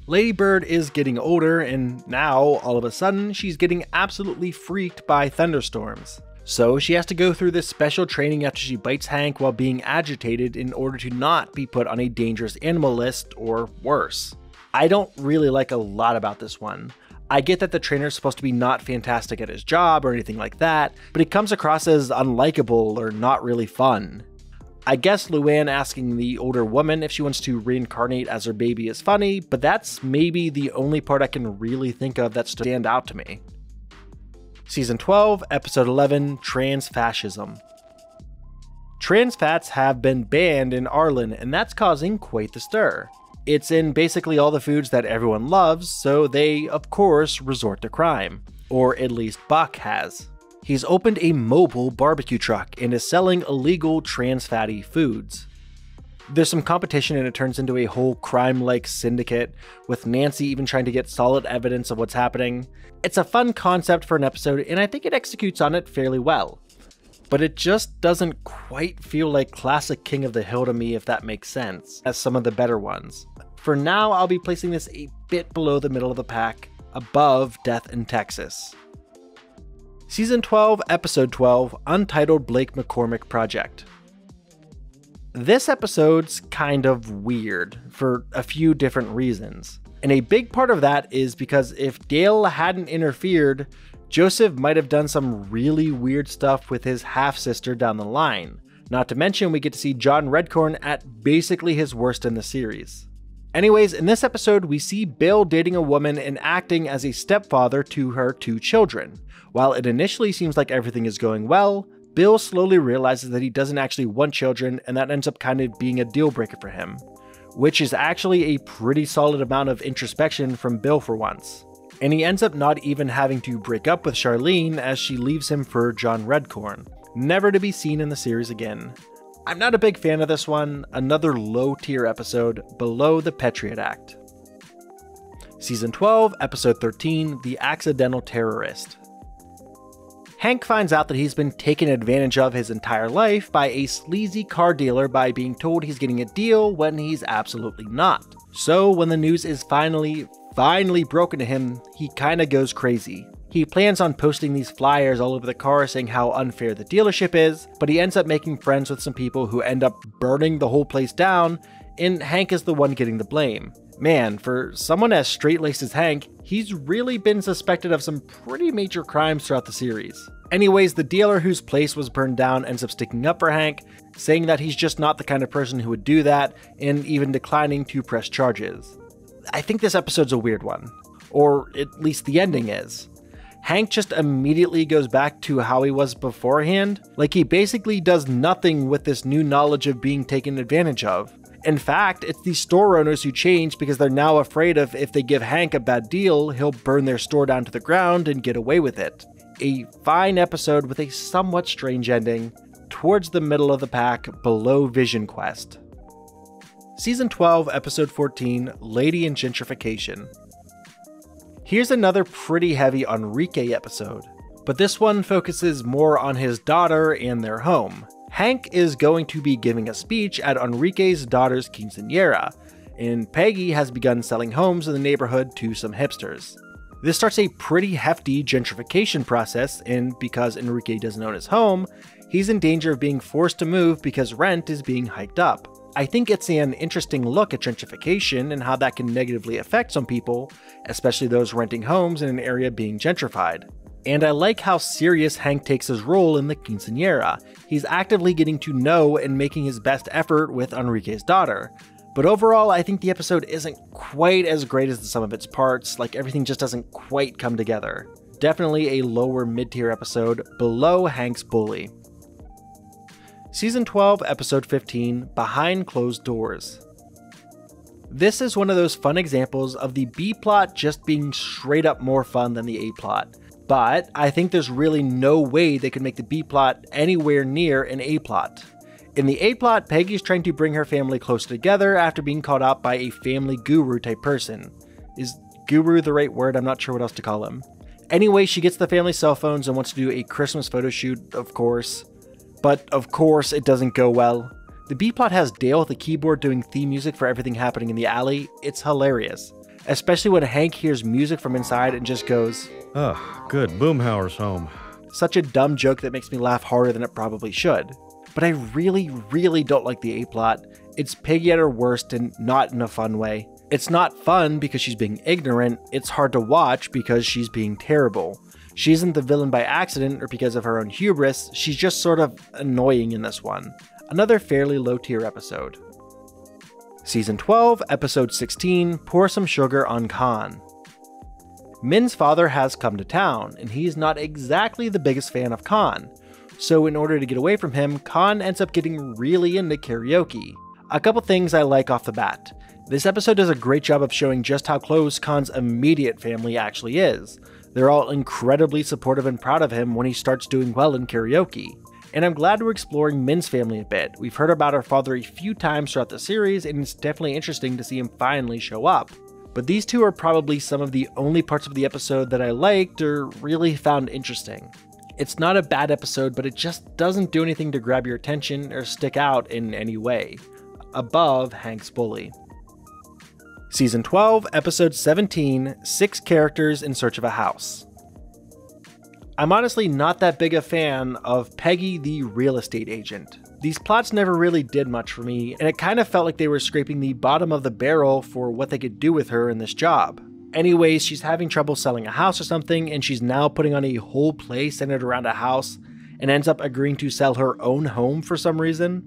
[SPEAKER 1] Lady Bird is getting older, and now, all of a sudden, she's getting absolutely freaked by thunderstorms. So she has to go through this special training after she bites Hank while being agitated in order to not be put on a dangerous animal list or worse. I don't really like a lot about this one. I get that the trainer's supposed to be not fantastic at his job or anything like that, but he comes across as unlikable or not really fun. I guess Luann asking the older woman if she wants to reincarnate as her baby is funny, but that's maybe the only part I can really think of that stand out to me. Season 12, Episode 11, Trans-Fascism. Trans fats have been banned in Arlen, and that's causing quite the stir. It's in basically all the foods that everyone loves, so they, of course, resort to crime. Or at least Buck has. He's opened a mobile barbecue truck and is selling illegal trans fatty foods. There's some competition and it turns into a whole crime-like syndicate, with Nancy even trying to get solid evidence of what's happening. It's a fun concept for an episode, and I think it executes on it fairly well. But it just doesn't quite feel like classic King of the Hill to me, if that makes sense, as some of the better ones. For now, I'll be placing this a bit below the middle of the pack, above Death in Texas. Season 12, Episode 12, Untitled Blake McCormick Project. This episode's kind of weird, for a few different reasons. And a big part of that is because if Dale hadn't interfered, Joseph might have done some really weird stuff with his half-sister down the line. Not to mention we get to see John Redcorn at basically his worst in the series. Anyways, in this episode we see Bill dating a woman and acting as a stepfather to her two children. While it initially seems like everything is going well, Bill slowly realizes that he doesn't actually want children, and that ends up kind of being a deal breaker for him, which is actually a pretty solid amount of introspection from Bill for once. And he ends up not even having to break up with Charlene as she leaves him for John Redcorn, never to be seen in the series again. I'm not a big fan of this one, another low tier episode below the Patriot Act. Season 12, Episode 13, The Accidental Terrorist. Hank finds out that he's been taken advantage of his entire life by a sleazy car dealer by being told he's getting a deal when he's absolutely not. So when the news is finally broken to him, he kinda goes crazy. He plans on posting these flyers all over the car saying how unfair the dealership is, but he ends up making friends with some people who end up burning the whole place down, and Hank is the one getting the blame. Man, for someone as straight-laced as Hank, he's really been suspected of some pretty major crimes throughout the series. Anyways, the dealer whose place was burned down ends up sticking up for Hank, saying that he's just not the kind of person who would do that, and even declining to press charges. I think this episode's a weird one, or at least the ending is. Hank just immediately goes back to how he was beforehand, like he basically does nothing with this new knowledge of being taken advantage of. In fact, it's the store owners who change because they're now afraid of if they give Hank a bad deal, he'll burn their store down to the ground and get away with it. A fine episode with a somewhat strange ending, towards the middle of the pack below Vision Quest. Season 12, Episode 14, Lady in Gentrification. Here's another pretty heavy Enrique episode, but this one focuses more on his daughter and their home. Hank is going to be giving a speech at Enrique's daughter's quinceañera, and Peggy has begun selling homes in the neighborhood to some hipsters. This starts a pretty hefty gentrification process, and because Enrique doesn't own his home, he's in danger of being forced to move because rent is being hiked up. I think it's an interesting look at gentrification and how that can negatively affect some people, especially those renting homes in an area being gentrified. And I like how serious Hank takes his role in the quinceañera. He's actively getting to know and making his best effort with Enrique's daughter. But overall, I think the episode isn't quite as great as the sum of its parts, like everything just doesn't quite come together. Definitely a lower mid-tier episode, below Hank's bully. Season 12, Episode 15, Behind Closed Doors. This is one of those fun examples of the B-plot just being straight up more fun than the A-plot. But I think there's really no way they could make the B-plot anywhere near an A-plot. In the A-plot, Peggy's trying to bring her family closer together after being called out by a family guru type person. Is guru the right word? I'm not sure what else to call him. Anyway, she gets the family cell phones and wants to do a Christmas photo shoot, of course. But of course, it doesn't go well. The B-plot has Dale with a keyboard doing theme music for everything happening in the alley. It's hilarious. Especially when Hank hears music from inside and just goes,
[SPEAKER 2] "Ugh, good, Boomhauer's home."
[SPEAKER 1] Such a dumb joke that makes me laugh harder than it probably should. But I really don't like the A-plot. It's Peggy at her worst and not in a fun way. It's not fun because she's being ignorant, it's hard to watch because she's being terrible. She isn't the villain by accident or because of her own hubris, she's just sort of annoying in this one. Another fairly low tier episode. Season 12, Episode 16, Pour Some Sugar on Khan. Min's father has come to town, and he's not exactly the biggest fan of Khan. So in order to get away from him, Khan ends up getting really into karaoke. A couple things I like off the bat. This episode does a great job of showing just how close Khan's immediate family actually is. They're all incredibly supportive and proud of him when he starts doing well in karaoke. And I'm glad we're exploring Min's family a bit. We've heard about her father a few times throughout the series, and it's definitely interesting to see him finally show up. But these two are probably some of the only parts of the episode that I liked or really found interesting. It's not a bad episode, but it just doesn't do anything to grab your attention or stick out in any way. Above Hank's bully. Season 12, Episode 17, 6 Characters in Search of a House. I'm honestly not that big a fan of Peggy the real estate agent. These plots never really did much for me, and it kind of felt like they were scraping the bottom of the barrel for what they could do with her in this job. Anyways, she's having trouble selling a house or something, and she's now putting on a whole play centered around a house, and ends up agreeing to sell her own home for some reason.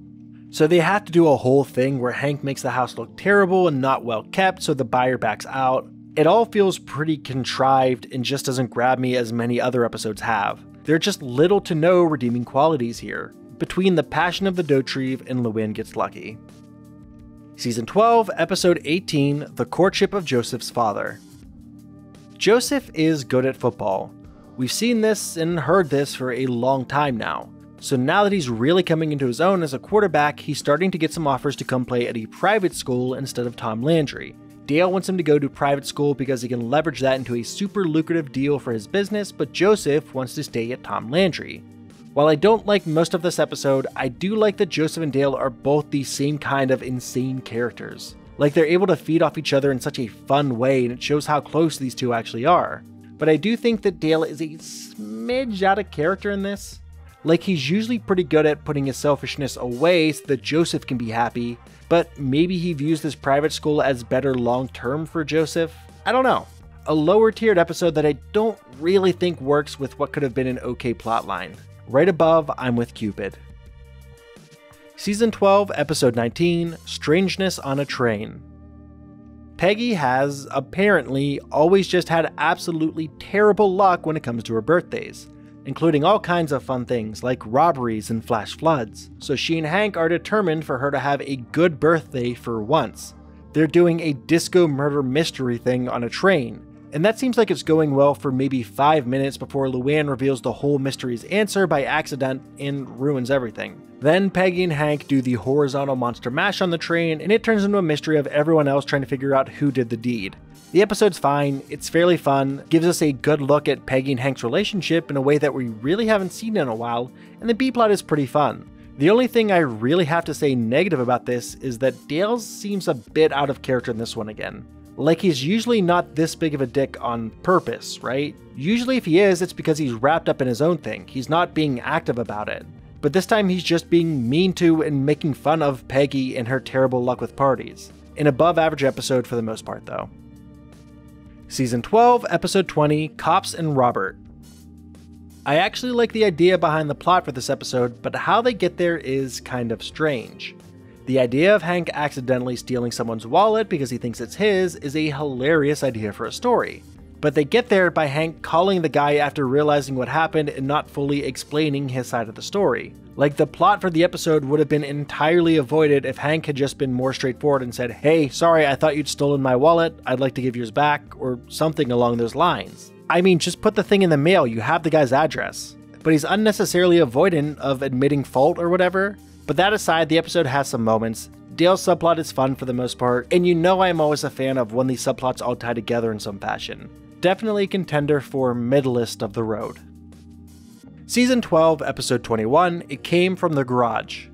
[SPEAKER 1] So they have to do a whole thing where Hank makes the house look terrible and not well kept so the buyer backs out. It all feels pretty contrived and just doesn't grab me as many other episodes have. There are just little to no redeeming qualities here, between the passion of the Dauterive and Luann Gets Lucky. Season 12, Episode 18, The Courtship of Joseph's Father. Joseph is good at football. We've seen this and heard this for a long time now. So now that he's really coming into his own as a quarterback, he's starting to get some offers to come play at a private school instead of Tom Landry. Dale wants him to go to private school because he can leverage that into a super lucrative deal for his business, but Joseph wants to stay at Tom Landry. While I don't like most of this episode, I do like that Joseph and Dale are both the same kind of insane characters. Like, they're able to feed off each other in such a fun way, and it shows how close these two actually are. But I do think that Dale is a smidge out of character in this. Like, he's usually pretty good at putting his selfishness away so that Joseph can be happy, but maybe he views this private school as better long-term for Joseph? I don't know. A lower-tiered episode that I don't really think works with what could have been an okay plotline. Right above, I'm with Cupid. Season 12, Episode 19, Strangeness on a Train. Peggy has, apparently, always just had absolutely terrible luck when it comes to her birthdays, including all kinds of fun things like robberies and flash floods, so she and Hank are determined for her to have a good birthday for once. They're doing a disco murder mystery thing on a train, and that seems like it's going well for maybe 5 minutes before Luann reveals the whole mystery's answer by accident and ruins everything. Then Peggy and Hank do the horizontal monster mash on the train, and it turns into a mystery of everyone else trying to figure out who did the deed. The episode's fine, it's fairly fun, gives us a good look at Peggy and Hank's relationship in a way that we really haven't seen in a while, and the B-plot is pretty fun. The only thing I really have to say negative about this is that Dale seems a bit out of character in this one again. Like, he's usually not this big of a dick on purpose, right? Usually if he is, it's because he's wrapped up in his own thing, he's not being active about it. But this time he's just being mean to and making fun of Peggy and her terrible luck with parties. An above average episode for the most part though. Season 12, Episode 20, Cops and Robert. I actually like the idea behind the plot for this episode, but how they get there is kind of strange. The idea of Hank accidentally stealing someone's wallet because he thinks it's his is a hilarious idea for a story. But they get there by Hank calling the guy after realizing what happened and not fully explaining his side of the story. Like, the plot for the episode would have been entirely avoided if Hank had just been more straightforward and said, "Hey, sorry, I thought you'd stolen my wallet, I'd like to give yours back," or something along those lines. I mean, just put the thing in the mail, you have the guy's address. But he's unnecessarily avoidant of admitting fault or whatever. But that aside, the episode has some moments. Dale's subplot is fun for the most part, and you know I'm always a fan of when these subplots all tie together in some fashion. Definitely a contender for middlest of the road. Season 12, Episode 21, It Came from the Garage.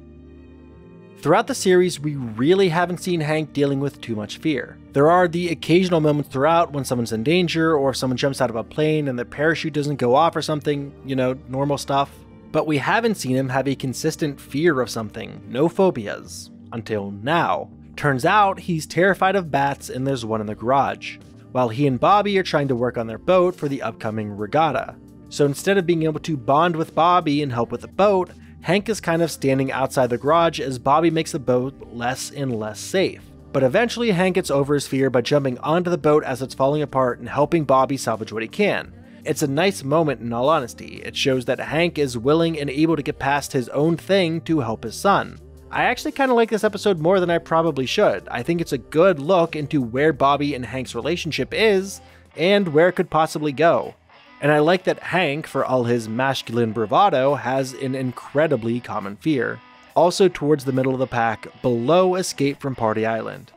[SPEAKER 1] Throughout the series, we really haven't seen Hank dealing with too much fear. There are the occasional moments throughout when someone's in danger, or if someone jumps out of a plane and the parachute doesn't go off or something, you know, normal stuff. But we haven't seen him have a consistent fear of something, no phobias, until now. Turns out he's terrified of bats and there's one in the garage, while he and Bobby are trying to work on their boat for the upcoming regatta. So instead of being able to bond with Bobby and help with the boat, Hank is kind of standing outside the garage as Bobby makes the boat less and less safe. But eventually Hank gets over his fear by jumping onto the boat as it's falling apart and helping Bobby salvage what he can. It's a nice moment in all honesty. It shows that Hank is willing and able to get past his own thing to help his son. I actually kind of like this episode more than I probably should. I think it's a good look into where Bobby and Hank's relationship is and where it could possibly go. And I like that Hank, for all his masculine bravado, has an incredibly common fear. Also towards the middle of the pack, below Escape from Party Island.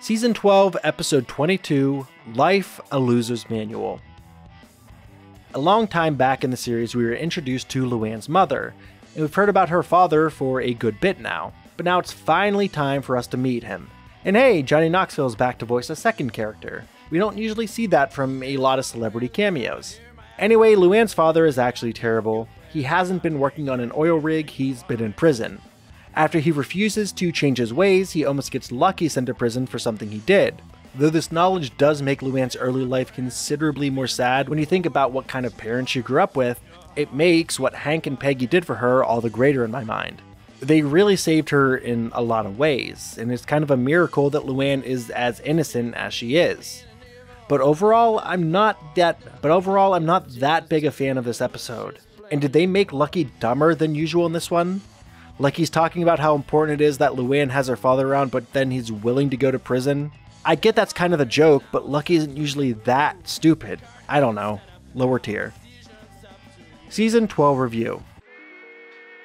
[SPEAKER 1] Season 12, Episode 22, Life, a Loser's Manual. A long time back in the series, we were introduced to Luann's mother, and we've heard about her father for a good bit now, but now it's finally time for us to meet him. And hey, Johnny Knoxville's back to voice a second character. We don't usually see that from a lot of celebrity cameos. Anyway, Luann's father is actually terrible. He hasn't been working on an oil rig, he's been in prison. After he refuses to change his ways, he almost gets Lucky sent to prison for something he did. Though this knowledge does make Luann's early life considerably more sad when you think about what kind of parents she grew up with, it makes what Hank and Peggy did for her all the greater in my mind. They really saved her in a lot of ways, and it's kind of a miracle that Luann is as innocent as she is. But overall, I'm not that big a fan of this episode. And did they make Lucky dumber than usual in this one? Like he's talking about how important it is that Luann has her father around, but then he's willing to go to prison? I get that's kind of the joke, but Lucky isn't usually that stupid. I don't know. Lower tier. Season 12 review.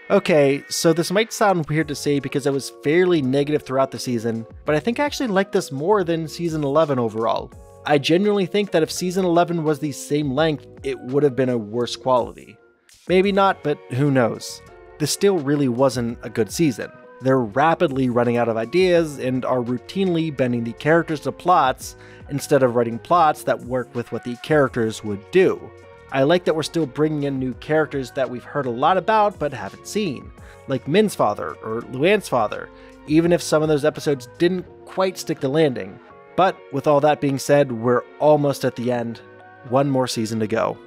[SPEAKER 1] Okay, so this might sound weird to say because I was fairly negative throughout the season, but I think I actually like this more than Season 11 overall. I genuinely think that if Season 11 was the same length, it would have been a worse quality. Maybe not, but who knows. This still really wasn't a good season. They're rapidly running out of ideas and are routinely bending the characters to plots instead of writing plots that work with what the characters would do. I like that we're still bringing in new characters that we've heard a lot about but haven't seen, like Min's father or Luann's father, even if some of those episodes didn't quite stick the landing. But with all that being said, we're almost at the end. One more season to go.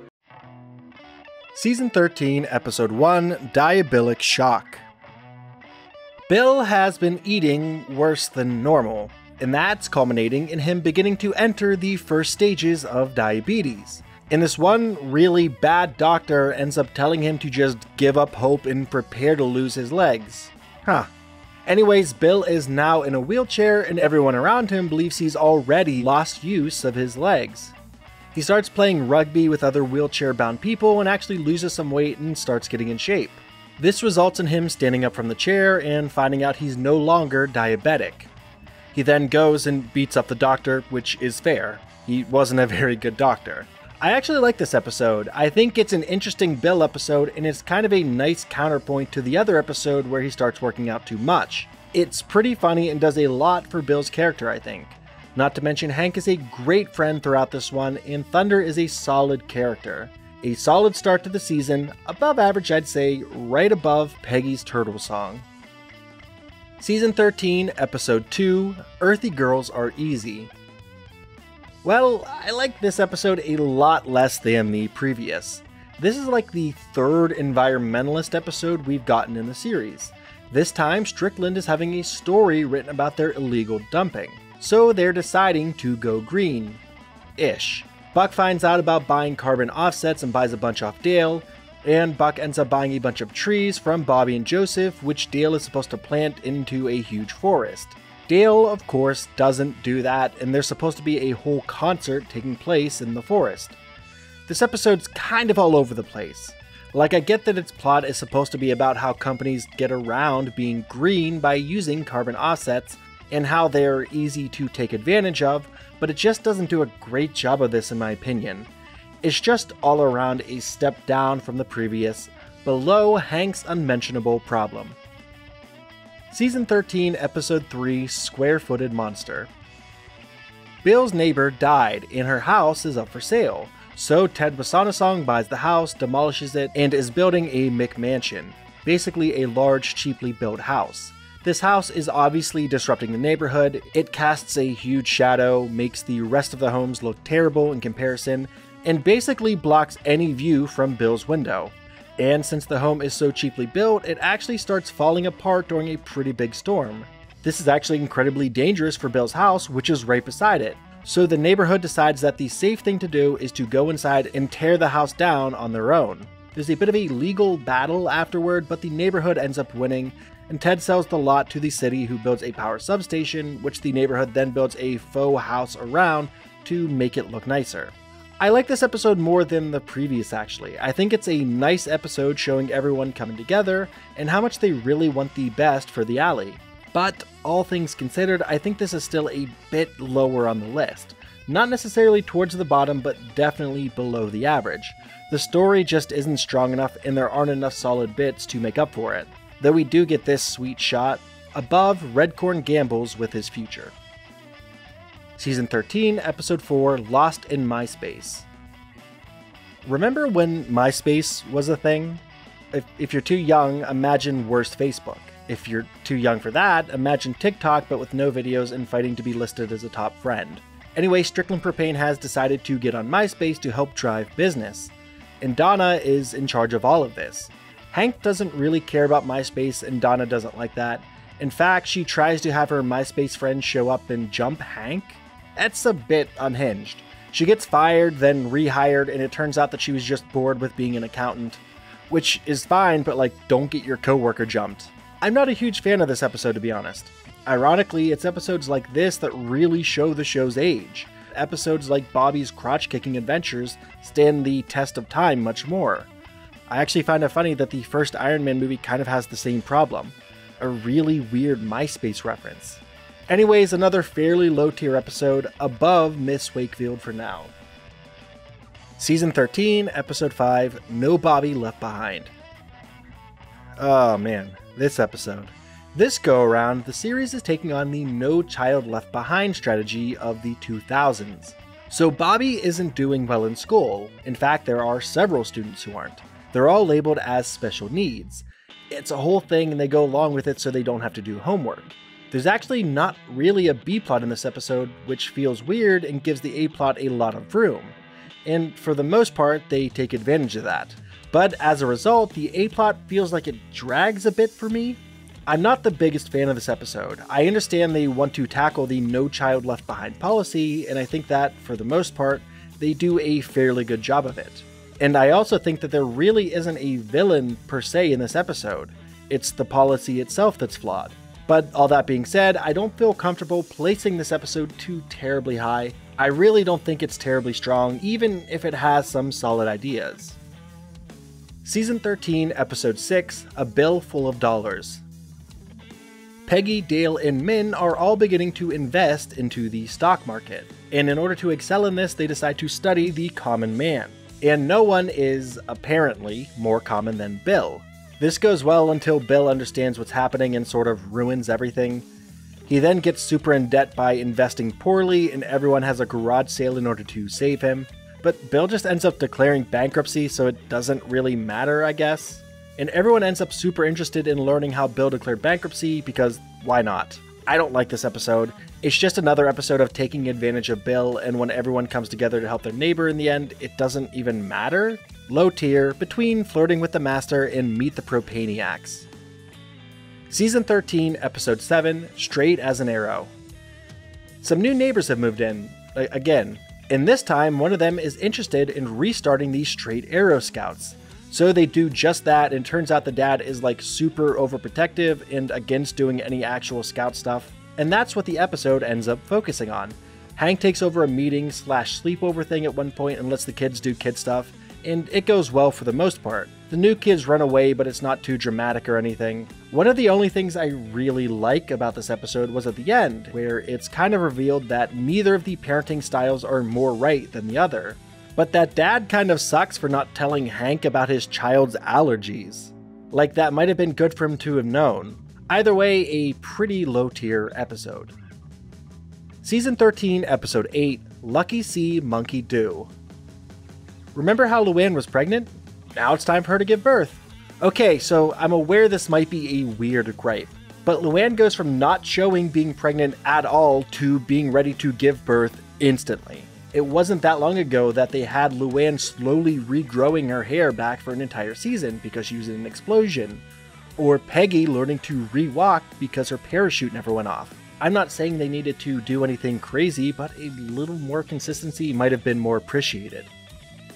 [SPEAKER 1] Season 13, Episode 1, Diabetic Shock. Bill has been eating worse than normal, and that's culminating in him beginning to enter the first stages of diabetes. In this one, really bad doctor ends up telling him to just give up hope and prepare to lose his legs. Huh. Anyways, Bill is now in a wheelchair and everyone around him believes he's already lost use of his legs. He starts playing rugby with other wheelchair-bound people and actually loses some weight and starts getting in shape. This results in him standing up from the chair and finding out he's no longer diabetic. He then goes and beats up the doctor, which is fair. He wasn't a very good doctor. I actually like this episode. I think it's an interesting Bill episode and it's kind of a nice counterpoint to the other episode where he starts working out too much. It's pretty funny and does a lot for Bill's character, I think. Not to mention Hank is a great friend throughout this one and Thunder is a solid character. A solid start to the season, above average I'd say, right above Peggy's Turtle Song. Season 13, Episode 2, Earthy Girls Are Easy. Well, I like this episode a lot less than the previous. This is like the third environmentalist episode we've gotten in the series. This time, Strickland is having a story written about their illegal dumping, so they're deciding to go green-ish. Buck finds out about buying carbon offsets and buys a bunch off Dale, and Buck ends up buying a bunch of trees from Bobby and Joseph, which Dale is supposed to plant into a huge forest. Dale, of course, doesn't do that, and there's supposed to be a whole concert taking place in the forest. This episode's kind of all over the place. Like, I get that its plot is supposed to be about how companies get around being green by using carbon offsets, and how they're easy to take advantage of, but it just doesn't do a great job of this in my opinion. It's just all around a step down from the previous, below Hank's unmentionable problem. Season 13, Episode 3, Square-Footed Monster. Bill's neighbor died and her house is up for sale, so Ted Wasanasong buys the house, demolishes it, and is building a McMansion, basically a large, cheaply built house. This house is obviously disrupting the neighborhood, it casts a huge shadow, makes the rest of the homes look terrible in comparison, and basically blocks any view from Bill's window. And since the home is so cheaply built, it actually starts falling apart during a pretty big storm. This is actually incredibly dangerous for Bill's house, which is right beside it. So the neighborhood decides that the safe thing to do is to go inside and tear the house down on their own. There's a bit of a legal battle afterward, but the neighborhood ends up winning, and Ted sells the lot to the city, who builds a power substation, which the neighborhood then builds a faux house around to make it look nicer. I like this episode more than the previous actually. I think it's a nice episode showing everyone coming together and how much they really want the best for the alley. But all things considered, I think this is still a bit lower on the list. Not necessarily towards the bottom, but definitely below the average. The story just isn't strong enough and there aren't enough solid bits to make up for it. Though we do get this sweet shot above Redcorn gambles with his future. Season 13, Episode 4, Lost in MySpace. Remember when MySpace was a thing? If you're too young, imagine worst Facebook. If you're too young for that, imagine TikTok but with no videos and fighting to be listed as a top friend. Anyway, Strickland Propane has decided to get on MySpace to help drive business. And Donna is in charge of all of this. Hank doesn't really care about MySpace and Donna doesn't like that. In fact, she tries to have her MySpace friend show up and jump Hank. That's a bit unhinged. She gets fired, then rehired, and it turns out that she was just bored with being an accountant. Which is fine, but like, don't get your coworker jumped. I'm not a huge fan of this episode, to be honest. Ironically, it's episodes like this that really show the show's age. Episodes like Bobby's crotch-kicking adventures stand the test of time much more. I actually find it funny that the first Iron Man movie kind of has the same problem. A really weird MySpace reference. Anyways, another fairly low-tier episode above Miss Wakefield for now. Season 13, Episode 5, No Bobby Left Behind. Oh man, this episode. This go-around, the series is taking on the No Child Left Behind strategy of the 2000s. So Bobby isn't doing well in school. In fact, there are several students who aren't. They're all labeled as special needs. It's a whole thing and they go along with it so they don't have to do homework. There's actually not really a B-plot in this episode, which feels weird and gives the A-plot a lot of room. And for the most part, they take advantage of that. But as a result, the A-plot feels like it drags a bit for me. I'm not the biggest fan of this episode. I understand they want to tackle the No Child Left Behind policy, and I think that, for the most part, they do a fairly good job of it. And I also think that there really isn't a villain per se in this episode. It's the policy itself that's flawed. But all that being said, I don't feel comfortable placing this episode too terribly high. I really don't think it's terribly strong, even if it has some solid ideas. Season 13, Episode 6, A Bill Full of Dollars. Peggy, Dale, and Min are all beginning to invest into the stock market, and in order to excel in this, they decide to study the common man. And no one is, apparently, more common than Bill. This goes well until Bill understands what's happening and sort of ruins everything. He then gets super in debt by investing poorly, and everyone has a garage sale in order to save him. But Bill just ends up declaring bankruptcy, so it doesn't really matter, I guess. And everyone ends up super interested in learning how Bill declared bankruptcy, because why not? I don't like this episode. It's just another episode of taking advantage of Bill, and when everyone comes together to help their neighbor in the end, it doesn't even matter. Low tier, between Flirting with the Master and Meet the Propaniacs. Season 13, Episode 7, Straight as an Arrow. Some new neighbors have moved in, again, and this time one of them is interested in restarting the Straight Arrow Scouts. So they do just that, and turns out the dad is like super overprotective and against doing any actual scout stuff. And that's what the episode ends up focusing on. Hank takes over a meeting / sleepover thing at one point and lets the kids do kid stuff, and it goes well for the most part. The new kids run away, but it's not too dramatic or anything. One of the only things I really like about this episode was at the end, where it's kind of revealed that neither of the parenting styles are more right than the other. But that dad kind of sucks for not telling Hank about his child's allergies. Like, that might have been good for him to have known. Either way, a pretty low tier episode. Season 13, Episode 8, Lucky See, Monkey Do. Remember how Luann was pregnant? Now it's time for her to give birth. Okay, so I'm aware this might be a weird gripe, but Luann goes from not showing being pregnant at all to being ready to give birth instantly. It wasn't that long ago that they had Luann slowly regrowing her hair back for an entire season because she was in an explosion. Or Peggy learning to re-walk because her parachute never went off. I'm not saying they needed to do anything crazy, but a little more consistency might have been more appreciated.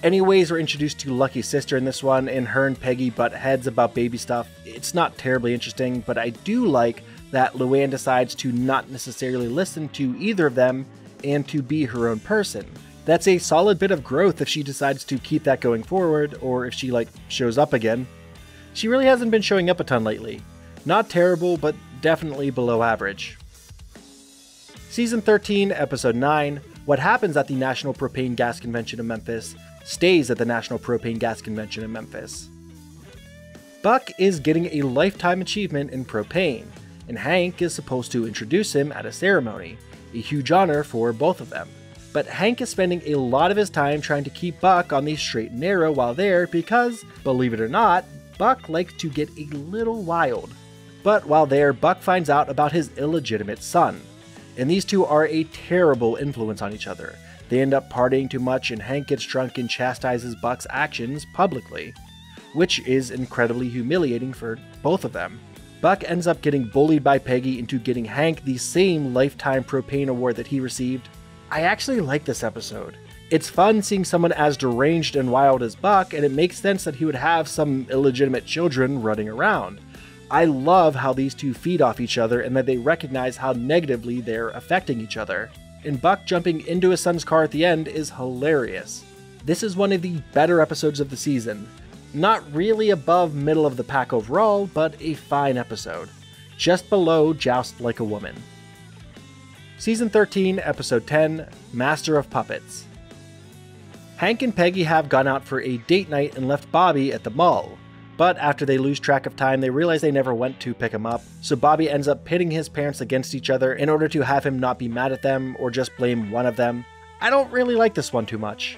[SPEAKER 1] Anyways, we're introduced to Lucky's sister in this one, and her and Peggy butt heads about baby stuff. It's not terribly interesting, but I do like that Luann decides to not necessarily listen to either of them and to be her own person. That's a solid bit of growth if she decides to keep that going forward, or if she shows up again. She really hasn't been showing up a ton lately. Not terrible, but definitely below average. Season 13, Episode 9, What Happens at the National Propane Gas Convention in Memphis Stays at the National Propane Gas Convention in Memphis. Buck is getting a lifetime achievement in propane, and Hank is supposed to introduce him at a ceremony, a huge honor for both of them. But Hank is spending a lot of his time trying to keep Buck on the straight and narrow while there because, believe it or not, Buck likes to get a little wild. But while there, Buck finds out about his illegitimate son, and these two are a terrible influence on each other. They end up partying too much, and Hank gets drunk and chastises Buck's actions publicly, which is incredibly humiliating for both of them. Buck ends up getting bullied by Peggy into getting Hank the same lifetime propane award that he received. I actually like this episode. It's fun seeing someone as deranged and wild as Buck, and it makes sense that he would have some illegitimate children running around. I love how these two feed off each other and that they recognize how negatively they're affecting each other. And Buck jumping into his son's car at the end is hilarious. This is one of the better episodes of the season. Not really above middle of the pack overall, but a fine episode. Just below Joust Like a Woman. Season 13, Episode 10, Master of Puppets. Hank and Peggy have gone out for a date night and left Bobby at the mall. But after they lose track of time, they realize they never went to pick him up, so Bobby ends up pitting his parents against each other in order to have him not be mad at them or just blame one of them. I don't really like this one too much.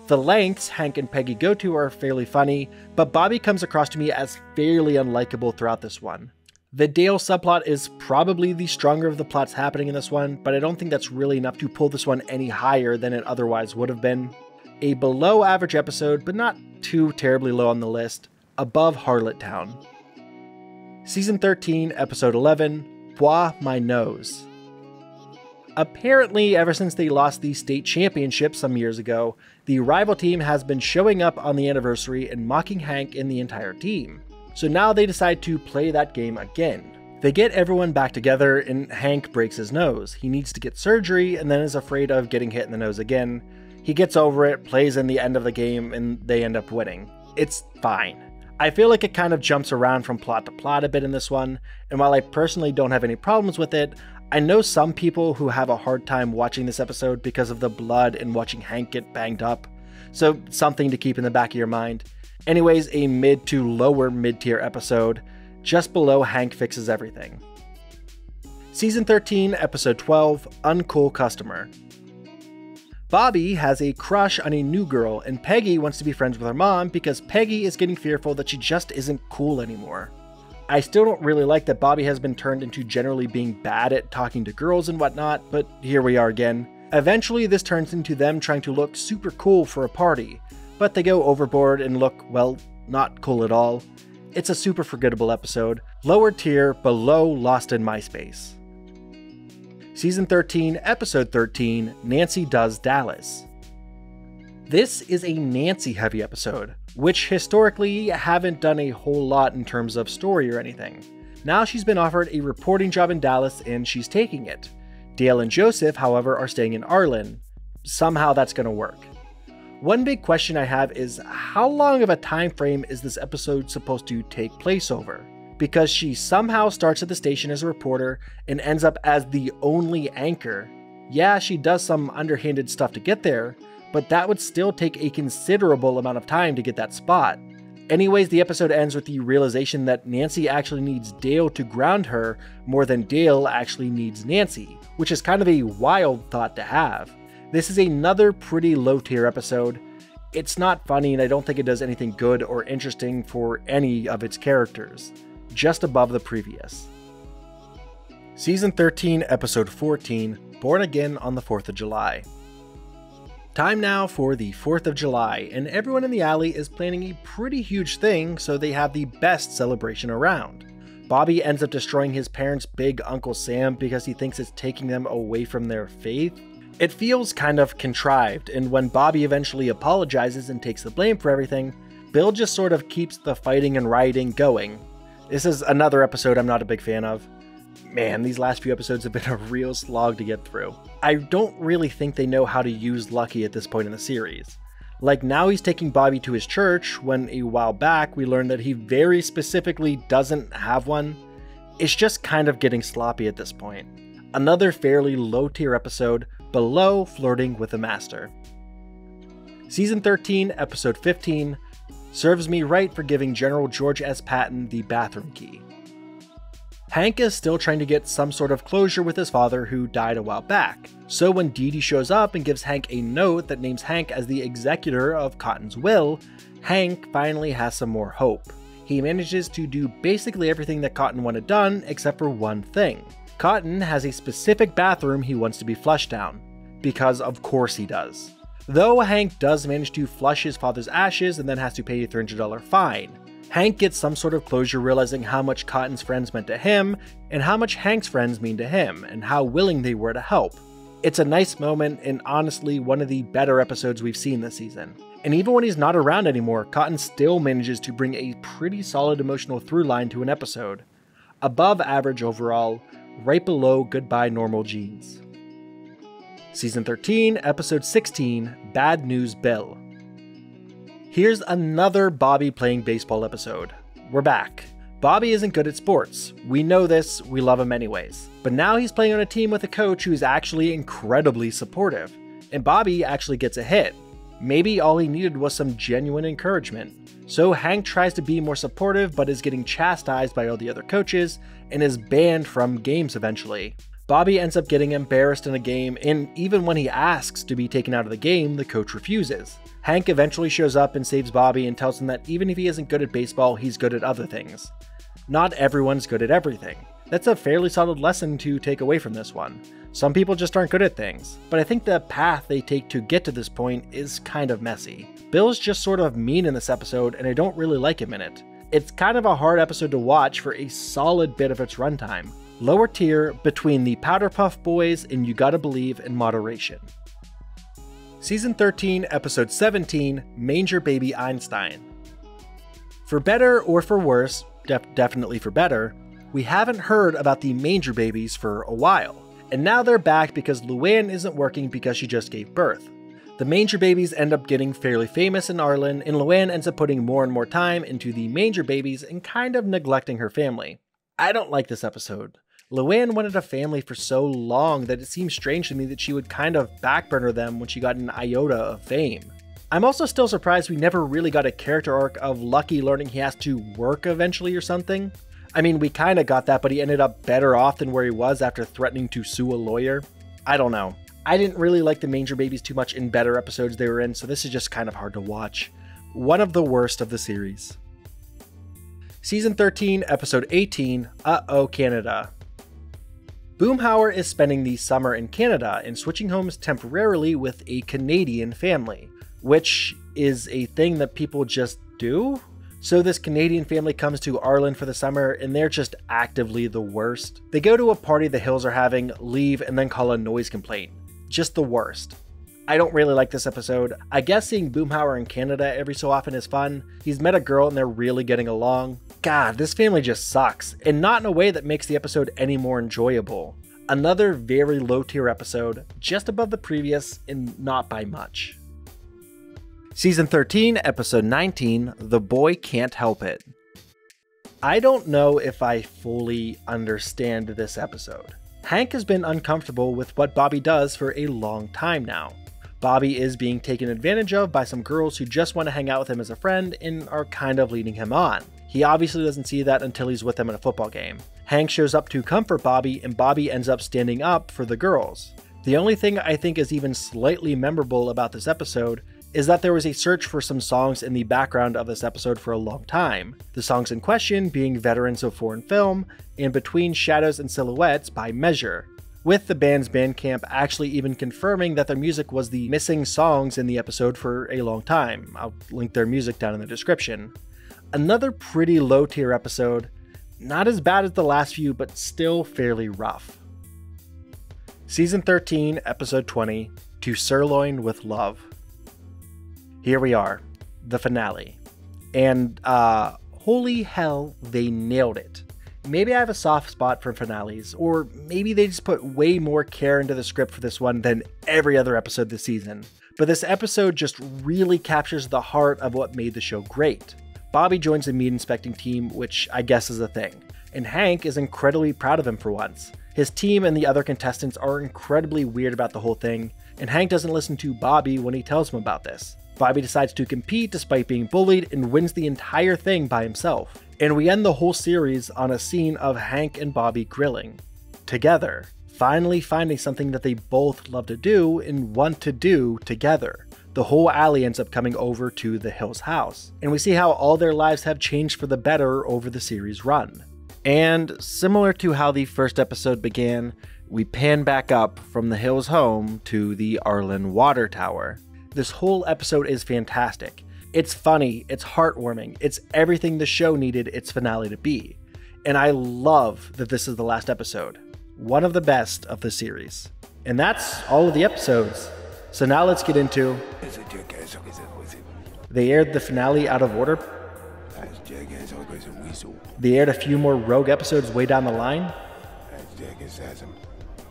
[SPEAKER 1] The lengths Hank and Peggy go to are fairly funny, but Bobby comes across to me as fairly unlikable throughout this one. The Dale subplot is probably the stronger of the plots happening in this one, but I don't think that's really enough to pull this one any higher than it otherwise would have been. A below average episode, but not too terribly low on the list. Above Harlot Town. Season 13, Episode 11, Bois My Nose. Apparently, ever since they lost the state championship some years ago, the rival team has been showing up on the anniversary and mocking Hank and the entire team. So now they decide to play that game again. They get everyone back together and Hank breaks his nose. He needs to get surgery and then is afraid of getting hit in the nose again. He gets over it, plays in the end of the game, and they end up winning. It's fine. I feel like it kind of jumps around from plot to plot a bit in this one, and while I personally don't have any problems with it, I know some people who have a hard time watching this episode because of the blood and watching Hank get banged up, so something to keep in the back of your mind. Anyways, a mid to lower mid-tier episode, just below Hank Fixes Everything. Season 13, Episode 12, Uncool Customer. Bobby has a crush on a new girl, and Peggy wants to be friends with her mom because Peggy is getting fearful that she just isn't cool anymore. I still don't really like that Bobby has been turned into generally being bad at talking to girls and whatnot, but here we are again. Eventually this turns into them trying to look super cool for a party, but they go overboard and look, well, not cool at all. It's a super forgettable episode, lower tier, below Lost in MySpace. Season 13, Episode 13, Nancy Does Dallas. This is a Nancy-heavy episode, which historically haven't done a whole lot in terms of story or anything. Now she's been offered a reporting job in Dallas and she's taking it. Dale and Joseph, however, are staying in Arlen. Somehow that's going to work. One big question I have is, how long of a time frame is this episode supposed to take place over? Because she somehow starts at the station as a reporter and ends up as the only anchor. Yeah, she does some underhanded stuff to get there, but that would still take a considerable amount of time to get that spot. Anyways, the episode ends with the realization that Nancy actually needs Dale to ground her more than Dale actually needs Nancy, which is kind of a wild thought to have. This is another pretty low tier episode. It's not funny and I don't think it does anything good or interesting for any of its characters. Just above the previous. Season 13, Episode 14, Born Again on the 4th of July. Time now for the 4th of July, and everyone in the alley is planning a pretty huge thing, so they have the best celebration around. Bobby ends up destroying his parents' big Uncle Sam because he thinks it's taking them away from their faith. It feels kind of contrived, and when Bobby eventually apologizes and takes the blame for everything, Bill just sort of keeps the fighting and rioting going. This is another episode I'm not a big fan of. Man, these last few episodes have been a real slog to get through. I don't really think they know how to use Lucky at this point in the series. Like now he's taking Bobby to his church, when a while back we learned that he very specifically doesn't have one. It's just kind of getting sloppy at this point. Another fairly low tier episode, below Flirting with the Master. Season 13, Episode 15, Serves Me Right for Giving General George S. Patton the bathroom key. Hank is still trying to get some sort of closure with his father who died a while back, so when Dee Dee shows up and gives Hank a note that names Hank as the executor of Cotton's will, Hank finally has some more hope. He manages to do basically everything that Cotton wanted done except for one thing. Cotton has a specific bathroom he wants to be flushed down, because of course he does. Though Hank does manage to flush his father's ashes and then has to pay a $300 fine. Hank gets some sort of closure realizing how much Cotton's friends meant to him, and how much Hank's friends mean to him, and how willing they were to help. It's a nice moment and honestly one of the better episodes we've seen this season. And even when he's not around anymore, Cotton still manages to bring a pretty solid emotional through line to an episode. Above average overall, right below Goodbye Normal Jeans. Season 13, Episode 16, Bad News Bill. Here's another Bobby playing baseball episode. We're back. Bobby isn't good at sports. We know this, we love him anyways. But now he's playing on a team with a coach who's actually incredibly supportive. And Bobby actually gets a hit. Maybe all he needed was some genuine encouragement. So Hank tries to be more supportive but is getting chastised by all the other coaches and is banned from games eventually. Bobby ends up getting embarrassed in a game, and even when he asks to be taken out of the game, the coach refuses. Hank eventually shows up and saves Bobby and tells him that even if he isn't good at baseball, he's good at other things. Not everyone's good at everything. That's a fairly solid lesson to take away from this one. Some people just aren't good at things, but I think the path they take to get to this point is kind of messy. Bill's just sort of mean in this episode, and I don't really like him in it. It's kind of a hard episode to watch for a solid bit of its runtime. Lower tier between the Powderpuff Boys and You Gotta Believe in moderation. Season 13, Episode 17, Manger Baby Einstein. For better or for worse, definitely for better, we haven't heard about the Manger Babies for a while. And now they're back because Luann isn't working because she just gave birth. The Manger Babies end up getting fairly famous in Arlen, and Luann ends up putting more and more time into the Manger Babies and kind of neglecting her family. I don't like this episode. Luann wanted a family for so long that it seems strange to me that she would kind of backburner them when she got an iota of fame. I'm also still surprised we never really got a character arc of Lucky learning he has to work eventually or something. I mean, we kind of got that, but he ended up better off than where he was after threatening to sue a lawyer. I don't know. I didn't really like the Manger Babies too much in better episodes they were in, so this is just kind of hard to watch. One of the worst of the series. Season 13, Episode 18, Uh-Oh Canada. Boomhauer is spending the summer in Canada and switching homes temporarily with a Canadian family, which is a thing that people just do? So this Canadian family comes to Arlen for the summer and they're just actively the worst. They go to a party the Hills are having, leave, and then call a noise complaint. Just the worst. I don't really like this episode. I guess seeing Boomhauer in Canada every so often is fun. He's met a girl and they're really getting along. God, this family just sucks, and not in a way that makes the episode any more enjoyable. Another very low tier episode, just above the previous and not by much. Season 13, Episode 19, The Boy Can't Help It. I don't know if I fully understand this episode. Hank has been uncomfortable with what Bobby does for a long time now. Bobby is being taken advantage of by some girls who just want to hang out with him as a friend and are kind of leading him on. He obviously doesn't see that until he's with them at a football game. Hank shows up to comfort Bobby and Bobby ends up standing up for the girls. The only thing I think is even slightly memorable about this episode is that there was a search for some songs in the background of this episode for a long time. The songs in question being Veterans of Foreign Film and Between Shadows and Silhouettes by Measure, with the band's Bandcamp actually even confirming that their music was the missing songs in the episode for a long time. I'll link their music down in the description. Another pretty low tier episode, not as bad as the last few, but still fairly rough. Season 13, Episode 20, To Sirloin with Love. Here we are, the finale. And holy hell, they nailed it. Maybe I have a soft spot for finales, or maybe they just put way more care into the script for this one than every other episode this season. But this episode just really captures the heart of what made the show great. Bobby joins the meat inspecting team, which I guess is a thing, and Hank is incredibly proud of him for once. His team and the other contestants are incredibly weird about the whole thing, and Hank doesn't listen to Bobby when he tells him about this. Bobby decides to compete despite being bullied and wins the entire thing by himself. And we end the whole series on a scene of Hank and Bobby grilling. Together. Finally finding something that they both love to do and want to do together. The whole alley ends up coming over to the Hills house. And we see how all their lives have changed for the better over the series run. And similar to how the first episode began, we pan back up from the Hills home to the Arlen water tower. This whole episode is fantastic. It's funny, it's heartwarming, it's everything the show needed its finale to be. And I love that this is the last episode. One of the best of the series. And that's all of the episodes. So now let's get into... They aired the finale out of order. They aired a few more rogue episodes way down the line.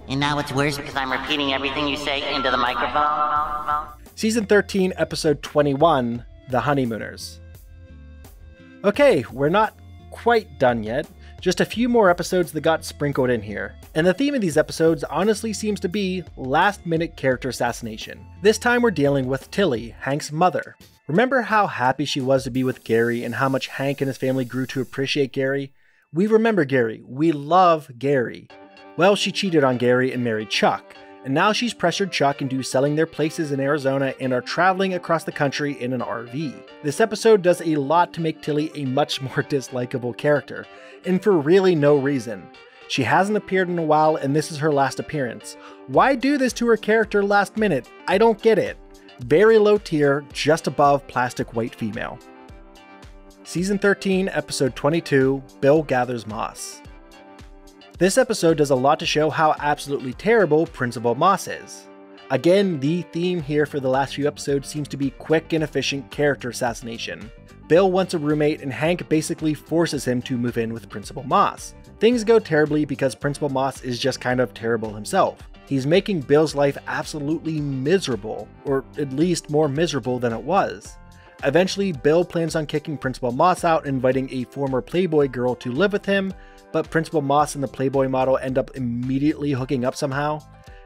[SPEAKER 10] And now it's worse because I'm repeating everything you say into the microphone.
[SPEAKER 1] Season 13, Episode 21, The Honeymooners. Okay, we're not quite done yet. Just a few more episodes that got sprinkled in here. And the theme of these episodes honestly seems to be last-minute character assassination. This time we're dealing with Tilly, Hank's mother. Remember how happy she was to be with Gary and how much Hank and his family grew to appreciate Gary? We remember Gary. We love Gary. Well, she cheated on Gary and married Chuck. And now she's pressured Chuck into selling their places in Arizona and are traveling across the country in an RV. This episode does a lot to make Tilly a much more dislikable character, and for really no reason. She hasn't appeared in a while and this is her last appearance. Why do this to her character last minute? I don't get it. Very low tier, just above plastic white female. Season 13, Episode 22, Bill Gathers Moss. This episode does a lot to show how absolutely terrible Principal Moss is. Again, the theme here for the last few episodes seems to be quick and efficient character assassination. Bill wants a roommate and Hank basically forces him to move in with Principal Moss. Things go terribly because Principal Moss is just kind of terrible himself. He's making Bill's life absolutely miserable, or at least more miserable than it was. Eventually, Bill plans on kicking Principal Moss out and inviting a former Playboy girl to live with him, but Principal Moss and the Playboy model end up immediately hooking up somehow.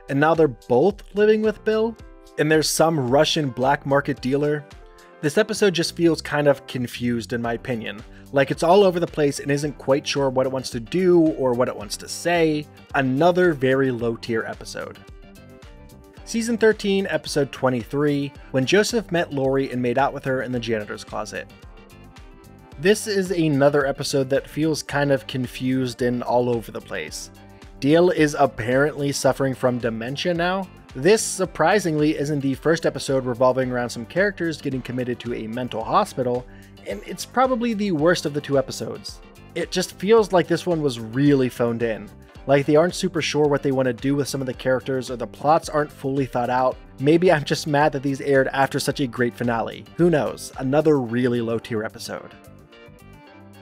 [SPEAKER 1] And now they're both living with Bill? And there's some Russian black market dealer? This episode just feels kind of confused in my opinion. Like it's all over the place and isn't quite sure what it wants to do or what it wants to say. Another very low tier episode. Season 13, Episode 23, When Joseph Met Lori and Made Out with Her in the Janitor's Closet. This is another episode that feels kind of confused and all over the place. Dale is apparently suffering from dementia now. This, surprisingly, isn't the first episode revolving around some characters getting committed to a mental hospital, and it's probably the worst of the two episodes. It just feels like this one was really phoned in. Like they aren't super sure what they want to do with some of the characters, or the plots aren't fully thought out. Maybe I'm just mad that these aired after such a great finale. Who knows? Another really low tier episode.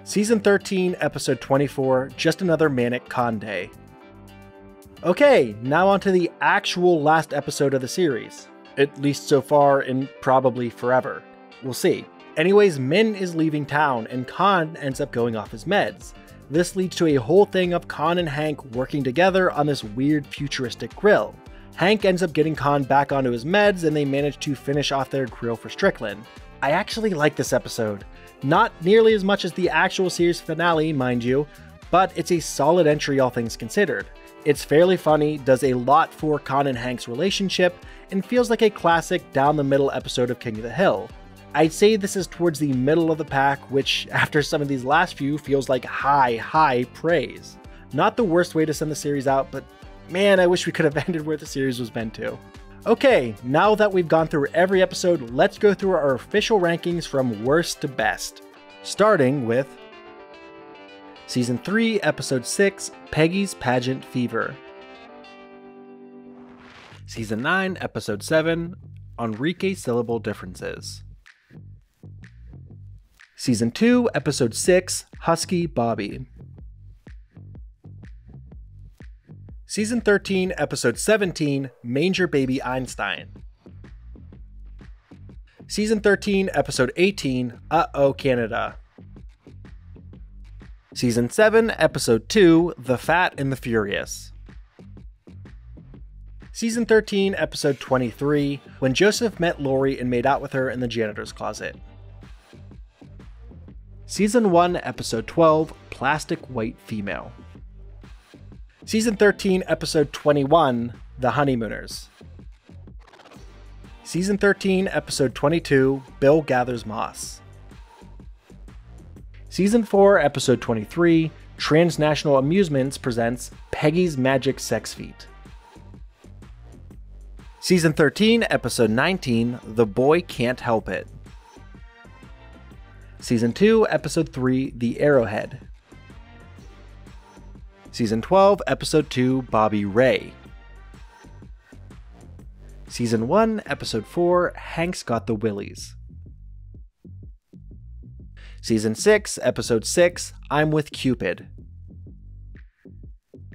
[SPEAKER 1] Season 13, Episode 24, Just Another Manic Con Day. Okay, now on to the actual last episode of the series. At least so far, and probably forever. We'll see. Anyways, Min is leaving town, and Con ends up going off his meds. This leads to a whole thing of Con and Hank working together on this weird futuristic grill. Hank ends up getting Con back onto his meds, and they manage to finish off their grill for Strickland. I actually like this episode. Not nearly as much as the actual series finale, mind you, but it's a solid entry all things considered. It's fairly funny, does a lot for Con and Hank's relationship, and feels like a classic down-the-middle episode of King of the Hill. I'd say this is towards the middle of the pack, which, after some of these last few, feels like high praise. Not the worst way to send the series out, but man, I wish we could have ended where the series was meant to. Okay, now that we've gone through every episode, let's go through our official rankings from worst to best. Starting with Season 3, Episode 6, Peggy's Pageant Fever. Season 9, Episode 7, Enrique Syllable Differences. Season 2, Episode 6, Husky Bobby. Season 13, Episode 17, Manger Baby Einstein. Season 13, Episode 18, Uh-Oh Canada. Season 7, Episode 2, The Fat and the Furious. Season 13, Episode 23, When Joseph Met Lori and Made Out with Her in the Janitor's Closet. Season 1, Episode 12, Plastic White Female. Season 13, Episode 21, The Honeymooners. Season 13, Episode 22, Bill Gathers Moss. Season 4, Episode 23, Transnational Amusements presents Peggy's Magic Sex Feet. Season 13, Episode 19, The Boy Can't Help It. Season 2, Episode 3, The Arrowhead. Season 12, Episode 2, Bobby Ray. Season 1, Episode 4, Hank's Got the Willies. Season 6, Episode 6, I'm with Cupid.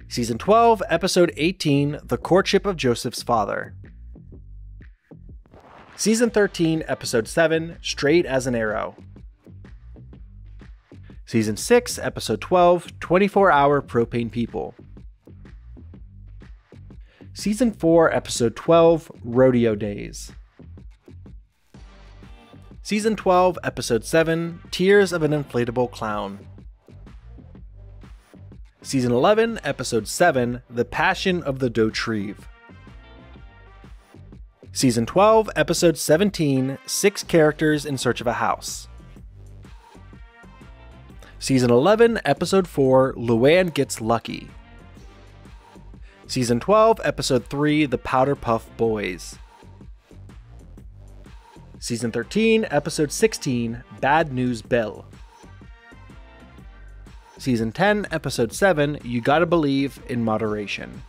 [SPEAKER 1] Season 12, Episode 18, The Courtship of Joseph's Father. Season 13, Episode 7, Straight as an Arrow. Season 6, Episode 12, 24-Hour Propane People. Season 4, Episode 12, Rodeo Days. Season 12, Episode 7, Tears of an Inflatable Clown. Season 11, Episode 7, The Passion of the Dautrive. Season 12, Episode 17, 6 Characters in Search of a House. Season 11, Episode 4, Luann Gets Lucky. Season 12, Episode 3, The Powder Puff Boys. Season 13, Episode 16, Bad News Bill. Season 10, Episode 7, You Gotta Believe in Moderation.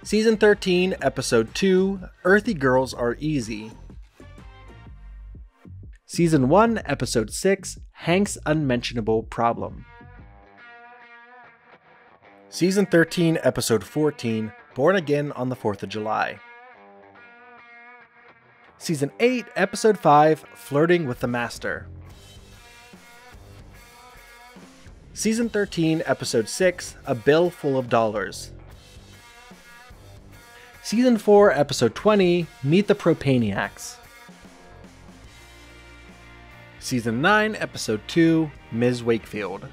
[SPEAKER 1] Season 13, Episode 2, Earthy Girls Are Easy. Season 1, Episode 6, Hank's Unmentionable Problem. Season 13, Episode 14, Born Again on the 4th of July. Season 8, Episode 5, Flirting with the Master. Season 13, Episode 6, A Bill Full of Dollars. Season 4, Episode 20, Meet the Propaniacs. Season 9, Episode 2, Ms. Wakefield.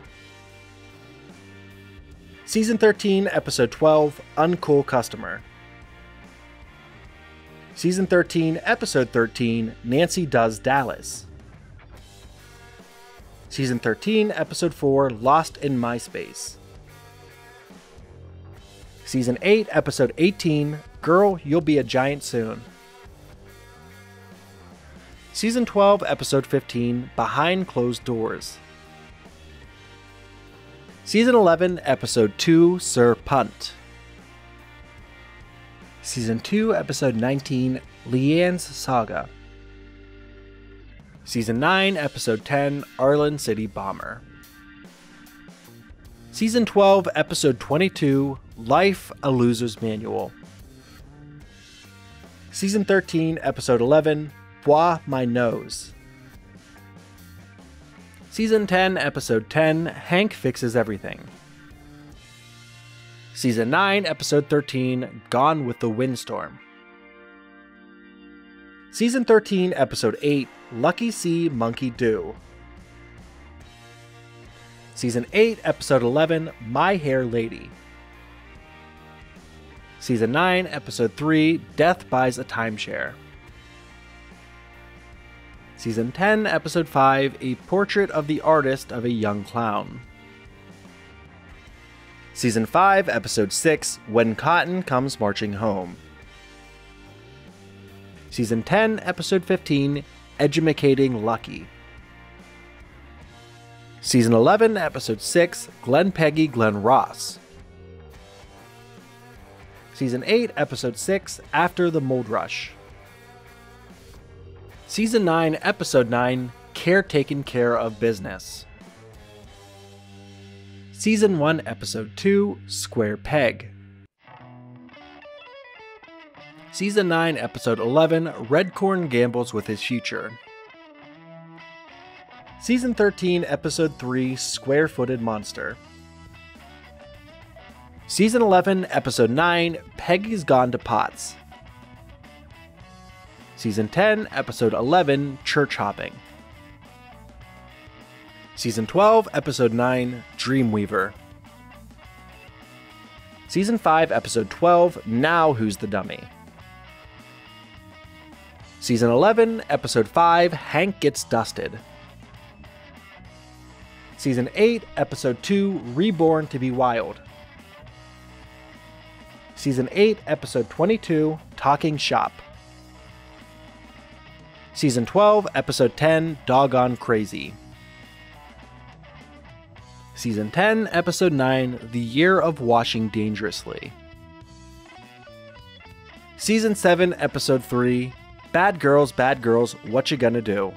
[SPEAKER 1] Season 13, Episode 12, Uncool Customer. Season 13, Episode 13, Nancy Does Dallas. Season 13, Episode 4, Lost in MySpace. Season 8, Episode 18, Girl, You'll Be a Giant Soon. Season 12, Episode 15, Behind Closed Doors. Season 11, Episode 2, Sir Punt. Season 2, Episode 19, Leanne's Saga. Season 9, Episode 10, Arlen City Bomber. Season 12, Episode 22, Life, a Loser's Manual. Season 13, Episode 11, Bois My Nose. Season 10, Episode 10, Hank Fixes Everything. Season 9, Episode 13, Gone with the Windstorm. Season 13, Episode 8, Lucky See, Monkey Do. Season 8, Episode 11, My Hair Lady. Season 9, Episode 3, Death Buys a Timeshare. Season 10, Episode 5, A Portrait of the Artist of a Young Clown. Season 5, Episode 6, When Cotton Comes Marching Home. Season 10, Episode 15, Edumacating Lucky. Season 11, Episode 6, Glenn Peggy Glenn Ross. Season 8, Episode 6, After the Mold Rush. Season 9, Episode 9, Care Taken Care of Business. Season 1, Episode 2, Square Peg. Season 9, Episode 11, Redcorn Gambles with His Future. Season 13, Episode 3, Square-Footed Monster. Season 11, Episode 9, Peggy's Gone to Pots. Season 10, Episode 11, Church Hopping. Season 12, Episode 9, Dreamweaver. Season 5, Episode 12, Now Who's the Dummy? Season 11, Episode 5, Hank Gets Dusted. Season 8, Episode 2, Reborn to be Wild. Season 8, Episode 22, Talking Shop. Season 12, Episode 10, Doggone Crazy. Season 10, Episode 9, The Year of Washing Dangerously. Season 7, Episode 3, Bad Girls, What You Gonna Do?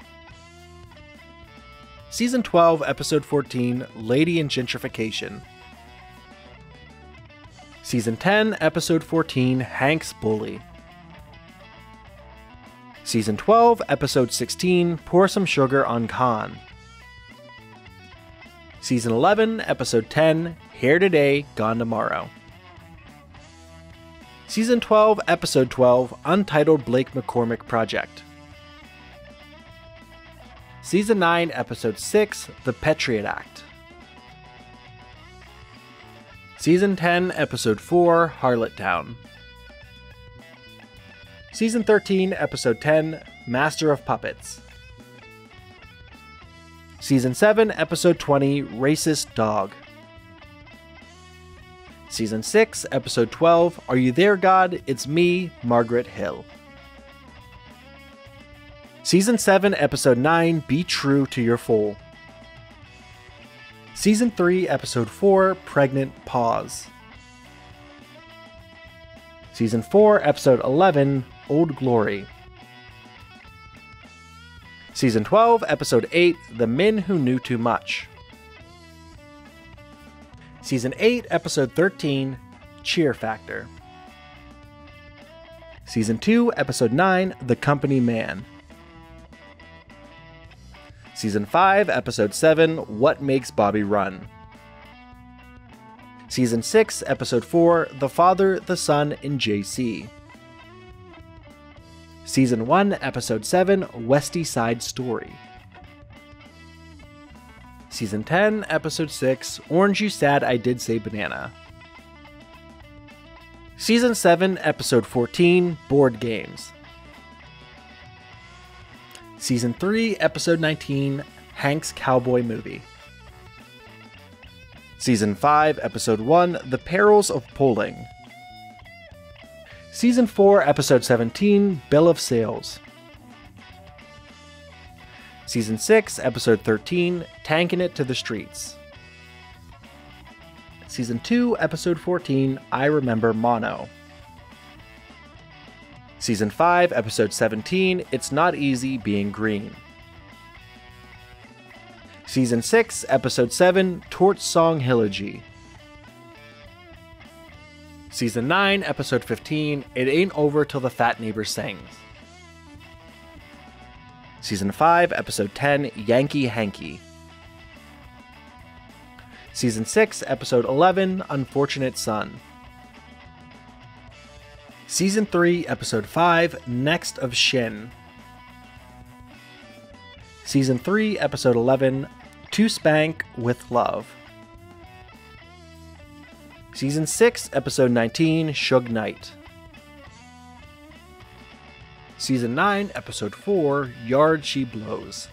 [SPEAKER 1] Season 12, Episode 14, Lady in Gentrification. Season 10, Episode 14, Hank's Bully. Season 12, Episode 16, Pour Some Sugar on Khan. Season 11, Episode 10, Here Today, Gone Tomorrow. Season 12, Episode 12, Untitled Blake McCormick Project. Season 9, Episode 6, The Patriot Act. Season 10, Episode 4, Harlottown. Season 13, Episode 10, Master of Puppets. Season 7, Episode 20, Racist Dog. Season 6, Episode 12, Are You There, God? It's Me, Margaret Hill. Season 7, Episode 9, Be True to Your Foal. Season 3, Episode 4, Pregnant Pause. Season 4, Episode 11, Old Glory. Season 12, Episode 8, The Men Who Knew Too Much. Season 8, Episode 13, Cheer Factor. Season 2, Episode 9, The Company Man. Season 5, Episode 7, What Makes Bobby Run. Season 6, Episode 4, The Father, the Son, and JC. Season 1, Episode 7, Westy Side Story. Season 10, Episode 6, Orange You Sad I Did Say Banana. Season 7, Episode 14, Board Games. Season 3, Episode 19, Hank's Cowboy Movie. Season 5, Episode 1, The Perils of Polling. Season 4, Episode 17, Bill of Sales. Season 6, Episode 13, Tanking It to the Streets. Season 2, Episode 14, I Remember Mono. Season 5, Episode 17, It's Not Easy Being Green. Season 6, Episode 7, Torch Song Hilogy. Season 9, Episode 15, It Ain't Over Till the Fat Neighbor Sings. Season 5, Episode 10, Yankee Hanky. Season 6, Episode 11, Unfortunate Son. Season 3, Episode 5, Next of Shin. Season 3, Episode 11, To Spank with Love. Season 6, Episode 19, Suge Knight. Season 9, Episode 4, Yard She Blows.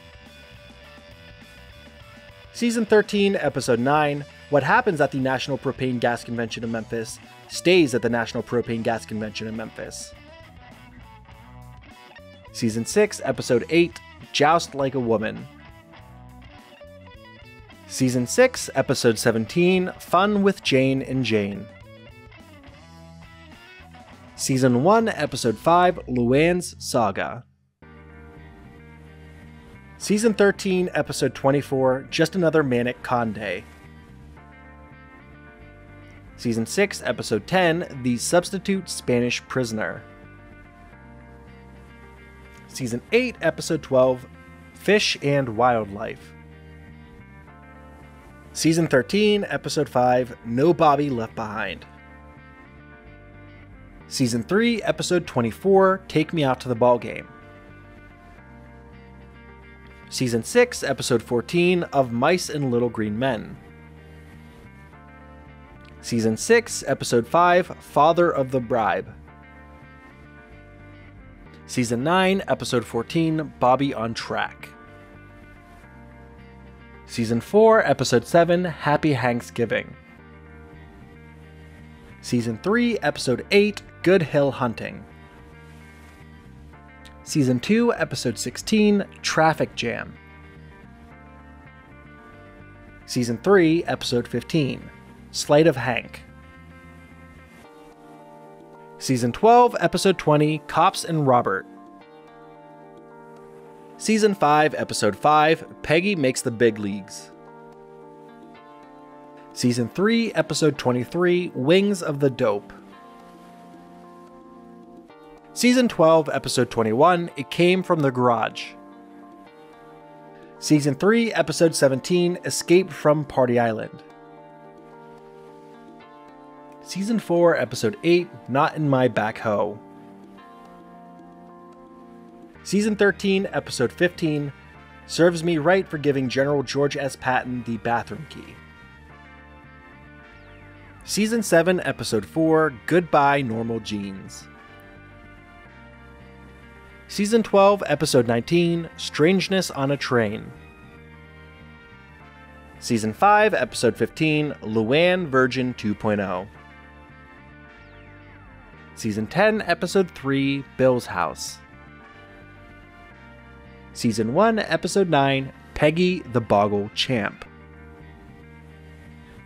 [SPEAKER 1] Season 13, Episode 9, What Happens at the National Propane Gas Convention in Memphis Stays at the National Propane Gas Convention in Memphis. Season 6, Episode 8, Joust Like a Woman. Season 6, Episode 17, Fun with Jane and Jane. Season 1, Episode 5, Luann's Saga. Season 13, Episode 24, Just Another Manic Con Day. Season 6, Episode 10, The Substitute Spanish Prisoner. Season 8, Episode 12, Fish and Wildlife. Season 13, Episode 5, No Bobby Left Behind. Season 3, Episode 24, Take Me Out to the Ball Game. Season 6, Episode 14, Of Mice and Little Green Men. Season 6, Episode 5, Father of the Bribe. Season 9, Episode 14, Bobby on Track. Season 4, Episode 7, Happy Thanksgiving. Season 3, Episode 8, Good Hill Hunting. Season 2, Episode 16, Traffic Jam. Season 3, Episode 15, Sleight of Hank. Season 12, Episode 20, Cops and Robert. Season 5, Episode 5, Peggy Makes the Big Leagues. Season 3, Episode 23, Wings of the Dope. Season 12, Episode 21, It Came from the Garage. Season 3, Episode 17, Escape from Party Island. Season 4, Episode 8, Not in My Backhoe. Season 13, Episode 15, Serves Me Right for Giving General George S. Patton the bathroom key. Season 7, Episode 4, Goodbye Normal Jeans. Season 12, Episode 19, Strangeness on a Train. Season 5, Episode 15, Luann Virgin 2.0. Season 10, Episode 3, Bill's House. Season 1, Episode 9, Peggy the Boggle Champ.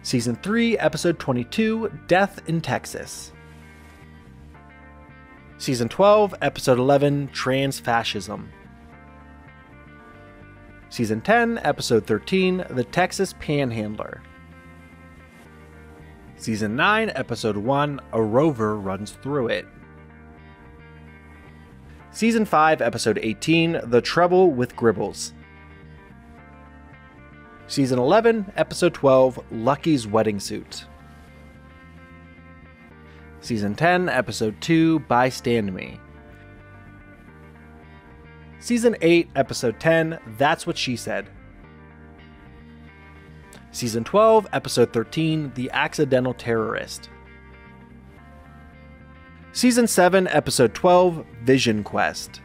[SPEAKER 1] Season 3, Episode 22, Death in Texas. Season 12, Episode 11, Trans-Fascism. Season 10, Episode 13, The Texas Panhandler. Season 9, Episode 1, A Rover Runs Through It. Season 5, Episode 18, The Trouble with Gribbles. Season 11, Episode 12, Lucky's Wedding Suit. Season 10, Episode 2, Bystand Me. Season 8, Episode 10, That's What She Said. Season 12, Episode 13, The Accidental Terrorist. Season 7, Episode 12, Vision Quest.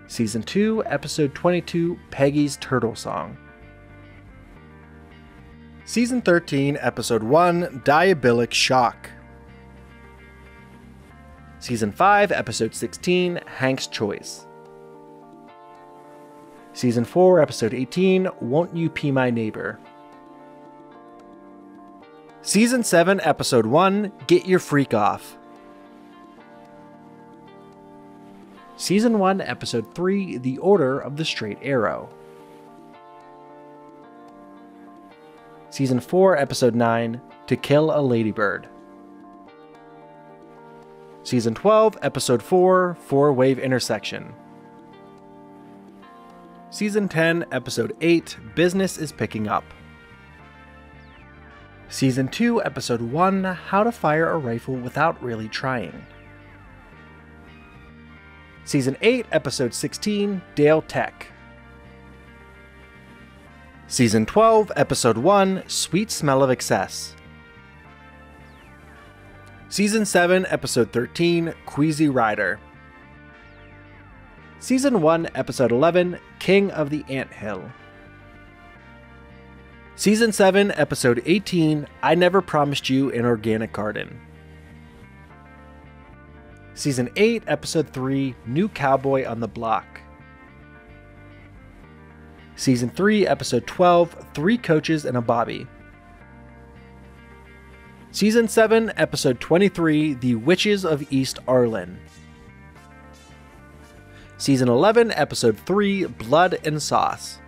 [SPEAKER 1] Season 2, Episode 22, Peggy's Turtle Song. Season 13, Episode 1, Diabolic Shock. Season 5, Episode 16, Hank's Choice. Season 4, Episode 18, Won't You Pee My Neighbor? Season 7, Episode 1, Get Your Freak Off. Season 1, Episode 3, The Order of the Straight Arrow. Season 4, Episode 9, To Kill a Ladybird. Season 12, Episode 4, Four-Wave Intersection. Season 10, Episode 8, Business is Picking Up. Season 2, Episode 1, How to Fire a Rifle Without Really Trying. Season 8, Episode 16, Dale Tech. Season 12, Episode 1, Sweet Smell of Excess. Season 7, Episode 13, Queasy Rider. Season 1, Episode 11, King of the Anthill. Season 7, Episode 18, I Never Promised You an Organic Garden. Season 8, Episode 3, New Cowboy on the Block. Season 3, Episode 12, Three Coaches and a Bobby. Season 7, Episode 23, The Witches of East Arlen. Season 11, Episode 3, Blood and Sauce.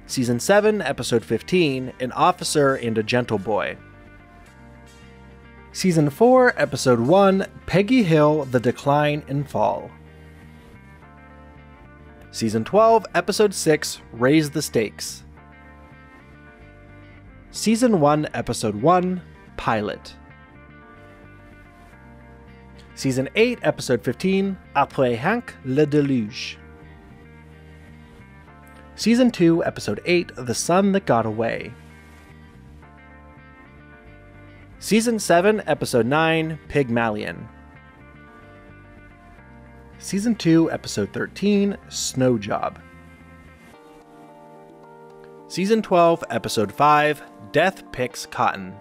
[SPEAKER 1] Season 7, Episode 15, An Officer and a Gentle Boy. Season 4, Episode 1, Peggy Hill, The Decline and Fall. Season 12, Episode 6, Raise the Stakes. Season 1, Episode 1, Pilot. Season 8, Episode 15, Après Hank, Le Deluge. Season 2, Episode 8, The Son That Got Away. Season 7, Episode 9, Pygmalion. Season 2, Episode 13, Snow Job. Season 12, Episode 5, Death Picks Cotton.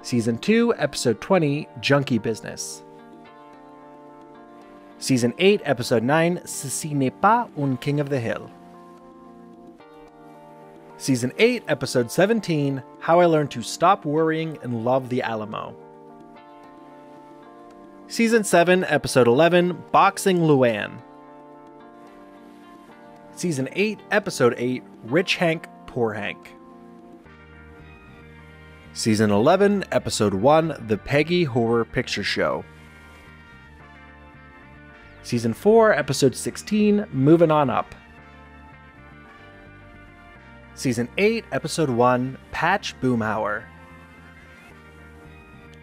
[SPEAKER 1] Season 2, Episode 20, Junkie Business. Season 8, Episode 9, Ceci n'est pas un King of the Hill. Season 8, Episode 17, How I Learned to Stop Worrying and Love the Alamo. Season 7, Episode 11, Boxing Luann. Season 8, Episode 8, Rich Hank, Poor Hank. Season 11, Episode 1, The Peggy Horror Picture Show. Season 4, Episode 16, Moving On Up. Season 8, Episode 1, Patch Boomhauer.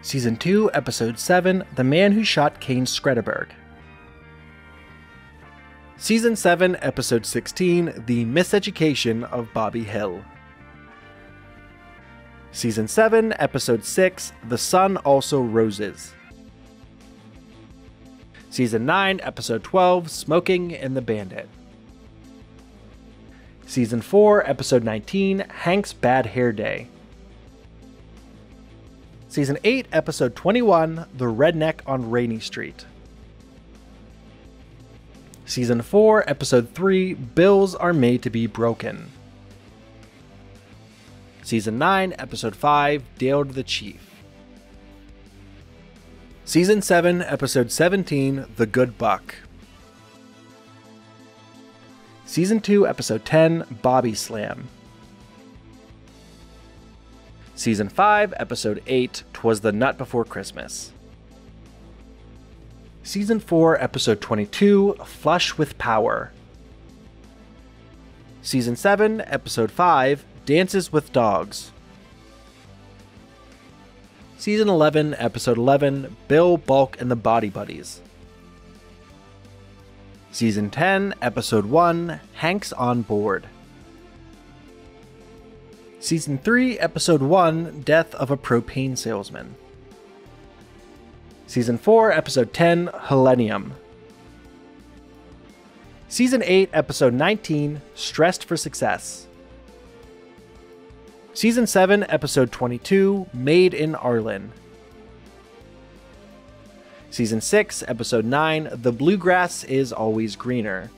[SPEAKER 1] Season 2, Episode 7, The Man Who Shot Kane Skredeberg. Season 7, Episode 16, The Miseducation of Bobby Hill. Season 7, Episode 6, The Sun Also Roses. Season 9, Episode 12, Smoking and the Bandit. Season 4, Episode 19, Hank's Bad Hair Day. Season 8, Episode 21, The Redneck on Rainy Street. Season 4, Episode 3, Bills Are Made to Be Broken. Season 9, Episode 5, Dale the Chief. Season 7, Episode 17, The Good Buck. Season 2, Episode 10, Bobby Slam. Season 5, Episode 8, 'Twas the Nut Before Christmas. Season 4, Episode 22, Flush with Power. Season 7, Episode 5, Dances with Dogs. Season 11, Episode 11, Bill, Bulk, and the Body Buddies. Season 10, Episode 1, Hank's on Board. Season 3, Episode 1, Death of a Propane Salesman. Season 4, Episode 10, Helenium. Season 8, Episode 19, Stressed for Success. Season 7, Episode 22, Made in Arlen. Season 6, Episode 9, The Bluegrass is Always Greener.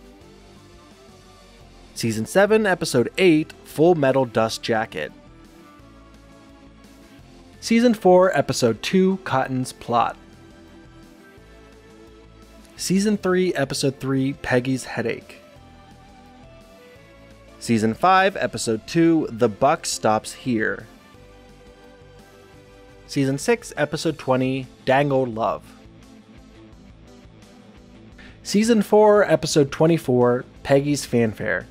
[SPEAKER 1] Season 7, Episode 8, Full Metal Dust Jacket. Season 4, Episode 2, Cotton's Plot. Season 3, Episode 3, Peggy's Headache. Season 5, Episode 2, The Buck Stops Here. Season 6, Episode 20, Dangled Love. Season 4, Episode 24, Peggy's Fanfare.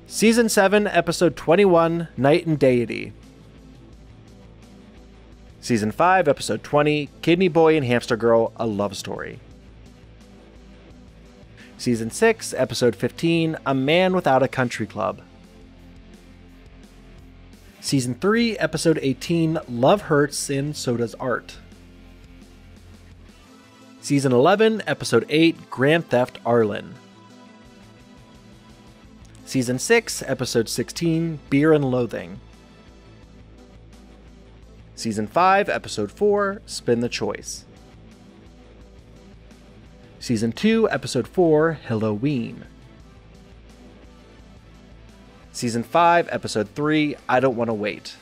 [SPEAKER 1] Season 7, Episode 21, Night and Deity. Season 5, Episode 20, Kidney Boy and Hamster Girl, A Love Story. Season 6, Episode 15, A Man Without a Country Club. Season 3, Episode 18, Love Hurts and So Does Art. Season 11, Episode 8, Grand Theft Arlen. Season 6, Episode 16, Beer and Loathing. Season 5, Episode 4, Spin the Choice. Season 2, Episode 4, Halloween. Season 5, Episode 3, I Don't Want to Wait.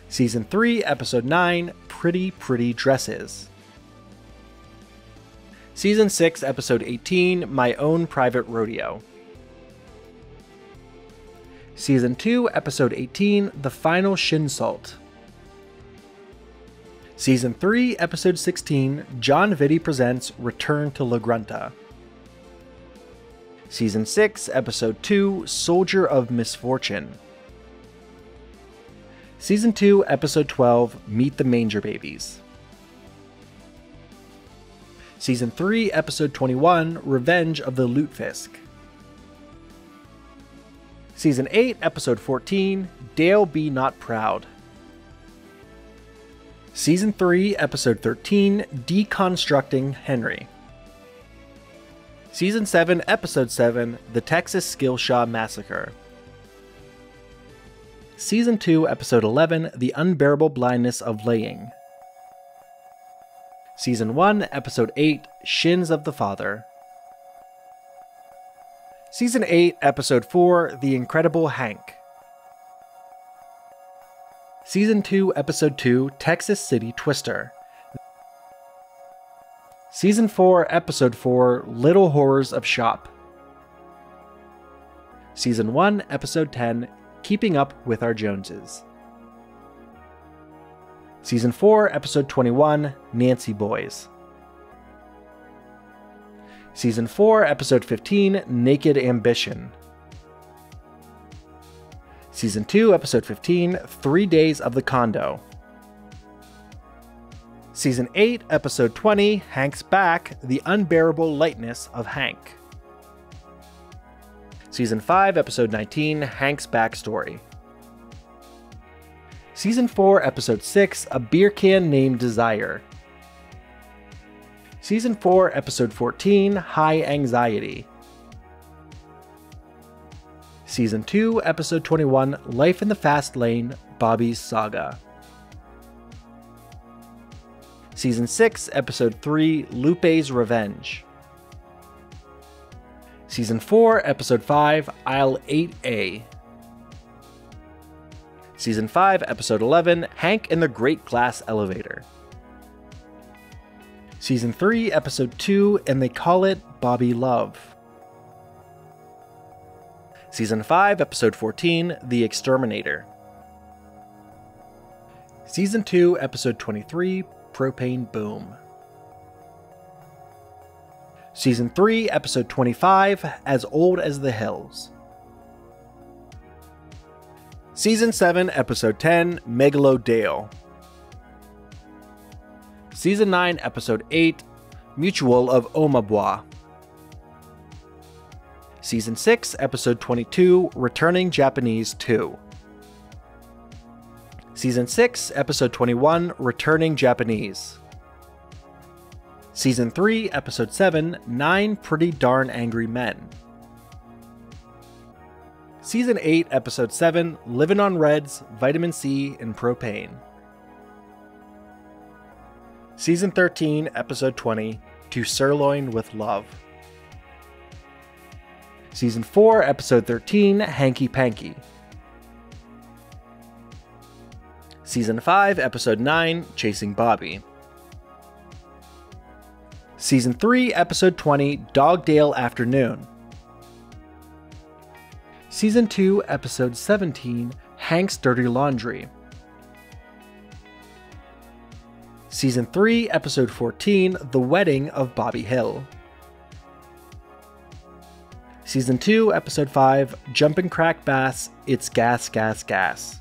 [SPEAKER 1] Season 3, Episode 9, Pretty Pretty Dresses. Season 6, Episode 18, My Own Private Rodeo. Season 2, Episode 18, The Final Shinsult. Season 3, Episode 16, John Vitti Presents Return to La Grunta. Season 6, Episode 2, Soldier of Misfortune. Season 2, Episode 12, Meet the Manger Babies. Season 3, Episode 21, Revenge of the Lutefisk. Season 8, Episode 14, Dale Be Not Proud. Season 3, Episode 13, Deconstructing Henry. Season 7, Episode 7, The Texas Skillshaw Massacre. Season 2, Episode 11, The Unbearable Blindness of Laying. Season 1, Episode 8, Shins of the Father. Season 8, Episode 4, The Incredible Hank. Season 2, Episode 2, Texas City Twister. Season 4, Episode 4, Little Horrors of Shop. Season 1, Episode 10, Keeping Up with Our Joneses. Season 4, Episode 21, Nancy Boys. Season 4, Episode 15, Naked Ambition. Season 2, Episode 15, 3 Days of the Condo. Season 8, Episode 20, Hank's Back, The Unbearable Lightness of Hank. Season 5, Episode 19, Hank's Backstory. Season 4, Episode 6, A Beer Can Named Desire. Season 4, Episode 14, High Anxiety. Season 2, Episode 21, Life in the Fast Lane, Bobby's Saga. Season 6, Episode 3, Lupe's Revenge. Season 4, Episode 5, Aisle 8A. Season 5, Episode 11, Hank in the Great Glass Elevator. Season 3, Episode 2, And They Call It Bobby Love. Season 5, Episode 14, The Exterminator. Season 2, Episode 23, Propane Boom. Season 3, Episode 25, As Old as the Hills. Season 7, Episode 10, Megalodale. Season 9, Episode 8, Mutual of Omabwa. Season 6, Episode 22, Returning Japanese 2. Season 6, Episode 21, Returning Japanese. Season 3, Episode 7, 9 Pretty Darn Angry Men. Season 8, Episode 7, Living on Reds, Vitamin C, and Propane. Season 13, Episode 20, To Sirloin with Love. Season 4, Episode 13, Hanky Panky. Season 5, Episode 9, Chasing Bobby. Season 3, Episode 20, Dogdale Afternoon. Season 2, Episode 17, Hank's Dirty Laundry. Season 3, Episode 14, The Wedding of Bobby Hill. Season 2, Episode 5, Jumpin' Crack Bass, It's Gas, Gas, Gas.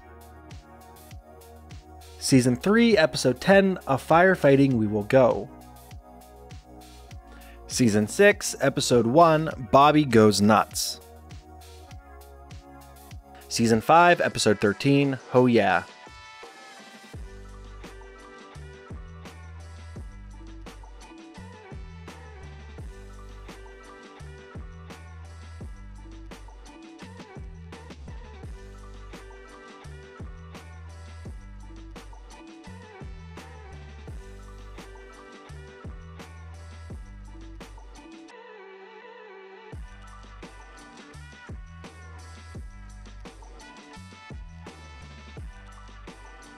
[SPEAKER 1] Season 3, Episode 10, A Firefighting We Will Go. Season 6, Episode 1, Bobby Goes Nuts. Season 5, Episode 13, Ho Yeah.